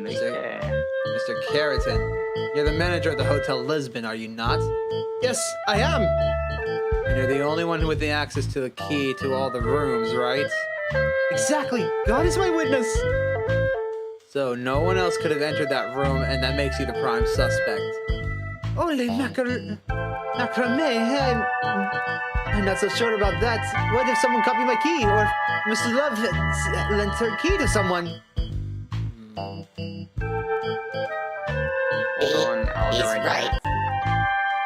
Mr. Carrington, you're the manager at the Hotel Lisbon, are you not? Yes, I am! And you're the only one with the access to the key to all the rooms, right? Exactly! God is my witness! So no one else could have entered that room, and that makes you the prime suspect. Holy macrame! I'm not so sure about that. What if someone copied my key, or Mr. Love lent her key to someone? Beep. I'll He's go right right.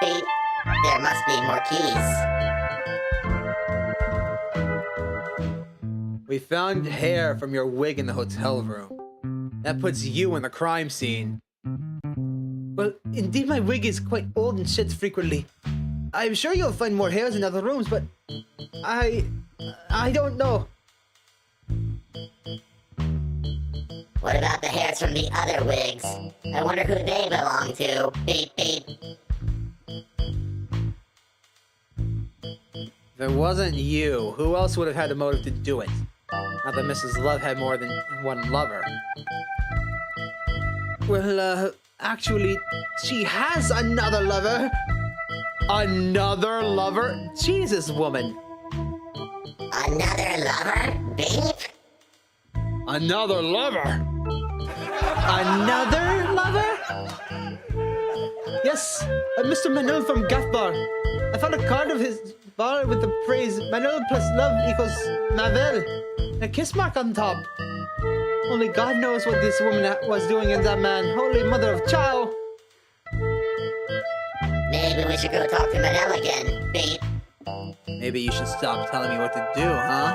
Beep. There must be more keys. We found hair from your wig in the hotel room. That puts you in the crime scene. Well, indeed my wig is quite old and sheds frequently. I'm sure you'll find more hairs in other rooms, but I don't know. What about the hairs from the other wigs? I wonder who they belong to. Beep, beep. If it wasn't you, who else would have had the motive to do it? Not that Mrs. Love had more than one lover. Well, actually, she has another lover. Another lover? Jesus, woman. Another lover? Beep. Another lover? Another lover? Yes, Mr. Manuel from Gaff Bar. I found a card of his bar with the phrase Manuel plus love equals Mavel. And a kiss mark on top. Only God knows what this woman was doing in that man. Holy mother of child. Maybe we should go talk to Manel again. Beep. Maybe you should stop telling me what to do, huh?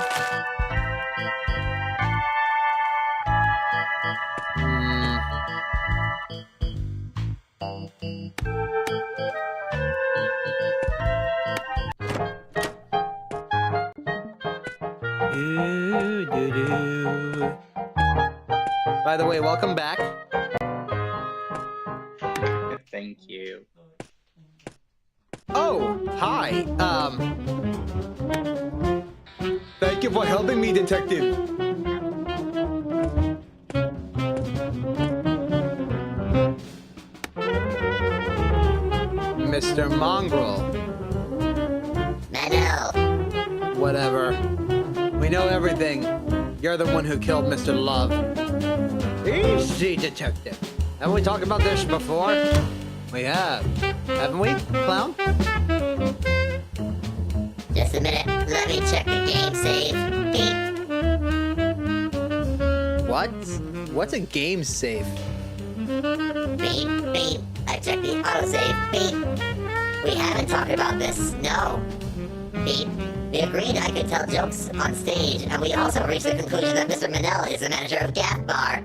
By the way, welcome back. Thank you. Oh, hi. Thank you for helping me, detective. Mr. Mongrel. Manel. Whatever. We know everything. You're the one who killed Mr. Love. Easy, detective. Haven't we talked about this before? We have. Haven't we, clown? Just a minute. Let me check the game save. Beep. What? What's a game safe? Beep. Beep. I checked the autosave. Beep. We haven't talked about this. No. Beep. We agreed I could tell jokes on stage, and we also reached the conclusion that Mr. Manel is the manager of Gaff Bar.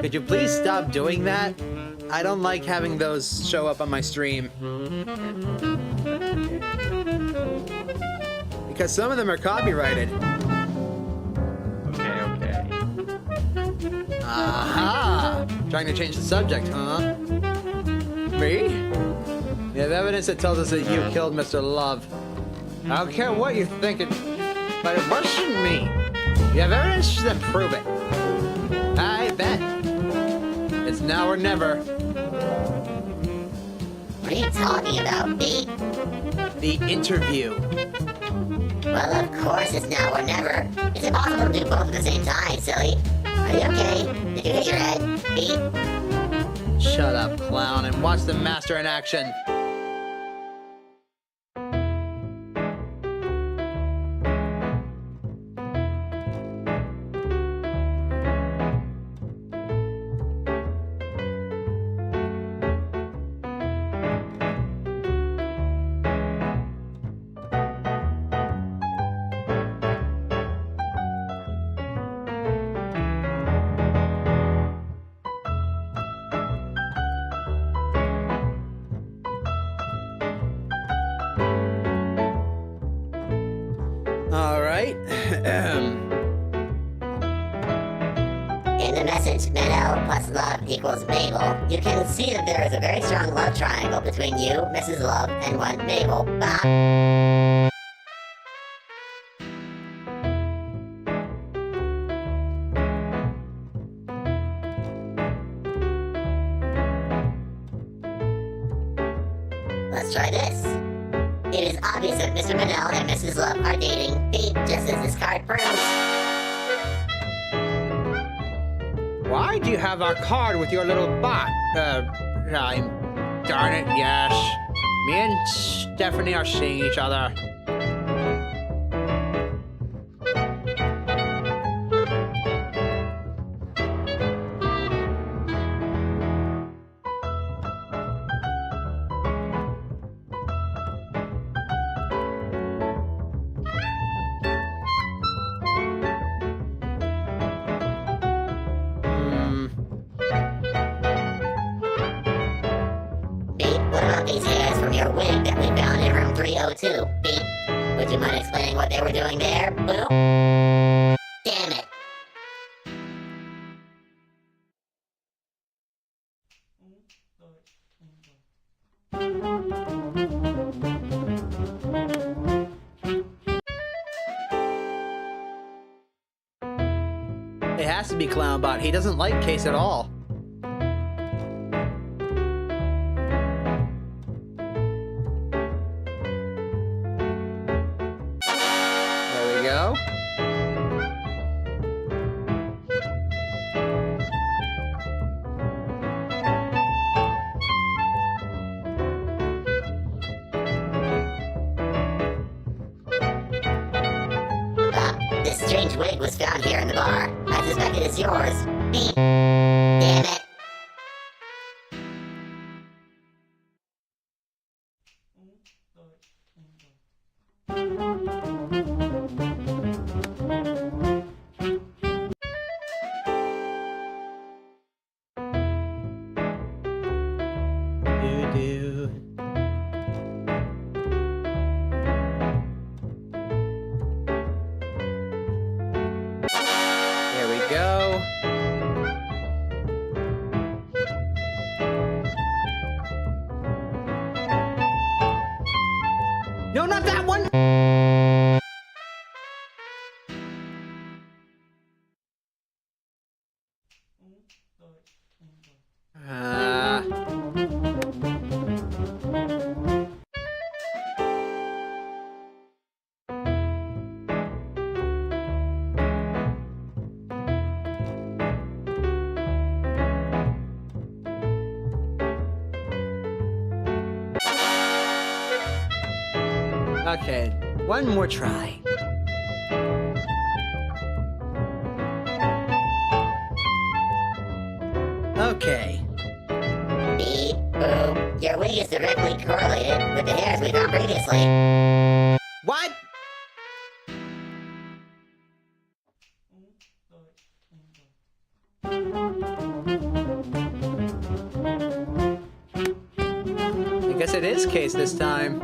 Could you please stop doing that? I don't like having those show up on my stream. Because some of them are copyrighted. Okay. Aha! Trying to change the subject, huh? Me? We have evidence that tells us that you killed Mr. Love. I don't care what you're thinking, but it wasn't me. You have evidence that prove it. I bet. It's now or never. What are you talking about, B? The interview. Well, of course it's now or never. It's impossible to do both at the same time, silly. Are you okay? Did you hit your head, B? Shut up, clown, and watch the master in action. All right. In the message, Manel plus love equals Mabel, you can see that there is a very strong love triangle between you, Mrs. Love, and one Mabel. Bah. Let's try this. It is obvious that Mr. Manel and Mrs. Love are dating, B, just as this card proves. Why do you have our card with your little bot? Darn it, yes. Me and Stephanie are seeing each other. What about these hairs from your wig that we found in room 302? Beep. Would you mind explaining what they were doing there? Boo? Damn it. It has to be Clownbot. He doesn't like Case at all. There we go. This strange wig was found here in the bar. I suspect it is yours. Beep. Damn it. Do-do. There we go. No, not that one! Okay, one more try. Okay. Beep. Boo. Your wig is directly correlated with the hairs we found previously. What? I guess it is Case this time.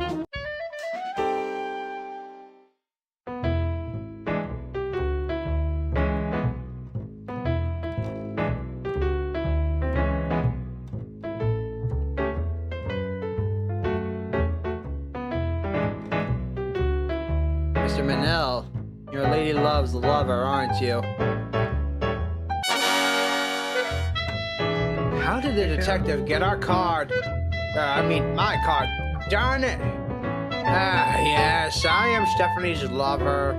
Mr. Manel. You're Lady Love's lover, aren't you? How did the detective get our card? My card. Darn it! Ah, yes, I am Stephanie's lover.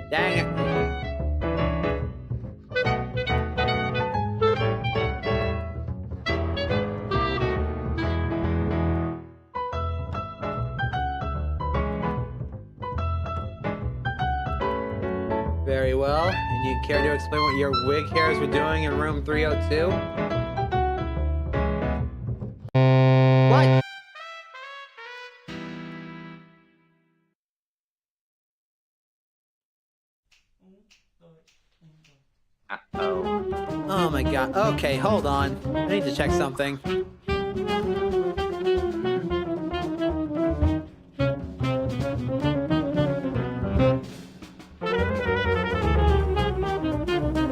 Dang it. Very well. And you care to explain what your wig hairs were doing in room 302? What? Uh-oh. Oh my god. Okay, hold on. I need to check something.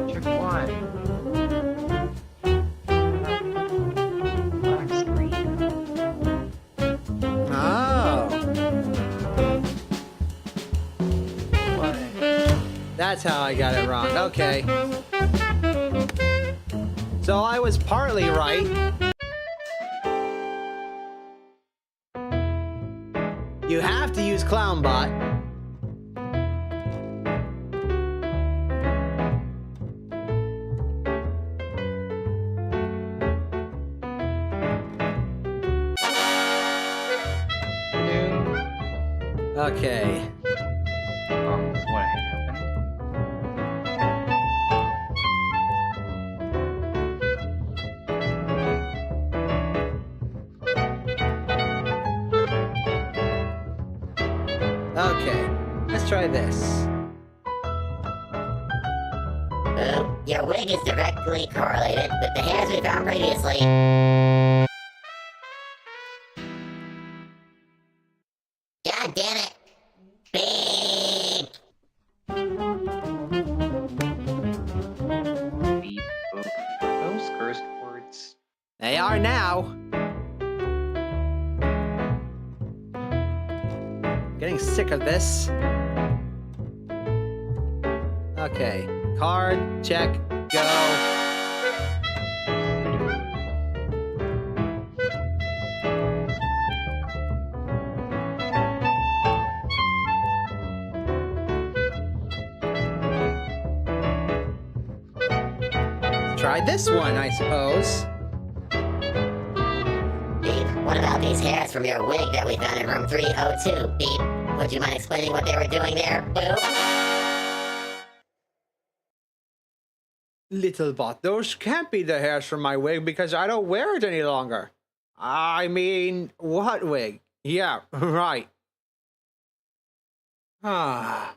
Check what? Black screen. Oh. What? That's how I got it wrong. Okay. So I was partly right. You have to use ClownBot. No. Okay. What happened? Okay. Let's try this. Your wig is directly correlated with the hairs we found previously. God damn it! Beep! Beep, boop. Are those cursed words? They are now. Getting sick of this. Okay. Card, check, go. Try this one, I suppose. Beep, what about these hairs from your wig that we found in room 302? Beep, would you mind explaining what they were doing there? Boop. Little bot, those can't be the hairs from my wig because I don't wear it any longer. I mean, what wig? Yeah, right. Ah.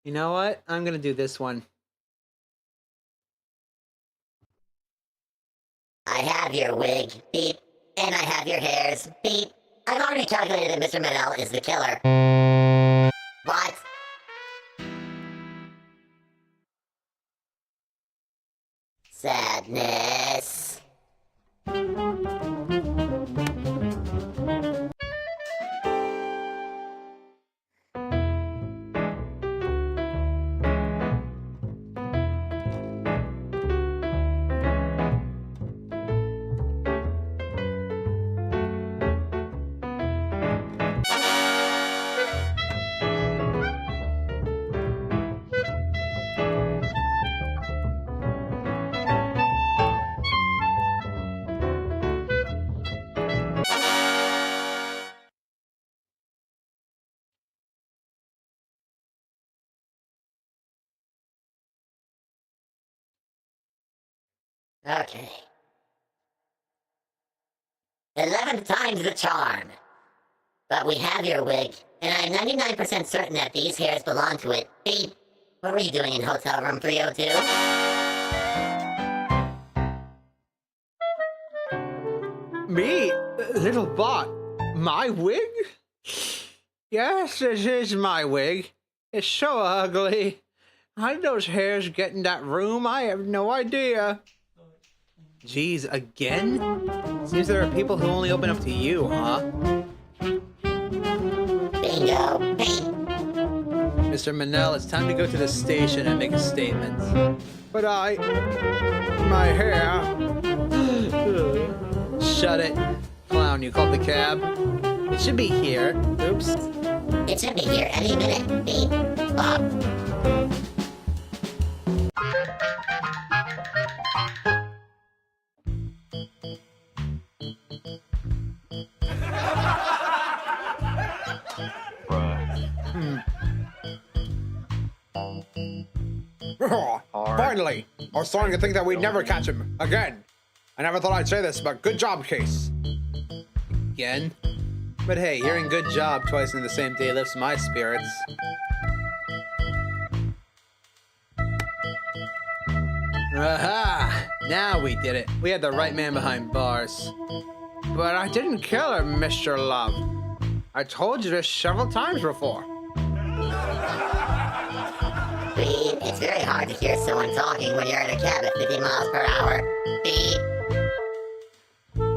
You know what? I'm gonna do this one. I have your wig, beep, and I have your hairs, beep. I've already calculated that Mr. Manel is the killer. What? Sadness. Okay. 11 times the charm. But we have your wig, and I'm 99% certain that these hairs belong to it. Beep. What were you doing in hotel room 302? Me? Little bot. My wig? Yes, this is my wig. It's so ugly. How did those hairs get in that room? I have no idea. Geez, again? Seems there are people who only open up to you, huh? Bingo. Beep. Mr. Manel, it's time to go to the station and make a statement. But my hair. Shut it. Clown, you called the cab? It should be here. Oops. It should be here any minute. Beep. Bop. Finally! I was starting to think that we'd never catch him again. I never thought I'd say this, but good job, Case. Again? But hey, hearing good job twice in the same day lifts my spirits. Aha! Now we did it. We had the right man behind bars. But I didn't kill her, Mr. Love. I told you this several times before. Beep. It's very hard to hear someone talking when you're in a cab at 50 miles per hour. Beep.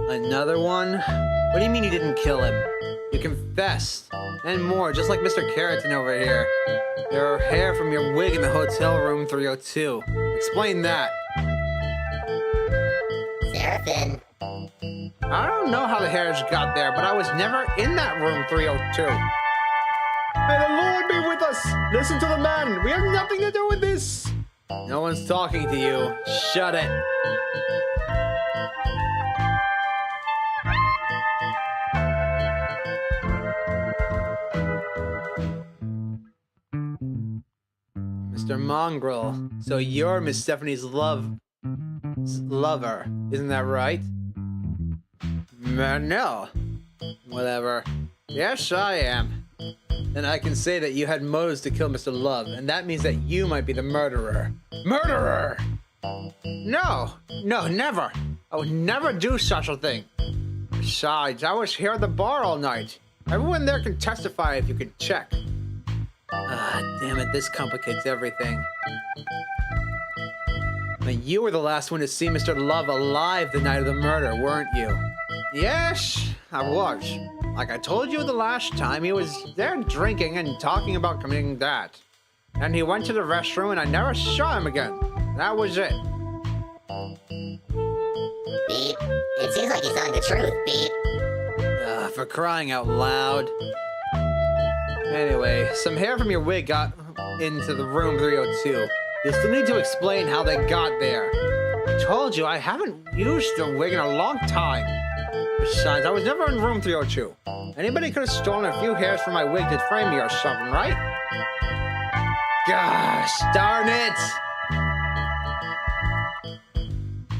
Another one? What do you mean you didn't kill him? You confessed. And more, just like Mr. Carroton over here. There are hair from your wig in the hotel room 302. Explain that. Seraphin. I don't know how the hairs got there, but I was never in that room 302. May the Lord be with us! Listen to the man! We have nothing to do with this! No one's talking to you. Shut it. Mr. Mongrel, so you're Miss Stephanie's lover, isn't that right? Manel. Whatever. Yes, I am. Then I can say that you had motives to kill Mr. Love, and that means that you might be the murderer. Murderer! No, never. I would never do such a thing. Besides, I was here at the bar all night. Everyone there can testify if you can check. Ah, damn it, this complicates everything. But you were the last one to see Mr. Love alive the night of the murder, weren't you? Yes, I was. Like I told you the last time, he was there drinking and talking about committing that. And he went to the restroom and I never saw him again. That was it. Beep. It seems like he's telling the truth. Beep. For crying out loud. Anyway, some hair from your wig got into the room 302. You'll still need to explain how they got there. I told you I haven't used the wig in a long time. Besides, I was never in room 302. Anybody could have stolen a few hairs from my wig to frame me or something, right? Gosh, darn it!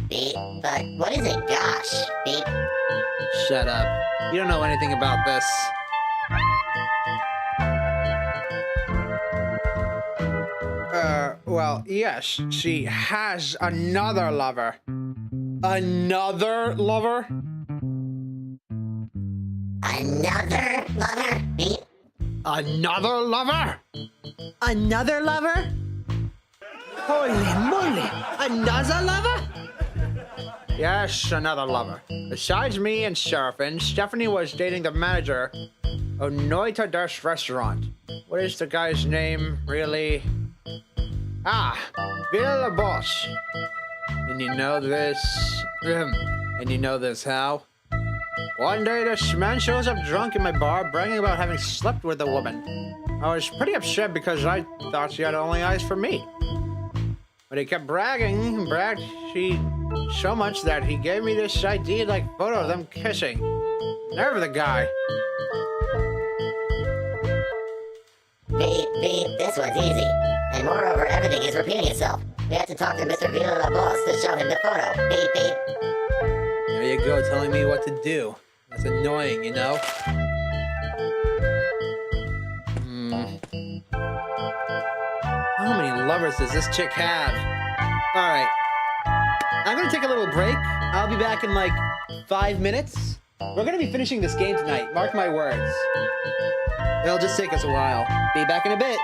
Beep. But what is it? Gosh. Beep. Shut up. You don't know anything about this. Well, yes, she has another lover. Another lover? Another lover? Beep. Another lover? Another lover? Holy moly! Another lover? Yes, another lover. Besides me and Seraphin, Stephanie was dating the manager of Noita Das restaurant. What is the guy's name, really? Ah, Bill Boss. And you know this... and you know this how? One day, this man shows up drunk in my bar, bragging about having slept with a woman. I was pretty upset because I thought she had only eyes for me. But he kept bragging, bragged so much that he gave me this ID-like photo of them kissing. Nerve of the guy. Beep. Beep. This one's easy. And moreover, everything is repeating itself. We have to talk to Mr. Villa Boss to show him the photo. Beep. Beep. There you go, telling me what to do. That's annoying, you know? How many lovers does this chick have? Alright. I'm gonna take a little break. I'll be back in like 5 minutes. We're gonna be finishing this game tonight. Mark my words. It'll just take us a while. Be back in a bit.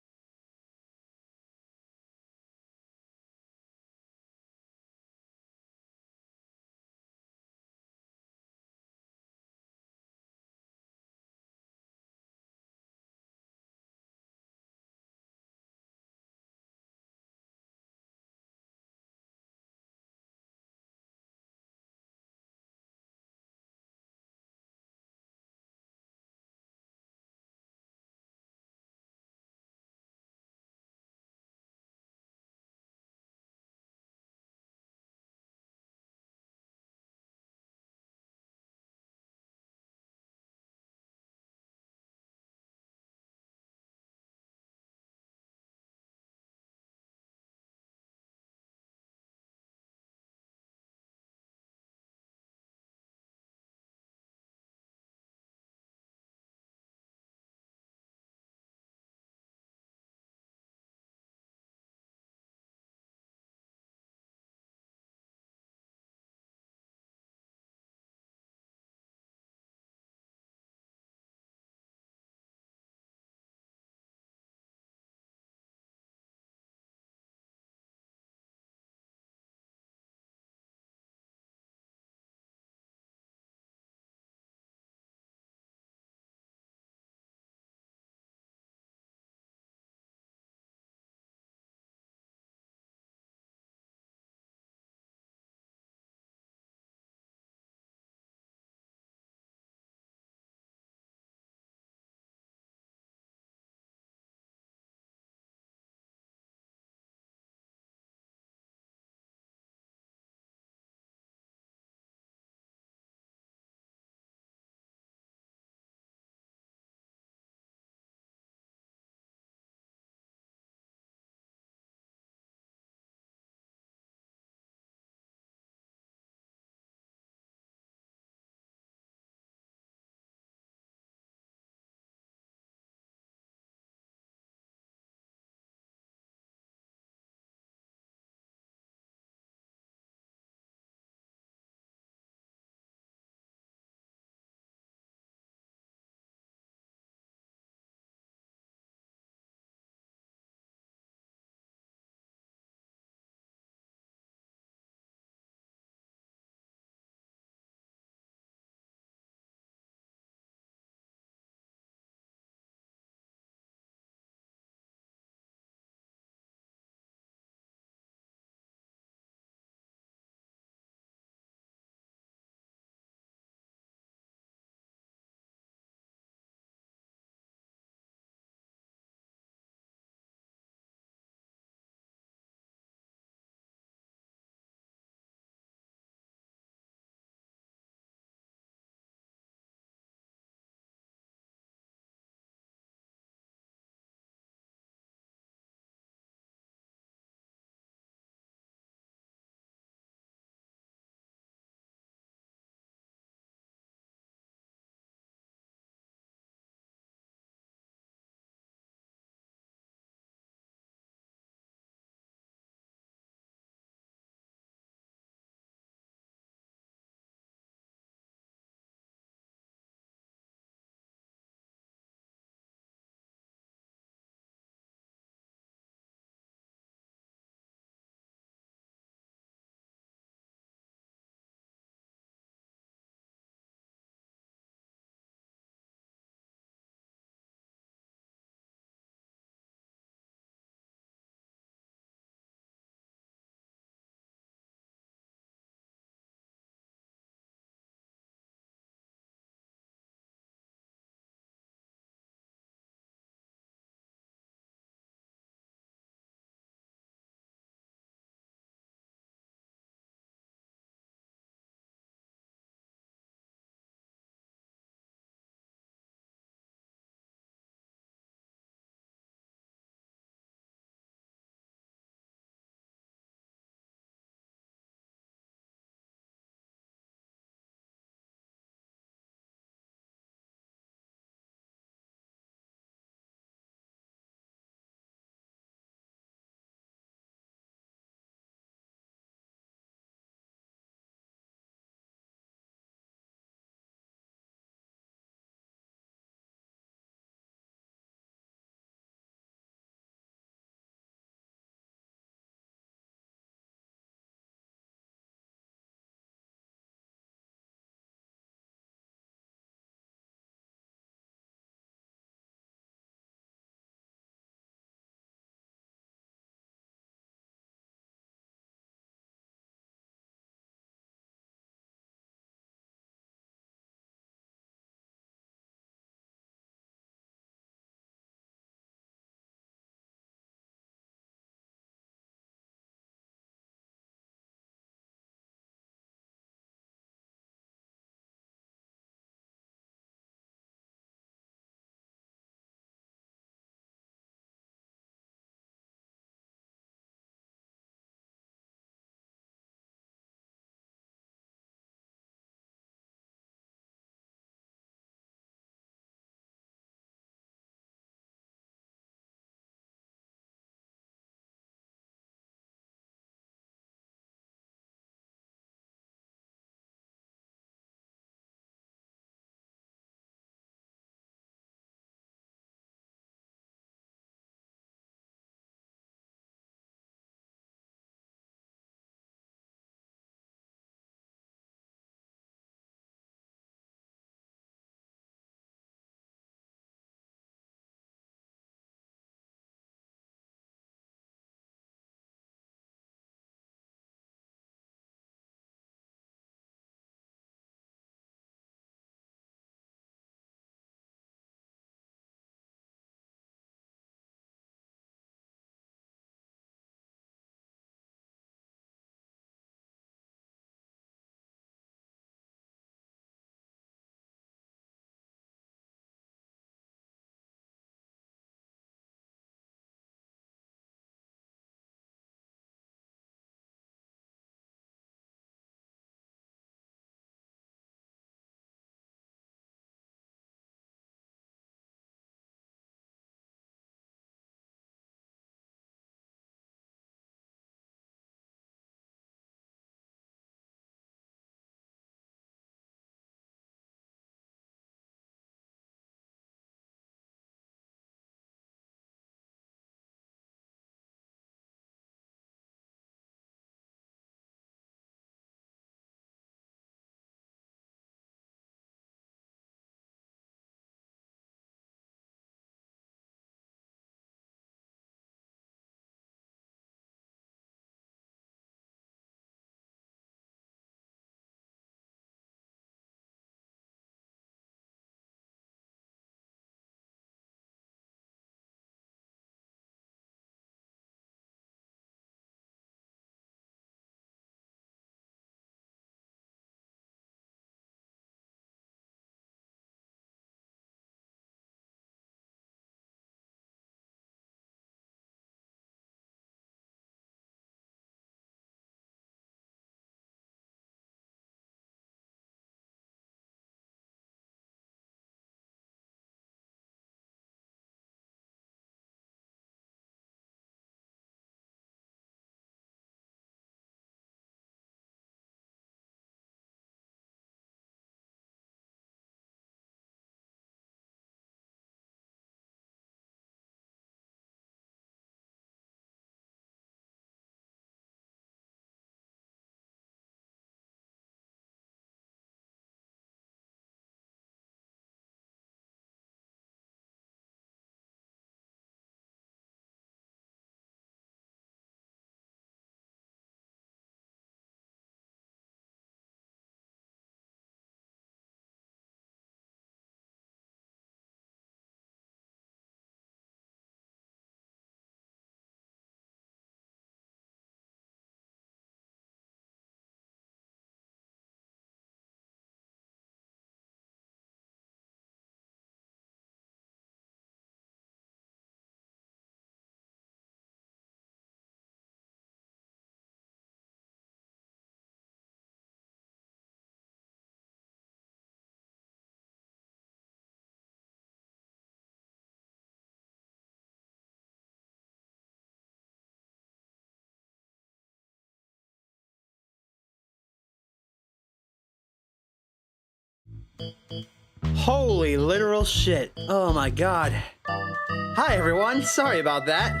Holy literal shit. Oh my god. Hi everyone, sorry about that.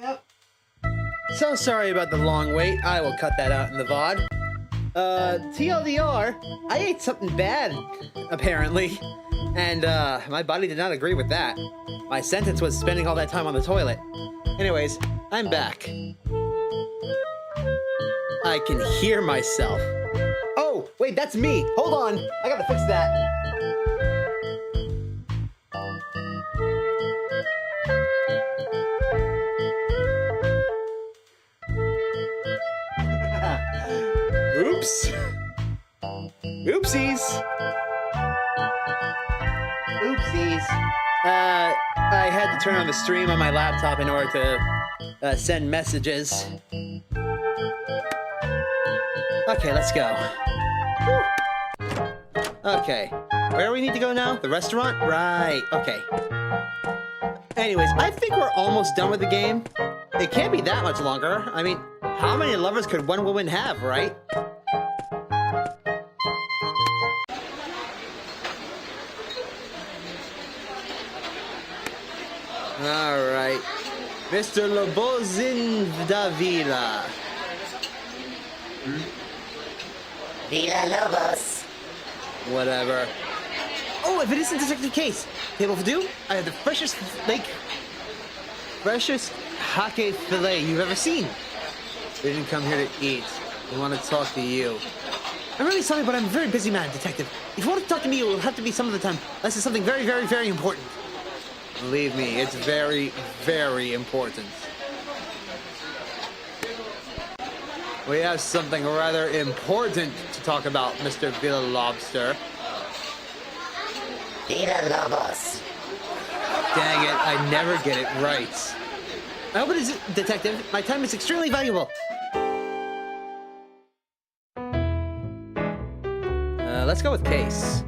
Yep. So sorry about the long wait. I will cut that out in the VOD. TLDR, I ate something bad, apparently. And, my body did not agree with that. My sentence was spending all that time on the toilet. Anyways, I'm back. I can hear myself. Oh, wait, that's me. Hold on. I gotta fix that. Oops. Oopsies. Oopsies. I had to turn on the stream on my laptop in order to send messages. Okay, let's go. Whew. Okay, where do we need to go now? The restaurant? Right, okay. Anyways, I think we're almost done with the game. It can't be that much longer. I mean, how many lovers could one woman have, right? Alright. Mr. Lobozin Davila. Villa Lobos. Whatever. Oh, if it isn't Detective Case. Table for two, I have the freshest hake filet you've ever seen. We didn't come here to eat. We want to talk to you. I'm really sorry, but I'm a very busy man, Detective. If you want to talk to me, it will have to be some of the time. This is something very, very, very important. Believe me, it's very, very important. We have something rather important to talk about, Mr. Villa Lobster. Villa Lobos. Dang it, I never get it right. I hope it is, Detective. My time is extremely valuable. Let's go with Case.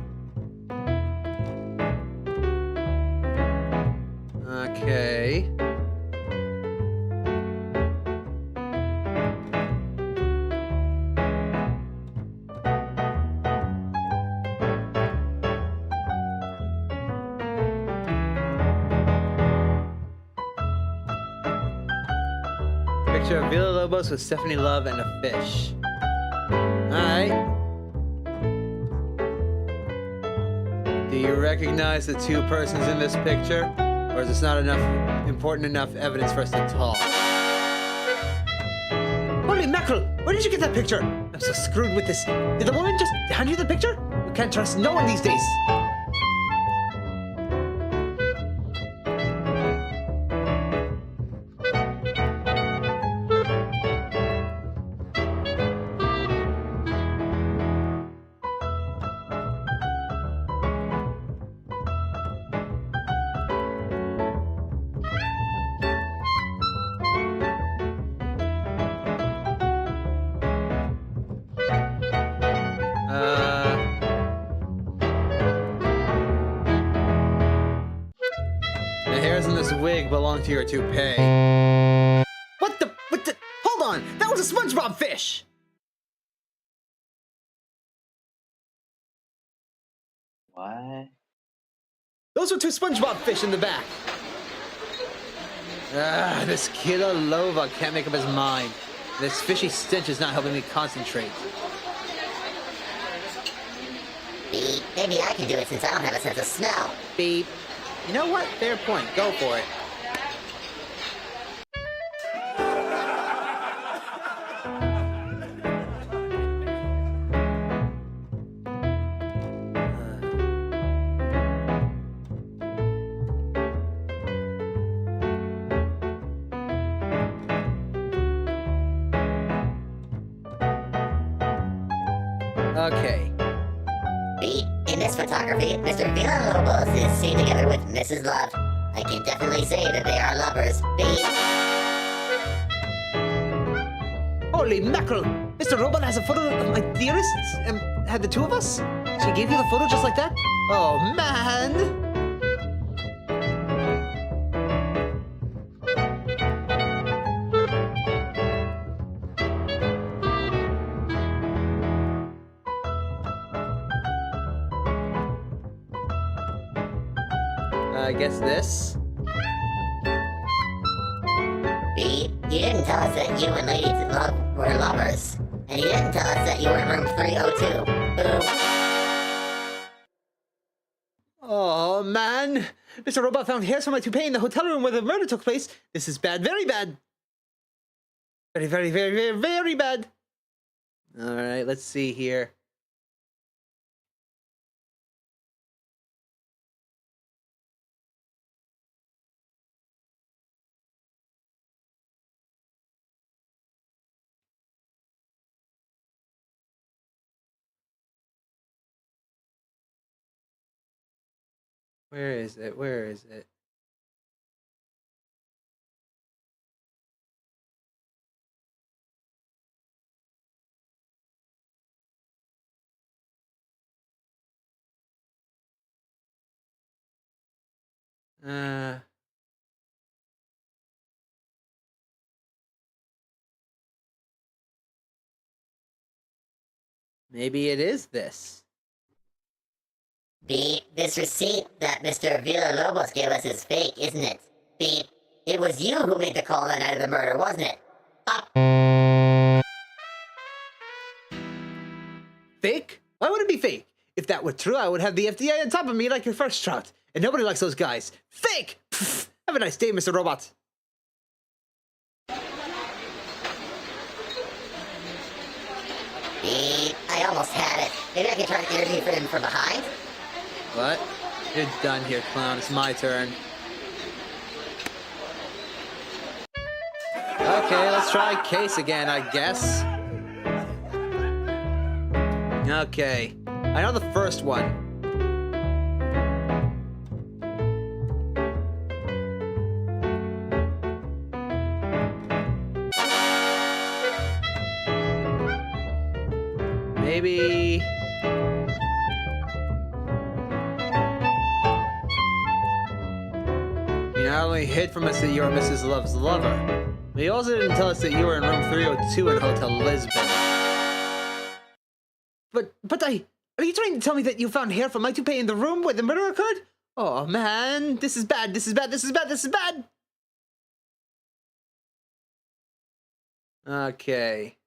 Okay. Picture of Villa Lobos with Stephanie Love and a fish. Alright. Do you recognize the two persons in this picture? Or is this not important enough evidence for us to talk? Holy mackerel! Where did you get that picture? I'm so screwed with this. Did the woman just hand you the picture? We can't trust no one these days. The hairs in this wig belong to your toupee. What the? Hold on! That was a SpongeBob fish! What? Those were two SpongeBob fish in the back. This Kilolova can't make up his mind. This fishy stench is not helping me concentrate. Beep. Maybe I can do it since I don't have a sense of smell. Beep. You know what? Fair point. Go for it. Okay. Beep. In this photography, Mr. Villalobos is seen together with Mrs. Love. I can definitely say that they are lovers. Beep. Holy mackerel! Mr. Robot has a photo of my dearest? Had the two of us? She gave you the photo just like that? Oh, man! I guess this. B, you didn't tell us that you and Lady Love were lovers. And you didn't tell us that you were in room 302. Boo. Oh, man. Mr. Robot found hairs from my toupee in the hotel room where the murder took place. This is bad, very bad. Very, very, very, very, very bad. All right, let's see here. Where is it? Where is it? Maybe it is this. B, this receipt that Mr. Villalobos gave us is fake, isn't it? B, it was you who made the call the night of the murder, wasn't it? Fake? Why would it be fake? If that were true, I would have the FBI on top of me like your first trout. And nobody likes those guys. Fake! Pfft. Have a nice day, Mr. Robot. B, I almost had it. Maybe I can try to interview for him from behind? What? You're done here, clown. It's my turn. Okay, let's try case again, I guess. Okay. I know the first one. Maybe... You not only hid from us that you were Mrs. Love's lover, but you also didn't tell us that you were in room 302 in Hotel Lisbon. But are you trying to tell me that you found hair from my toupee in the room where the murder occurred? Oh, man, this is bad, this is bad, this is bad, this is bad! Okay.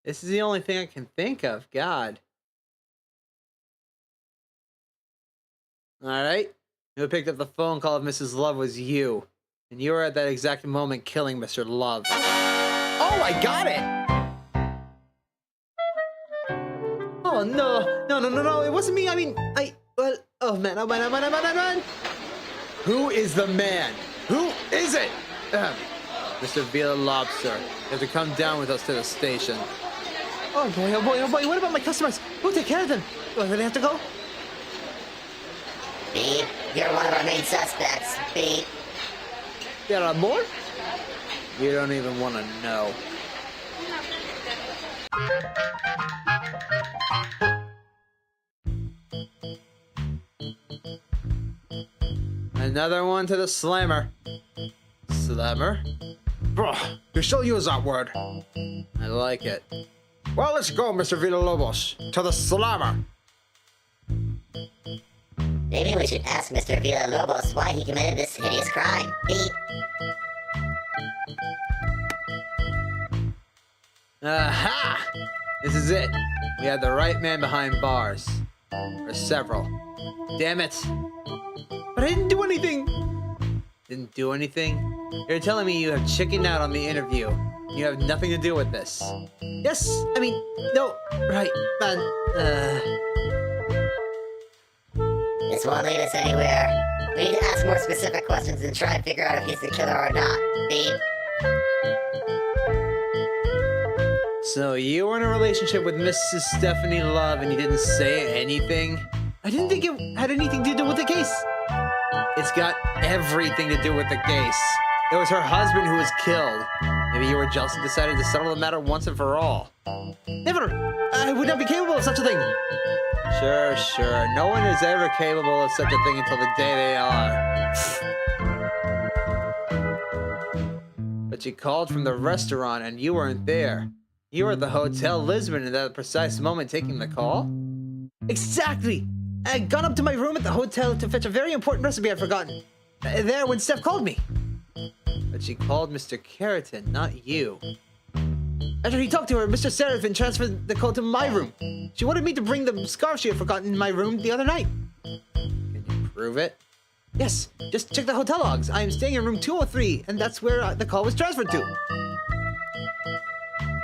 This is the only thing I can think of. God. Alright. Who picked up the phone call of Mrs. Love was you. And you were at that exact moment killing Mr. Love. Oh, I got it! Oh, no, it wasn't me. I mean, well, oh man. Who is the man? Who is it? Mr. Vila Lobster. You have to come down with us to the station. Oh boy, what about my customers? Who'll take care of them? Do I really have to go? B, you're one of our main suspects. B. There are more? You don't even want to know. Another one to the slammer. Slammer? Bruh, you still use that word. I like it. Well, let's go, Mr. Villalobos. To the slammer. Maybe we should ask Mr. Villalobos why he committed this hideous crime. B. Aha! This is it. We had the right man behind bars. Or several. Damn it. But I didn't do anything. Didn't do anything? You're telling me you have chickened out on the interview. You have nothing to do with this. Yes, I mean, no, right, man, This won't lead us anywhere. We need to ask more specific questions and try and figure out if he's the killer or not. Beep. So you were in a relationship with Mrs. Stephanie Love and you didn't say anything? I didn't think it had anything to do with the case. It's got everything to do with the case. It was her husband who was killed. Maybe you were jealous and decided to settle the matter once and for all. Never! I would not be capable of such a thing. Sure, sure. No one is ever capable of such a thing until the day they are. But you called from the restaurant and you weren't there. You were at the Hotel Lisbon at that precise moment taking the call? Exactly! I had gone up to my room at the hotel to fetch a very important recipe I'd forgotten. There when Steph called me. But she called Mr. Keratin, not you. After he talked to her, Mr. Seraphin transferred the call to my room. She wanted me to bring the scarf she had forgotten in my room the other night. Can you prove it? Yes, just check the hotel logs. I am staying in room 203, and that's where the call was transferred to.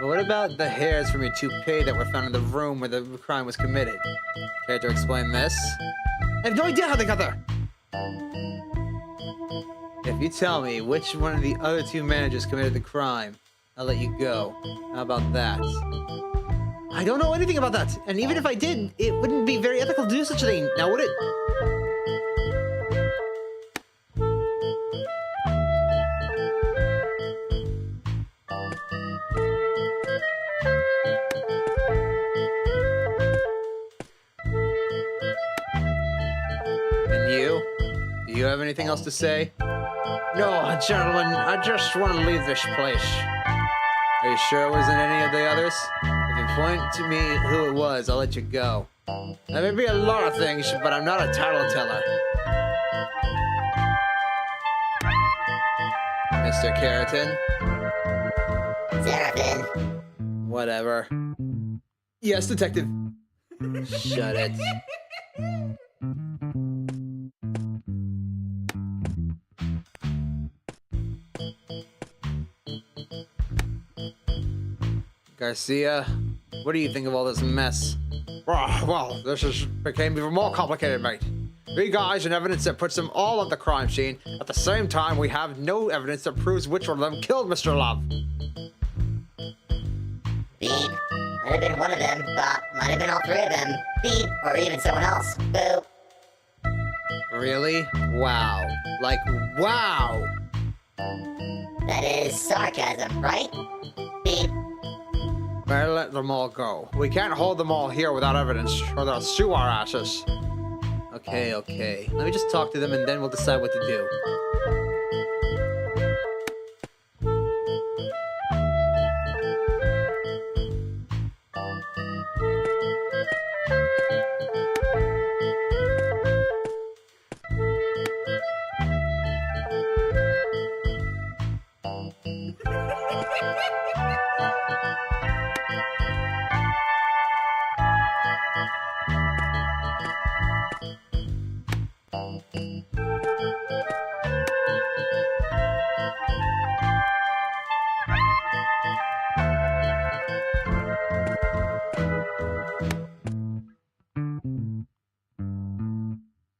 But what about the hairs from your toupee that were found in the room where the crime was committed? Care to explain this? I have no idea how they got there. If you tell me which one of the other two managers committed the crime, I'll let you go. How about that? I don't know anything about that, and even if I did, it wouldn't be very ethical to do such a thing, now would it? And you? Do you have anything else to say? No, gentlemen, I just want to leave this place. Are you sure it wasn't any of the others? If you point to me who it was, I'll let you go. There may be a lot of things, but I'm not a tattletale. Mr. Keratin? Seraphin. Whatever. Yes, detective. Shut it. Garcia, what do you think of all this mess? Well, this became even more complicated, mate. We guys and evidence that puts them all on the crime scene. At the same time, we have no evidence that proves which one of them killed Mr. Love. Beep. Might have been one of them, but might have been all three of them. Beep. Or even someone else. Boo. Really? Wow. Like, wow! That is sarcasm, right? Beep. Better let them all go. We can't hold them all here without evidence, or they'll sue our asses. Okay, okay. Let me just talk to them and then we'll decide what to do.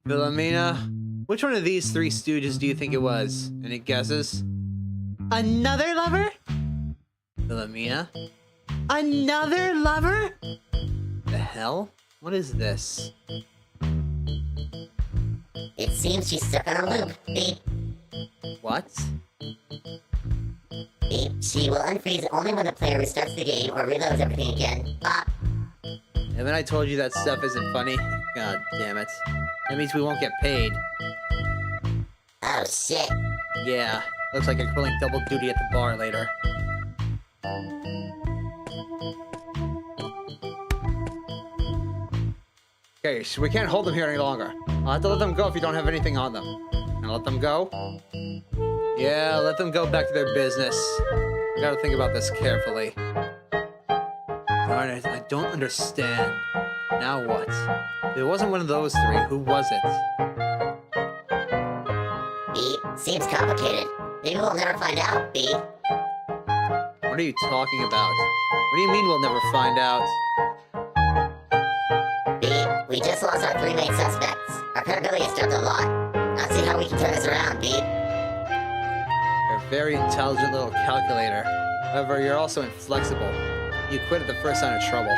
Philomena, which one of these three stooges do you think it was? Any guesses? Another lover? Philomena? Another lover? The hell? What is this? It seems she's stuck on a loop. Beep. What? Beep. She will unfreeze only when the player restarts the game or reloads everything again. Bop. Haven't I told you that stuff isn't funny? God damn it. That means we won't get paid. Oh shit. Yeah, looks like you're pulling double duty at the bar later. Okay, so we can't hold them here any longer. I'll have to let them go if you don't have anything on them. Gonna let them go? Yeah, let them go back to their business. I gotta think about this carefully. Darn it, I don't understand. Now what? If it wasn't one of those three, who was it? Beep. Seems complicated. Maybe we'll never find out, Beep. What are you talking about? What do you mean we'll never find out? Beep, we just lost our 3 main suspects. Our credibility has dropped a lot. Now see how we can turn this around, Beep. You're a very intelligent little calculator. However, you're also inflexible. You quit at the first sign of trouble.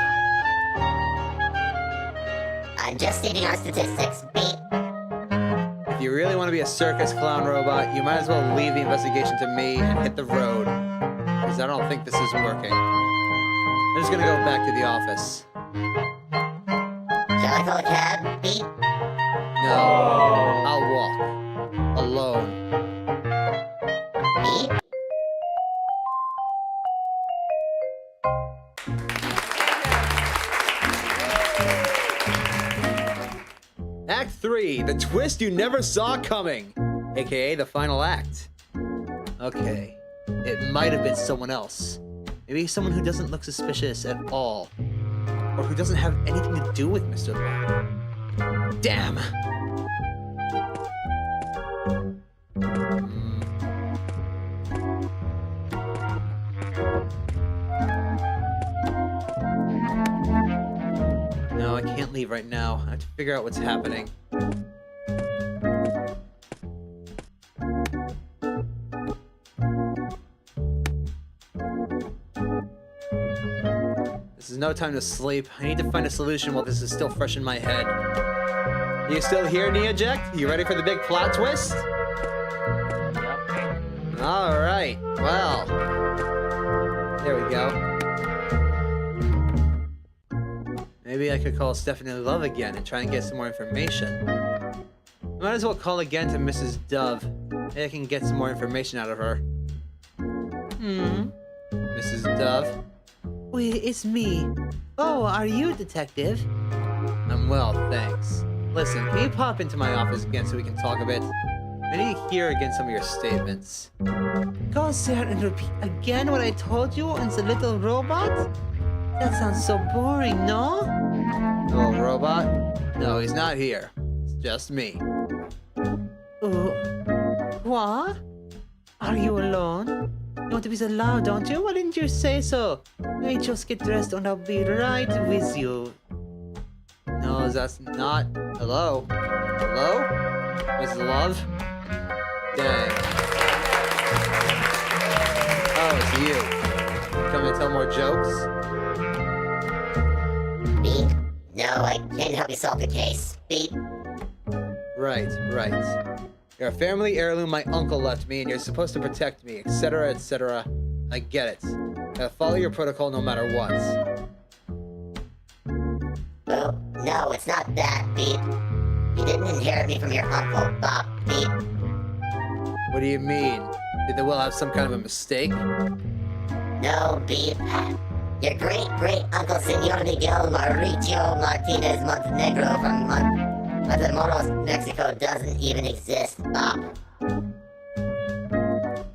I'm just stating our statistics, Beep. If you really want to be a circus clown robot, you might as well leave the investigation to me and hit the road. Because I don't think this is working. I'm just gonna go back to the office. Shall I call a cab, Beep? No, I'll walk. Alone. Beep? Act 3, the twist you never saw coming. AKA the final act. Okay, it might have been someone else. Maybe someone who doesn't look suspicious at all. Or who doesn't have anything to do with Mr. Love. Damn! No, I can't leave right now. I have to figure out what's happening. This is no time to sleep. I need to find a solution while this is still fresh in my head. You still here, Neoject? You ready for the big plot twist? Yep. Alright, well. There we go. Maybe I could call Stephanie Love again and try and get some more information. I might as well call again to Mrs. Dove. Maybe I can get some more information out of her. Mrs. Dove? Wait, it's me. Oh, are you detective? I'm well, thanks. Listen, can you pop into my office again so we can talk a bit? I need to hear again some of your statements. Go there and repeat again what I told you on the little robot? That sounds so boring, no? Little robot? No, he's not here. It's just me. What? Are you alone? You want to be so loud, don't you? Why didn't you say so? Let me just get dressed and I'll be right with you. No, that's not... Hello? Hello? Mrs. Love? Dang. Oh, it's you. Coming to tell more jokes? Beep? No, I can't help you solve the case. Beep? Right. You're a family heirloom my uncle left me, and you're supposed to protect me, etc., etc. I get it. Gotta follow your protocol no matter what. Well, no, it's not that, Beep. You didn't inherit me from your uncle, Bob, Beep. What do you mean? Did the will have some kind of a mistake? No, Beep. Your great-great-uncle Senor Miguel Mauricio Martinez Montenegro from Matamoros, Mexico doesn't even exist, Bob.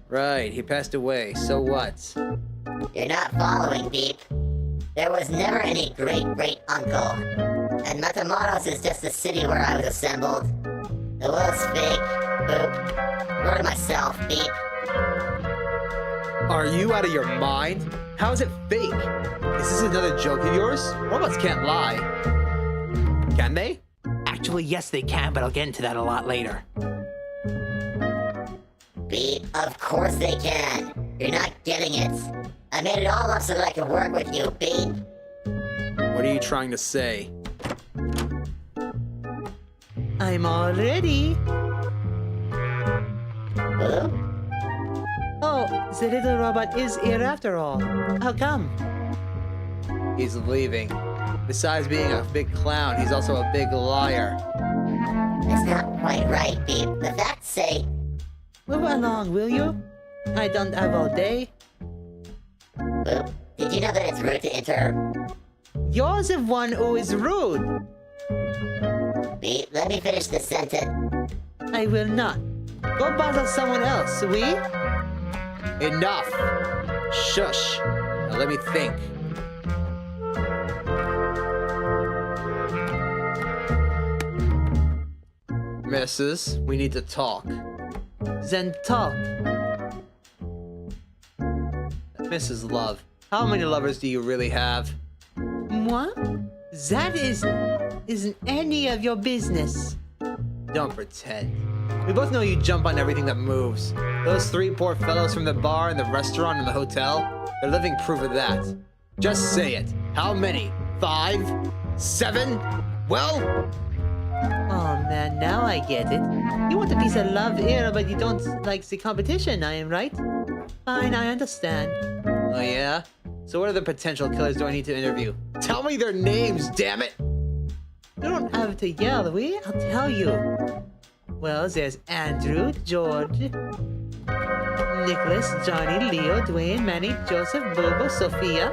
Right, he passed away, so what? You're not following, Beep. There was never any great-great-uncle. And Matamoros is just the city where I was assembled. The will's fake. Boop. Word to myself, Beep. Are you out of your mind? How is it fake? Is this another joke of yours? Robots can't lie. Can they? Actually, yes, they can, but I'll get into that a lot later. Beep, of course they can. You're not getting it. I made it all up so that I could work with you, Beep. What are you trying to say? I'm all ready. Boop. Oh, the little robot is here after all. How come? He's leaving. Besides being a big clown, he's also a big liar. It's not quite right, Beep. The facts say... Move along, will you? I don't have all day. Boop. Did you know that it's rude to enter? You're the one who is rude. Beep, let me finish the sentence. I will not. Go bother someone else, we? Enough! Shush! Now let me think. Missus, we need to talk. Then talk. Mrs. Love, how many lovers do you really have? Moi? That isn't any of your business. Don't pretend. We both know you jump on everything that moves. Those 3 poor fellows from the bar and the restaurant and the hotel, they're living proof of that. Just say it. How many? 5? 7? Well? Oh man, now I get it. You want a piece of love here, but you don't like the competition, I am right? Fine, I understand. Oh yeah? So what other potential killers do I need to interview? Tell me their names, damn it! You don't have to yell, we? I'll tell you. Well, there's Andrew, George, Nicholas, Johnny, Leo, Dwayne, Manny, Joseph, Bobo, Sophia.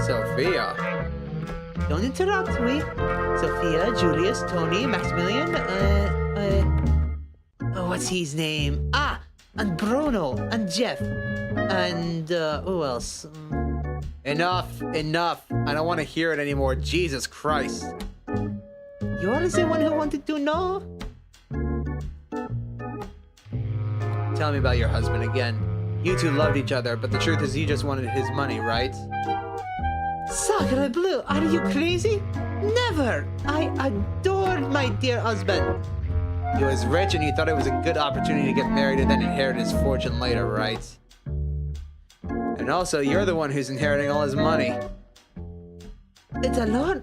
Sophia? Don't interrupt, we? Sophia, Julius, Tony, Maximilian, what's his name? Ah, and Bruno, and Jeff, and, who else? Enough. I don't want to hear it anymore, Jesus Christ. You're the one who wanted to know? Tell me about your husband again. You two loved each other, but the truth is you just wanted his money, right? Sacre bleu, are you crazy? Never! I adored my dear husband. He was rich and you thought it was a good opportunity to get married and then inherit his fortune later, right? And also, you're the one who's inheriting all his money. It's a lot.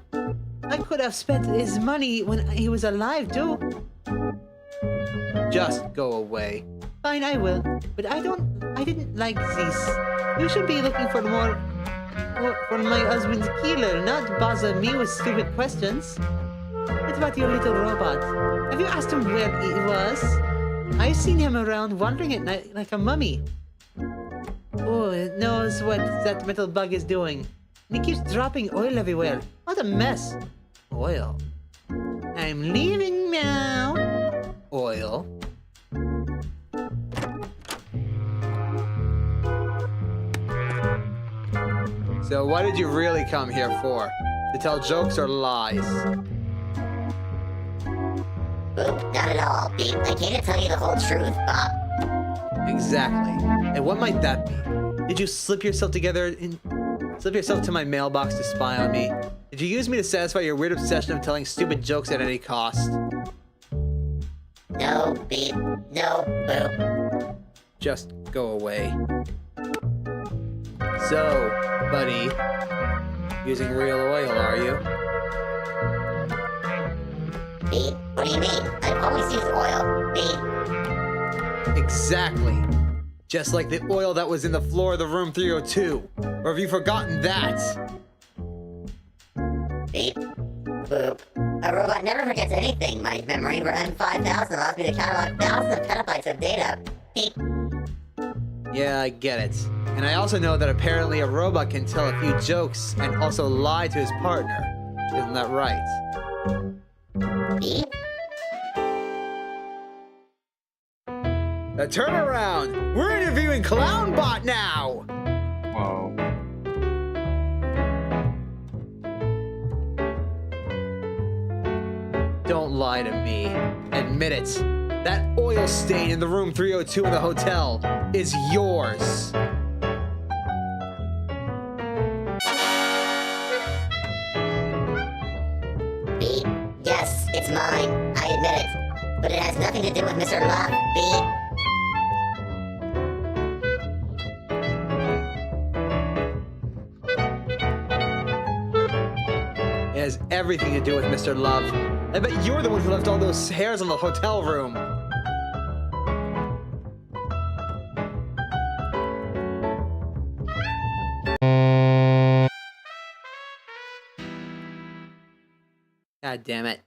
I could have spent his money when he was alive, too. Just go away. Fine, I will. But I didn't like this. You should be looking for more for my husband's killer, not bother me with stupid questions. What about your little robot? Have you asked him where he was? I've seen him around wandering at night like a mummy. Oh, it knows what that metal bug is doing. And he keeps dropping oil everywhere. What a mess. Oil. I'm leaving now. Oil? So what did you really come here for? To tell jokes or lies? Boop, not at all, Beep. I came to tell you the whole truth, Bob. Exactly. And what might that be? Did you slip yourself to my mailbox to spy on me? Did you use me to satisfy your weird obsession of telling stupid jokes at any cost? No, Beep. No, Boop. Just go away. So, buddy, using real oil, are you? Beep, what do you mean? I've always used oil. Beep. Exactly. Just like the oil that was in the floor of the room 302. Or have you forgotten that? Beep. Boop. A robot never forgets anything. My memory RAM 5000 allows me to catalog thousands of petabytes of data. Beep. Yeah, I get it. And I also know that apparently a robot can tell a few jokes and also lie to his partner. Isn't that right? Beep. Turn around! We're interviewing Clownbot now! Whoa. Don't lie to me. Admit it. That oil stain in the room 302 in the hotel is yours. Beep. Yes, it's mine. I admit it. But it has nothing to do with Mr. Love. Beep. It has everything to do with Mr. Love. I bet you're the one who left all those hairs in the hotel room. God damn it.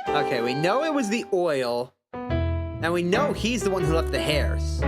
Okay, we know it was the oil, and we know he's the one who left the hairs.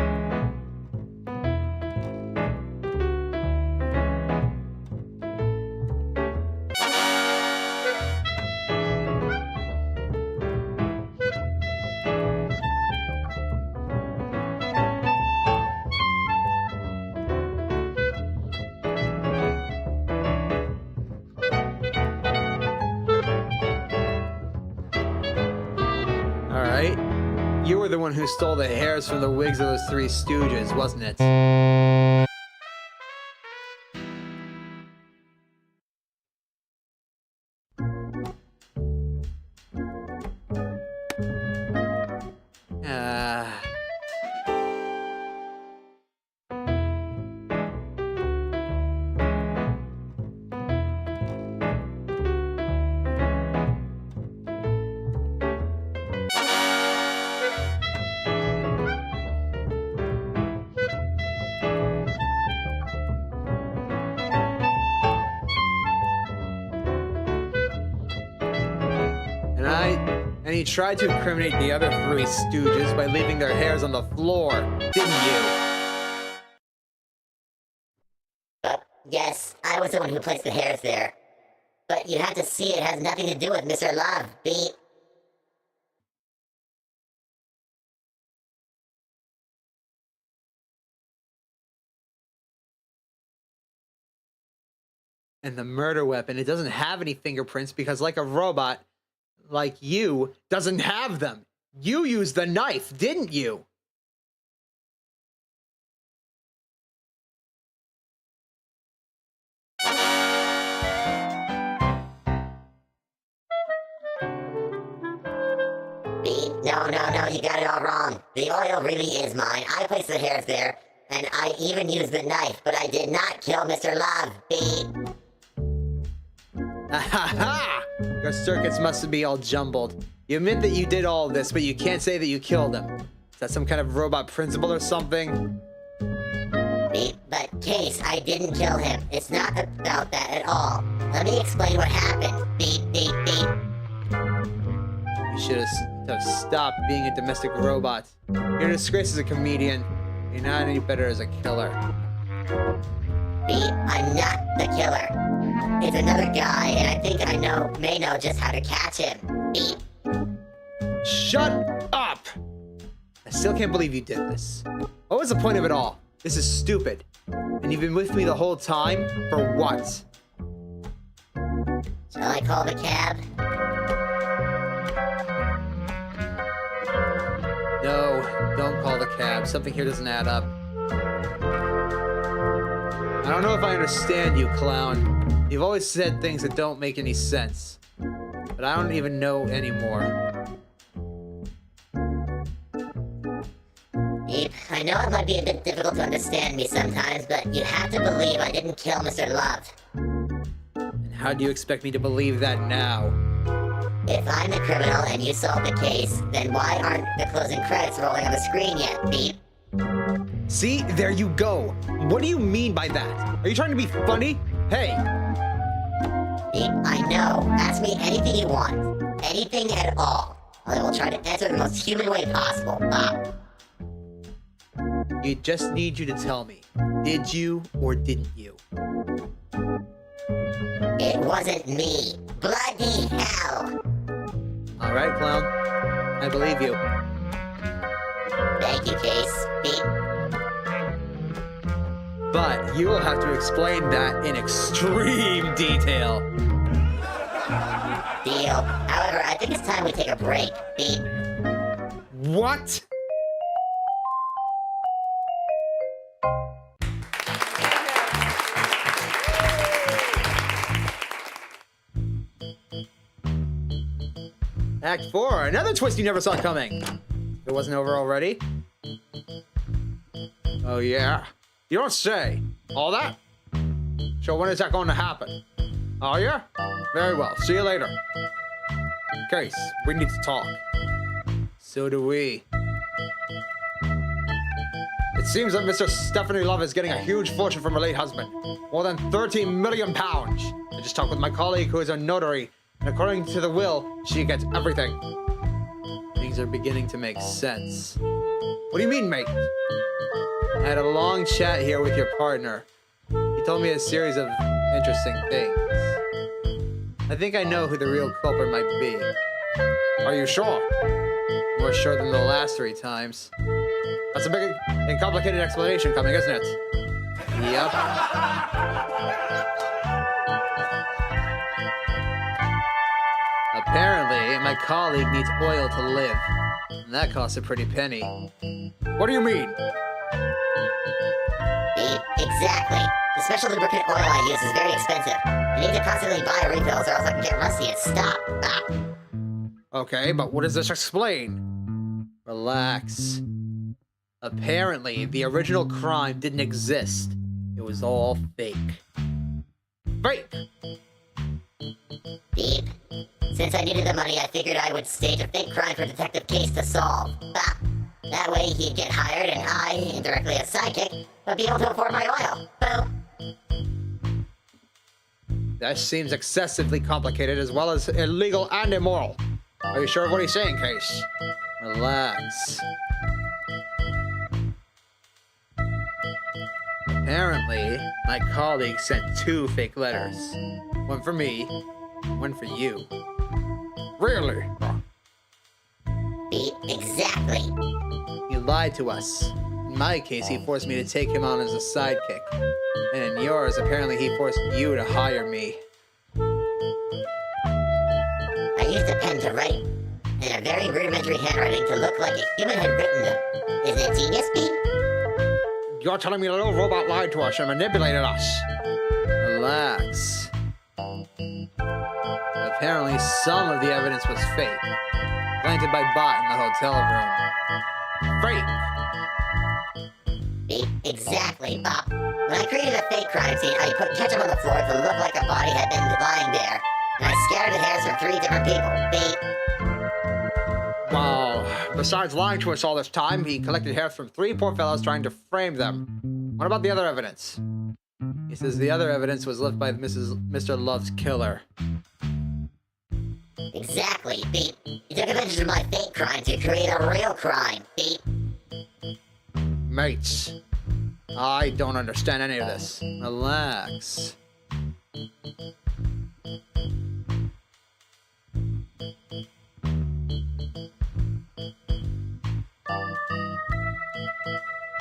You were the one who stole the hairs from the wigs of those three stooges, wasn't it? And he tried to incriminate the other three stooges by leaving their hairs on the floor, didn't you? Yes, I was the one who placed the hairs there. But you have to see it has nothing to do with Mr. Love, beep. And the murder weapon, it doesn't have any fingerprints because, like a robot, like you, doesn't have them. You used the knife, didn't you? Beep, no, you got it all wrong. The oil really is mine. I placed the hairs there, and I even used the knife, but I did not kill Mr. Love, beep. Ha! Your circuits must be all jumbled. You admit that you did all this, but you can't say that you killed him. Is that some kind of robot principle or something? Beep, but Case, I didn't kill him. It's not about that at all. Let me explain what happened. Beep, beep, beep. You should have stopped being a domestic robot. You're a disgrace as a comedian. You're not any better as a killer. Beep, I'm not the killer. It's another guy, and I think I may know just how to catch him. Beep. Shut up! I still can't believe you did this. What was the point of it all? This is stupid. And you've been with me the whole time? For what? Shall I call the cab? No, don't call the cab. Something here doesn't add up. I don't know if I understand you, clown. You've always said things that don't make any sense. But I don't even know anymore. Beep, I know it might be a bit difficult to understand me sometimes, but you have to believe I didn't kill Mr. Love. And how do you expect me to believe that now? If I'm the criminal and you solved the case, then why aren't the closing credits rolling on the screen yet, Beep? See, there you go. What do you mean by that? Are you trying to be funny? Hey! Beep, I know. Ask me anything you want. Anything at all. I will try to answer the most human way possible. You just need you to tell me. Did you or didn't you? It wasn't me. Bloody hell! Alright, clown. I believe you. Thank you, Case. Beep. But you will have to explain that in extreme detail. Deal. However, I think it's time we take a break. Beep. What? Act 4, another twist you never saw coming. It wasn't over already? Oh, yeah? You don't say. All that? So when is that going to happen? Oh, yeah? Very well. See you later. Case, we need to talk. So do we. It seems that Mr. Stephanie Love is getting a huge fortune from her late husband. More than 13 million pounds. I just talked with my colleague who is a notary, and according to the will, she gets everything. Things are beginning to make sense. What do you mean, mate? I had a long chat here with your partner. He told me a series of interesting things. I think I know who the real culprit might be. Are you sure? More sure than the last 3 times. That's a big and complicated explanation coming, isn't it? Yep. Apparently, my colleague needs oil to live. And that costs a pretty penny. What do you mean? Beep, exactly. The special lubricant oil I use is very expensive. I need to constantly buy refills or else I can get rusty and stop. Ah. Okay, but what does this explain? Relax. Apparently, the original crime didn't exist. It was all fake. Fake! Beep. Since I needed the money, I figured I would stage a fake crime for Detective Case to solve. Ah. That way he'd get hired and I, indirectly a sidekick, would be able to afford my oil. Boom. That seems excessively complicated as well as illegal and immoral. Are you sure of what he's saying, Case? Relax. Apparently, my colleague sent 2 fake letters. One for me, one for you. Really? Beep, exactly. He lied to us. In my case, he forced me to take him on as a sidekick. And in yours, apparently he forced you to hire me. I used a pen to write, in a very rudimentary handwriting to look like a human had written them. Isn't it genius, Beep? You're telling me the little robot lied to us and manipulated us? Relax. Apparently, some of the evidence was fake. Planted by Bot in the hotel room. Fake! Beep, exactly, Bob. When I created a fake crime scene, I put ketchup on the floor to look like a body had been lying there. And I scattered the hairs from 3 different people. Beep. Well, besides lying to us all this time, he collected hairs from 3 poor fellows trying to frame them. What about the other evidence? He says the other evidence was left by Mr. Love's killer. Exactly, Beep. You took advantage of my fake crime to create a real crime, Beep. Mates, I don't understand any of this. Relax.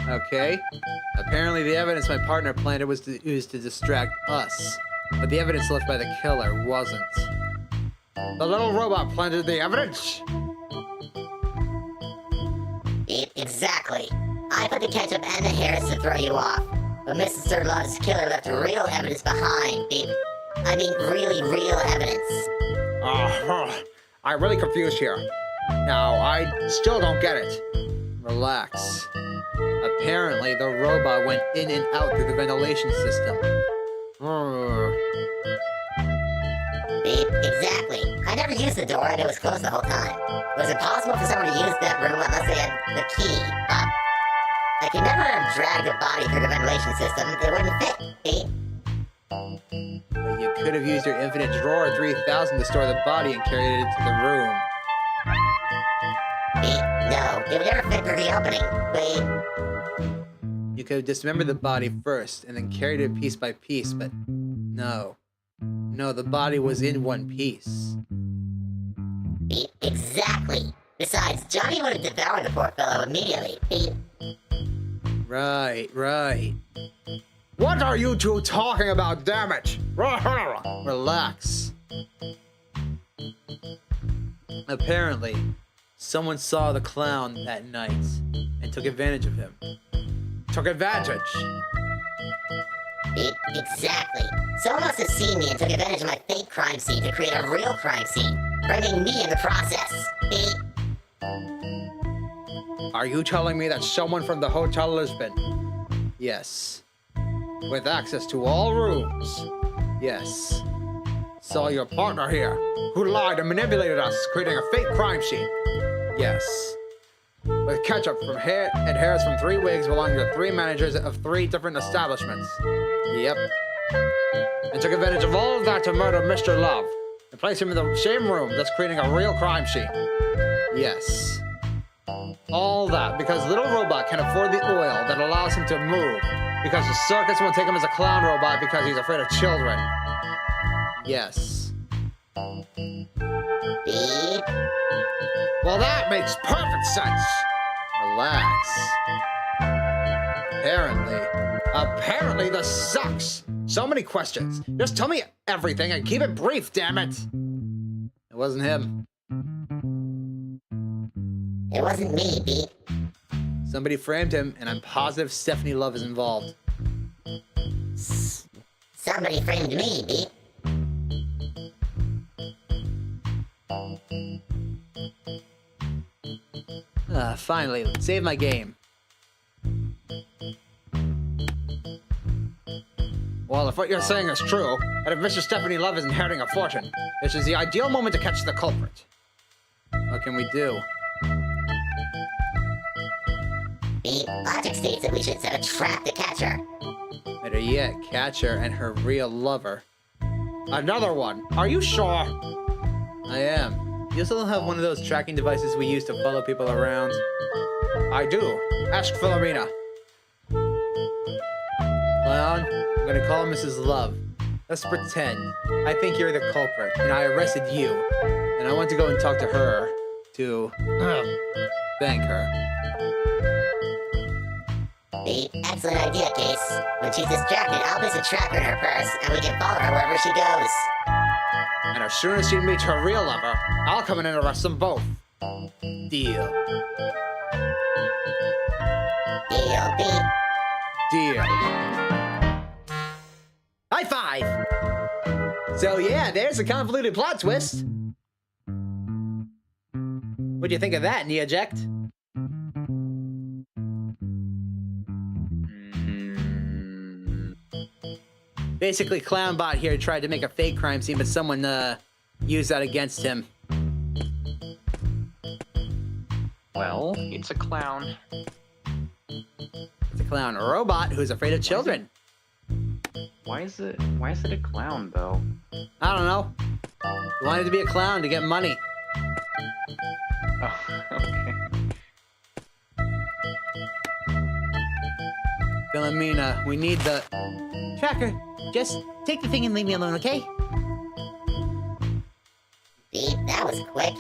Okay. Apparently the evidence my partner planted was used to distract us. But the evidence left by the killer wasn't. The little robot planted the evidence? Beep, exactly. I put the ketchup and the hairs to throw you off. But Mr. Love's killer left real evidence behind, Beep. I mean, really real evidence. I'm really confused here. Now, I still don't get it. Relax. Apparently, the robot went in and out through the ventilation system. Beep, exactly. I never used the door and it was closed the whole time. Was it possible for someone to use that room unless they had the key? I could never have dragged a body through the ventilation system. It wouldn't fit, Beep. But you could have used your infinite drawer 3000 to store the body and carried it into the room. Beep, no. It would never fit through the opening. Beep. You could have dismembered the body first and then carried it piece by piece, but no. No, the body was in one piece. Beep, exactly. Besides, Johnny would have devoured the poor fellow immediately. Beep. Right. What are you two talking about, damn it? Relax. Apparently, someone saw the clown that night and took advantage of him. Took advantage. Beep, exactly. Someone must have seen me and took advantage of my fake crime scene to create a real crime scene, framing me in the process. Beep. Are you telling me that someone from the Hotel Lisbon, Yes. with access to all rooms, Yes. saw your partner here, who lied and manipulated us, creating a fake crime scene, Yes. with ketchup from hair and hairs from 3 wigs belonging to 3 managers of 3 different establishments, Yep. and took advantage of all of that to murder Mr. Love and place him in the same room, thus creating a real crime scene? Yes. All that because Little Robot can afford the oil that allows him to move, because the circus won't take him as a clown robot because he's afraid of children. Yes. Beep. Well, that makes perfect sense. Relax. Apparently this sucks. So many questions. Just tell me everything and keep it brief, damn it. It wasn't him. It wasn't me, Beep. Somebody framed him, and I'm positive Stephanie Love is involved. Somebody framed me, Beep. Finally, save my game. Well, if what you're saying is true, and if Mr. Stephanie Love is inheriting a fortune, this is the ideal moment to catch the culprit. What can we do? Beep, logic states that we should set a trap to catch her. Better yet, catch her and her real lover. Another one. Are you sure? I am. You still have one of those tracking devices we use to follow people around? I do. Ask Philomena. Clown, I'm gonna call Mrs. Love. Let's pretend. I think you're the culprit, and I arrested you. And I want to go and talk to her to thank her. Beep, excellent idea, Case. When she's distracted, I'll place a tracker in her purse, and we can follow her wherever she goes. And as soon as she meets her real lover, I'll come in and arrest them both. Deal. Deal, Beep. Deal. High five! So yeah, there's a convoluted plot twist. What do you think of that, Neoject? Basically, Clownbot here tried to make a fake crime scene, but someone used that against him. Well, it's a clown. It's a clown robot who's afraid of children. Why is it a clown though? I don't know. He wanted to be a clown to get money. Oh, okay. Philomena, we need the... Tracker, just take the thing and leave me alone, okay? Beep, that was quick.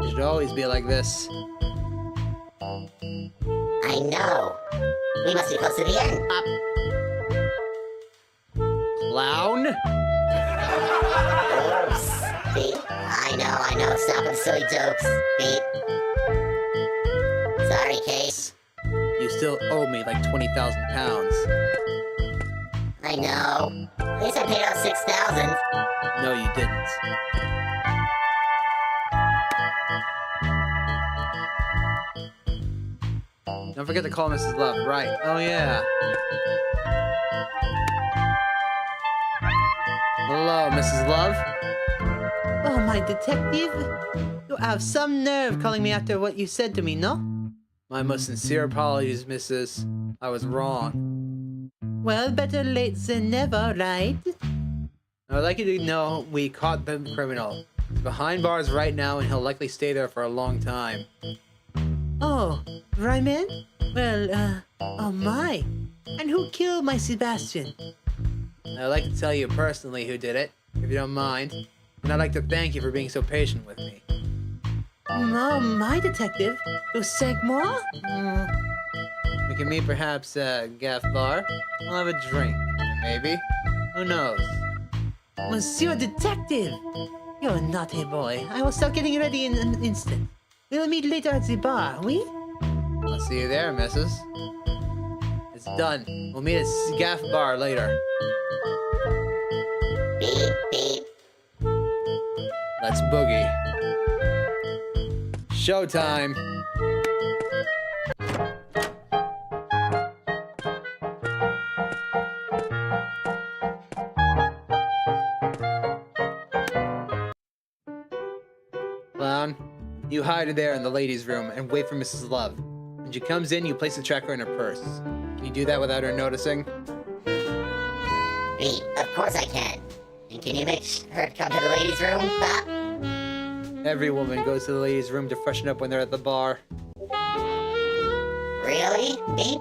It should always be like this. I know. We must be close to the end. Clown? Oops. Beep. I know. Stop with silly jokes. Beep. Sorry, Case. You still owe me like 20,000 pounds. I know. At least I paid out 6,000. No, you didn't. Don't forget to call Mrs. Love, right? Oh, yeah. Hello, Mrs. Love? Oh, my detective. You have some nerve calling me after what you said to me, no? My most sincere apologies, Mrs. I was wrong. Well, better late than never, right? I would like you to know we caught the criminal. He's behind bars right now, and he'll likely stay there for a long time. Oh, Ryman? Well, oh my. And who killed my Sebastian? I'd like to tell you personally who did it, if you don't mind. And I'd like to thank you for being so patient with me. Oh, my detective? You sank more? We can meet perhaps at a gaff bar. We'll have a drink, and maybe. Who knows? Monsieur Detective! You're a naughty boy. I will start getting ready in an instant. We'll meet later at the bar, oui? I'll see you there, missus. It's done. We'll meet at gaff bar later. Beep, beep. Let's boogie. Showtime. Clown, you hide there in the ladies' room and wait for Mrs. Love. When she comes in, you place the tracker in her purse. Can you do that without her noticing? Beep, of course I can. And can you make her come to the ladies' room? Every woman goes to the ladies' room to freshen up when they're at the bar. Really? Beep?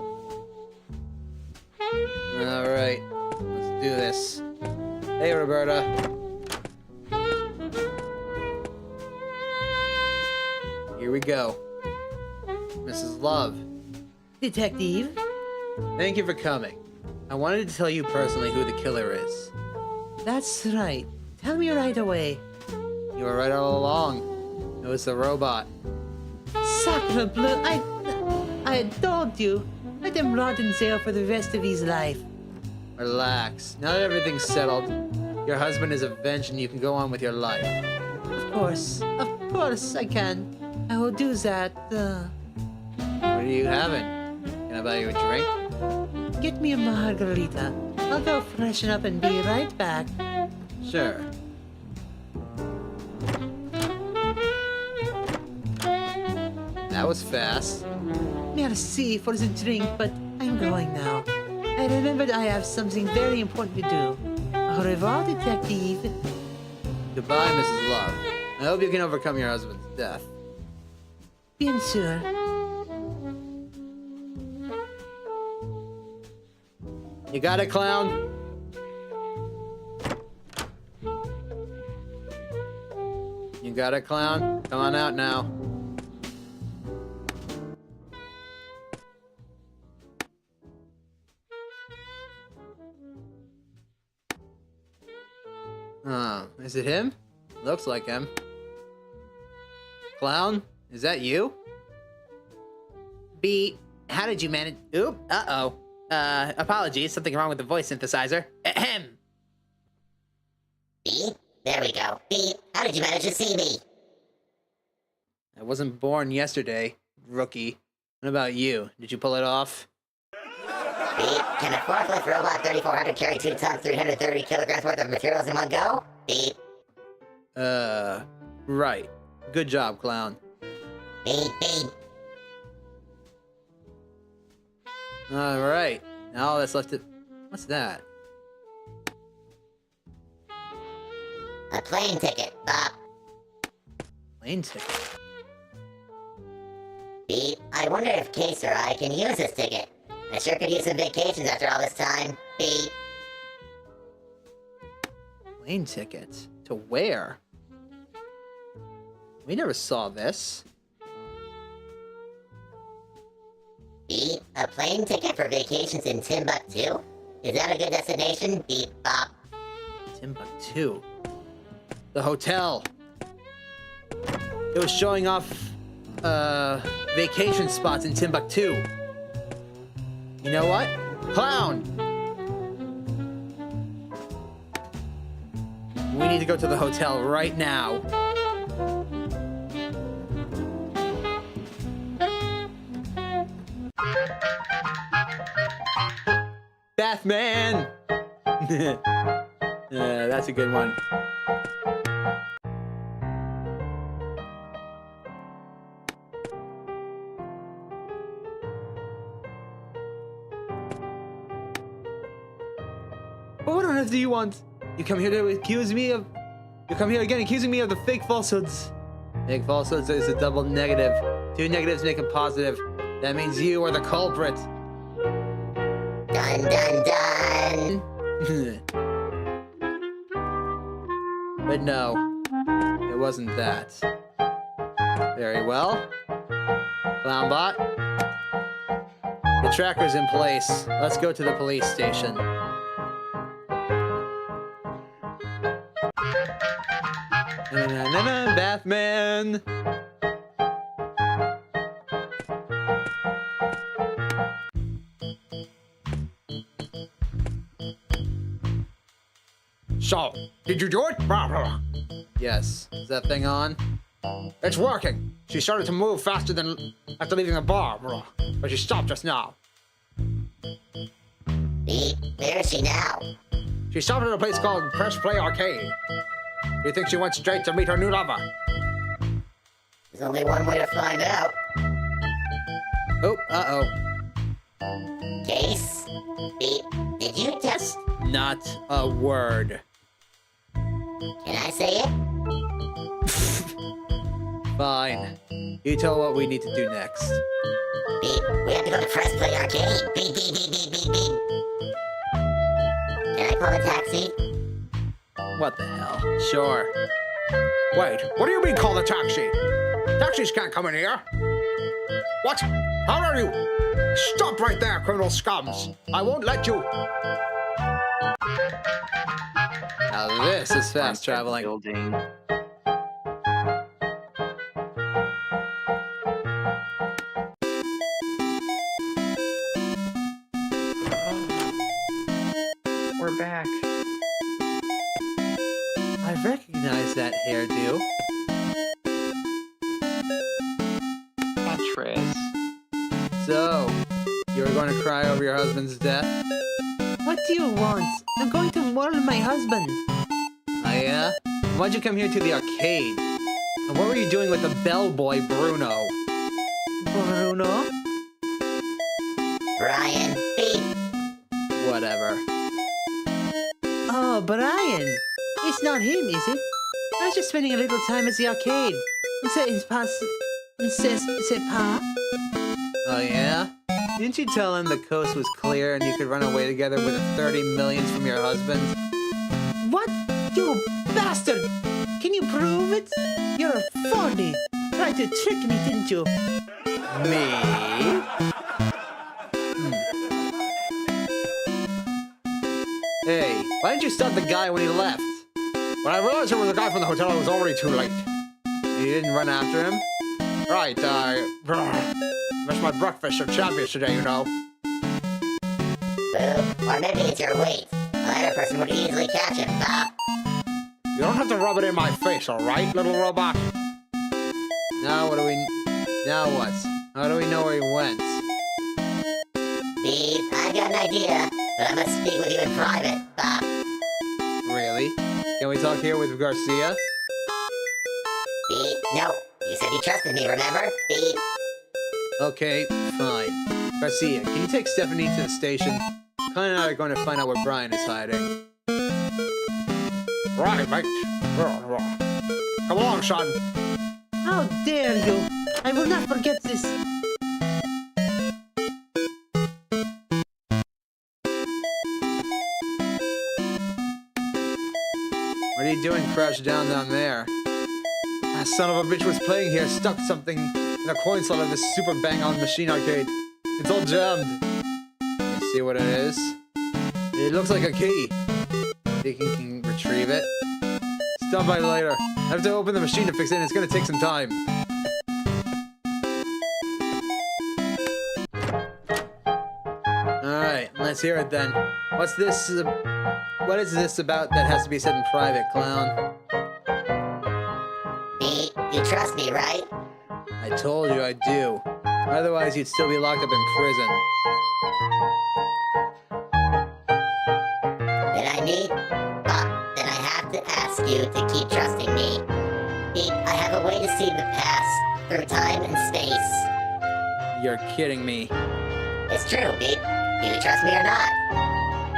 Alright, let's do this. Hey, Roberta. Here we go. Mrs. Love, Detective? thank you for coming. I wanted to tell you personally who the killer is. That's right. Tell me right away. You were right all along. It was the robot. Sacre bleu, I told you. Let him rot in jail for the rest of his life. Relax. Now that everything's settled, your husband is avenged and you can go on with your life. Of course I can. I will do that. What are you having? Can I buy you a drink? Get me a margarita. I'll go freshen up and be right back. Sure. That was fast. Merci for the drink, but I'm going now. I remembered I have something very important to do. Au revoir, detective. Goodbye, Mrs. Love. I hope you can overcome your husband's death. Bien sûr. You got it, clown? You got it, clown? Come on out now. Is it him? Looks like him. Clown? Is that you? B, how did you manage? Oop, uh-oh. Apologies, something wrong with the voice synthesizer. Ahem. Beep. There we go. Beep. How did you manage to see me? I wasn't born yesterday, rookie. What about you? Did you pull it off? Beep. Can a forklift robot 3400 carry 2 tons, 330 kilograms worth of materials in one go? Beep. Right. Good job, clown. Beep. Beep. Alright. Now all that's left to... What's that? A plane ticket, Bob. Plane ticket. Beep. I wonder if Case or I can use this ticket. I sure could use some vacations after all this time. Beep. Plane ticket? To where? We never saw this. Beep. A plane ticket for vacations in Timbuktu? Is that a good destination? Beep. Bop. Timbuktu. The hotel. It was showing off, vacation spots in Timbuktu. You know what? Clown! We need to go to the hotel right now. Batman! Yeah, that's a good one. What on earth do you want? You come here to accuse me of... You come here again accusing me of the fake falsehoods. Fake falsehoods is a double negative. 2 negatives make a positive. That means you are the culprit. Dun dun dun. But no, it wasn't that. Very well. Clownbot. The tracker's in place. Let's go to the police station. Na-na-na-na, Batman! So, did you do it? Yes. Is that thing on? It's working. She started to move faster than after leaving the bar, but she stopped just now. Beep. Where is she now? She stopped at a place called Press Play Arcade. Do you think she went straight to meet her new lover? There's only one way to find out. Oh, uh-oh. Case? Beep. Did you test? Not a word. Can I say it? Fine. You tell what we need to do next. Beep. We have to go to Press Play Arcade. Beep, beep, beep, beep, beep, beep. Can I call a taxi? What the hell? Sure. Wait, what do you mean call the taxi? Taxis can't come in here. What? How are you? Stop right there, criminal scums. I won't let you. Now this is fast traveling. hairdo. Actress. So, you were going to cry over your husband's death? What do you want? I'm going to murder my husband. Oh yeah? Why'd you come here to the arcade? And what were you doing with the bellboy Bruno? Bruno? Brian, beat. Whatever. Oh, Brian. It's not him, is it? I was just spending a little time at the arcade. C'est pas... C'est pas... Oh yeah? Didn't you tell him the coast was clear and you could run away together with 30 millions from your husband? What? You bastard! Can you prove it? You're a phony. Tried to trick me, didn't you? Me? Hey, why didn't you stop the guy when he left? When I realized it was a guy from the hotel, it was already too late. You didn't run after him? Right, missed my breakfast at Champions today, you know. Boo. Or maybe it's your weight. A lighter person would easily catch him, Bob. You don't have to rub it in my face, alright, little robot? Now what? How do we know where he went? Beep, I got an idea, but I must speak with you in private, Bob. Really? Can we talk here with Garcia? Beep, no. You said you trusted me, remember? Beep. Okay, fine. Garcia, can you take Stephanie to the station? Con and I are going to find out where Brian is hiding. Right, mate. Come along, son. How dare you! I will not forget this. What are you doing crouched down there? That son of a bitch was playing here, stuck something in a coin slot of this super bang-on machine arcade. It's all jammed. You see what it is? It looks like a key. Think you can retrieve it? Stop by later. I have to open the machine to fix it, and it's gonna take some time. Alright, let's hear it then. What is this about that has to be said in private, clown? Beep, you trust me, right? I told you I do. Otherwise, you'd still be locked up in prison. Then I need... then I have to ask you to keep trusting me. Beep, I have a way to see the past through time and space. You're kidding me. It's true, Beep. Do you trust me or not?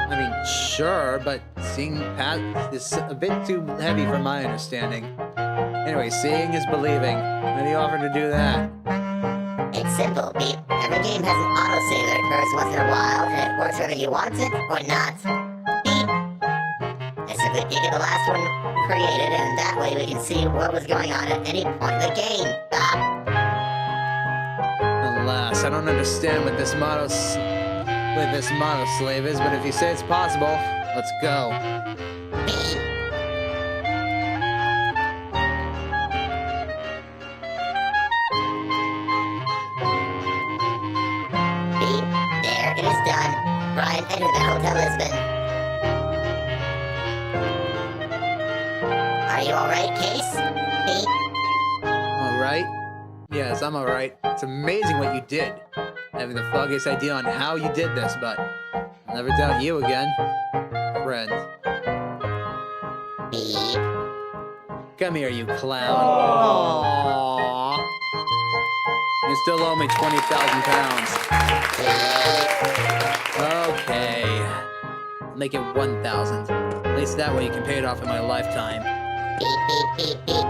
I mean, sure, but seeing past is a bit too heavy for my understanding. Anyway, seeing is believing. How do you offer to do that? It's simple, Beep. Every game has an autosave that occurs once in a while, and it works whether you want it or not. Beep. I simply peek at the last one created, and that way we can see what was going on at any point in the game. Bob. Alas, I don't understand what this motto slave is, but if you say it's possible, let's go. Beep. Beep. There, it is done. Brian entered the Hotel Lisbon. Are you alright, Case? Beep. Alright? Yes, I'm alright. It's amazing what you did. I have the foggiest idea on how you did this, but I'll never doubt you again. Friend. Beep. Come here, you clown. Aww. You still owe me 20,000 pounds. Okay. I'll make it 1,000. At least that way you can pay it off in my lifetime. Beep, beep, beep, beep.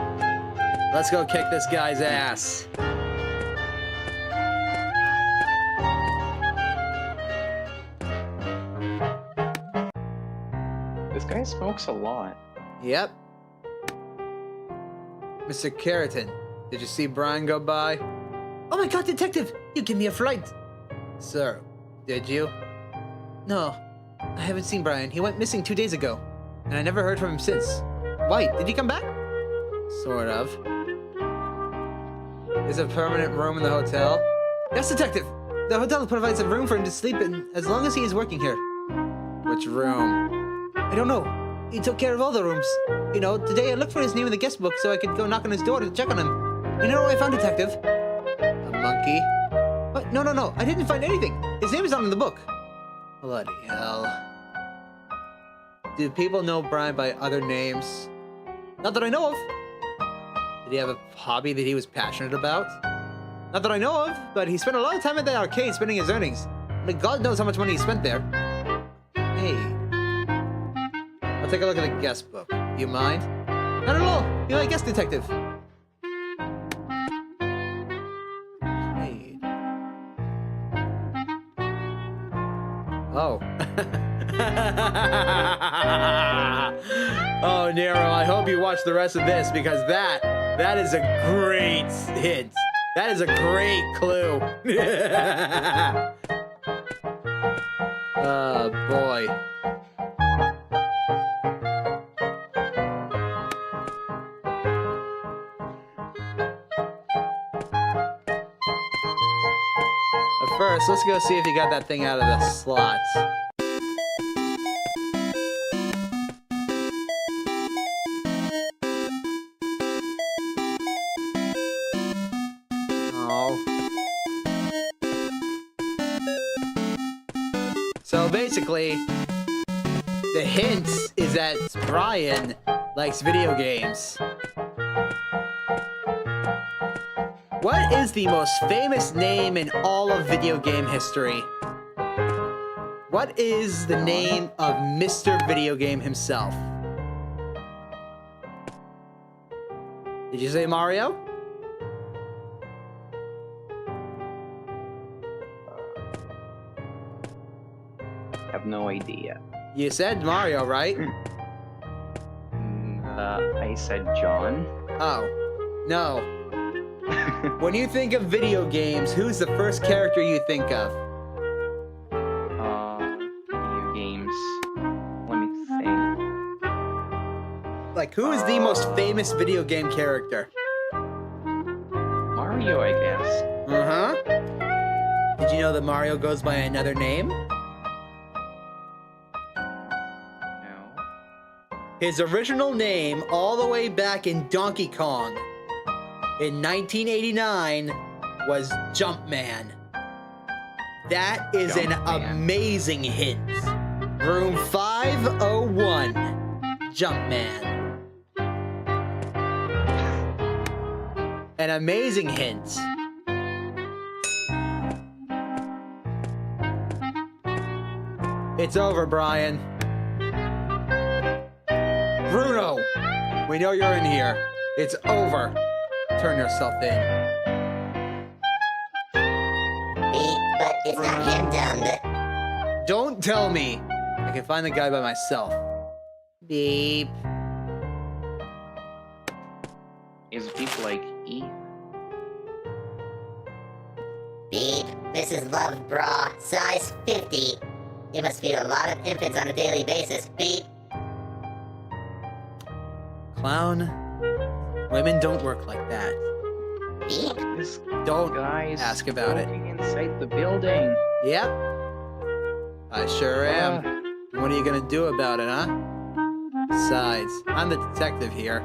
Let's go kick this guy's ass. This guy smokes a lot. Yep. Mr. Keratin, did you see Brian go by? Oh my god, detective! You give me a fright! Sir, did you? No, I haven't seen Brian. He went missing 2 days ago, and I never heard from him since. Why? Did he come back? Sort of. Is a permanent room in the hotel? Yes, detective! The hotel provides a room for him to sleep in as long as he is working here. Which room? I don't know. He took care of all the rooms. You know, today I looked for his name in the guest book so I could go knock on his door to check on him. You know what I found, Detective? A monkey. What? No. I didn't find anything. His name is not in the book. Bloody hell. Do people know Brian by other names? Not that I know of. Did he have a hobby that he was passionate about? Not that I know of, but he spent a lot of time at the arcade spending his earnings. I mean, God knows how much money he spent there. Hey. I'll take a look at the guest book. Do you mind? Not at all. You're my guest detective. Hey. Oh. Oh, Nero, I hope you watch the rest of this because that is a great hint. That is a great clue. Oh, boy. But first, let's go see if he got that thing out of the slot. So basically, the hint is that Brian likes video games. What is the most famous name in all of video game history? What is the name of Mr. Video Game himself? Did you say Mario? I have no idea. You said Mario, right? I said John. Oh, no. When you think of video games, who's the first character you think of? Video games. Let me think. Like, who is the most famous video game character? Mario, I guess. Uh-huh. Did you know that Mario goes by another name? No. His original name, all the way back in Donkey Kong, in 1989, was Jumpman. That is an Jumpman. amazing hint. Room 501, Jumpman. An amazing hint. It's over, Brian. Bruno! We know you're in here. It's over. Turn yourself in. But it's not him down there. Don't tell me! I can find the guy by myself. Beep. Is beep like E? Beep, this is Love Bra, size 50. You must feed a lot of infants on a daily basis. Beep. Clown. Women don't work like that. Beep. This Don't guy's ask about it. floating inside the building. Yep. I sure am. What are you gonna do about it, huh? Besides, I'm the detective here.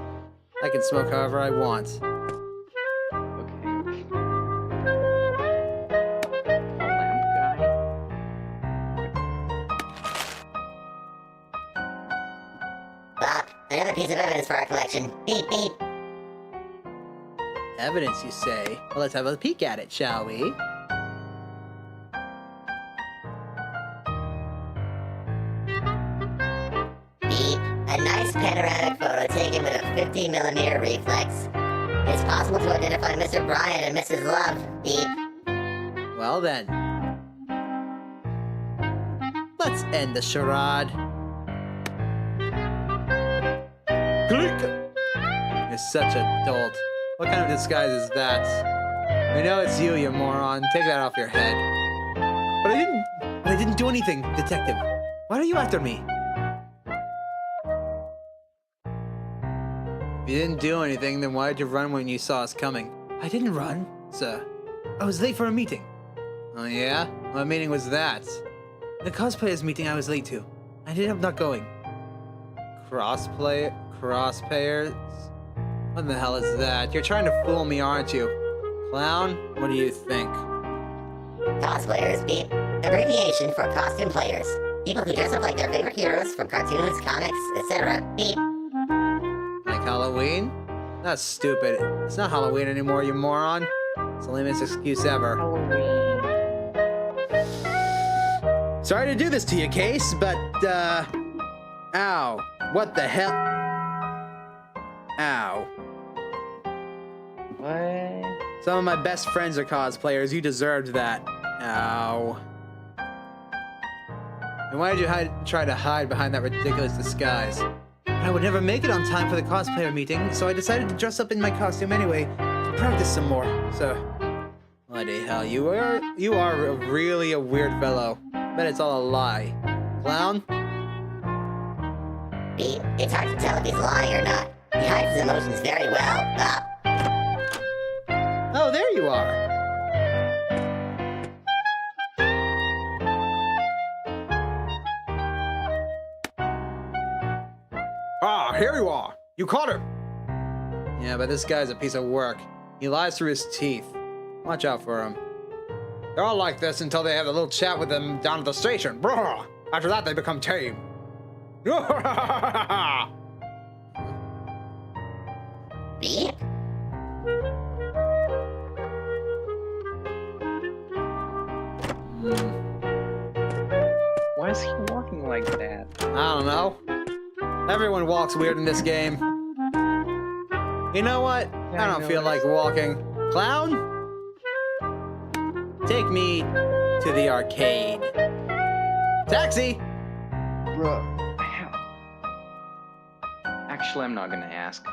I can smoke however I want. Okay. A lamp guy? Bob, another piece of evidence for our collection. Beep, beep. Evidence, you say? Well, let's have a peek at it, shall we? Beep, a nice panoramic photo taken with a 50mm reflex. It's possible to identify Mr. Brian and Mrs. Love. Beep. Well then. Let's end the charade. Click! You're such a dolt. What kind of disguise is that? I know it's you, you moron. Take that off your head. But I didn't do anything, detective. Why are you after me? If you didn't do anything, then why did you run when you saw us coming? I didn't run, sir. I was late for a meeting. Oh yeah? What meeting was that? The cosplayers meeting I was late to. I ended up not going. crosspayers? What the hell is that? You're trying to fool me, aren't you? Clown, what do you think? Cosplayers, beep. Abbreviation for costume players. People who dress up like their favorite heroes from cartoons, comics, etc. Beep. Like Halloween? That's stupid. It's not Halloween anymore, you moron. It's the lamest excuse ever. Sorry to do this to you, Case, but, ow. What the hell? Ow. What? Some of my best friends are cosplayers. You deserved that. Ow. And why did you try to hide behind that ridiculous disguise? I would never make it on time for the cosplayer meeting, so I decided to dress up in my costume anyway, to practice some more. So, bloody hell, you are really a weird fellow. Bet it's all a lie. Clown? Beep. It's hard to tell if he's lying or not. He hides his emotions very well. Oh, there you are. Ah, here you are. You caught him. Yeah, but this guy's a piece of work. He lies through his teeth. Watch out for him. They're all like this until they have a little chat with them down at the station. Brr. After that, they become tame. Beep. Why is he walking like that? I don't know. Everyone walks weird in this game. You know what? Yeah, I I don't feel like noticed. walking. Clown? Take me to the arcade. Taxi! Bruh. Actually, I'm not gonna ask.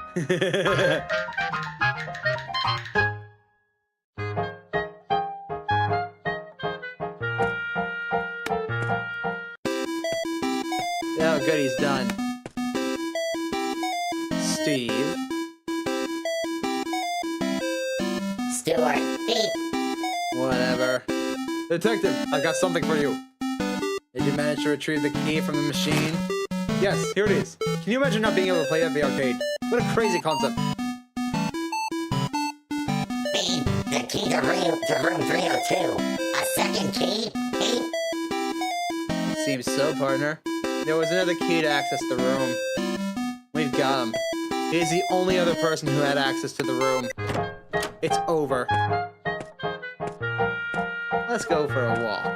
Oh, good, he's done. Steve. Stuart. Beep. Whatever. Detective, I got something for you. Did you manage to retrieve the key from the machine? Yes, here it is. Can you imagine not being able to play at the arcade? What a crazy concept. Beep. The key to room 302. A second key. Beep. Seems so, partner. There was another key to access the room. We've got him. He is the only other person who had access to the room. It's over. Let's go for a walk.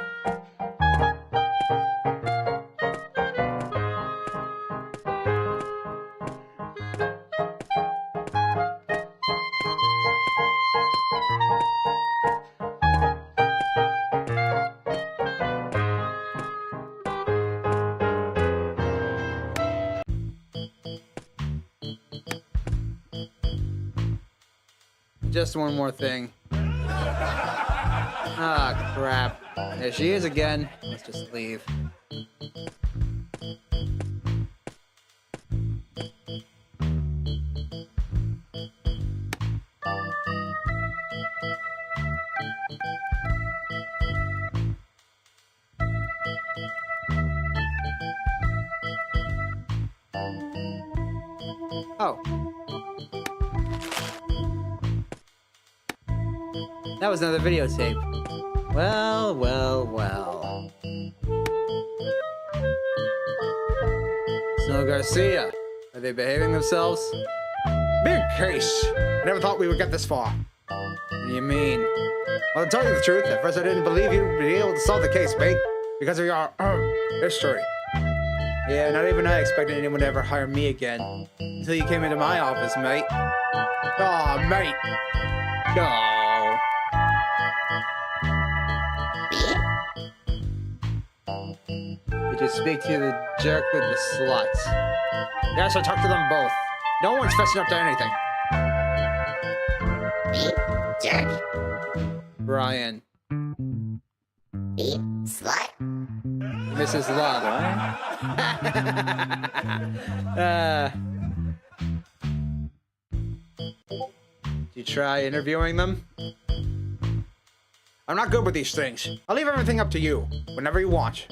Just one more thing. Ah, crap. There she is again. Let's just leave. Oh. That was another videotape. Well, well, well. Snow Garcia, are they behaving themselves? Big case. I never thought we would get this far. What do you mean? Well, to tell you the truth, at first I didn't believe you'd be able to solve the case, mate. Because of your, history. Yeah, not even I expected anyone to ever hire me again. Until you came into my office, mate. Aw, mate. No. Did you speak to the jerk with the sluts? Yes, I talked to them both. No one's fessing up to anything. Beep. Jerk. Brian. Beep. Slut. Mrs. Love. Did you try interviewing them? I'm not good with these things. I'll leave everything up to you, whenever you want.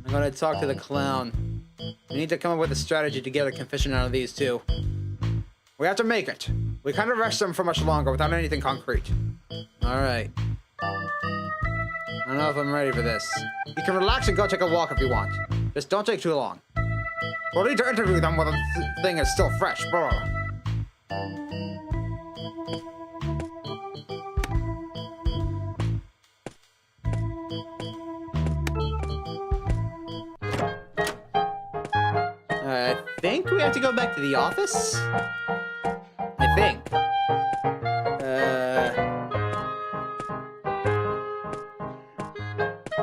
I'm gonna talk to the clown. We need to come up with a strategy to get a confession out of these two. We have to make it. We can't arrest them for much longer without anything concrete. Alright. I don't know if I'm ready for this. You can relax and go take a walk if you want. Just don't take too long. We'll need to interview them while the thing is still fresh. Bro. I think we have to go back to the office? I think.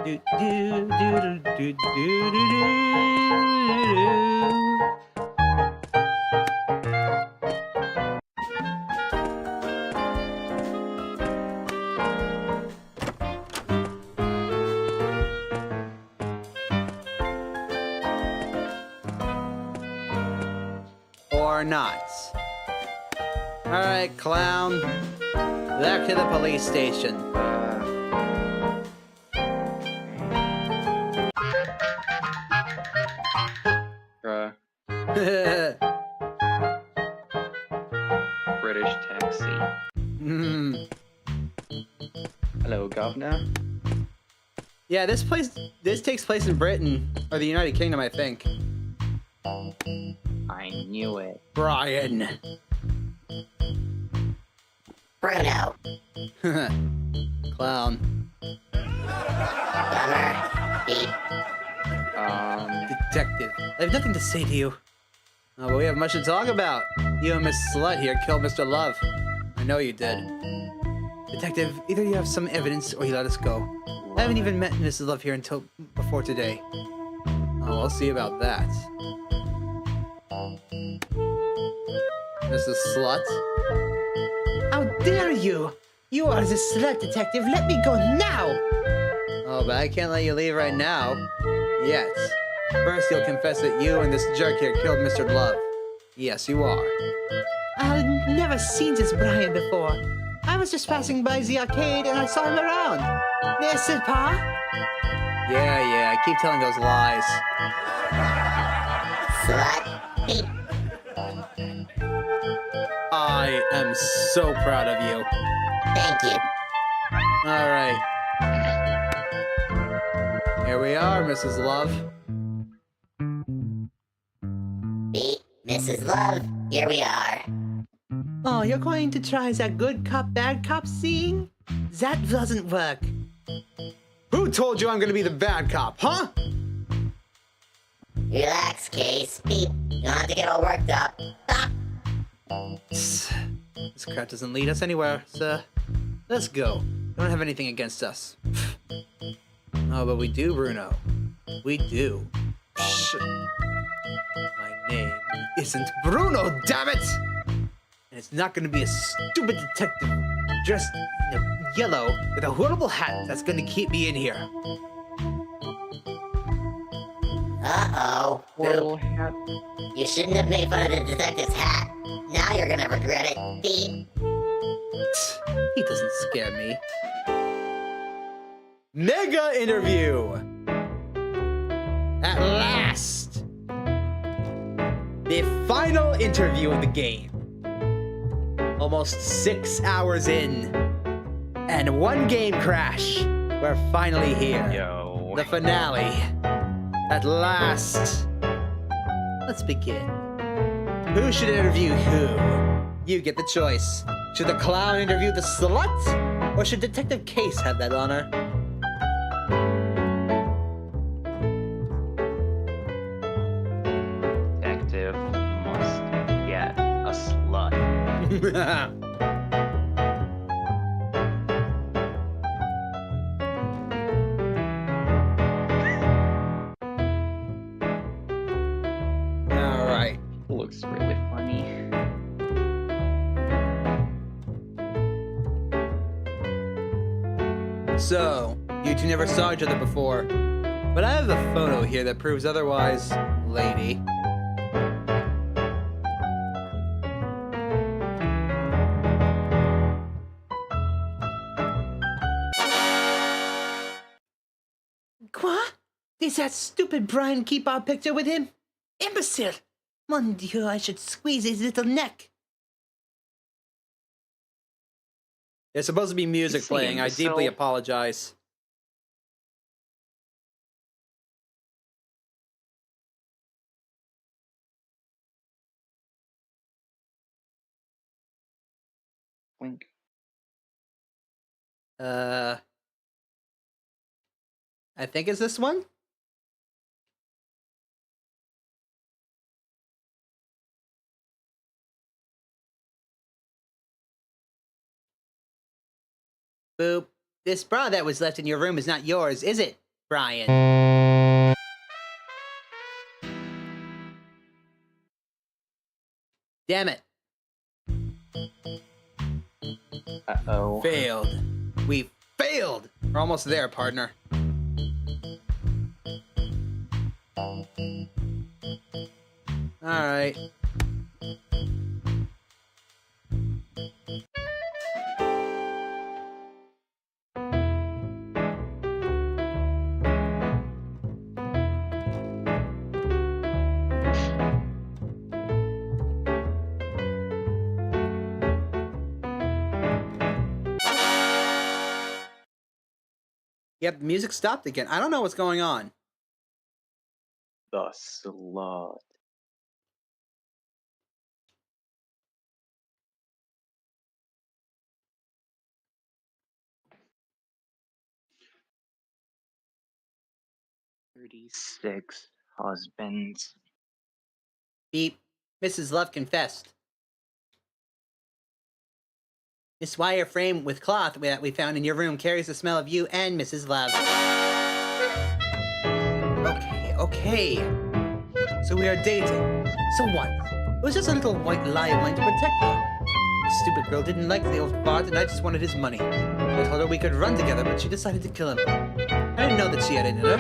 Do, do, do, do, do, do, do, or not. Alright, clown. Back to the police station. British taxi. Hello, governor. Yeah, this takes place in Britain, or the United Kingdom, I think. I knew it. Brian. Bruno. Clown. Bummer. Beep. Detective, I have nothing to say to you. Oh, but we have much to talk about. You and Miss Slut here killed Mr. Love. I know you did. Detective, either you have some evidence or you let us go. I haven't even met Mrs. Love here until before today. Oh, we'll see about that. Mrs. Slut? How dare you! You are the slut, detective. Let me go now! Oh, but I can't let you leave right now. Yet. First, you'll confess that you and this jerk here killed Mr. Love. Yes, you are. I've never seen this Brian before. I was just passing by the arcade and I saw him around. N'est-ce pas? Yeah, I keep telling those lies. Slut. Beep. I am so proud of you. Thank you. Alright. Here we are, Mrs. Love. Beep. Mrs. Love. Here we are. Oh, you're going to try that good cop, bad cop scene? That doesn't work. Who told you I'm gonna be the bad cop, huh? Relax, Case. Beep. You don't have to get all worked up. Ah. This crap doesn't lead us anywhere, sir. Let's go. You don't have anything against us. Oh, but we do, Bruno. We do. Shh. My name isn't Bruno, damn it! And it's not gonna be a stupid detective dressed in yellow with a horrible hat that's gonna keep me in here. Uh-oh. Horrible Oop. hat. You shouldn't have made fun of the detective's hat. Now you're gonna regret it. Beep. He doesn't scare me. Mega interview! At last! The final interview of the game. Almost 6 hours in. And one game crash. We're finally here. Yo. The finale. At last. Let's begin. Who should interview who? You get the choice. Should the clown interview the slut? Or should Detective Case have that honor? Detective must get a slut. Alright. Looks really funny. So, you two never saw each other before. But I have a photo here that proves otherwise, lady. What? Did that stupid Brian keep our picture with him? Imbecile! Mon Dieu, I should squeeze his little neck. There's supposed to be music See, playing. I deeply imbecile. apologize. Wink. I think it's this one? Boop. This bra that was left in your room is not yours, is it, Brian? Damn it. Uh-oh. Failed. We failed. We're almost there, partner. Alright. Yep, the music stopped again. I don't know what's going on. The slut. "36 husbands." Beep. Mrs. Love confessed. This wire frame with cloth that we found in your room carries the smell of you and Mrs. Love. Okay. So we are dating. So what? It was just a little white lie of mine to protect her. The stupid girl didn't like the old fart and I just wanted his money. I told her we could run together, but she decided to kill him. I didn't know that she had it in her.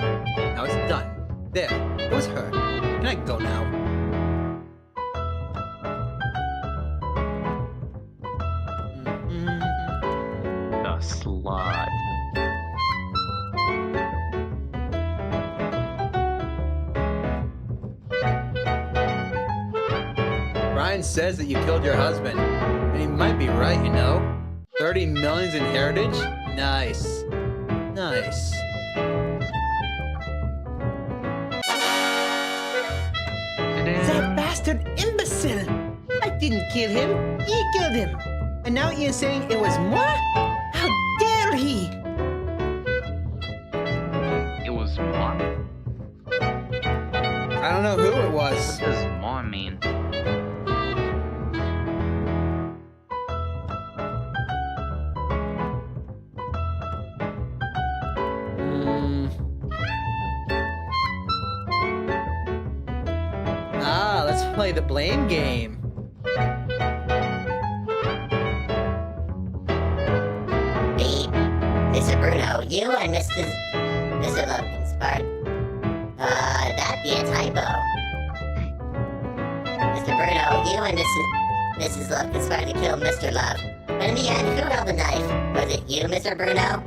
Now it's done. There. It was her. Can I go now? The slut. Brian says that you killed your husband. And he might be right, you know. 30 millions in heritage? Nice. Nice. That bastard imbecile! I didn't kill him. He killed him. And now you're saying it was moi? How dare he! It was what? I don't know who it was. What does "more" mean? Let's play the blame game. Beep. Mr. Bruno, you and Mr. Love conspired. That'd be a typo. Mr. Bruno, you and Mrs. Love conspired to kill Mr. Love. But in the end, who held the knife? Was it you, Mr. Bruno?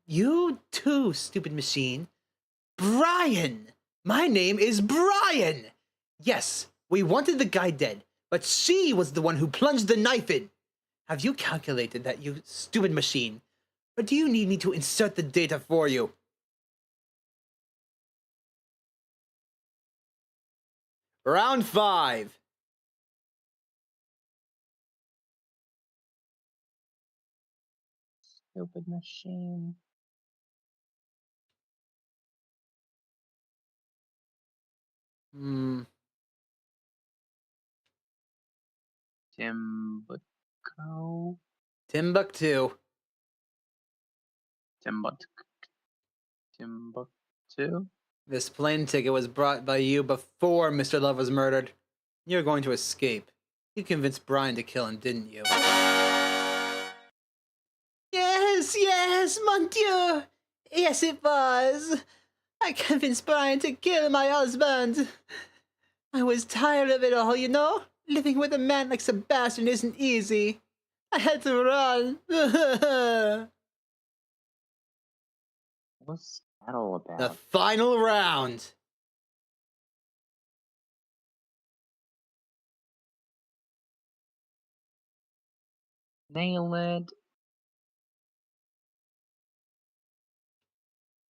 You too, stupid machine. Brian! My name is Brian! Yes, we wanted the guy dead, but she was the one who plunged the knife in. Have you calculated that, you stupid machine? Or do you need me to insert the data for you? Round 5. Stupid machine. Timbuktu. Timbuktu. Timbuktu. This plane ticket was brought by you before Mr. Love was murdered. You're going to escape. You convinced Brian to kill him, didn't you? Yes, mon Dieu! Yes, it was. I convinced Brian to kill my husband. I was tired of it all, you know? Living with a man like Sebastian isn't easy. I had to run. What's that all about? The final round. Nail it.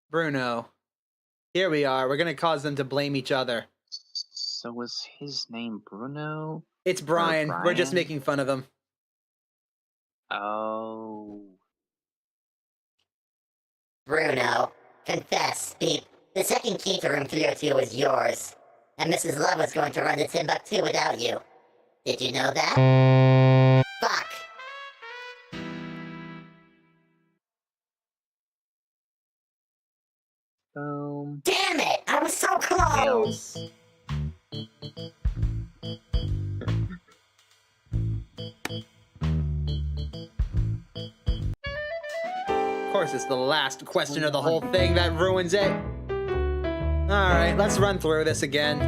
Bruno. Here we are. We're gonna cause them to blame each other. So was his name Bruno? It's Brian. We're just Brian? making fun of him. Oh. Bruno, confess, Beep. The second key to room 302 was yours. And Mrs. Love was going to run to Timbuktu without you. Did you know that? Fuck! Boom. Damn it! I was so close! Of course, it's the last question of the whole thing that ruins it. Alright, let's run through this again.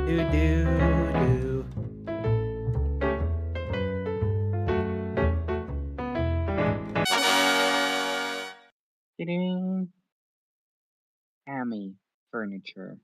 Do. Ding. Hammy furniture.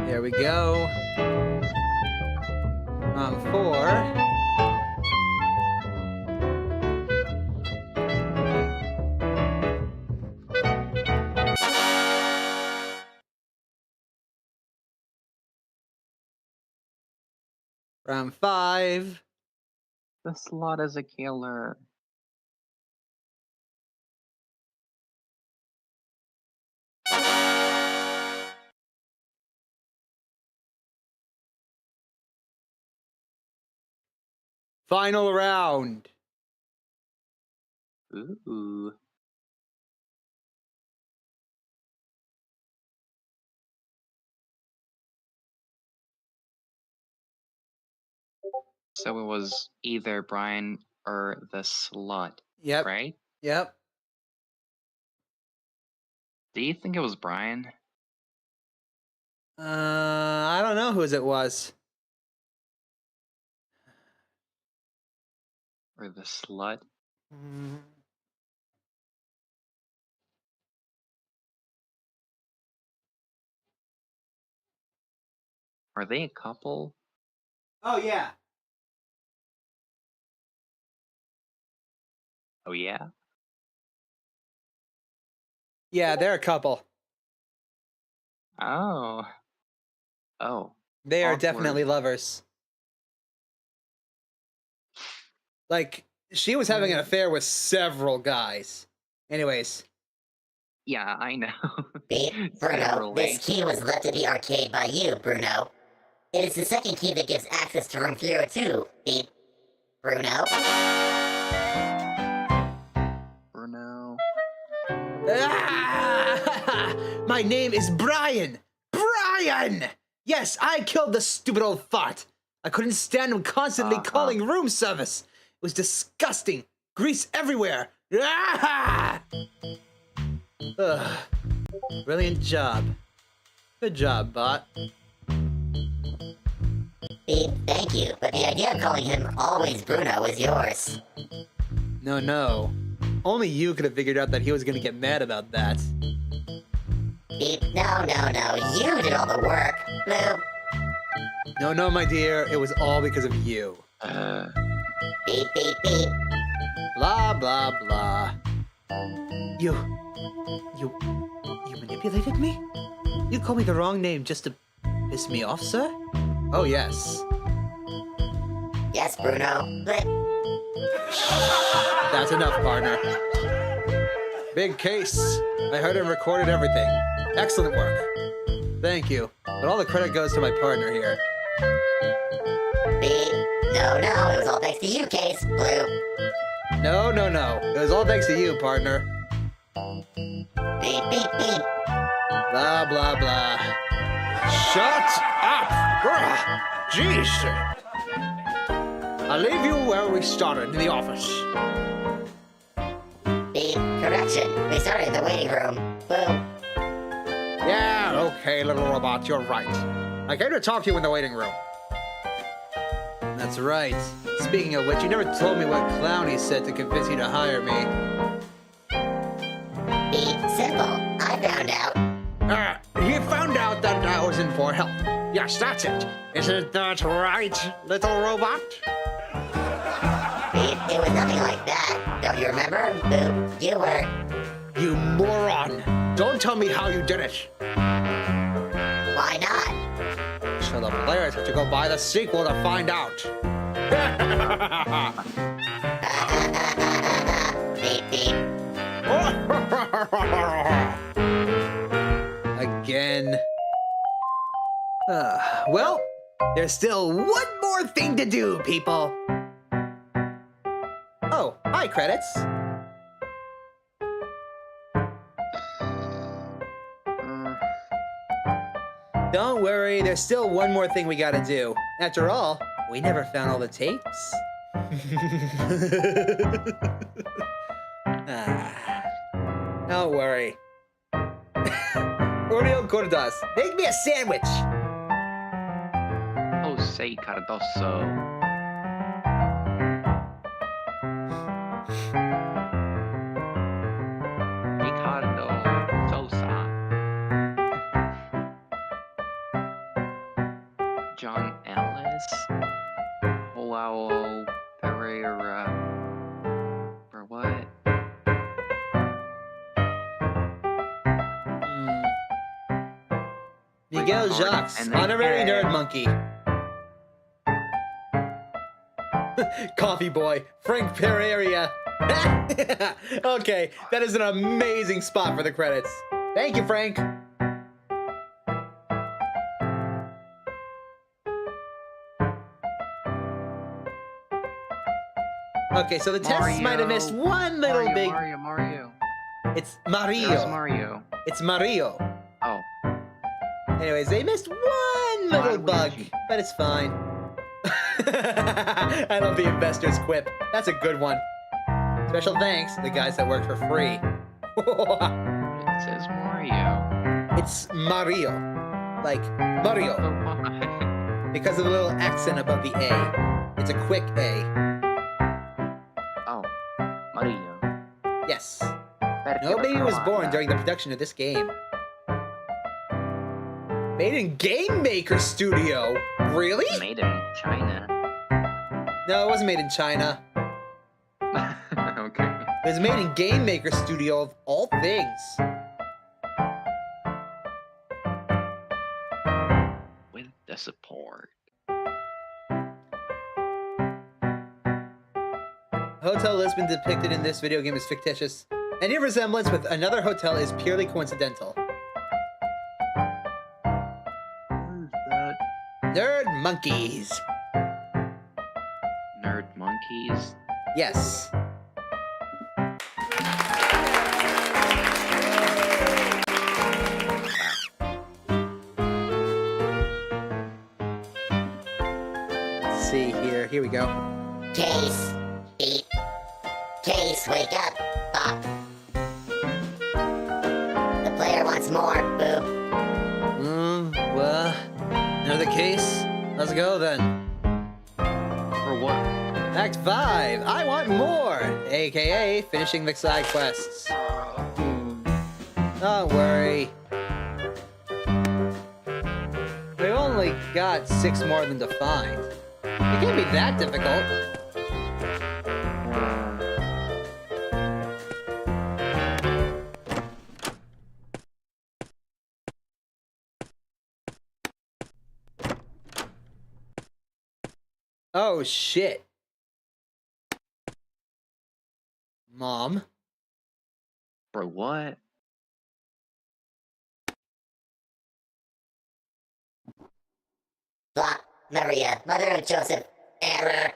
There we go. Round 4. Round 5. The slot is a killer. Final round. Ooh. So it was either Brian or the slut, Yep. right? Yep. Do you think it was Brian? I don't know whose it was. Or the slut? Are they a couple? Oh, yeah. Oh yeah? Yeah, they're a couple. Oh. Oh. They are Awkward. definitely lovers. Like, she was having an affair with several guys. Anyways. Yeah, I know. Beep, Bruno, Several this ways. key was left at the arcade by you, Bruno. It is the second key that gives access to room 302, Beep. Bruno? Bruno. Ah! My name is Brian! Brian! Yes, I killed the stupid old fart. I couldn't stand him constantly calling room service. It was disgusting. Grease everywhere. Ah! Ugh. Brilliant job. Good job, bot. Beep, thank you, but the idea of calling him always Bruno is yours. No. Only you could have figured out that he was gonna get mad about that. Beep, no, you did all the work. Blue, No, my dear, it was all because of you. beep, beep, beep. Blah, blah, blah. You manipulated me? You called me the wrong name just to piss me off, sir? Oh, yes. Yes, Bruno. Blip. That's enough, partner. Big case. I heard and recorded everything. Excellent work. Thank you. But all the credit goes to my partner here. Beep. No, it was all thanks to you, Case. Blue. No. It was all thanks to you, partner. Beep, beep, beep. Blah, blah, blah. Shut up! Ugh, jeez! I'll leave you where we started, in the office. Beep, correction. We started in the waiting room. Boom. Yeah, okay, little robot, you're right. I came to talk to you in the waiting room. That's right. Speaking of which, you never told me what clown he said to convince you to hire me. Beep, simple. I found out. He found out that I was in for help. Yes, that's it. Isn't that right, little robot? Beep, it was nothing like that. Don't you remember? Boop, you were. You moron! Don't tell me how you did it. Why not? So the players have to go buy the sequel to find out. Beep, beep. Again. Well, there's still one more thing to do, people. Oh, hi, credits. Don't worry, there's still one more thing we gotta do. After all, we never found all the tapes. Don't worry. Oreo Gordas, make me a sandwich! Oh, sei, Cardoso. Ricardo Sosa. John Ellis. Joao Pereira. For what? Miguel Jacques, And then honorary Eric. nerd monkey. Coffee boy, Frank Pereira. Okay, that is an amazing spot for the credits. Thank you, Frank. Okay, so the tests might have missed one little big. Mario. It's Where's Mario. Mario? It's Mario. Oh, Anyways, they missed one little bug, Luigi. but it's fine. I love the investor's quip. That's a good one. Special thanks to the guys that work for free. it says Mario. It's Mario. Like Mario. But why? Because of the little accent above the A. It's a quick A. Oh, Mario. Yes. Better No give a baby was girl born that. during the production of this game. Made in Game Maker Studio. Really? Made in China. No, it wasn't made in China. Okay. It was made in Game Maker Studio of all things. With the support. Hotel Lisbon depicted in this video game is fictitious. Any resemblance with another hotel is purely coincidental. Who's that? Nerd monkeys. Nerd monkeys. Yes. Let's see here. Here we go. Case. Beep. Case, wake up. Bop. The player wants more. Boop. Well, another case? Let's go then. For what? Act 5, I want more! AKA finishing the side quests. Don't worry. We've only got 6 more than to find. It can't be that difficult. Oh shit. Mom? For what? Block. Maria. Mother of Joseph. Error.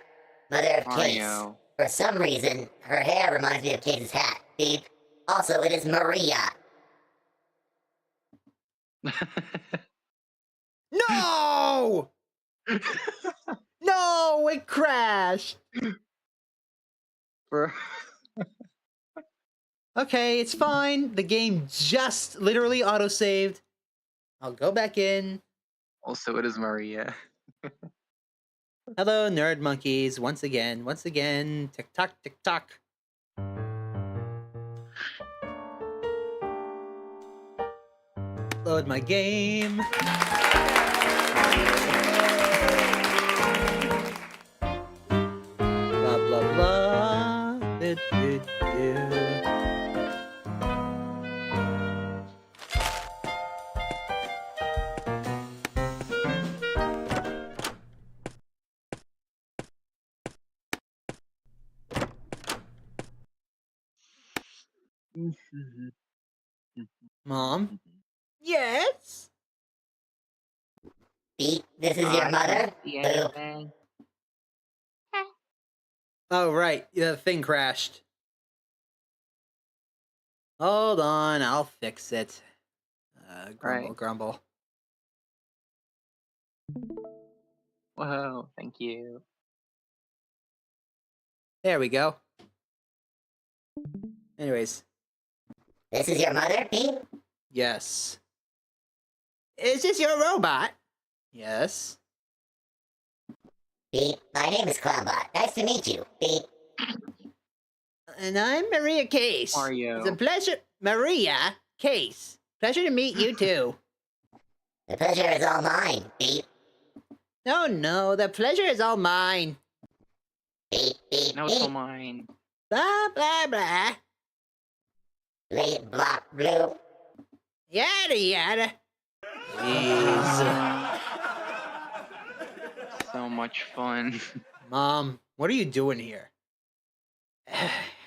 Mother of Case. Mario. For some reason, her hair reminds me of Case's hat. Beep. Also, it is Maria. No! No, it crashed. Bro. Okay, it's fine. The game just literally autosaved. I'll go back in. Also, it is Maria. Hello, nerd monkeys. Once again. Tick tock, tick tock. Load my game. Blah, blah, blah. Do, do, do. Mom? Yes? Beep, this is your mother? Boop. Oh, right. The thing crashed. Hold on, I'll fix it. Grumble, Right. grumble. Whoa, thank you. There we go. Anyways, This is your mother, Beep? yes. Is this your robot? Yes. Beep, my name is Clownbot. Nice to meet you. Beep. And I'm Maria Case. Mario. It's a pleasure. Maria Case. Pleasure to meet you too. The pleasure is all mine. Beep, No, no, the pleasure is all mine. beep, beep, No, it's all beep. mine. Blah, blah, blah. Bleep, blop, bloop. Yada, yada. Jeez. So much fun. Mom, what are you doing here?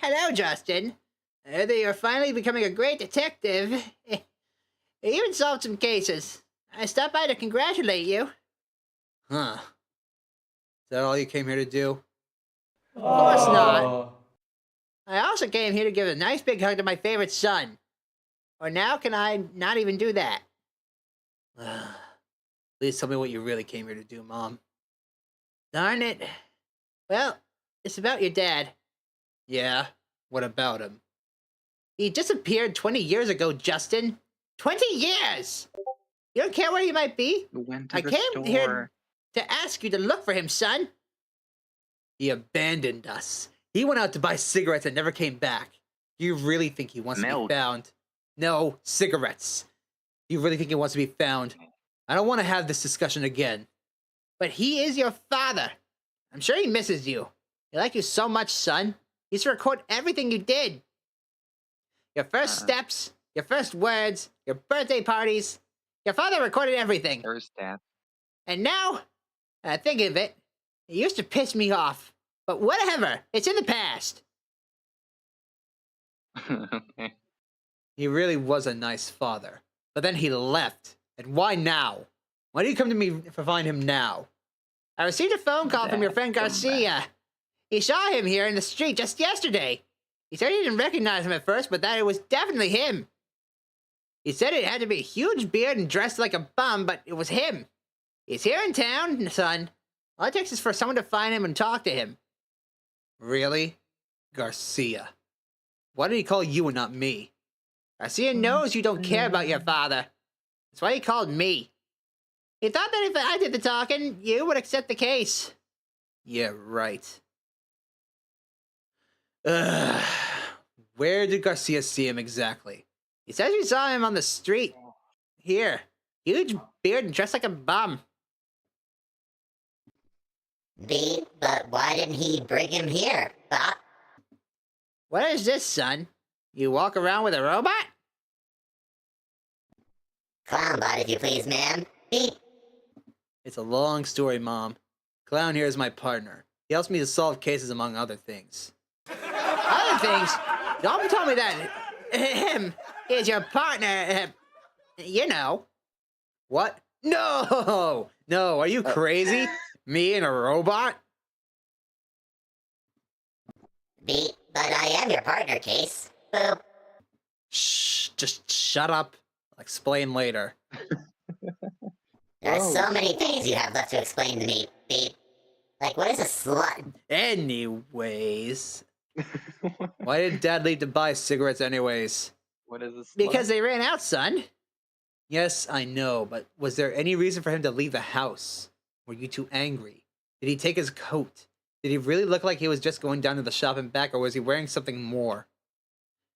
Hello, Justin. You're finally becoming a great detective. You even solved some cases. I stopped by to congratulate you. Huh. Is that all you came here to do? Of course not. I also came here to give a nice big hug to my favorite son. Or now can I not even do that? Please tell me what you really came here to do, Mom. Darn it. Well, it's about your dad. Yeah? What about him? He disappeared 20 years ago, Justin. 20 years! You don't care where he might be? We went to I the came store. here to ask you to look for him, son. He abandoned us. He went out to buy cigarettes and never came back. Do you really think he wants to Milk. be found? No, cigarettes. Do you really think he wants to be found? I don't want to have this discussion again. But he is your father. I'm sure he misses you. He liked you so much, son. He used to record everything you did. Your first steps, your first words, your birthday parties. Your father recorded everything. There's that. And now, I think of it, it used to piss me off. But whatever, it's in the past. Okay. He really was a nice father. But then he left. And why now? Why do you come to me to find him now? I received a phone call from your friend Garcia. He saw him here in the street just yesterday. He said he didn't recognize him at first, but that it was definitely him. He said it had to be a huge beard and dressed like a bum, but it was him. He's here in town, son. All it takes is for someone to find him and talk to him. Really? Garcia. Why did he call you and not me? Garcia knows you don't care about your father. That's why he called me. He thought that if I did the talking, you would accept the case. Yeah, right. Ugh. Where did Garcia see him exactly? He says you saw him on the street. Here. Huge beard and dressed like a bum. Beep, but why didn't he bring him here? Bop. What is this, son? You walk around with a robot? Clownbot, if you please, ma'am. Beep. It's a long story, Mom. Clown here is my partner. He helps me to solve cases among other things. Other things? Don't tell me that him is your partner. You know. What? No! No, are you crazy? Me and a robot? Beep, but I am your partner, Case. Boop. Shh, just shut up. I'll explain later. There are so many things you have left to explain to me, Beep. Like, what is a slut? Anyways. Why did Dad leave to buy cigarettes anyways? What is this? Because they ran out, son. Yes, I know, but was there any reason for him to leave the house? Were you too angry? Did he take his coat? Did he really look like he was just going down to the shop and back, or was he wearing something more?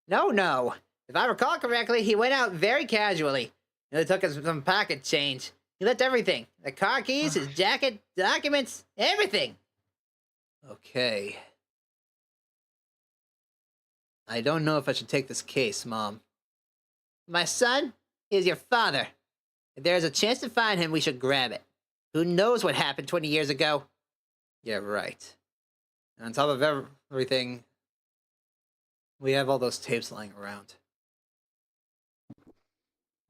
No. If I recall correctly, he went out very casually. He took us some pocket change. He left everything. The car keys, his jacket, documents, everything. Okay. I don't know if I should take this case, Mom. My son is your father. If there's a chance to find him, we should grab it. Who knows what happened 20 years ago? Yeah, right. And on top of everything, we have all those tapes lying around.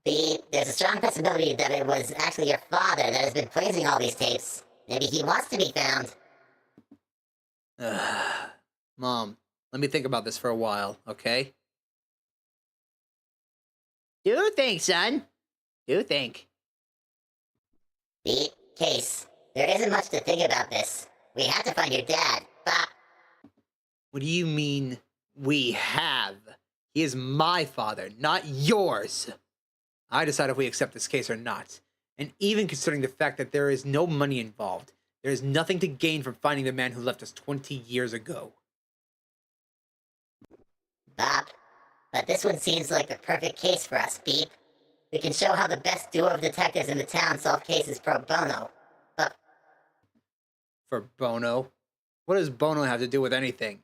Beep, there's a strong possibility that it was actually your father that has been placing all these tapes. Maybe he wants to be found. Mom, let me think about this for a while, okay? Do think, son. Do think. Beep, Case, there isn't much to think about this. We have to find your dad. Bop. What do you mean, we have? He is my father, not yours. I decide if we accept this case or not. And even considering the fact that there is no money involved, there is nothing to gain from finding the man who left us 20 years ago. Bop. But this one seems like the perfect case for us, Beep. We can show how the best duo of detectives in the town solve cases pro bono. But For Bono? What does Bono have to do with anything?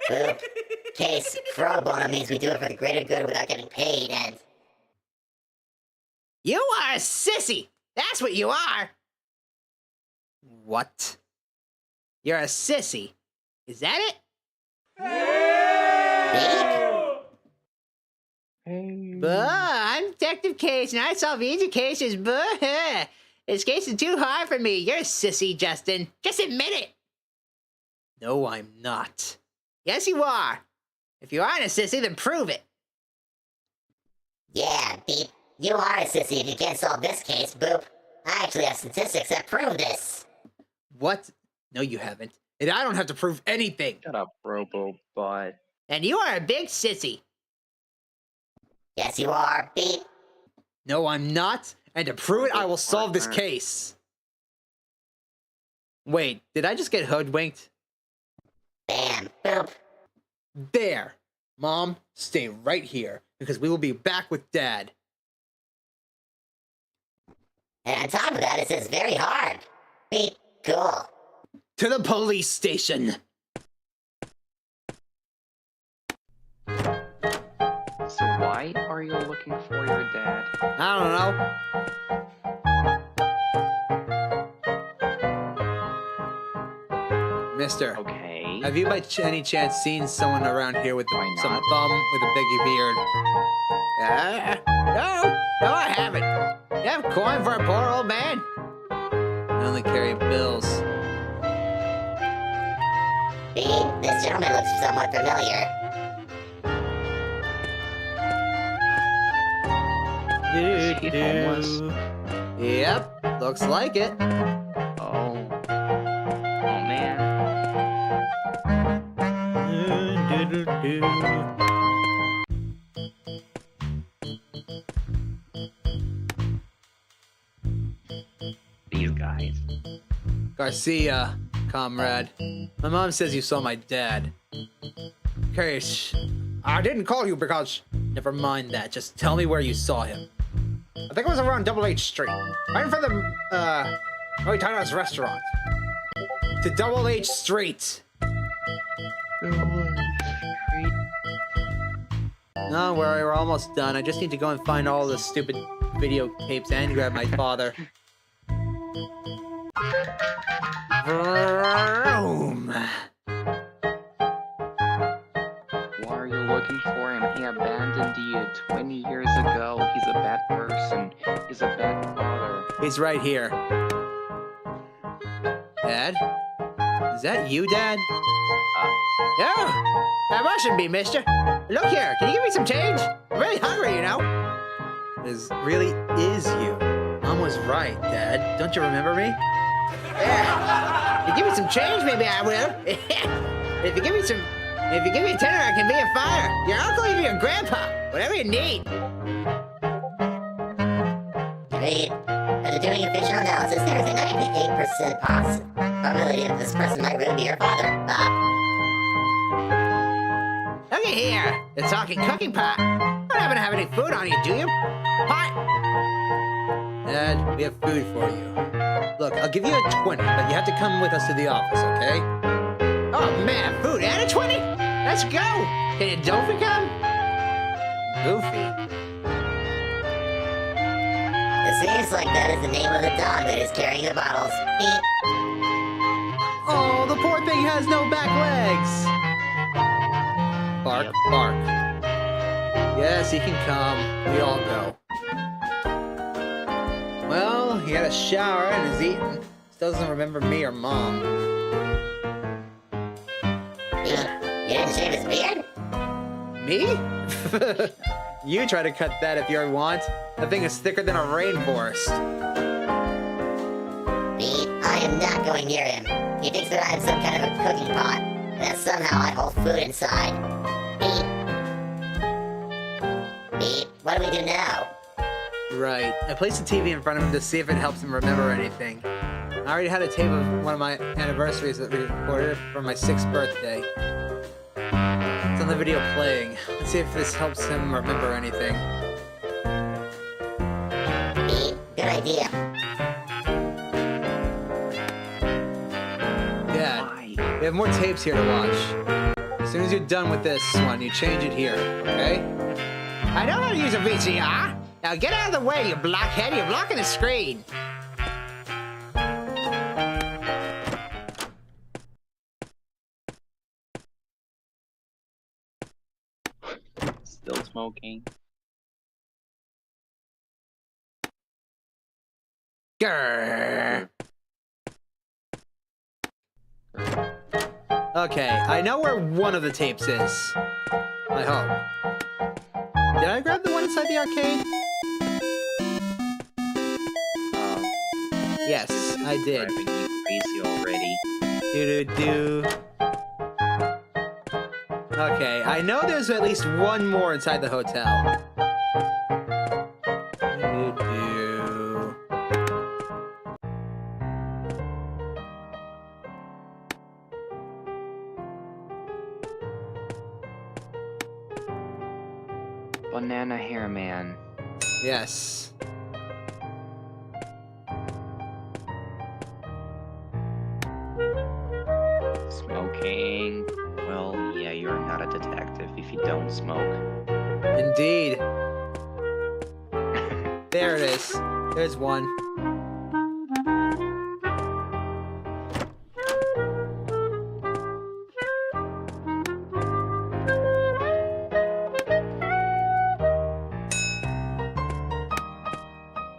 boop. Case, pro bono means we do it for the greater good without getting paid, and You are a sissy! That's what you are! What? You're a sissy. Is that it? Buh, I'm Detective Case, and I solve easy cases, buh. This case is too hard for me. You're a sissy, Justin. Just admit it. No, I'm not. Yes, you are. If you aren't a sissy, then prove it. yeah, Beep. You are a sissy if you can't solve this case, boop. I actually have statistics that prove this. What? No, you haven't. And I don't have to prove anything. Shut up, Robo-Butt. And you are a big sissy. Yes, you are, Beep. No, I'm not. And to prove it, I will solve this case. Wait, did I just get hoodwinked? Bam, boop. There. Mom, stay right here, because we will be back with Dad. And on top of that, it says very hard. Beep, cool. To the police station. So why are you looking for your dad? I don't know. Mister, Okay. have you by any chance seen someone around here with Why some not? bum with a biggie beard? No, I haven't. You have coin for a poor old man? I only carry bills. Beep, this gentleman looks somewhat familiar. Is he homeless? Yep, looks like it. Oh. Oh man. These guys. Garcia, comrade. My mom says you saw my dad. Case, I didn't call you because... Never mind that, just tell me where you saw him. I think it was around Double H Street. Right in front of the, Tina's restaurant. To Double H Street. No, we're almost done. I just need to go and find all the stupid videotapes and grab my father. Vroom. Why are you looking for him? He abandoned you 20 years ago. He's a bad person. He's a bad father. He's right here. Dad? Is that you, Dad? Yeah, that mustn't be, mister. Look here, can you give me some change? I'm really hungry, you know. This really is you. Mom was right, Dad. Don't you remember me? Yeah. You give me some change, maybe I will. If you give me a tenner, I can be a fire. Your uncle, even your grandpa, whatever you need. Read. After doing a visual analysis, there is a 98% probability that this person might really be your father, Bob. Looky here, the talking cooking pot. You don't happen to have any food on you, do you? Pot? Dad, we have food for you. Look, I'll give you a 20, but you have to come with us to the office, okay? Oh man, food and a 20? Let's go. Can you Doofy come? Goofy. It seems like that is the name of the dog that is carrying the bottles. Beep. Oh, the poor thing has no back legs. Bark, bark. Yes, he can come. We all go. Well, he had a shower and is eating. Still doesn't remember me or Mom. Beep. You didn't shave his beard? Me? You try to cut that if you want. That thing is thicker than a rainforest. Beep. I am not going near him. He thinks that I am some kind of a cooking pot, and that somehow I hold food inside. Beep. Beep. What do we do now? Right. I placed the TV in front of him to see if it helps him remember anything. I already had a tape of one of my anniversaries that we recorded for my 6th birthday. It's on the video playing. Let's see if this helps him remember anything. Beep. Good idea. Dad, we have more tapes here to watch. As soon as you're done with this one, you change it here, okay? I know how to use a VCR. Now get out of the way, you blockhead. You're blocking the screen. Still smoking. Grrr. Okay, I know where one of the tapes is. I hope. Did I grab the one inside the arcade? Yes, I did. Driving you crazy already. Do-do-do. Okay, I know there's at least one more inside the hotel. Do-do-do. Banana hair man. Yes. Smoking. Well, yeah, you're not a detective if you don't smoke. Indeed. There it is. There's one.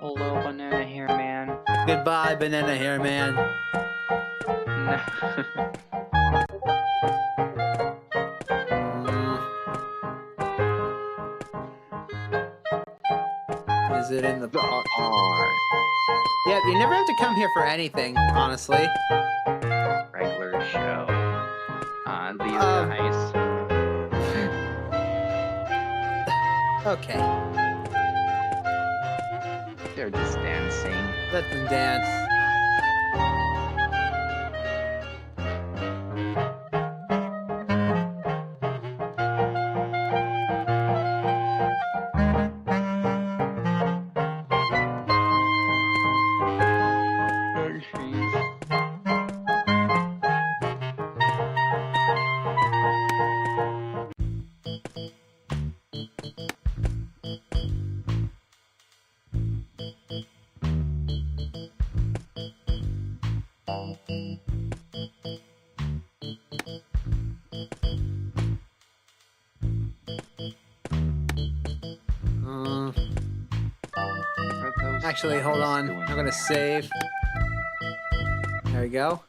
Hello, banana hair man. Goodbye, banana hair man. No. Is it in the bar? R. Yeah, you never have to come here for anything, honestly. Regular show. These guys. Okay, They're just dancing. let them dance. Actually, hold on. I'm gonna save. There we go.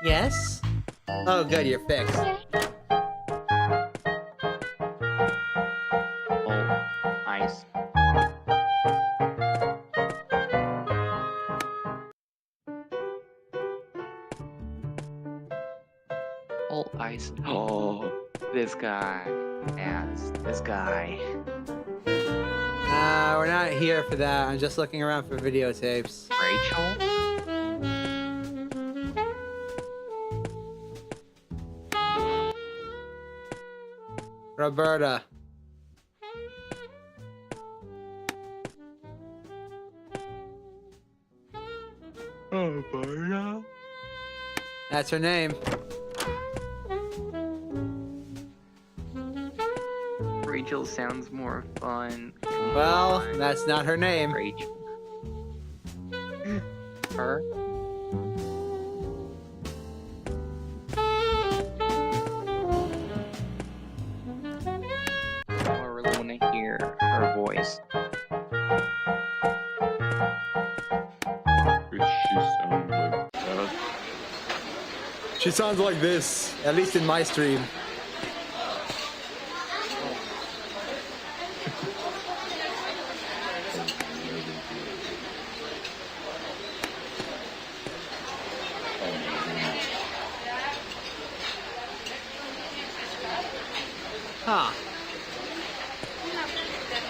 Yes? Oh, good, you're fixed. Oh, ice. Oh, ice. Oh, this guy. Yes, this guy. We're not here for that. I'm just looking around for videotapes. Rachel? Roberta. Roberta? That's her name. Rachel sounds more fun. Well, that's not her name. Rachel. Her? I really want to hear her voice. She sounds like this, at least in my stream. Huh.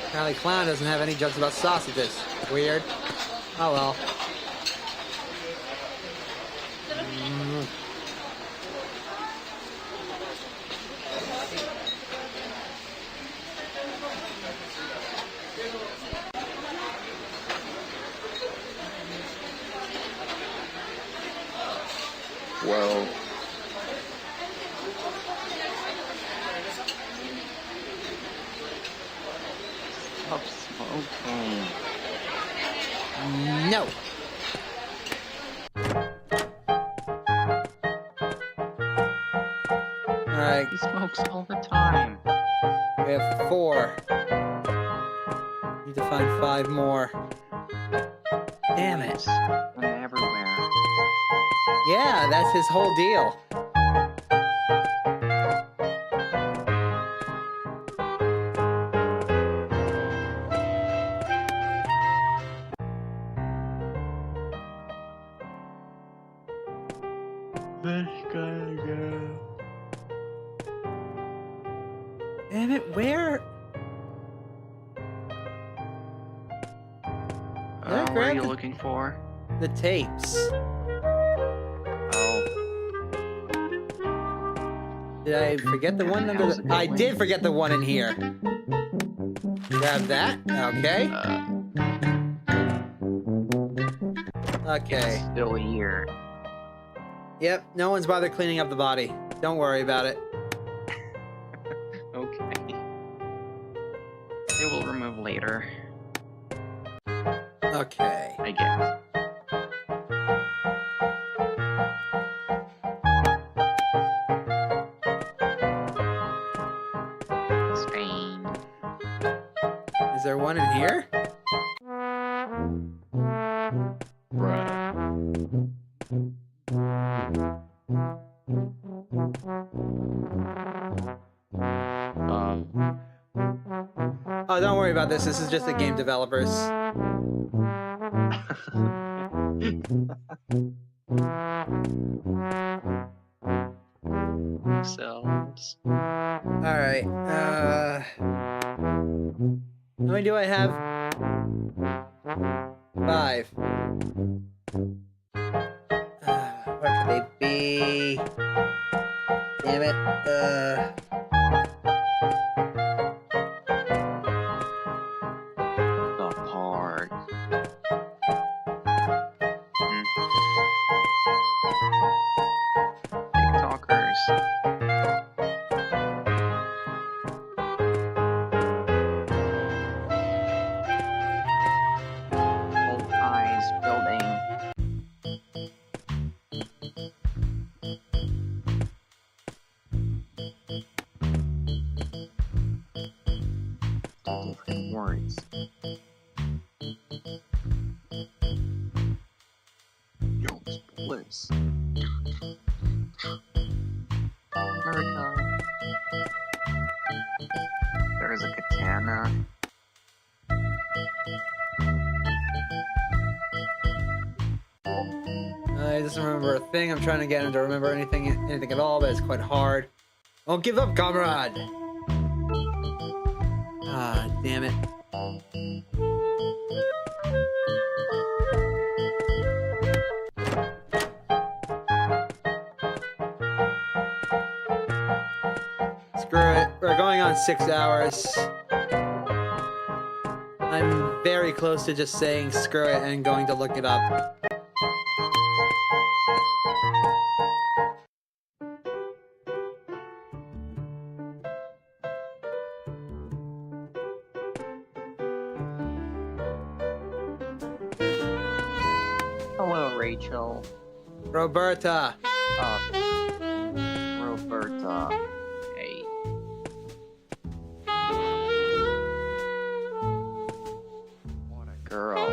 Apparently Clown doesn't have any jokes about sausages. Weird. Oh well. Well. Stop smoking. No. Alright, He smokes all the time. we have 4. Need to find 5 more. Damn it. And everywhere. Yeah, that's his whole deal. Damn it, where? Did I What are grab you the- looking for? The tapes. Oh, Did I forget the one under the... I did forget the one in here. Grab that. Okay. Okay. still here. Yep, no one's bothered cleaning up the body. Don't worry about it. Okay. They will remove later, Okay. I guess. Spain. Is there one in here? Oh, don't worry about this. This is just the game developers. Cells. Alright, how many do I have? 5. Where could they be? Damn it, The park. TikTokers. Old eyes building. Different words. Yo, it's bliss. thing. I'm trying to get him to remember anything at all, but it's quite hard. Don't give up, comrade! Ah, damn it. Screw it. We're going on 6 hours. I'm very close to just saying screw it and going to look it up. Hello, Rachel. Roberta! Roberta. Hey. What a girl.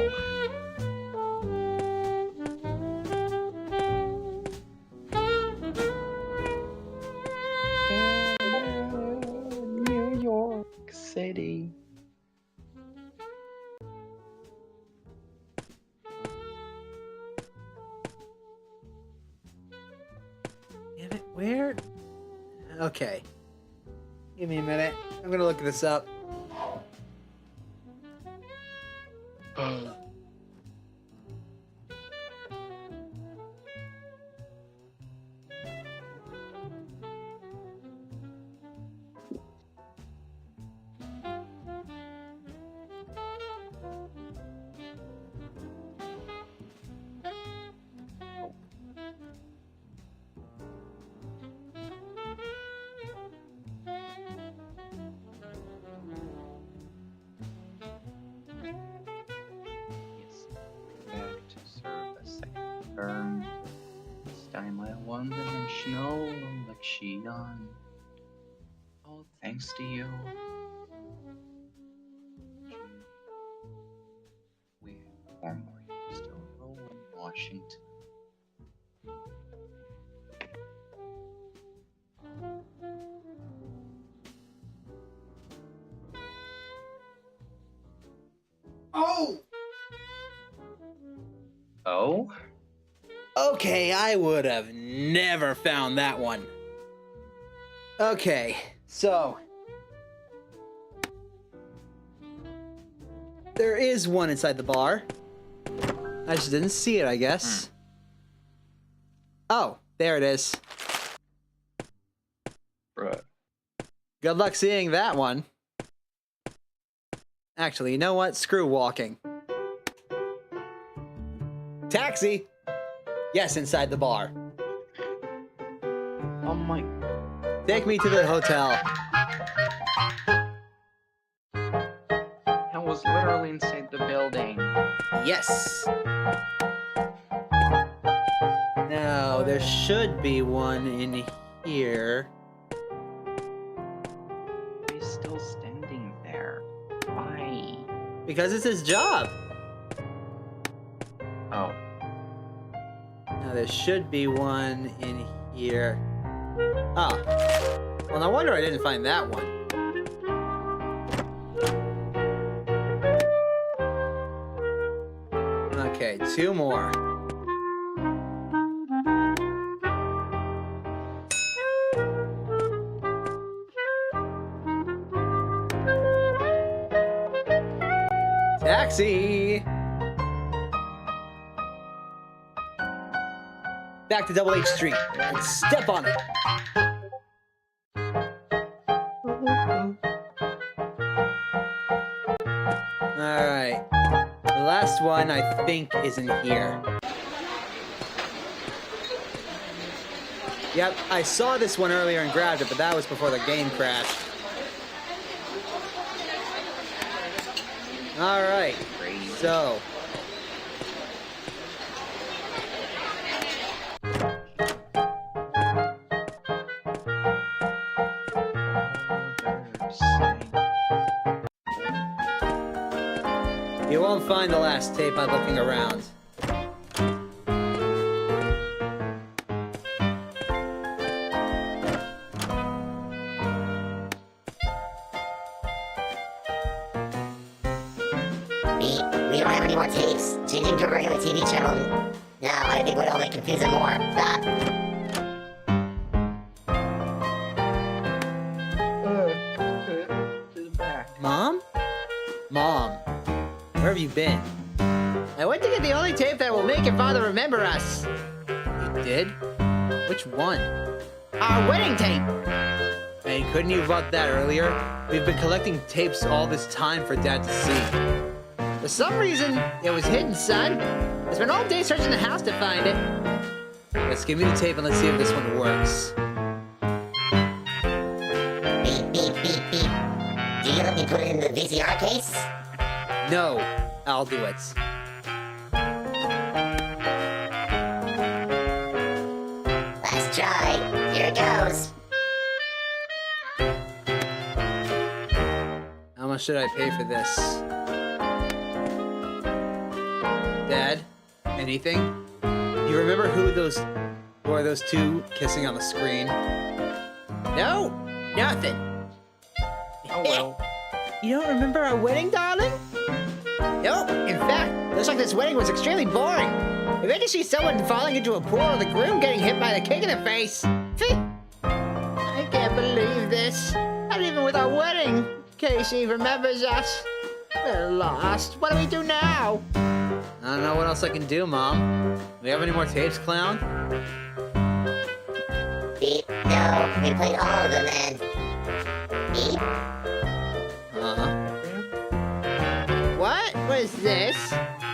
New York City. Damn it, where? Okay. Give me a minute. I'm gonna look this up. Yes, back to serve a second term. This time I won the national election. All thanks to you. We have 4 more years to roll in Washington. Oh! Oh? Okay, I would have never found that one. Okay, so... there is one inside the bar. I just didn't see it, I guess. Oh, there it is. Bruh. Good luck seeing that one. Actually, you know what? Screw walking. Taxi! Yes, inside the bar. Oh my... Take me to the hotel. I was literally inside the building. Yes! Now, there should be one in here. He's still standing there. Why? Because it's his job. Oh. Now, there should be one in here. Ah. Well, no wonder I didn't find that one. Okay, 2 more. Taxi! Back to Double H Street and step on it. Alright. The last one, I think, is in here. Yep, I saw this one earlier and grabbed it, but that was before the game crashed. Alright, so... you won't find the last tape by looking around. We don't have any more tapes. Changing to a regular TV channel Now, I think would only confuse him more. Stop. To the back. Mom? Mom, where have you been? I went to get the only tape that will make your father remember us. You did? Which one? Our wedding tape! Hey, couldn't you have bought that earlier? We've been collecting tapes all this time for Dad to see. For some reason, it was hidden, son. I spent all day searching the house to find it. Let's give me the tape and let's see if this one works. Beep, beep, beep, beep. Do you let me put it in the VCR case? No, I'll do it. Let's try. Here it goes. How much should I pay for this? Dad? Anything? You remember who are those two kissing on the screen? No, nothing. Oh well. You don't remember our wedding, darling? Nope. In fact, looks like this wedding was extremely boring. I bet you see someone falling into a pool or the groom getting hit by the cake in the face. Phew. I can't believe this. Not even with our wedding. Casey remembers us. We're lost. What do we do now? I don't know what else I can do, Mom. Do we have any more tapes, Clown? Beep. No, we played all of them and... Beep. What was this?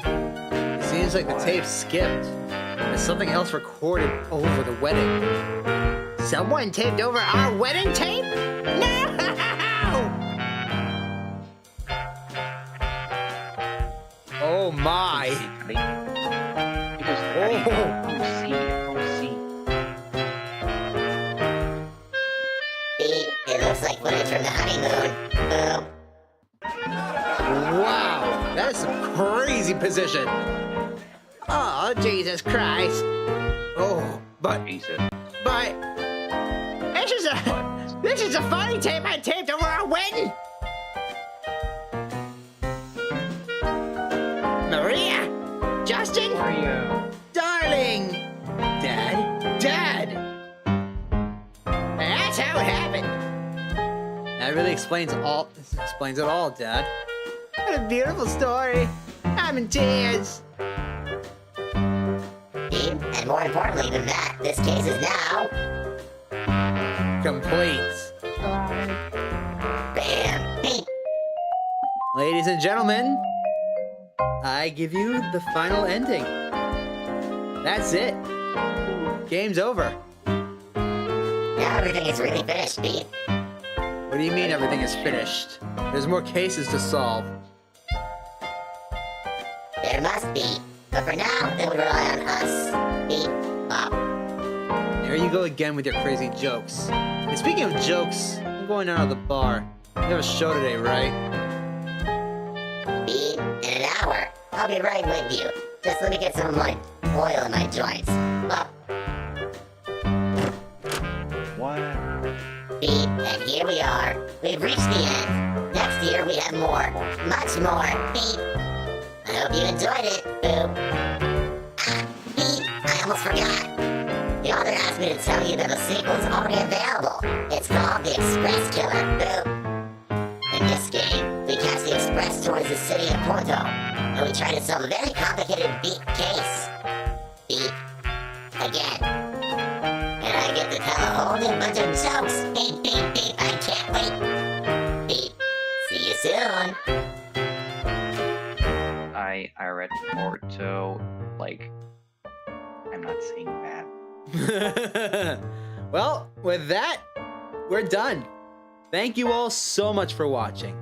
It seems like the tape skipped. There's something else recorded over the wedding. Someone taped over our wedding tape? No! Oh my! It was Daddy. Oh, see. Beep. It looks like footage from the honeymoon. Boom. Wow, that is some crazy position. Oh, Jesus Christ. Oh, but Jesus. this is a funny tape I taped over our wedding. Maria, Justin, Mario. darling, Dad. That's how it happened. That really explains it all, Dad. What a beautiful story. I'm in tears. Beep. And more importantly than that, this case is now... Complete. Bam. Beep. Ladies and gentlemen, I give you the final ending. That's it. Game's over. Now everything is really finished, Beep. What do you mean everything is finished? There's more cases to solve. There must be. But for now, they would rely on us. Beep. Bop. There you go again with your crazy jokes. And speaking of jokes, I'm going down to the bar. You have a show today, right? Beep. In an hour. I'll be right with you. Just let me get some, like, oil in my joints. Bop. What? Beep. And here we are. We've reached the end. Next year we have more. Much more. Beep. I hope you enjoyed it. Boop. Ah, beep. I almost forgot. The author asked me to tell you that the sequel's already available. It's called The Express Killer. Boop. In this game, we catch the express towards the city of Porto, and we try to solve a very complicated beep case. Beep. Again. And I get to tell a whole new bunch of jokes. Beep, beep, beep. I can't wait. Beep. See you soon. I read Porto, like, I'm not saying that. Well, with that, we're done. Thank you all so much for watching.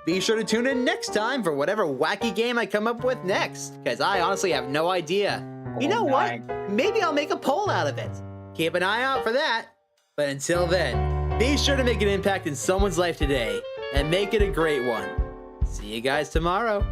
Be sure to tune in next time for whatever wacky game I come up with next, because I honestly have no idea. You know what? Maybe I'll make a poll out of it. Keep an eye out for that. But until then, be sure to make an impact in someone's life today, and make it a great one. See you guys tomorrow.